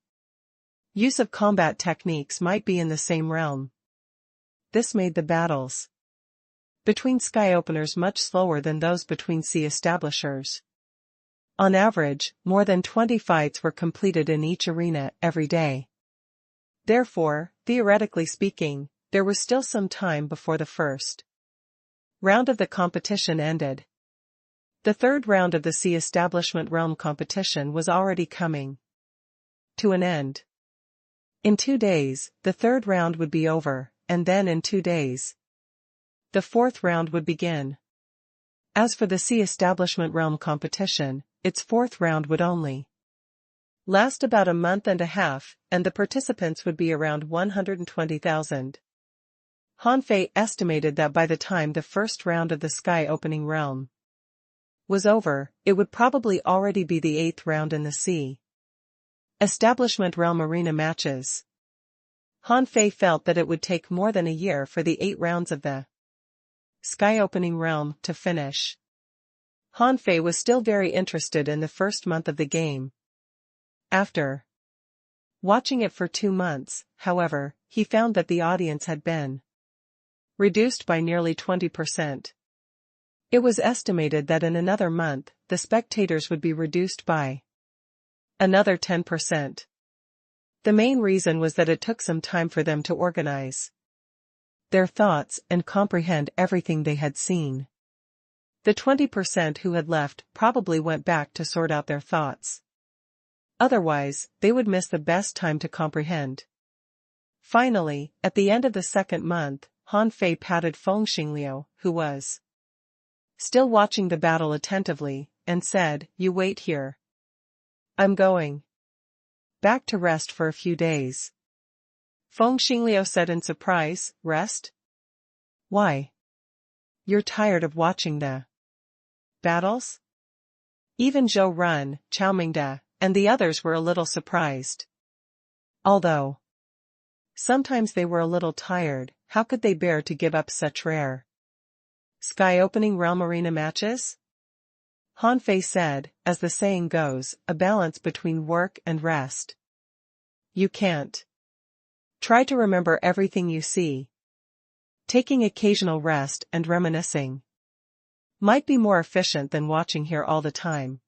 use of combat techniques might be in the same realm. This made the battles between Sky Openers much slower than those between Sea Establishers. On average, more than 20 fights were completed in each arena every day. Therefore, theoretically speaking, there was still some time before the first round of the competition ended. The third round of the Sea Establishment Realm competition was already coming to an end. In 2 days, the third round would be over, and then in 2 days, the fourth round would begin. As for the Sea Establishment Realm competition, its fourth round would only last about a month and a half, and the participants would be around 120,000. Han Fei estimated that by the time the first round of the Sky Opening Realm was over, it would probably already be the 8th round in the Sea Establishment Realm arena matches. Han Fei felt that it would take more than a year for the 8 rounds of the Sky Opening Realm to finish. Han Fei was still very interested in the first month of the game. After watching it for 2 months, however, he found that the audience had been reduced by nearly 20%. It was estimated that in another month, the spectators would be reduced by another 10%. The main reason was that it took some time for them to organize their thoughts and comprehend everything they had seen. The 20% who had left probably went back to sort out their thoughts. Otherwise, they would miss the best time to comprehend. Finally, at the end of the second month, Han Fei patted Feng Xingliu, who was still watching the battle attentively, and said, "You wait here. I'm going back to rest for a few days." Feng Xingliu said in surprise, "Rest? Why? You're tired of watching the battles?" Even Zhou Run, Chao Mingde, and the others were a little surprised. Although sometimes they were a little tired, how could they bear to give up such rare sky-opening realm arena matches? Han Fei said, as the saying goes, a balance between work and rest. You can't try to remember everything you see. Taking occasional rest and reminiscing might be more efficient than watching here all the time.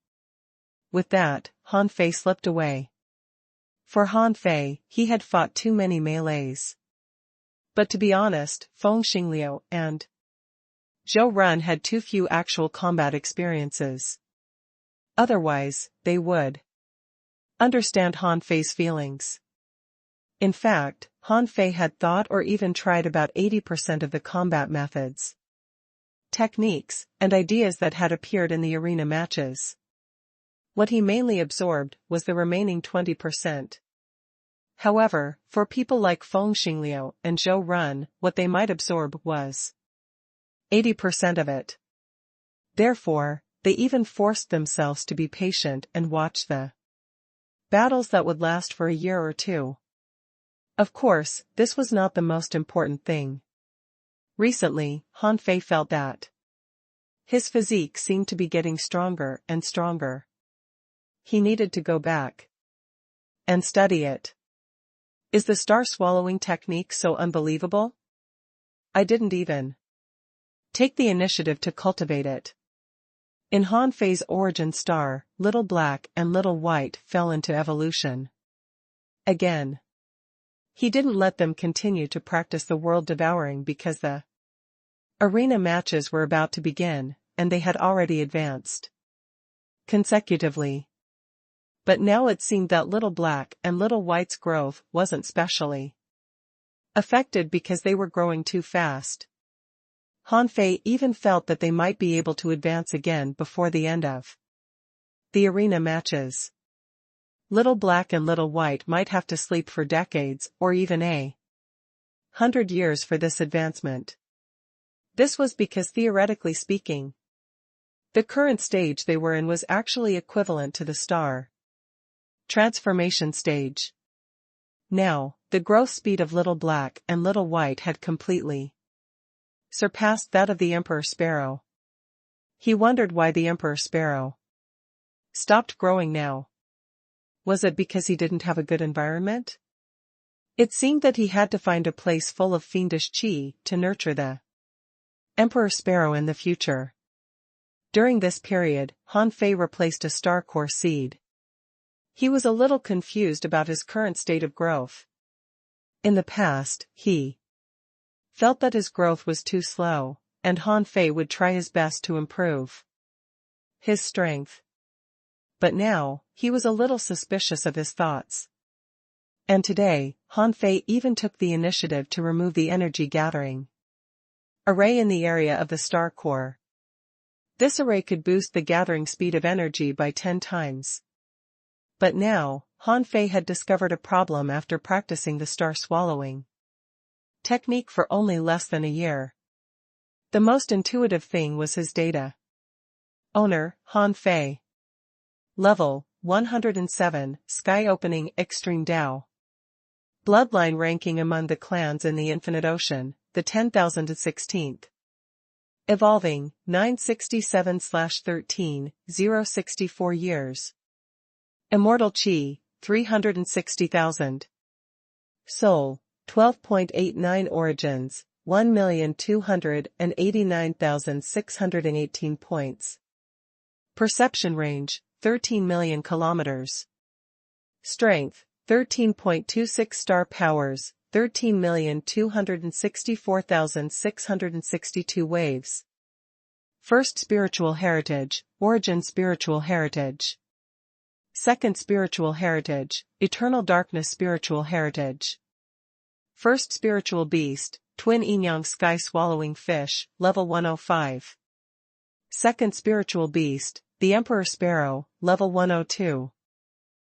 With that, Han Fei slipped away. For Han Fei, he had fought too many melees. But to be honest, Feng Xingliu and Zhou Run had too few actual combat experiences. Otherwise, they would understand Han Fei's feelings. In fact, Han Fei had thought or even tried about 80% of the combat methods, techniques, and ideas that had appeared in the arena matches. What he mainly absorbed was the remaining 20%. However, for people like Feng Xingliu and Zhou Run, what they might absorb was 80% of it. Therefore, they even forced themselves to be patient and watch the battles that would last for a year or two. Of course, this was not the most important thing. Recently, Han Fei felt that his physique seemed to be getting stronger and stronger. He needed to go back and study it. Is the star-swallowing technique so unbelievable? I didn't even take the initiative to cultivate it. In Han Fei's origin star, Little Black and Little White fell into evolution again. He didn't let them continue to practice the world devouring because the arena matches were about to begin, and they had already advanced consecutively. But now it seemed that Little Black and Little White's growth wasn't specially affected because they were growing too fast. Han Fei even felt that they might be able to advance again before the end of the arena matches. Little Black and Little White might have to sleep for decades or even 100 years for this advancement. This was because, theoretically speaking, the current stage they were in was actually equivalent to the star transformation stage. Now, the growth speed of Little Black and Little White had completely surpassed that of the Emperor Sparrow. He wondered why the Emperor Sparrow stopped growing now. Was it because he didn't have a good environment? It seemed that he had to find a place full of fiendish qi to nurture the Emperor Sparrow in the future. During this period, Han Fei replaced a star core seed. He was a little confused about his current state of growth. In the past, he felt that his growth was too slow, and Han Fei would try his best to improve his strength. But now, he was a little suspicious of his thoughts. And today, Han Fei even took the initiative to remove the energy gathering array in the area of the star core. This array could boost the gathering speed of energy by 10 times. But now, Han Fei had discovered a problem after practicing the star swallowing technique for only less than a year. The most intuitive thing was his data. Owner, Han Fei. Level, 107, Sky Opening Extreme Dao. Bloodline ranking among the clans in the Infinite Ocean, the 10,016th. Evolving, 967/13, 064 years. Immortal Chi, 360,000. Soul, 12.89 Origins, 1,289,618 points. Perception Range, 13 million kilometers. Strength, 13.26 Star Powers, 13,264,662 waves. First Spiritual Heritage, Origin Spiritual Heritage. Second Spiritual Heritage, Eternal Darkness Spiritual Heritage. First Spiritual Beast, Twin Yin-Yang Sky Swallowing Fish, Level 105. Second Spiritual Beast, the Emperor Sparrow, Level 102.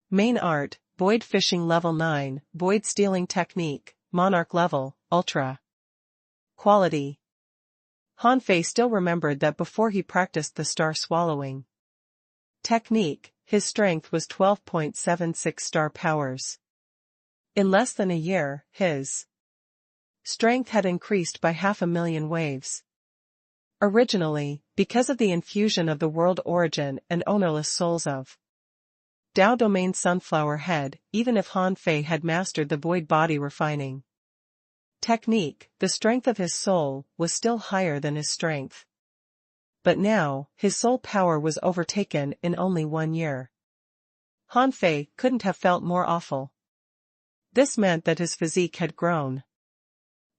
Main Art, Void Fishing Level 9, Void Stealing Technique, Monarch Level, Ultra. Quality. Han Fei still remembered that before he practiced the star swallowing technique, his strength was 12.76 star powers. In less than a year, his strength had increased by 500,000 waves. Originally, because of the infusion of the world origin and ownerless souls of Tao Domain Sunflower Head, even if Han Fei had mastered the void body refining technique, the strength of his soul was still higher than his strength. But now, his soul power was overtaken in only 1 year. Han Fei couldn't have felt more awful. This meant that his physique had grown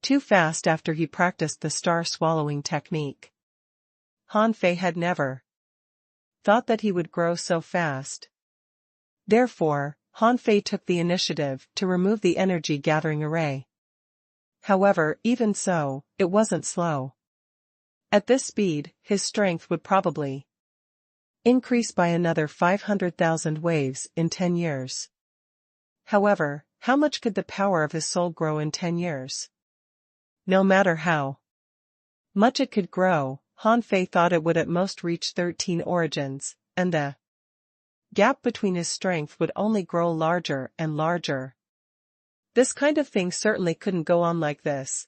too fast after he practiced the star swallowing technique. Han Fei had never thought that he would grow so fast. Therefore, Han Fei took the initiative to remove the energy gathering array. However, even so, it wasn't slow. At this speed, his strength would probably increase by another 500,000 waves in 10 years. However, how much could the power of his soul grow in 10 years? No matter how much it could grow, Han Fei thought it would at most reach 13 origins, and the gap between his strength would only grow larger and larger. This kind of thing certainly couldn't go on like this.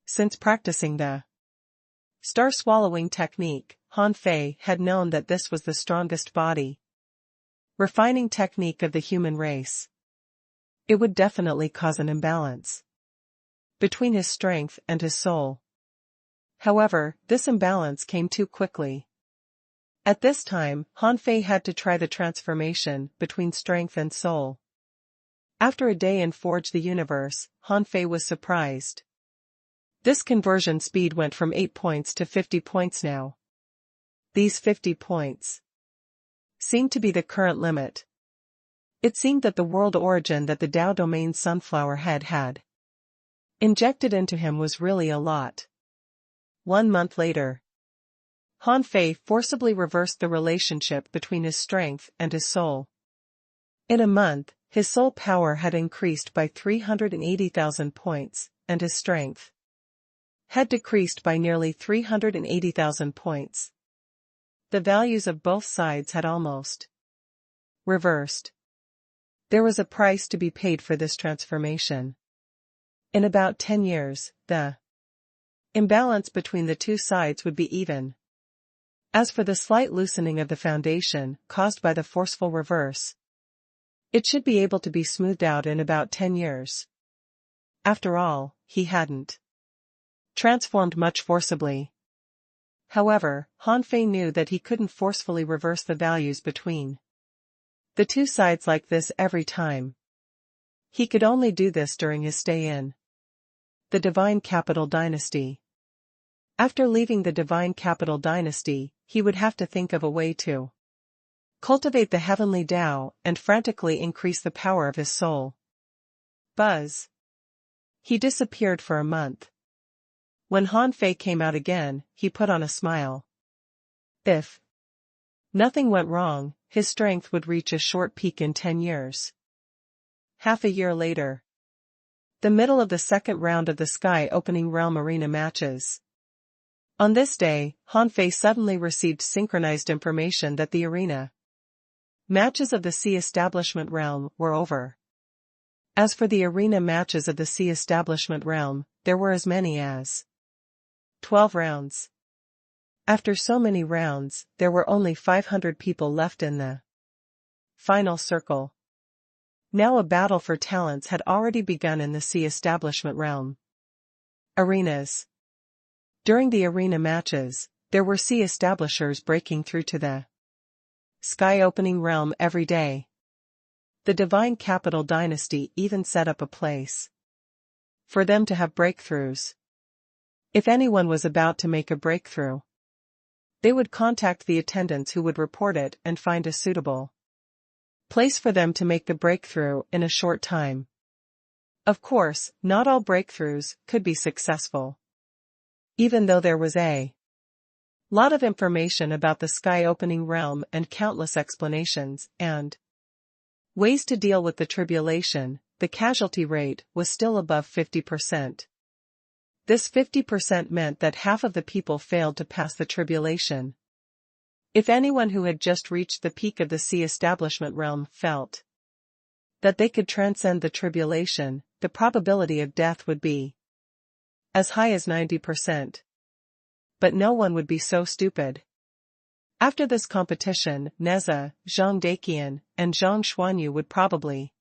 Since practicing the star swallowing technique, Han Fei had known that this was the strongest body refining technique of the human race. It would definitely cause an imbalance between his strength and his soul. However, this imbalance came too quickly. At this time, Han Fei had to try the transformation between strength and soul. After a day in Forge the Universe, Han Fei was surprised. This conversion speed went from 8 points to 50 points now. These 50 points seemed to be the current limit. It seemed that the world origin that the Tao Domain Sunflower Head had injected into him was really a lot. 1 month later, Han Fei forcibly reversed the relationship between his strength and his soul. In a month, his soul power had increased by 380,000 points, and his strength had decreased by nearly 380,000 points. The values of both sides had almost reversed. There was a price to be paid for this transformation. In about 10 years, the imbalance between the two sides would be even. As for the slight loosening of the foundation caused by the forceful reverse, it should be able to be smoothed out in about 10 years. After all, he hadn't transformed much forcibly. However, Han Fei knew that he couldn't forcefully reverse the values between the two sides like this every time. He could only do this during his stay in the Divine Capital Dynasty. After leaving the Divine Capital Dynasty, he would have to think of a way to cultivate the heavenly Tao and frantically increase the power of his soul. Buzz. He disappeared for a month. When Han Fei came out again, he put on a smile. If nothing went wrong, his strength would reach a short peak in 10 years. Half a year later. The middle of the second round of the Sky Opening Realm Arena matches. On this day, Han Fei suddenly received synchronized information that the arena matches of the Sea Establishment Realm were over. As for the arena matches of the Sea Establishment Realm, there were as many as 12 rounds. After so many rounds, there were only 500 people left in the final circle. Now a battle for talents had already begun in the sea establishment realm. Arenas. During the arena matches, there were sea establishers breaking through to the sky-opening realm every day. The divine capital dynasty even set up a place for them to have breakthroughs. If anyone was about to make a breakthrough, they would contact the attendants who would report it and find a suitable place for them to make the breakthrough in a short time. Of course, not all breakthroughs could be successful. Even though there was a lot of information about the sky-opening realm and countless explanations and ways to deal with the tribulation, the casualty rate was still above 50%. This 50% meant that half of the people failed to pass the tribulation. If anyone who had just reached the peak of the sea establishment realm felt that they could transcend the tribulation, the probability of death would be as high as 90%. But no one would be so stupid. After this competition, Neza, Zhang Daqian, and Zhang Xuanyu would probably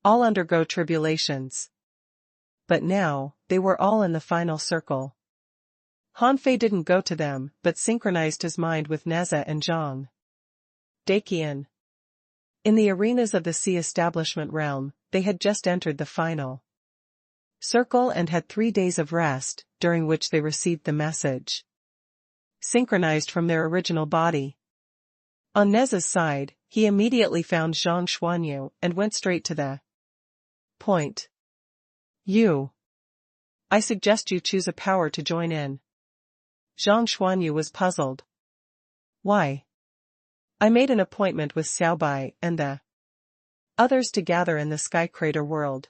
all undergo tribulations. But now, they were all in the final circle. Han Fei didn't go to them, but synchronized his mind with Neza and Zhang Daqian. In the arenas of the sea establishment realm, they had just entered the final circle and had 3 days of rest, during which they received the message synchronized from their original body. On Neza's side, he immediately found Zhang Xuanyu and went straight to the point. I suggest you choose a power to join in. Zhang Xuanyu was puzzled. Why? I made an appointment with Xiaobai and the others to gather in the Sky Crater world.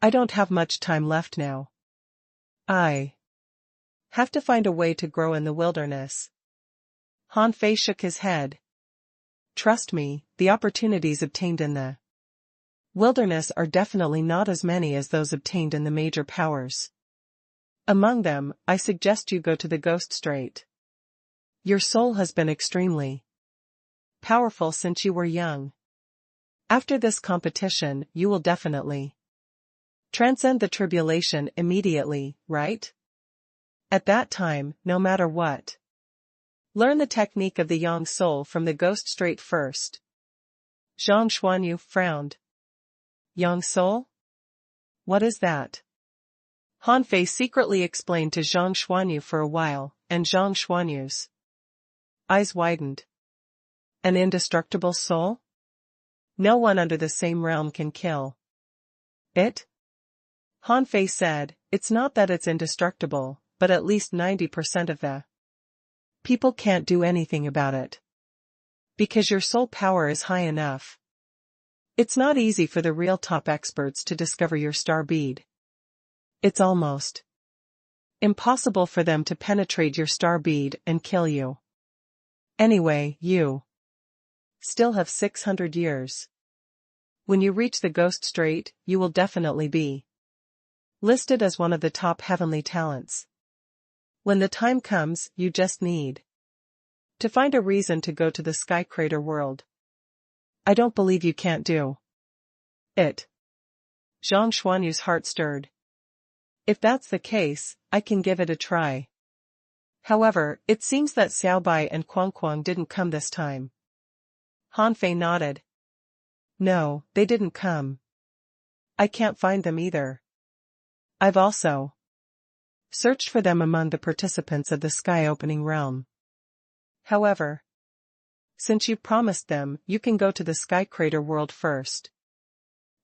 I don't have much time left now. I have to find a way to grow in the wilderness. Han Fei shook his head. Trust me, the opportunities obtained in the wilderness are definitely not as many as those obtained in the major powers. Among them, I suggest you go to the Ghost Strait. Your soul has been extremely powerful since you were young. After this competition, you will definitely transcend the tribulation immediately, right? At that time, no matter what. Learn the technique of the Yang soul from the Ghost Strait first. Zhang Xuanyu frowned. Yang soul? What is that? Han Fei secretly explained to Zhang Xuanyu for a while, and Zhang Xuanyu's eyes widened. An indestructible soul? No one under the same realm can kill it? Han Fei said, it's not that it's indestructible, but at least 90% of the people can't do anything about it. Because your soul power is high enough. It's not easy for the real top experts to discover your star bead. It's almost impossible for them to penetrate your star bead and kill you. Anyway, you still have 600 years. When you reach the Ghost Strait, you will definitely be listed as one of the top heavenly talents. When the time comes, you just need to find a reason to go to the Sky Crater world. I don't believe you can't do it. Zhang Xuanyu's heart stirred. If that's the case, I can give it a try. However, it seems that Xiaobai and Kuang didn't come this time. Han Fei nodded. No, they didn't come. I can't find them either. I've also searched for them among the participants of the sky-opening realm. However, since you promised them, you can go to the Sky Crater world first.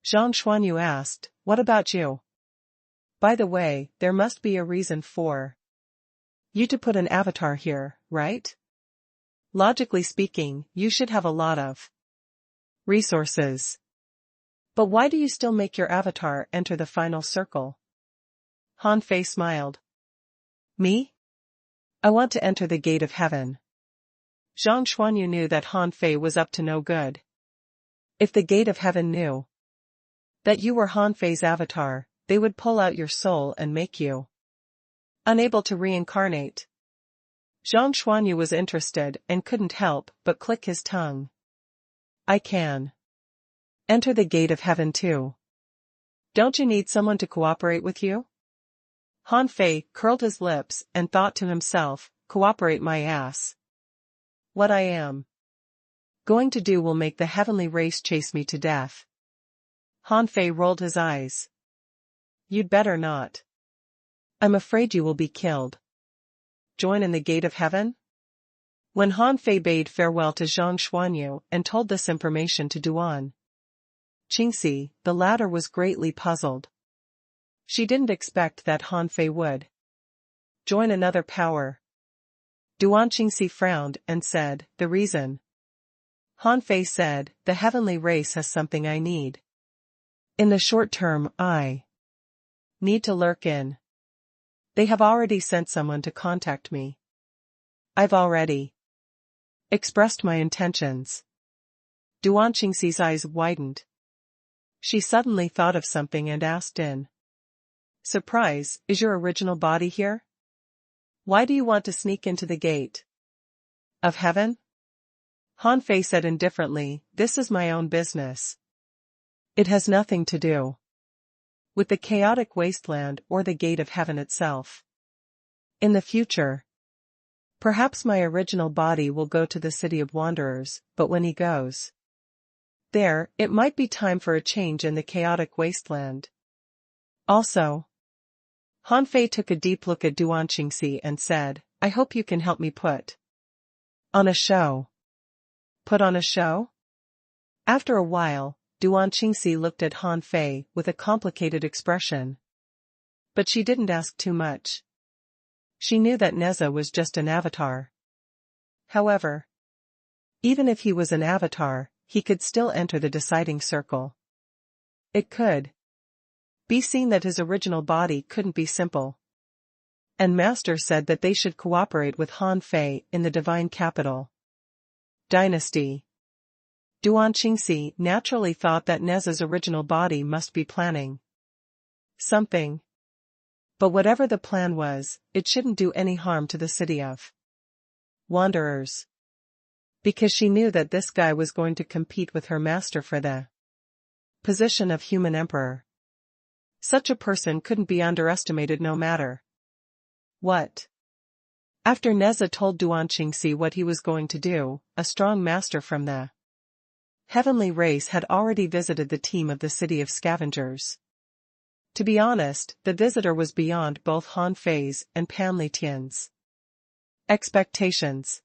Zhang Xuanyu asked, what about you? By the way, there must be a reason for you to put an avatar here, right? Logically speaking, you should have a lot of resources. But why do you still make your avatar enter the final circle? Han Fei smiled. Me? I want to enter the gate of heaven. Zhang Xuanyu knew that Han Fei was up to no good. If the gate of heaven knew that you were Han Fei's avatar, they would pull out your soul and make you unable to reincarnate. Zhang Xuanyu was interested and couldn't help but click his tongue. I can enter the gate of heaven too. Don't you need someone to cooperate with you? Han Fei curled his lips and thought to himself, cooperate my ass. What I am going to do will make the heavenly race chase me to death. Han Fei rolled his eyes. You'd better not. I'm afraid you will be killed. Join in the gate of heaven? When Han Fei bade farewell to Zhang Xuanyu and told this information to Duan Qingxi, the latter was greatly puzzled. She didn't expect that Han Fei would join another power. Duan Qingxi frowned and said, the reason. Han Fei said, the heavenly race has something I need. In the short term, I need to lurk in. They have already sent someone to contact me. I've already expressed my intentions. Duan Qingxi's eyes widened. She suddenly thought of something and asked in surprise, is your original body here? Why do you want to sneak into the gate of heaven? Han Fei said indifferently, this is my own business. It has nothing to do with the chaotic wasteland or the gate of heaven itself. In the future, perhaps my original body will go to the city of wanderers, but when he goes there, it might be time for a change in the chaotic wasteland. Also, Han Fei took a deep look at Duan Qingxi and said, I hope you can help me put on a show. Put on a show? After a while, Duan Qingxi looked at Han Fei with a complicated expression. But she didn't ask too much. She knew that Neza was just an avatar. However, even if he was an avatar, he could still enter the deciding circle. It could be seen that his original body couldn't be simple. And Master said that they should cooperate with Han Fei in the divine capital dynasty. Duan Qingxi naturally thought that Neza's original body must be planning something. But whatever the plan was, it shouldn't do any harm to the city of wanderers. Because she knew that this guy was going to compete with her master for the position of human emperor. Such a person couldn't be underestimated no matter what. After Neza told Duan Qingxi what he was going to do, a strong master from the heavenly race had already visited the team of the city of scavengers. To be honest, the visitor was beyond both Han Fei's and Pan Litian's expectations.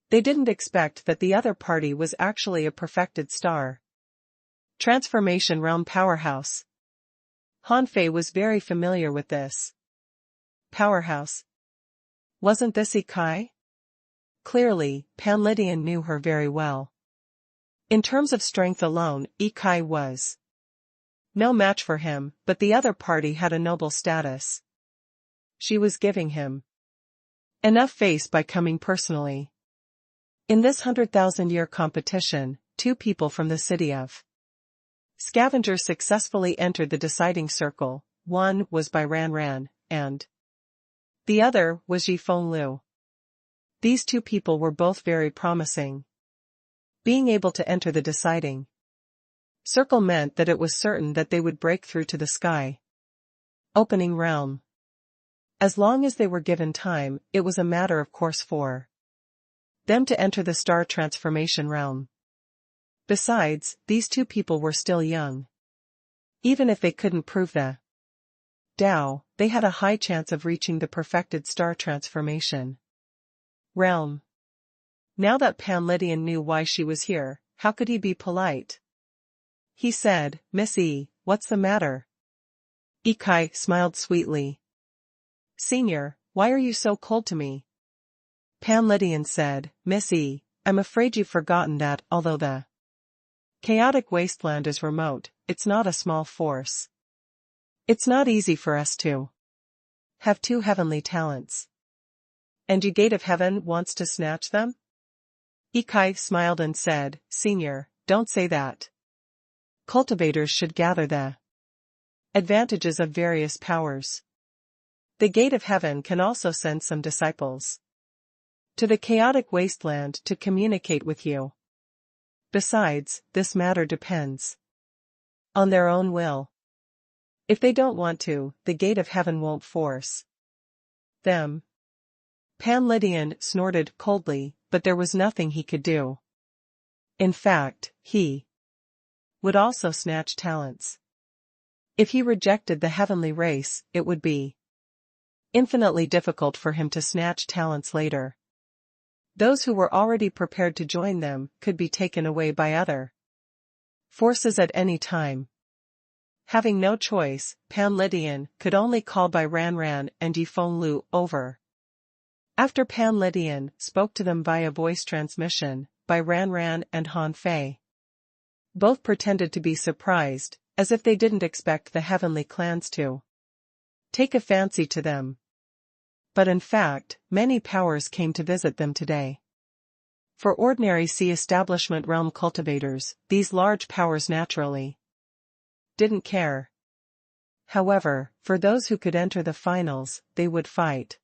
They didn't expect that the other party was actually a perfected star transformation realm powerhouse. Han Fei was very familiar with this powerhouse. Wasn't this Ikai? Clearly, Pan Litian knew her very well. In terms of strength alone, Ikai was no match for him, but the other party had a noble status. She was giving him enough face by coming personally. In this 100,000-year competition, 2 people from the city of scavengers successfully entered the deciding circle. One was by Ran Ran, and the other was Yi Fenglu. These 2 people were both very promising. Being able to enter the deciding circle meant that it was certain that they would break through to the sky opening realm. As long as they were given time, it was a matter of course for them to enter the star transformation realm. Besides, these 2 people were still young. Even if they couldn't prove the Tao, they had a high chance of reaching the perfected star transformation realm. Now that Pan Litian knew why she was here, how could he be polite? He said, Miss E, what's the matter? Ikai smiled sweetly. Senior, why are you so cold to me? Pan Litian said, Miss E, I'm afraid you've forgotten that, although the chaotic wasteland is remote, it's not a small force. It's not easy for us to have 2 heavenly talents. And you Gate of Heaven wants to snatch them? Ikai smiled and said, Senior, don't say that. Cultivators should gather the advantages of various powers. The Gate of Heaven can also send some disciples. to the chaotic wasteland to communicate with you. Besides, this matter depends on their own will. If they don't want to, the gate of heaven won't force them. Pan Lydian snorted coldly, but there was nothing he could do. In fact, he would also snatch talents. If he rejected the heavenly race, it would be infinitely difficult for him to snatch talents later. Those who were already prepared to join them could be taken away by other forces at any time. Having no choice, Pan Lydian could only call Bai Ranran and Yifeng Lu over. After Pan Lydian spoke to them via voice transmission, Bai Ranran and Han Fei both pretended to be surprised, as if they didn't expect the heavenly clans to take a fancy to them. But in fact, many powers came to visit them today. For ordinary sea establishment realm cultivators, these large powers naturally didn't care. However, for those who could enter the finals, they would fight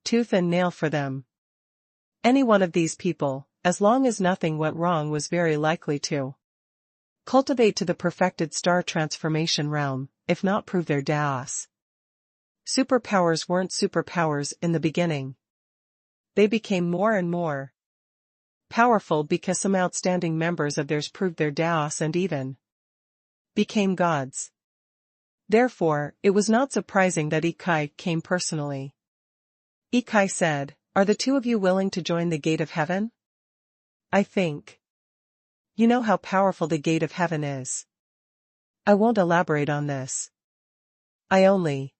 tooth and nail for them. Any one of these people, as long as nothing went wrong, was very likely to cultivate to the perfected star transformation realm, if not prove their das. Superpowers weren't superpowers in the beginning. They became more and more powerful because some outstanding members of theirs proved their das and even became gods. Therefore, it was not surprising that Ikai came personally. Ikai said, "Are the two of you willing to join the gate of heaven? I think you know how powerful the gate of heaven is. I won't elaborate on this. I only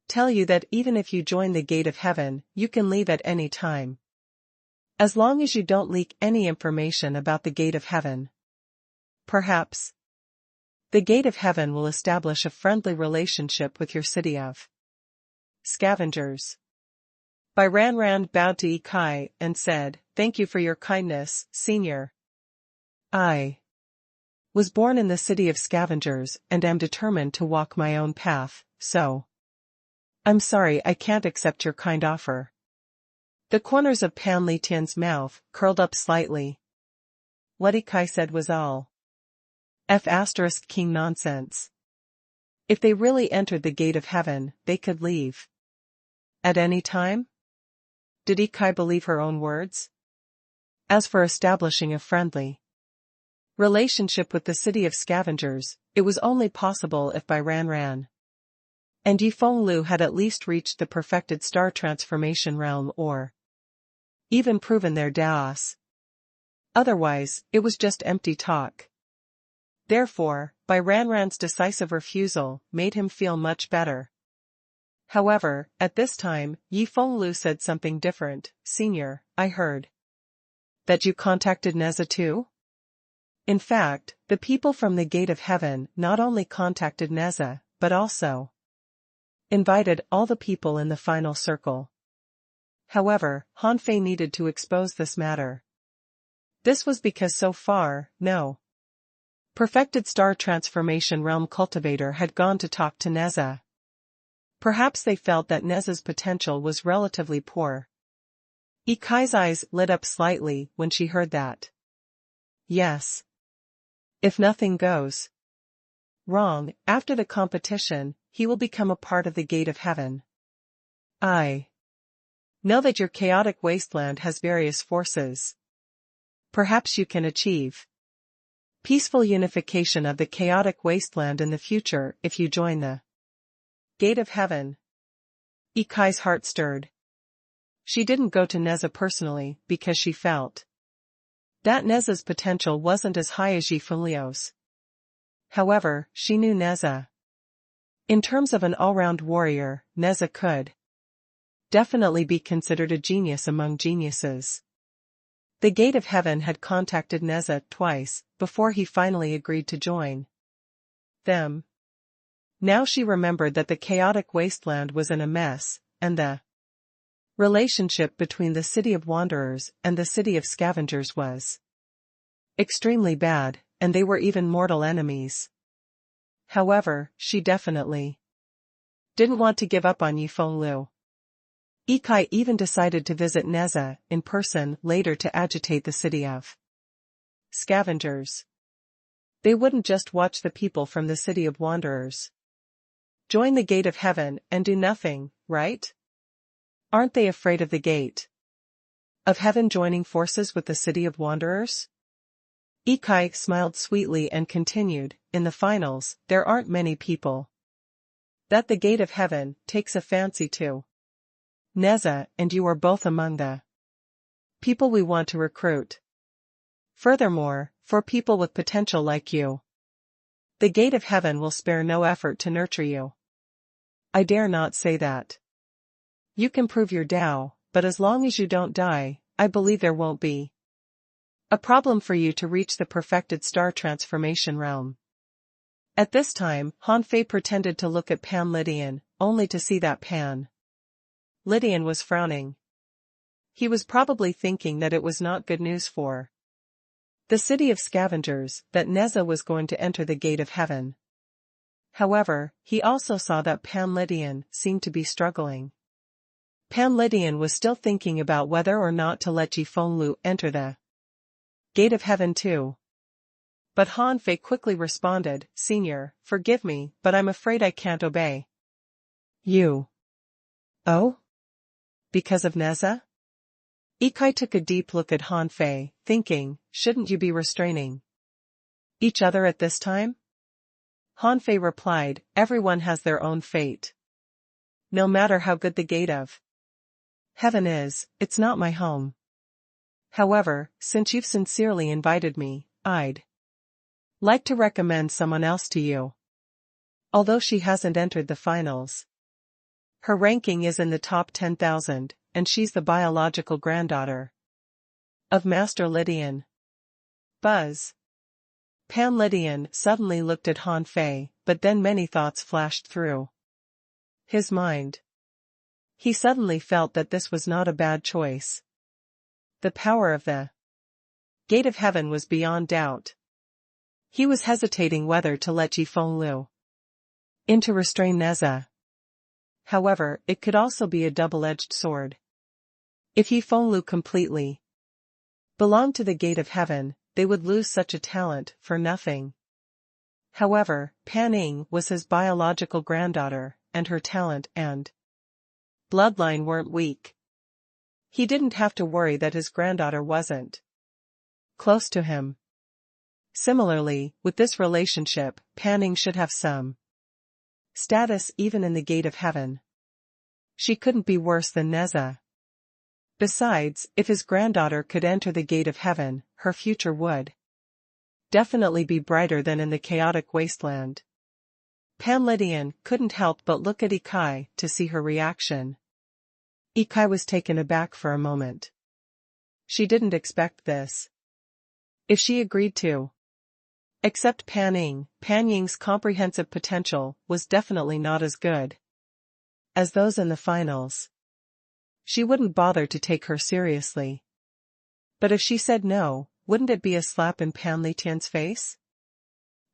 tell you that even if you join the gate of heaven, you can leave at any time. As long as you don't leak any information about the gate of heaven. Perhaps the gate of heaven will establish a friendly relationship with your city of scavengers." Bai Ranran bowed to Ikai and said, "Thank you for your kindness, Senior. I was born in the city of scavengers and am determined to walk my own path, so I'm sorry I can't accept your kind offer." The corners of Pan Lydian's mouth curled up slightly. What Ikai said was all King nonsense. If they really entered the gate of heaven, they could leave at any time? Did Ikai believe her own words? As for establishing a friendly relationship with the city of scavengers, it was only possible if Bai Ranran and Yifeng Lu had at least reached the perfected star transformation realm or even proven their das. Otherwise, it was just empty talk. Therefore, Bai Ranran's decisive refusal made him feel much better. However, at this time, Yifeng Lu said something different. "Senior, I heard that you contacted Neza too?" In fact, the people from the Gate of Heaven not only contacted Neza, but also invited all the people in the final circle. However, Han Fei needed to expose this matter. This was because so far, no perfected star transformation realm cultivator had gone to talk to Neza. Perhaps they felt that Neza's potential was relatively poor. Ikai's eyes lit up slightly when she heard that. Yes. If nothing goes wrong, after the competition, he will become a part of the Gate of Heaven. I know that your chaotic wasteland has various forces. Perhaps you can achieve peaceful unification of the chaotic wasteland in the future if you join the Gate of Heaven. Ikai's heart stirred. She didn't go to Neza personally because she felt that Neza's potential wasn't as high as Yifeng Lu's. However, she knew Neza. In terms of an all-round warrior, Neza could definitely be considered a genius among geniuses. The Gate of Heaven had contacted Neza twice before he finally agreed to join them. Now she remembered that the chaotic wasteland was in a mess, and the relationship between the City of Wanderers and the City of Scavengers was extremely bad, and they were even mortal enemies. However, she definitely didn't want to give up on Yifeng Lu. Ikai even decided to visit Neza in person later to agitate the city of scavengers. They wouldn't just watch the people from the city of wanderers join the gate of heaven and do nothing, right? Aren't they afraid of the gate of heaven joining forces with the city of wanderers? Ikai smiled sweetly and continued, in the finals, there aren't many people that the gate of heaven takes a fancy to. Neza and you are both among the people we want to recruit. Furthermore, for people with potential like you, the gate of heaven will spare no effort to nurture you. I dare not say that. You can prove your Tao, but as long as you don't die, I believe there won't be a problem for you to reach the perfected star transformation realm. At this time, Han Fei pretended to look at Pan Lydian, only to see that Pan Lydian was frowning. He was probably thinking that it was not good news for the city of scavengers, that Neza was going to enter the gate of heaven. However, he also saw that Pan Lydian seemed to be struggling. Pan Lydian was still thinking about whether or not to let Ji Fenglu enter the gate of heaven too. But Han Fei quickly responded, Senior, forgive me, but I'm afraid I can't obey you. Oh? Because of Neza? Ikai took a deep look at Han Fei, thinking, shouldn't you be restraining each other at this time? Han Fei replied, everyone has their own fate. No matter how good the gate of heaven is, it's not my home. However, since you've sincerely invited me, I'd like to recommend someone else to you. Although she hasn't entered the finals, her ranking is in the top 10,000, and she's the biological granddaughter of Master Lydian. Buzz. Pan Lydian suddenly looked at Han Fei, but then many thoughts flashed through his mind. He suddenly felt that this was not a bad choice. The power of the gate of heaven was beyond doubt. He was hesitating whether to let Ji Fenglu in to restrain Neza. However, it could also be a double-edged sword. If Ji Fenglu completely belonged to the gate of heaven, they would lose such a talent for nothing. However, Pan Ying was his biological granddaughter, and her talent and bloodline weren't weak. He didn't have to worry that his granddaughter wasn't close to him. Similarly, with this relationship, Pan Ying should have some status even in the gate of heaven. She couldn't be worse than Neza. Besides, if his granddaughter could enter the gate of heaven, her future would definitely be brighter than in the chaotic wasteland. Pan Lydian couldn't help but look at Ikai to see her reaction. Ikai was taken aback for a moment. She didn't expect this. If she agreed to accept Pan Ying, Pan Ying's comprehensive potential was definitely not as good as those in the finals. She wouldn't bother to take her seriously. But if she said no, wouldn't it be a slap in Pan Lydian's face?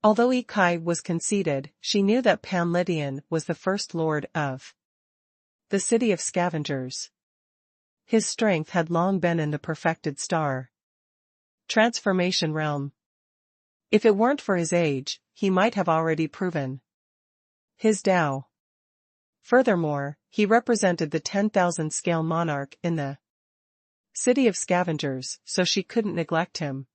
Although Ikai was conceited, she knew that Pan Lydian was the first lord of the city of scavengers. His strength had long been in the perfected star transformation realm. If it weren't for his age, he might have already proven his Tao. Furthermore, he represented the 10,000 scale monarch in the city of scavengers, so she couldn't neglect him.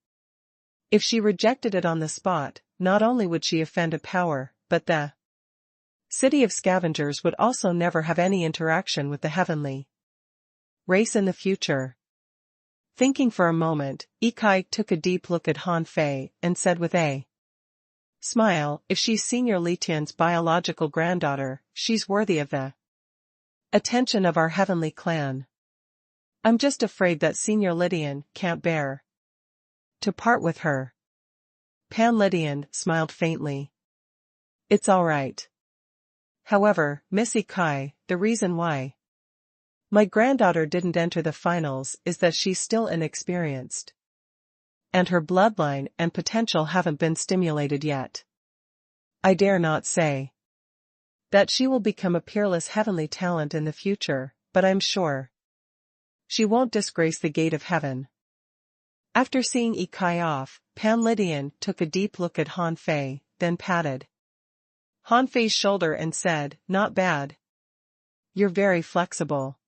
If she rejected it on the spot, not only would she offend a power, but the city of scavengers would also never have any interaction with the heavenly race in the future. Thinking for a moment, Ikai took a deep look at Han Fei and said with a smile, if she's Senior Li Tian's biological granddaughter, she's worthy of the attention of our heavenly clan. I'm just afraid that Senior Lydian can't bear to part with her. Pan Lydian smiled faintly. It's all right. However, Miss Ikai, the reason why my granddaughter didn't enter the finals is that she's still inexperienced, and her bloodline and potential haven't been stimulated yet. I dare not say that she will become a peerless heavenly talent in the future, but I'm sure she won't disgrace the gate of heaven. After seeing Ikai off, Pan Lydian took a deep look at Han Fei, then patted Han Fei's shoulder and said, "Not bad. You're very flexible.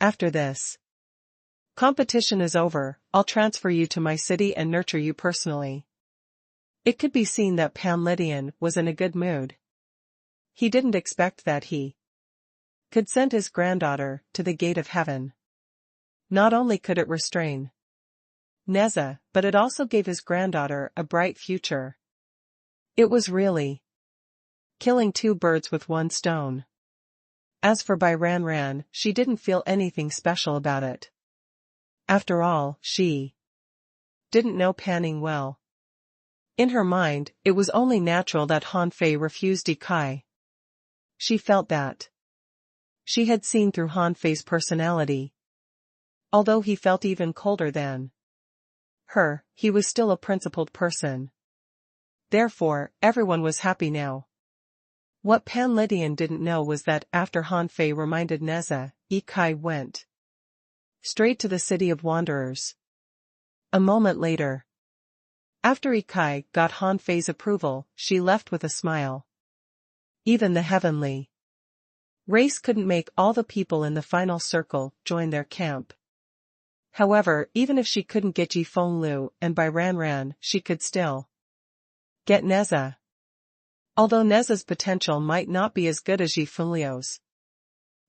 After this competition is over, I'll transfer you to my city and nurture you personally." It could be seen that Pan Lydian was in a good mood. He didn't expect that he could send his granddaughter to the gate of heaven. Not only could it restrain Neza, but it also gave his granddaughter a bright future. It was really killing two birds with one stone. As for Bai Ran Ran, she didn't feel anything special about it. After all, she didn't know Panning well. In her mind, it was only natural that Han Fei refused Ikai. She felt that she had seen through Han Fei's personality. Although he felt even colder than her, he was still a principled person. Therefore, everyone was happy now. What Pan Lydian didn't know was that after Han Fei reminded Neza, Ikai went straight to the city of wanderers. A moment later, after Ikai got Han Fei's approval, she left with a smile. Even the heavenly race couldn't make all the people in the final circle join their camp. However, even if she couldn't get Ji Feng Lu and Bai Ran Ran, she could still get Neza. Although Neza's potential might not be as good as Ji Feng Liu's,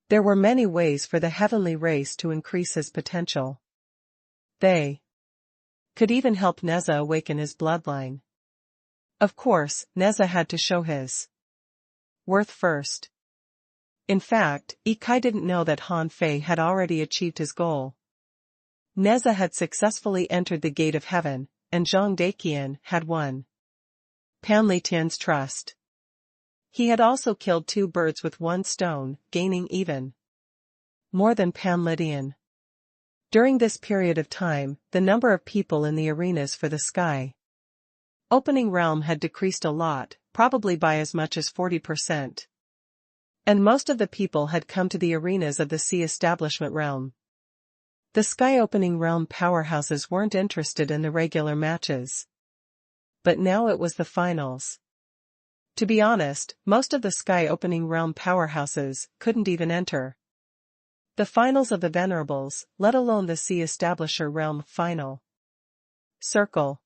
there were many ways for the heavenly race to increase his potential. They could even help Neza awaken his bloodline. Of course, Neza had to show his worth first. In fact, Ikai didn't know that Han Fei had already achieved his goal. Neza had successfully entered the gate of heaven, and Zhang Daqian had won Pan Lydian's trust. He had also killed two birds with one stone, gaining even more than Pan Lydian. During this period of time, the number of people in the arenas for the sky opening realm had decreased a lot, probably by as much as 40%. And most of the people had come to the arenas of the Sea Establishment realm. The sky opening realm powerhouses weren't interested in the regular matches. But now it was the finals. To be honest, most of the sky opening realm powerhouses couldn't even enter the finals of the Venerables, let alone the Sea Establisher realm final circle.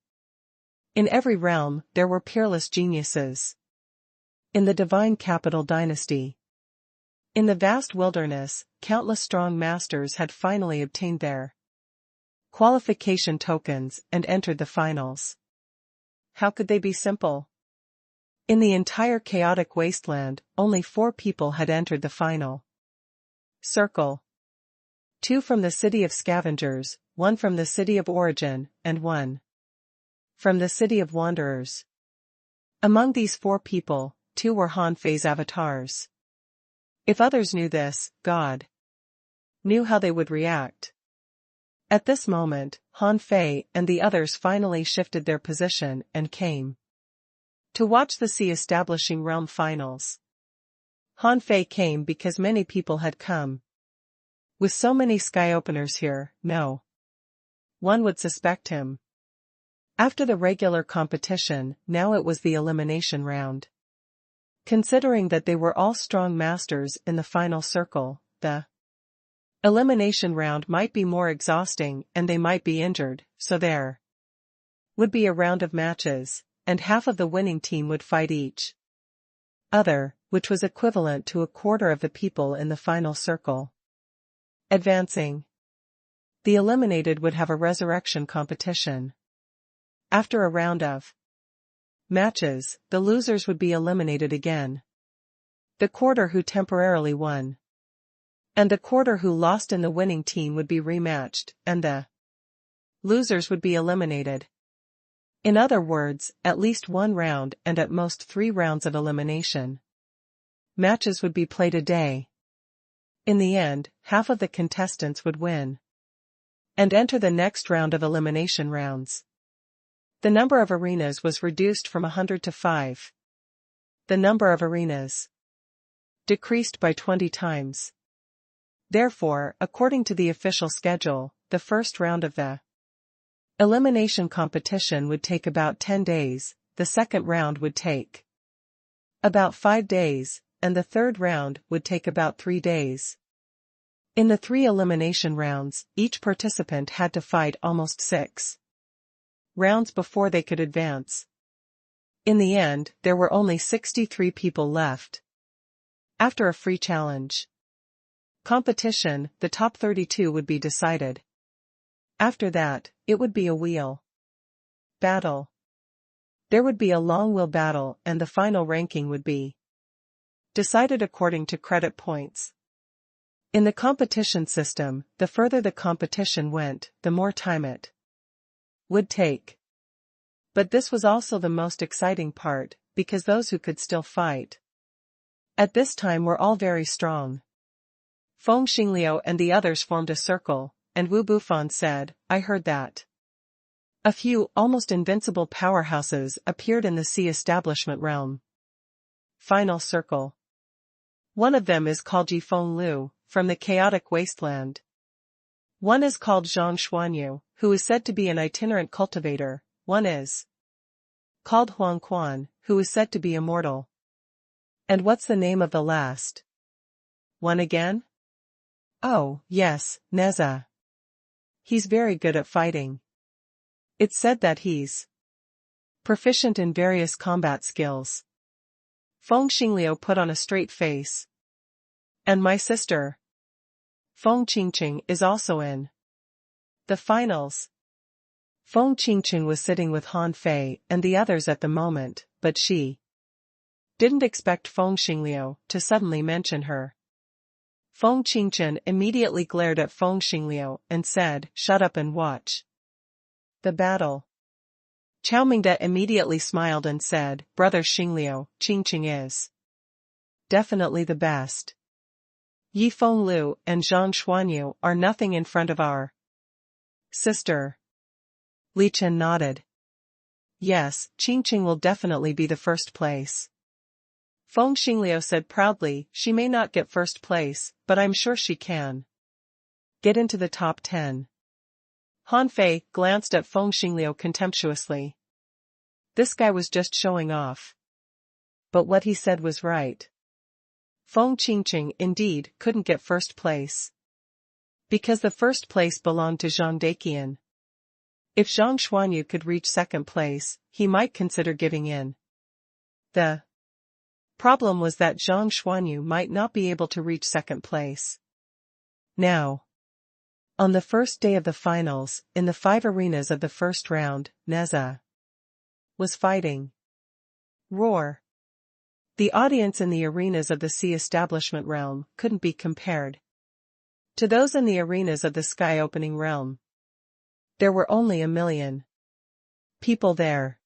In every realm, there were peerless geniuses. In the Divine Capital Dynasty, in the vast wilderness, countless strong masters had finally obtained their qualification tokens and entered the finals. How could they be simple? In the entire chaotic wasteland, only 4 people had entered the final circle. 2 from the city of scavengers, 1 from the city of origin, and 1 from the city of wanderers. Among these 4 people, 2 were Han Fei's avatars. If others knew this, God knew how they would react. At this moment, Han Fei and the others finally shifted their position and came to watch the Sea Establishing Realm finals. Han Fei came because many people had come. With so many sky openers here, no one would suspect him. After the regular competition, now it was the elimination round. Considering that they were all strong masters in the final circle, the elimination round might be more exhausting and they might be injured, so there would be a round of matches, and half of the winning team would fight each other, which was equivalent to a quarter of the people in the final circle advancing. The eliminated would have a resurrection competition. After a round of matches, the losers would be eliminated again. The quarter who temporarily won and the quarter who lost in the winning team would be rematched, and the losers would be eliminated. In other words, at least 1 round and at most 3 rounds of elimination matches would be played a day. In the end, half of the contestants would win and enter the next round of elimination rounds. The number of arenas was reduced from 100 to 5. The number of arenas decreased by 20 times. Therefore, according to the official schedule, the first round of the elimination competition would take about 10 days, the second round would take about 5 days, and the third round would take about 3 days. In the 3 elimination rounds, each participant had to fight almost 6 rounds before they could advance. In the end, there were only 63 people left. After a free challenge competition, the top 32 would be decided. After that, it would be a wheel battle. There would be a long wheel battle and the final ranking would be decided according to credit points. In the competition system, the further the competition went, the more time it would take. But this was also the most exciting part, because those who could still fight at this time were all very strong. Feng Xingliu and the others formed a circle, and Wu Bufan said, "I heard that a few almost invincible powerhouses appeared in the sea establishment realm." Final circle. One of them is called Ji Feng Lu, from the chaotic wasteland. One is called Zhang Xuanyu, who is said to be an itinerant cultivator. One is called Huang Quan, who is said to be immortal. And what's the name of the last one again? Oh, yes, Neza. He's very good at fighting. It's said that he's proficient in various combat skills. Feng Xingliu put on a straight face. And my sister, Feng Qingqing, is also in the finals. Feng Qingqing was sitting with Han Fei and the others at the moment, but she didn't expect Feng Xingliu to suddenly mention her. Feng Qingqing immediately glared at Feng Xingliu and said, "Shut up and watch the battle." Chao Mingde immediately smiled and said, "Brother Xingliu, Qingqing is definitely the best. Yi Feng Lu and Zhang Xuanyu are nothing in front of our sister." Li Chen nodded. "Yes, Qingqing will definitely be the first place." Feng Xingliu said proudly, "She may not get first place, but I'm sure she can get into the top 10. Han Fei glanced at Feng Xingliu contemptuously. This guy was just showing off. But what he said was right. Feng Qingqing indeed couldn't get first place, because the first place belonged to Zhang Daqian. If Zhang Xuanyu could reach second place, he might consider giving in. The problem was that Zhang Xuanyu might not be able to reach second place. Now, on the first day of the finals, in the 5 arenas of the first round, Neza was fighting. Roar. The audience in the arenas of the sea establishment realm couldn't be compared to those in the arenas of the sky opening realm. There were only 1 million people there.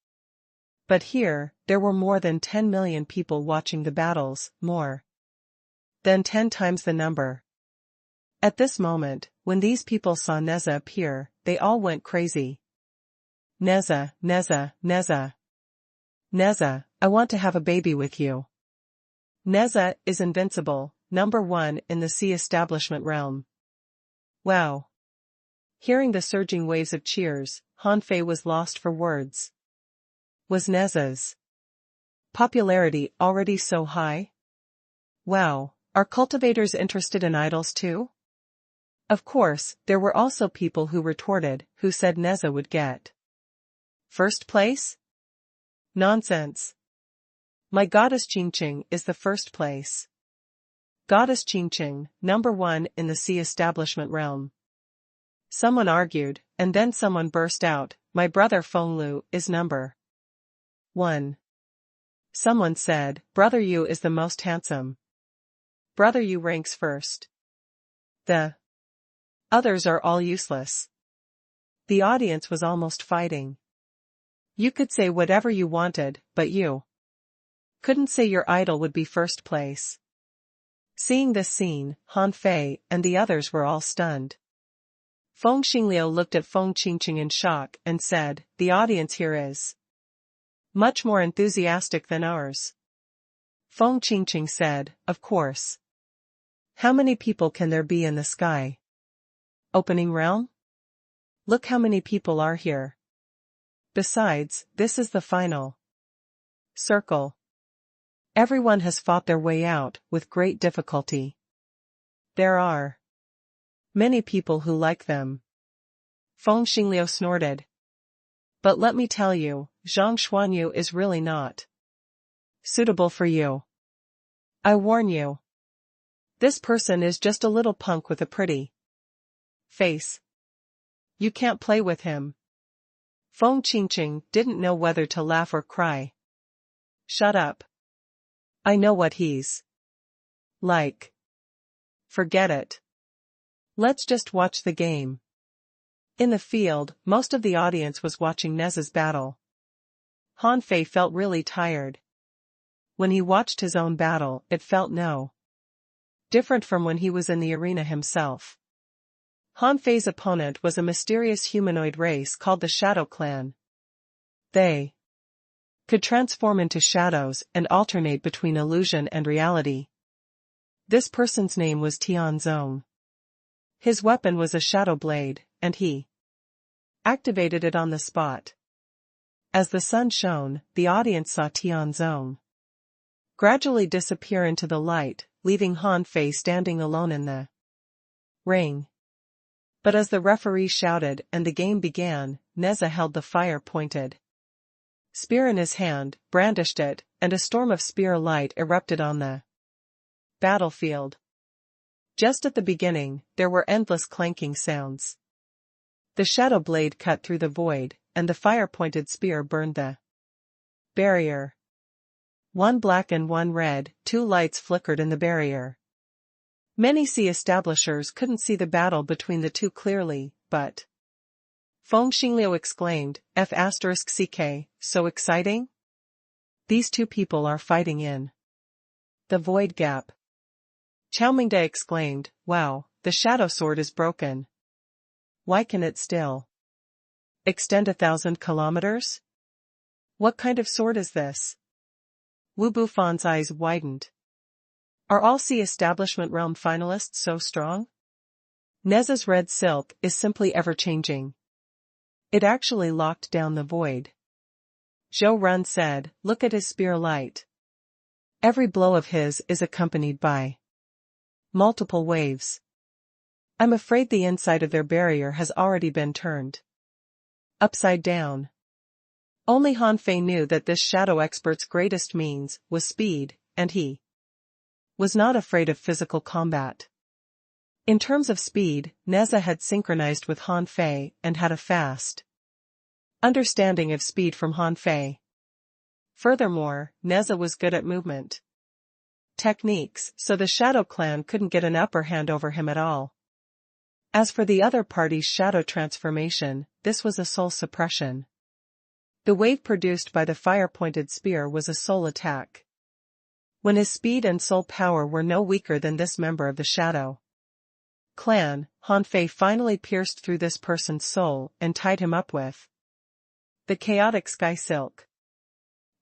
But here, there were more than 10 million people watching the battles, more than 10 times the number. At this moment, when these people saw Neza appear, they all went crazy. "Neza, Neza, Neza. Neza, I want to have a baby with you. Neza is invincible, number 1 in the sea establishment realm." Wow. Hearing the surging waves of cheers, Han Fei was lost for words. Was Neza's popularity already so high? Wow, are cultivators interested in idols too? Of course, there were also people who retorted, who said Neza would get first place? Nonsense. My goddess Qingqing is the first place. Goddess Qingqing, number 1 in the sea establishment realm. Someone argued, and then someone burst out, "My brother Feng Lu is number 1. Someone said, "Brother Yu is the most handsome. Brother Yu ranks first. The others are all useless." The audience was almost fighting. You could say whatever you wanted, but you couldn't say your idol would be first place. Seeing this scene, Han Fei and the others were all stunned. Feng Xingliu looked at Feng Qingqing in shock and said, "The audience here is much more enthusiastic than ours." Feng Qingqing said, "Of course. How many people can there be in the sky? Opening realm? Look how many people are here. Besides, this is the final circle. Everyone has fought their way out, with great difficulty. There are many people who like them. Feng Xingliu snorted. But let me tell you, Zhang Xuanyu is really not suitable for you. I warn you. This person is just a little punk with a pretty face. You can't play with him. Feng Qingqing didn't know whether to laugh or cry. Shut up. I know what he's like. Forget it. Let's just watch the game. In the field, most of the audience was watching Neza's battle. Han Fei felt really tired. When he watched his own battle, it felt no different from when he was in the arena himself. Han Fei's opponent was a mysterious humanoid race called the Shadow Clan. They could transform into shadows and alternate between illusion and reality. This person's name was Tianzong. His weapon was a shadow blade, and he activated it on the spot. As the sun shone, the audience saw Tianzong gradually disappear into the light, leaving Han Fei standing alone in the ring. But as the referee shouted and the game began, Neza held the fire-pointed spear in his hand, brandished it, and a storm of spear light erupted on the battlefield. Just at the beginning, there were endless clanking sounds. The shadow blade cut through the void, and the fire-pointed spear burned the barrier. One black and one red, two lights flickered in the barrier. Many sea establishers couldn't see the battle between the two clearly, but Feng Xingliu exclaimed, F***ck, so exciting? These two people are fighting in the void gap. Chao Mingde exclaimed, wow, the shadow sword is broken. Why can it still extend 1,000 kilometers? What kind of sword is this? Wu Bufan's eyes widened. Are all sea establishment realm finalists so strong? Neza's red silk is simply ever-changing. It actually locked down the void. Zhou Run said, look at his spear light. Every blow of his is accompanied by multiple waves. I'm afraid the inside of their barrier has already been turned upside down. Only Han Fei knew that this shadow expert's greatest means was speed, and he was not afraid of physical combat. In terms of speed, Neza had synchronized with Han Fei and had a fast understanding of speed from Han Fei. Furthermore, Neza was good at movement techniques, so the Shadow Clan couldn't get an upper hand over him at all. As for the other party's shadow transformation, this was a soul suppression. The wave produced by the fire-pointed spear was a soul attack. When his speed and soul power were no weaker than this member of the Shadow Clan, Han Fei finally pierced through this person's soul and tied him up with the chaotic sky silk.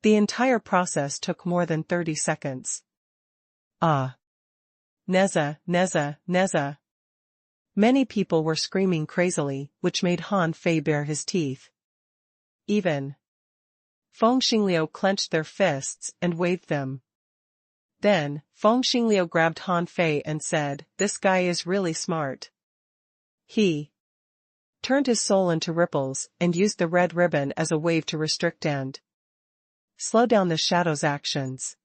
The entire process took more than 30 seconds. Ah! Neza, Neza, Neza! Many people were screaming crazily, which made Han Fei bare his teeth. Even Feng Xingliu clenched their fists and waved them. Then, Feng Xingliu grabbed Han Fei and said, this guy is really smart. He turned his soul into ripples and used the red ribbon as a wave to restrict and slow down the shadow's actions.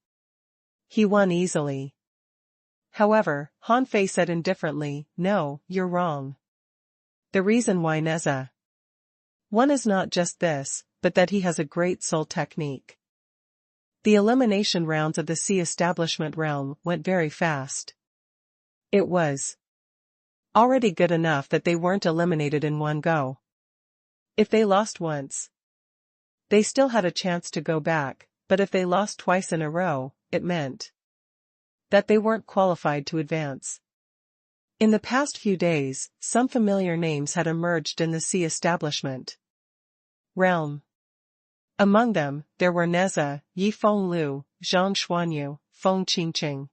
He won easily. However, Han Fei said indifferently, no, you're wrong. The reason why Neza won is not just this, but that he has a great soul technique. The elimination rounds of the sea establishment realm went very fast. It was already good enough that they weren't eliminated in one go. If they lost once, they still had a chance to go back, but if they lost twice in a row, it meant that they weren't qualified to advance. In the past few days, some familiar names had emerged in the sea establishment realm. Among them, there were Neza, Yi Feng Lu, Zhang Xuanyu, Feng Qingqing.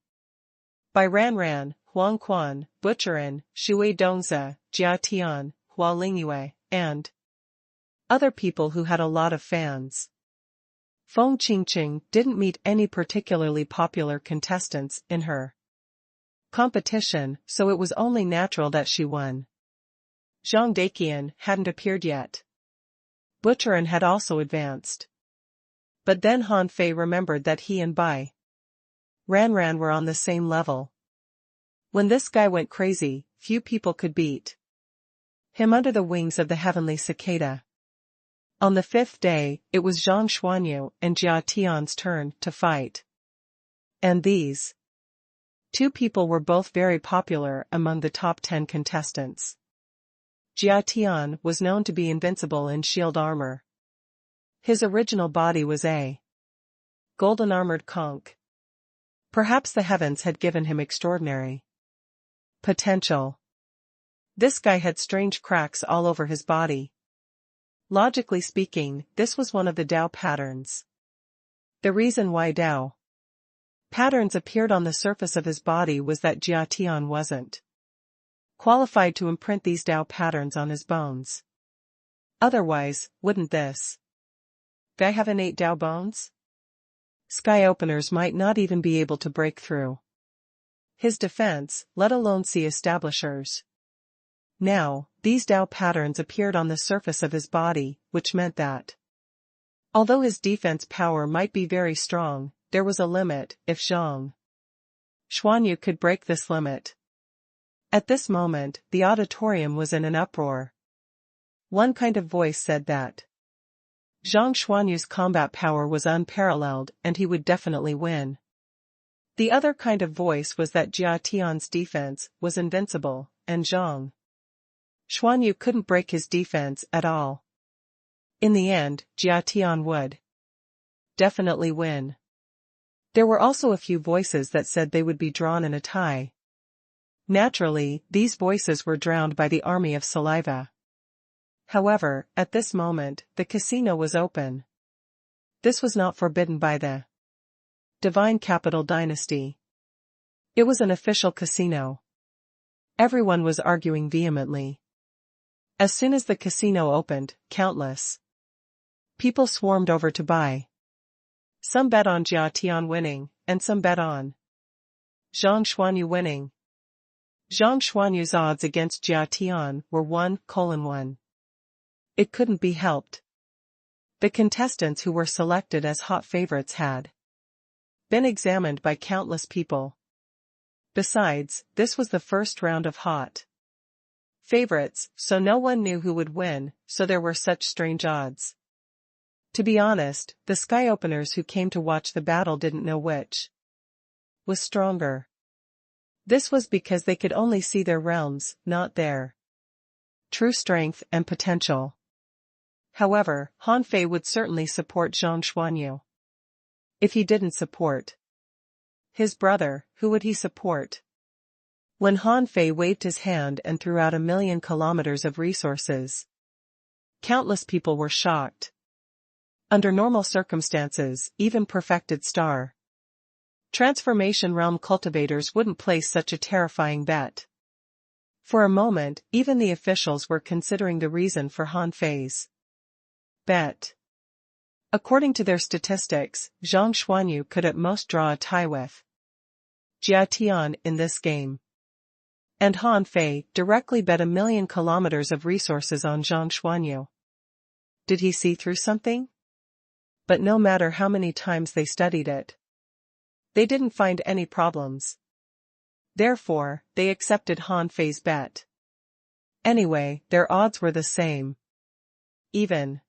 Bai Ran Ran, Huang Quan, Butcherin, Shui Dongzi, Jia Tian, Hua Lingyue, and other people who had a lot of fans. Feng Qingqing didn't meet any particularly popular contestants in her competition, so it was only natural that she won. Zhang Daqian hadn't appeared yet. Butcherin had also advanced. But then Han Fei remembered that he and Bai Ranran were on the same level. When this guy went crazy, few people could beat him under the wings of the heavenly cicada. On the 5th day, it was Zhang Xuanyu and Jia Tian's turn to fight. And these two people were both very popular among the top 10 contestants. Jia Tian was known to be invincible in shield armor. His original body was a golden armored conch. Perhaps the heavens had given him extraordinary potential. This guy had strange cracks all over his body. Logically speaking, this was one of the Dao patterns. The reason why Dao patterns appeared on the surface of his body was that Jia Tian wasn't qualified to imprint these Dao patterns on his bones. Otherwise, wouldn't this guy have innate Dao bones? Sky openers might not even be able to break through his defense, let alone see establishers. Now, these Dao patterns appeared on the surface of his body, which meant that although his defense power might be very strong, there was a limit if Zhang Xuanyu could break this limit. At this moment, the auditorium was in an uproar. One kind of voice said that Zhang Xuanyu's combat power was unparalleled and he would definitely win. The other kind of voice was that Jia Tian's defense was invincible, and Zhang Xuanyu couldn't break his defense at all. In the end, Jia Tian would definitely win. There were also a few voices that said they would be drawn in a tie. Naturally, these voices were drowned by the army of saliva. However, at this moment, the casino was open. This was not forbidden by the Divine Capital Dynasty. It was an official casino. Everyone was arguing vehemently. As soon as the casino opened, countless people swarmed over to buy. Some bet on Jia Tian winning, and some bet on Zhang Xuanyu winning. Zhang Xuanyu's odds against Jia Tian were 1:1. It couldn't be helped. The contestants who were selected as hot favorites had been examined by countless people. Besides, this was the first round of hot favorites, so no one knew who would win, so there were such strange odds. To be honest, the sky openers who came to watch the battle didn't know which was stronger. This was because they could only see their realms, not their true strength and potential. However, Han Fei would certainly support Zhang Xuanyu. If he didn't support his brother, who would he support? When Han Fei waved his hand and threw out 1,000,000 kilometers of resources, countless people were shocked. Under normal circumstances, even perfected star transformation realm cultivators wouldn't place such a terrifying bet. For a moment, even the officials were considering the reason for Han Fei's bet. According to their statistics, Zhang Xuanyu could at most draw a tie with Jia Tian in this game. And Han Fei directly bet 1,000,000 kilometers of resources on Zhang Xuanyu. Did he see through something? But no matter how many times they studied it, they didn't find any problems. Therefore, they accepted Han Fei's bet. Anyway, their odds were the same. Even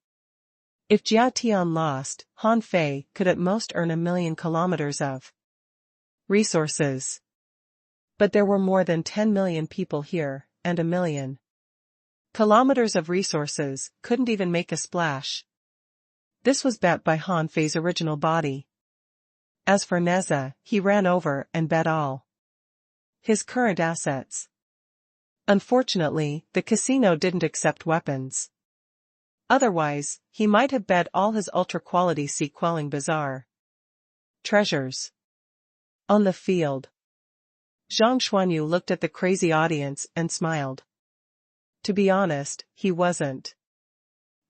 if Jia Tian lost, Han Fei could at most earn 1,000,000 kilometers of resources. But there were more than 10 million people here, and 1,000,000 kilometers of resources couldn't even make a splash. This was bet by Han Fei's original body. As for Neza, he ran over and bet all his current assets. Unfortunately, the casino didn't accept weapons. Otherwise, he might have bet all his ultra-quality sea-quelling bizarre treasures. On the field, Zhang Xuanyu looked at the crazy audience and smiled. To be honest, he wasn't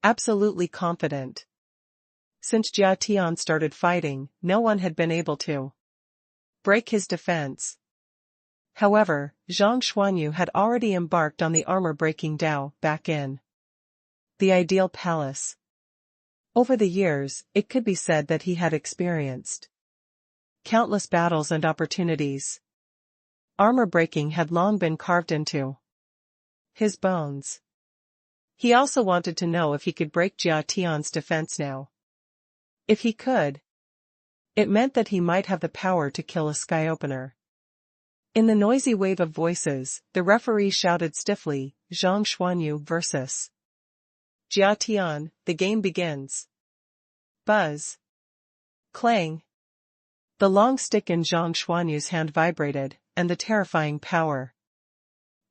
absolutely confident. Since Jia Tian started fighting, no one had been able to break his defense. However, Zhang Xuanyu had already embarked on the armor-breaking Dao back in the ideal palace. Over the years, it could be said that he had experienced countless battles and opportunities. Armor-breaking had long been carved into his bones. He also wanted to know if he could break Jia Tian's defense now. If he could, it meant that he might have the power to kill a sky opener. In the noisy wave of voices, the referee shouted stiffly, Zhang Xuanyu versus Jia Tian, the game begins. Buzz. Clang. The long stick in Zhang Xuanyu's hand vibrated, and the terrifying power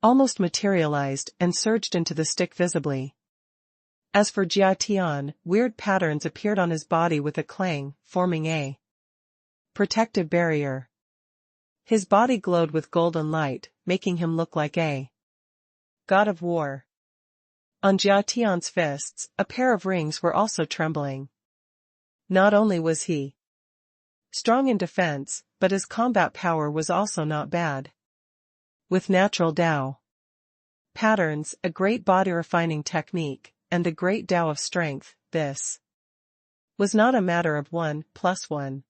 almost materialized and surged into the stick visibly. As for Jia Tian, weird patterns appeared on his body with a clang, forming a protective barrier. His body glowed with golden light, making him look like a god of war. On Jia Tian's fists, a pair of rings were also trembling. Not only was he strong in defense, but his combat power was also not bad. With natural Dao patterns, a great body-refining technique, and a great Dao of strength, this was not a matter of 1+1.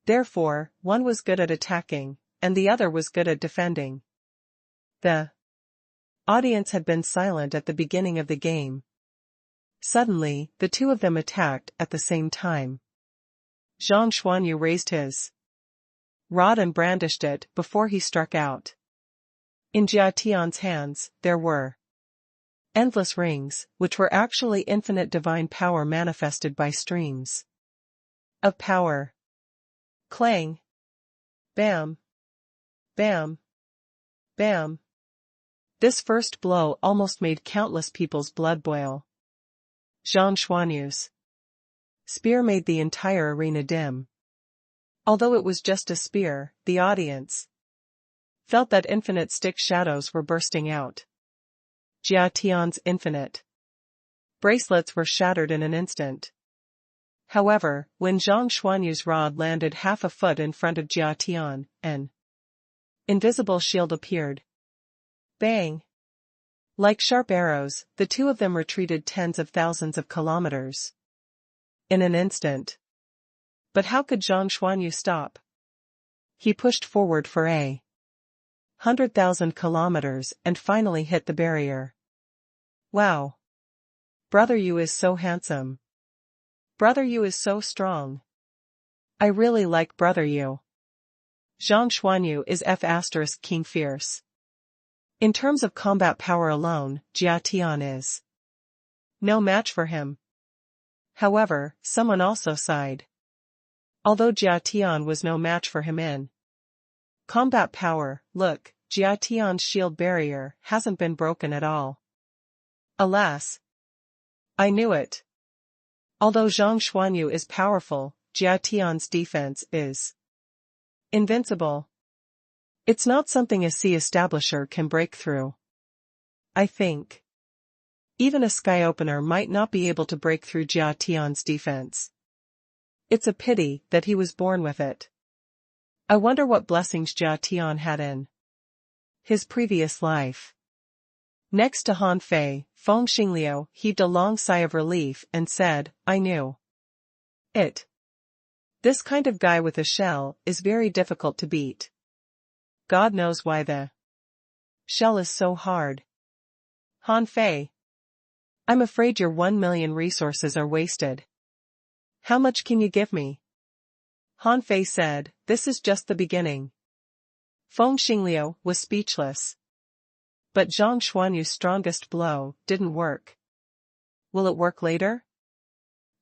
Therefore, one was good at attacking, and the other was good at defending. The audience had been silent at the beginning of the game. Suddenly, the two of them attacked at the same time. Zhang Xuanyu raised his rod and brandished it before he struck out. In Jia Tian's hands, there were endless rings, which were actually infinite divine power manifested by streams of power. Clang. Bam. Bam. Bam. This first blow almost made countless people's blood boil. Zhang Xuanyu's spear made the entire arena dim. Although it was just a spear, the audience felt that infinite stick shadows were bursting out. Jia Tian's infinite bracelets were shattered in an instant. However, when Zhang Xuanyu's rod landed half a foot in front of Jia Tian, an invisible shield appeared. Bang! Like sharp arrows, the two of them retreated tens of thousands of kilometers. In an instant. But how could Zhang Xuanyu stop? He pushed forward for 100,000 kilometers and finally hit the barrier. Wow! Brother Yu is so handsome. Brother Yu is so strong. I really like Brother Yu. Zhang Xuanyu is King fierce. In terms of combat power alone, Jia Tian is no match for him. However, someone also sighed. Although Jia Tian was no match for him in combat power, look, Jia Tian's shield barrier hasn't been broken at all. Alas! I knew it. Although Zhang Xuanyu is powerful, Jia Tian's defense is invincible. It's not something a sea establisher can break through. I think even a sky opener might not be able to break through Jia Tian's defense. It's a pity that he was born with it. I wonder what blessings Jia Tian had in his previous life. Next to Han Fei, Feng Xingliu heaved a long sigh of relief and said, I knew it. This kind of guy with a shell is very difficult to beat. God knows why the shell is so hard. Han Fei. I'm afraid your 1 million resources are wasted. How much can you give me? Han Fei said, this is just the beginning. Feng Xingliu was speechless. But Zhang Xuanyu's strongest blow didn't work. Will it work later?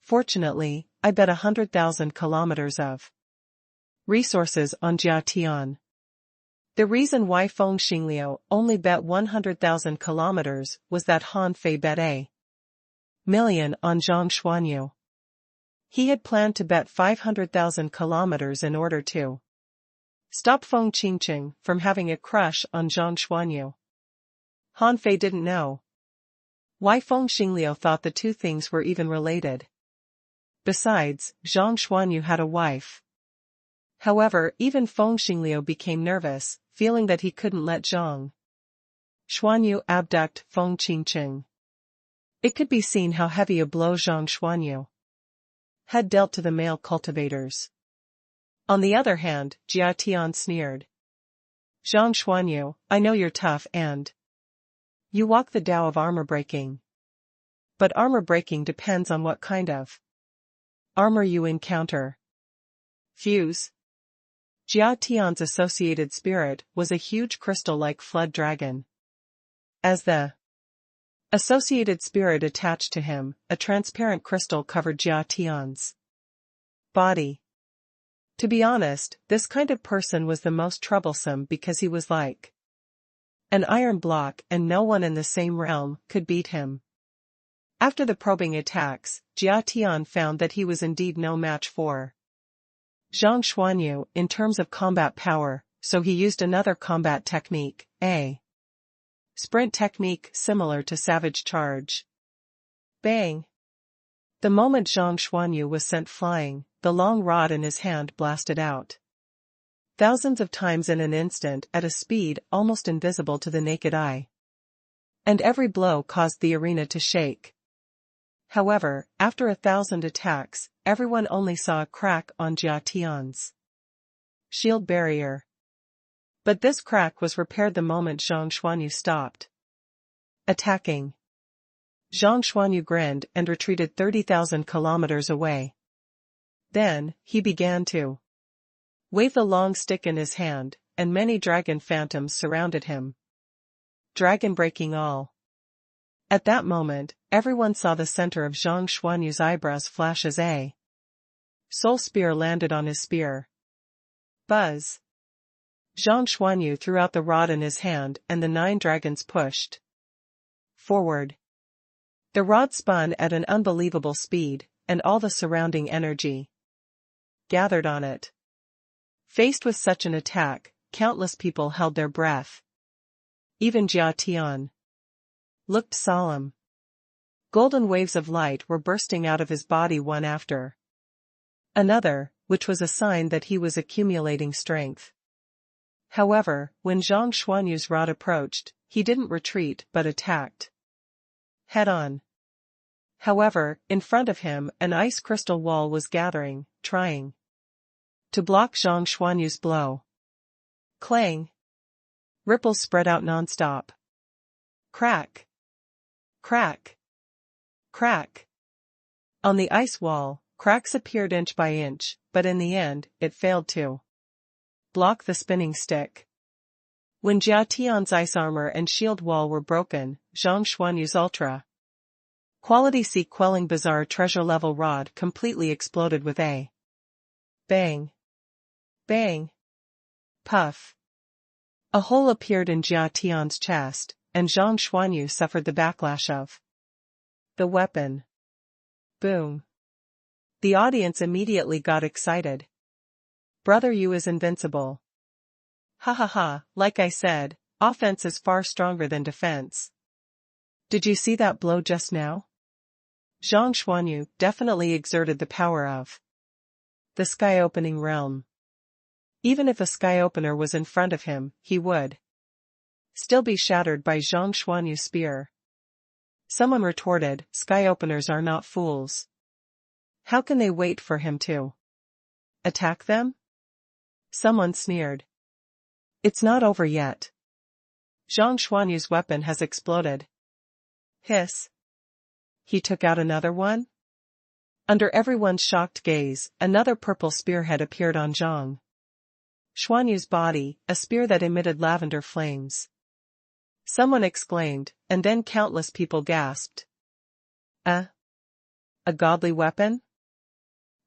Fortunately, I bet 100,000 kilometers of resources on Jia Tian. The reason why Feng Xingliu only bet 100,000 kilometers was that Han Fei bet a million on Zhang Xuanyu. He had planned to bet 500,000 kilometers in order to Stop Feng Qingqing from having a crush on Zhang Xuanyu. Han Fei didn't know why Feng Xingliu thought the two things were even related. Besides, Zhang Xuanyu had a wife. However, even Feng Xingliu became nervous, feeling that he couldn't let Zhang Xuanyu abduct Feng Qingqing. It could be seen how heavy a blow Zhang Xuanyu had dealt to the male cultivators. On the other hand, Jia Tian sneered. Zhang Xuanyu, I know you're tough and you walk the Tao of armor breaking. But armor breaking depends on what kind of armor you encounter. Fuse. Jia Tian's associated spirit was a huge crystal-like flood dragon. As the associated spirit attached to him, a transparent crystal covered Jia Tian's body. To be honest, this kind of person was the most troublesome because he was like an iron block and no one in the same realm could beat him. After the probing attacks, Jia Tian found that he was indeed no match for Zhang Xuanyu in terms of combat power, so he used another combat technique, a sprint technique similar to Savage Charge. Bang! The moment Zhang Xuanyu was sent flying, the long rod in his hand blasted out thousands of times in an instant at a speed almost invisible to the naked eye. And every blow caused the arena to shake. However, after 1,000 attacks, everyone only saw a crack on Jia Tian's shield barrier. But this crack was repaired the moment Zhang Xuanyu stopped attacking. Zhang Xuanyu grinned and retreated 30,000 kilometers away. Then, he began to wave the long stick in his hand, and many dragon phantoms surrounded him, dragon breaking all. At that moment, everyone saw the center of Zhang Xuanyu's eyebrows flash as a soul spear landed on his spear. Buzz! Zhang Xuanyu threw out the rod in his hand and the 9 dragons pushed forward. The rod spun at an unbelievable speed, and all the surrounding energy gathered on it. Faced with such an attack, countless people held their breath. Even Jia Tian looked solemn. Golden waves of light were bursting out of his body one after another, which was a sign that he was accumulating strength. However, when Zhang Xuanyu's rod approached, he didn't retreat but attacked head-on. However, in front of him an ice crystal wall was gathering, trying to block Zhang Xuanyu's blow. Clang! Ripples spread out non-stop. Crack! Crack! Crack! On the ice wall, cracks appeared inch by inch, but in the end, it failed to block the spinning stick. When Jia Tian's ice armor and shield wall were broken, Zhang Xuanyu's ultra quality sea quelling bizarre treasure level rod completely exploded with a bang! Bang! Puff! A hole appeared in Jia Tian's chest, and Zhang Xuanyu suffered the backlash of the weapon. Boom! The audience immediately got excited. Brother Yu is invincible. Ha ha ha, like I said, offense is far stronger than defense. Did you see that blow just now? Zhang Xuanyu definitely exerted the power of the sky-opening realm. Even if a sky-opener was in front of him, he would still be shattered by Zhang Xuanyu's spear. Someone retorted, sky-openers are not fools. How can they wait for him to attack them? Someone sneered. It's not over yet. Zhang Xuanyu's weapon has exploded. Hiss. He took out another one? Under everyone's shocked gaze, another purple spearhead appeared on Zhang Xuanyu's body, a spear that emitted lavender flames. Someone exclaimed, and then countless people gasped. A godly weapon?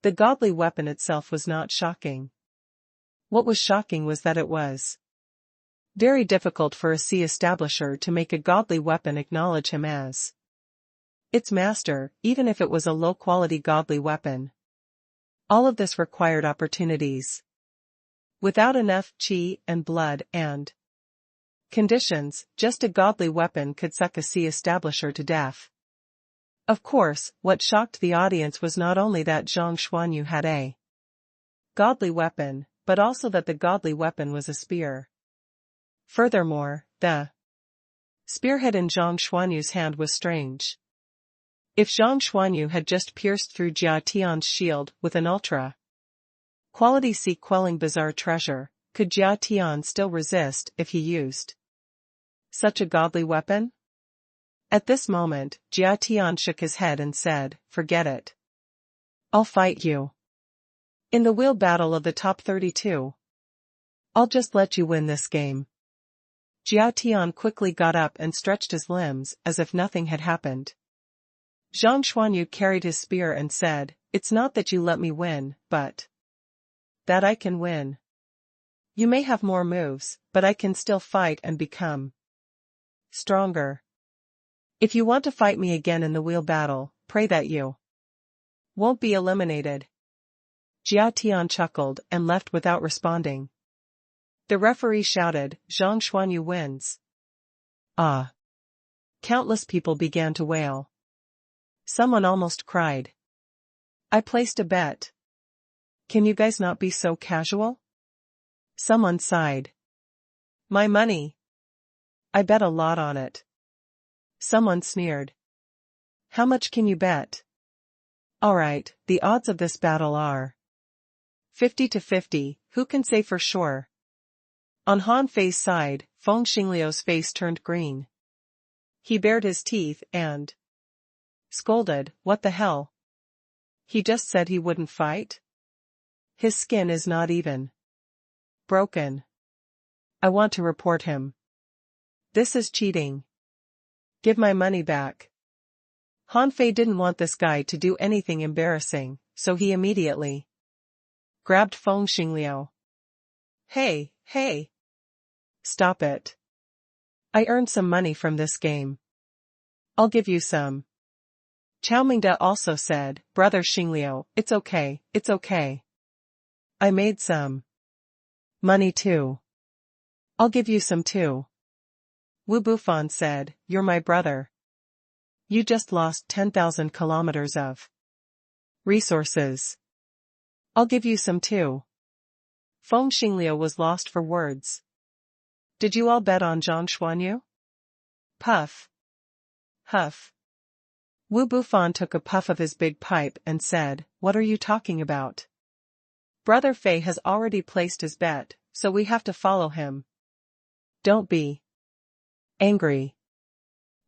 The godly weapon itself was not shocking. What was shocking was that it was very difficult for a sea establisher to make a godly weapon acknowledge him as its master, even if it was a low-quality godly weapon. All of this required opportunities. Without enough chi and blood and conditions, just a godly weapon could suck a sea establisher to death. Of course, what shocked the audience was not only that Zhang Xuanyu had a godly weapon, but also that the godly weapon was a spear. Furthermore, the spearhead in Zhang Xuanyu's hand was strange. If Zhang Xuanyu had just pierced through Jia Tian's shield with an ultra-quality sea-quelling bizarre treasure, could Jia Tian still resist if he used such a godly weapon? At this moment, Jia Tian shook his head and said, "Forget it. I'll fight you. In the wheel battle of the top 32. I'll just let you win this game." Jia Tian quickly got up and stretched his limbs as if nothing had happened. Zhang Xuanyu carried his spear and said, "It's not that you let me win, but that I can win. You may have more moves, but I can still fight and become stronger. If you want to fight me again in the wheel battle, pray that you won't be eliminated." Jia Tian chuckled and left without responding. The referee shouted, "Zhang Xuanyu wins." Ah! Countless people began to wail. Someone almost cried. "I placed a bet. Can you guys not be so casual?" Someone sighed. "My money. I bet a lot on it." Someone sneered. "How much can you bet?" "Alright, the odds of this battle are 50-50, who can say for sure?" On Han Fei's side, Feng Xingliu's face turned green. He bared his teeth and scolded, "What the hell? He just said he wouldn't fight? His skin is not even broken. I want to report him. This is cheating. Give my money back." Han Fei didn't want this guy to do anything embarrassing, so he immediately grabbed Feng Xingliu. Hey! Stop it. I earned some money from this game. I'll give you some." Chao Mingde also said, "Brother Xingliu, it's okay. I made some money too. I'll give you some too." Wu Bufan said, "You're my brother. You just lost 10,000 kilometers of resources. I'll give you some too." Feng Xingliu was lost for words. "Did you all bet on Zhang Xuanyu?" Puff. Huff. Wu Bufan took a puff of his big pipe and said, "What are you talking about? Brother Fei has already placed his bet, so we have to follow him. Don't be angry.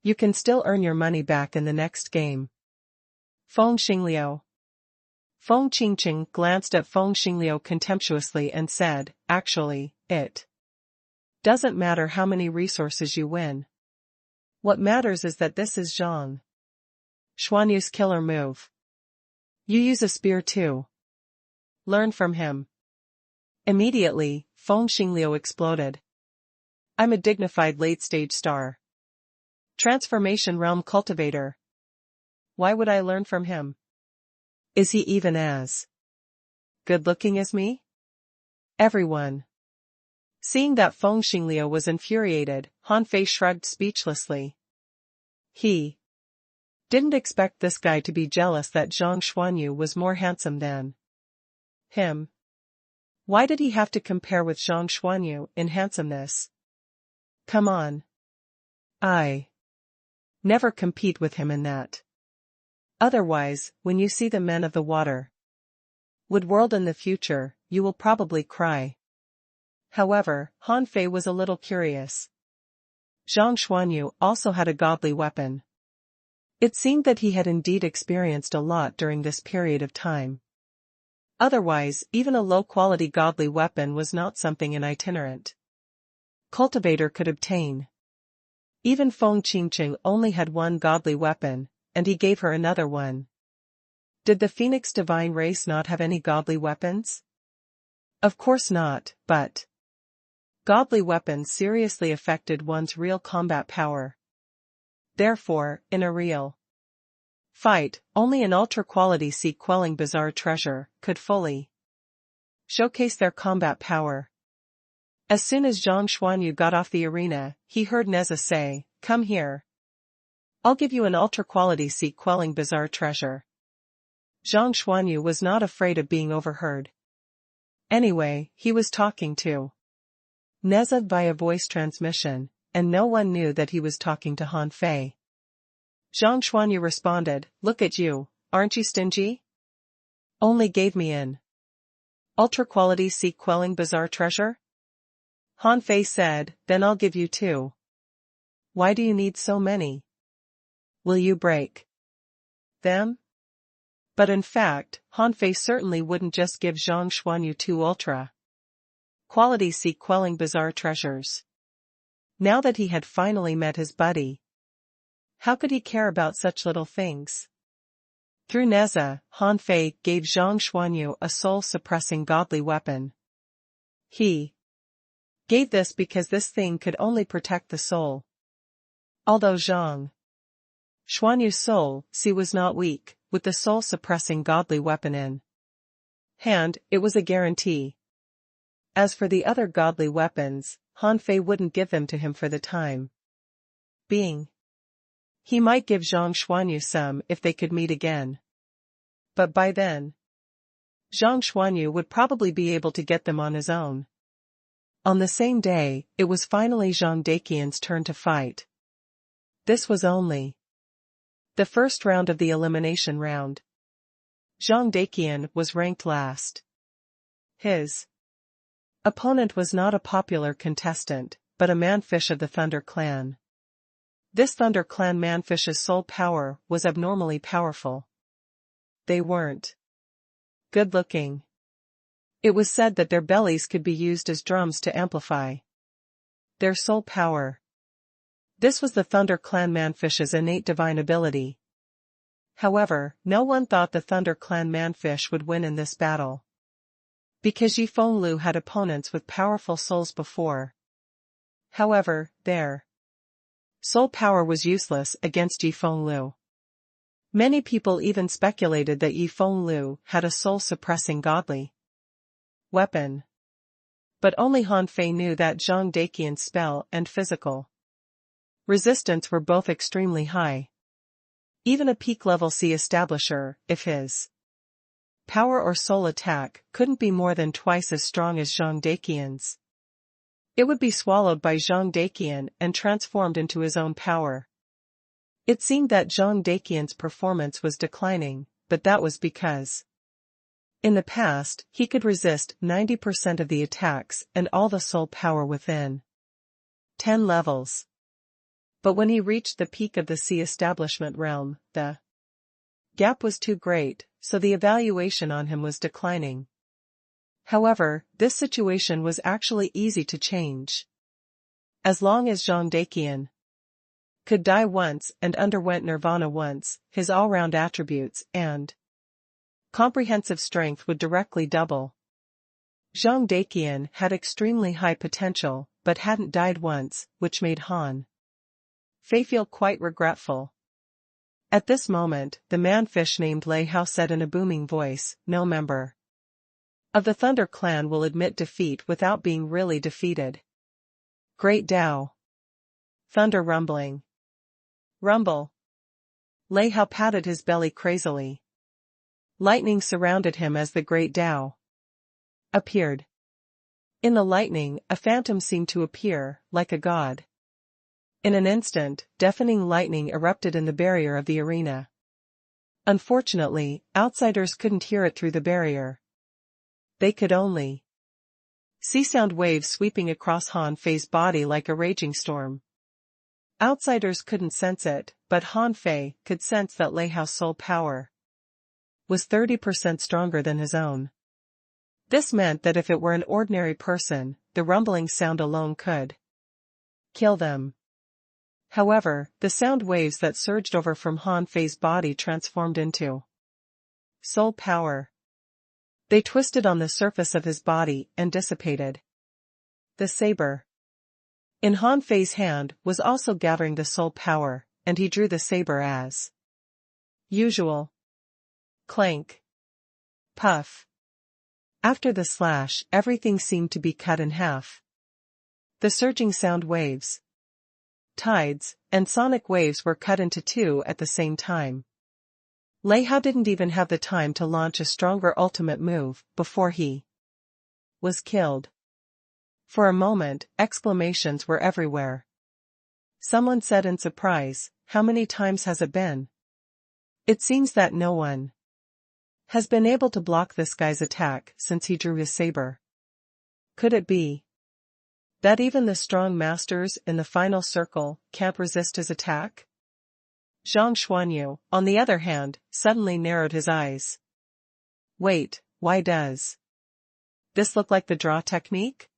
You can still earn your money back in the next game." Feng Xingliu. Feng Qingqing glanced at Feng Xingliu contemptuously and said, "Actually, it doesn't matter how many resources you win. What matters is that this is Zhang Xuanyu's killer move. You use a spear too. Learn from him." Immediately, Feng Xingliu exploded. "I'm a dignified late-stage star. Transformation realm cultivator. Why would I learn from him? Is he even as good-looking as me?" Everyone. Seeing that Feng Xingliu was infuriated, Han Fei shrugged speechlessly. He didn't expect this guy to be jealous that Zhang Xuanyu was more handsome than him. Why did he have to compare with Zhang Xuanyu in handsomeness? Come on. I never compete with him in that. Otherwise, when you see the men of the water world in the future, you will probably cry. However, Han Fei was a little curious. Zhang Xuanyu also had a godly weapon. It seemed that he had indeed experienced a lot during this period of time. Otherwise, even a low-quality godly weapon was not something an itinerant cultivator could obtain. Even Feng Qingqing only had one godly weapon, and he gave her another one. Did the Phoenix divine race not have any godly weapons? Of course not, but godly weapons seriously affected one's real combat power. Therefore, in a real fight, only an ultra-quality sea-quelling bizarre treasure could fully showcase their combat power. As soon as Zhang Xuanyu got off the arena, he heard Neza say, "Come here. I'll give you an ultra-quality sea-quelling bizarre treasure." Zhang Xuanyu was not afraid of being overheard. Anyway, he was talking to Neza via voice transmission, and no one knew that he was talking to Han Fei. Zhang Xuanyu responded, "Look at you, aren't you stingy? Only gave me an ultra-quality sea-quelling bizarre treasure?" Han Fei said, "Then I'll give you 2. Why do you need so many? Will you break them?" But in fact, Han Fei certainly wouldn't just give Zhang Xuanyu 2 ultra-quality sea-quelling bizarre treasures. Now that he had finally met his buddy, how could he care about such little things? Through Neza, Han Fei gave Zhang Xuanyu a soul-suppressing godly weapon. He gave this because this thing could only protect the soul. Although Zhang Xuanyu's soul, was not weak, with the soul-suppressing godly weapon in hand, it was a guarantee. As for the other godly weapons, Han Fei wouldn't give them to him for the time being. He might give Zhang Xuanyu some if they could meet again. But by then, Zhang Xuanyu would probably be able to get them on his own. On the same day, it was finally Zhang Daqian's turn to fight. This was only the first round of the elimination round. Zhang Daqian was ranked last. His opponent was not a popular contestant, but a manfish of the Thunder Clan. This Thunder Clan manfish's soul power was abnormally powerful. They weren't good looking. It was said that their bellies could be used as drums to amplify their soul power. This was the Thunder Clan manfish's innate divine ability. However, no one thought the Thunder Clan manfish would win in this battle, because Yifeng Lu had opponents with powerful souls before. However, their soul power was useless against Yifeng Lu. Many people even speculated that Yifeng Lu had a soul-suppressing godly weapon. But only Han Fei knew that Zhang Daqian's spell and physical resistance were both extremely high. Even a peak-level sea establisher, if his power or soul attack couldn't be more than twice as strong as Zhang Daqian's, it would be swallowed by Zhang Daqian and transformed into his own power. It seemed that Zhang Daqian's performance was declining, but that was because in the past, he could resist 90% of the attacks and all the soul power within 10 levels. But when he reached the peak of the sea establishment realm, the gap was too great, so the evaluation on him was declining. However, this situation was actually easy to change. As long as Zhang Daqian could die once and underwent nirvana once, his all-round attributes and comprehensive strength would directly double. Zhang Daqian had extremely high potential, but hadn't died once, which made Han Fei feel quite regretful. At this moment, the manfish named Lei Hao said in a booming voice, "No member of the Thunder Clan will admit defeat without being really defeated." Great Tao. Thunder rumbling. Rumble. Lei Hao patted his belly crazily. Lightning surrounded him as the Great Tao appeared. In the lightning, a phantom seemed to appear, like a god. In an instant, deafening lightning erupted in the barrier of the arena. Unfortunately, outsiders couldn't hear it through the barrier. They could only see sound waves sweeping across Han Fei's body like a raging storm. Outsiders couldn't sense it, but Han Fei could sense that Lei Hao's soul power was 30% stronger than his own. This meant that if it were an ordinary person, the rumbling sound alone could kill them. However, the sound waves that surged over from Han Fei's body transformed into soul power. They twisted on the surface of his body and dissipated. The saber in Han Fei's hand was also gathering the soul power, and he drew the saber as usual. Clank. Puff. After the slash, everything seemed to be cut in half. The surging sound waves, tides, and sonic waves were cut into two at the same time. Lei Hao didn't even have the time to launch a stronger ultimate move before he was killed. For a moment, exclamations were everywhere. Someone said in surprise, "How many times has it been? It seems that no one has been able to block this guy's attack since he drew his saber. Could it be that even the strong masters in the final circle can't resist his attack?" Zhang Xuanyu, on the other hand, suddenly narrowed his eyes. Wait, why does this look like the draw technique?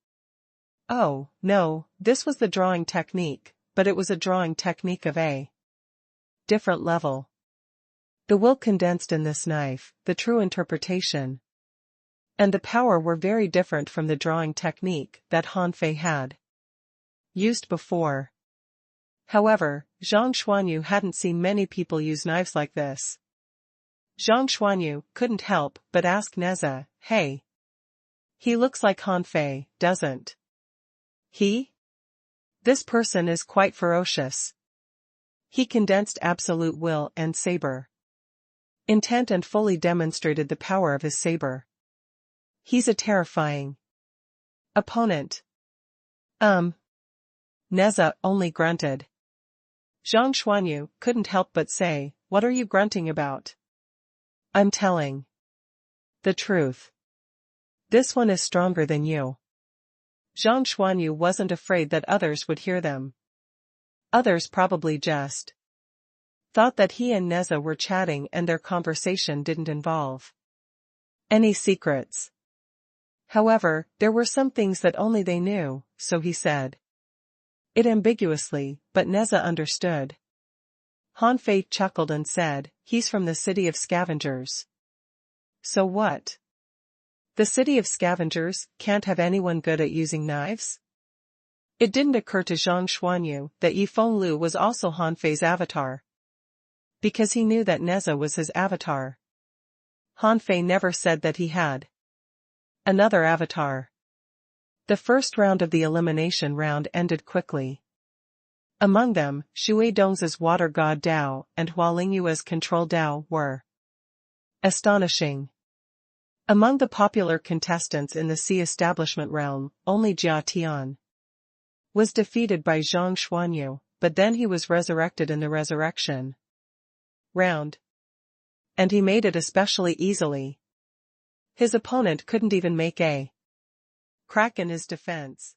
Oh, no, this was the drawing technique, but it was a drawing technique of a different level. The will condensed in this knife, the true interpretation, and the power were very different from the drawing technique that Han Fei had used before. However, Zhang Xuanyu hadn't seen many people use knives like this. Zhang Xuanyu couldn't help but ask Neza, "Hey, he looks like Han Fei, doesn't he? This person is quite ferocious. He condensed absolute will and saber intent and fully demonstrated the power of his saber. He's a terrifying opponent." Neza only grunted. Zhang Xuanyu couldn't help but say, "What are you grunting about?" "I'm telling the truth. This one is stronger than you." Zhang Xuanyu wasn't afraid that others would hear them. Others probably just thought that he and Neza were chatting and their conversation didn't involve any secrets. However, there were some things that only they knew, so he said it ambiguously, but Neza understood. Han Fei chuckled and said, "He's from the city of scavengers." "So what? The city of scavengers can't have anyone good at using knives?" It didn't occur to Zhang Xuanyu that Yifeng Lu was also Han Fei's avatar, because he knew that Neza was his avatar. Han Fei never said that he had another avatar. The first round of the elimination round ended quickly. Among them, Shui Dong's water god Dao and Hua Lingyue's control Dao were astonishing. Among the popular contestants in the sea establishment realm, only Jia Tian was defeated by Zhang Xuanyu, but then he was resurrected in the resurrection round. And he made it especially easily. His opponent couldn't even make a crack in his defense.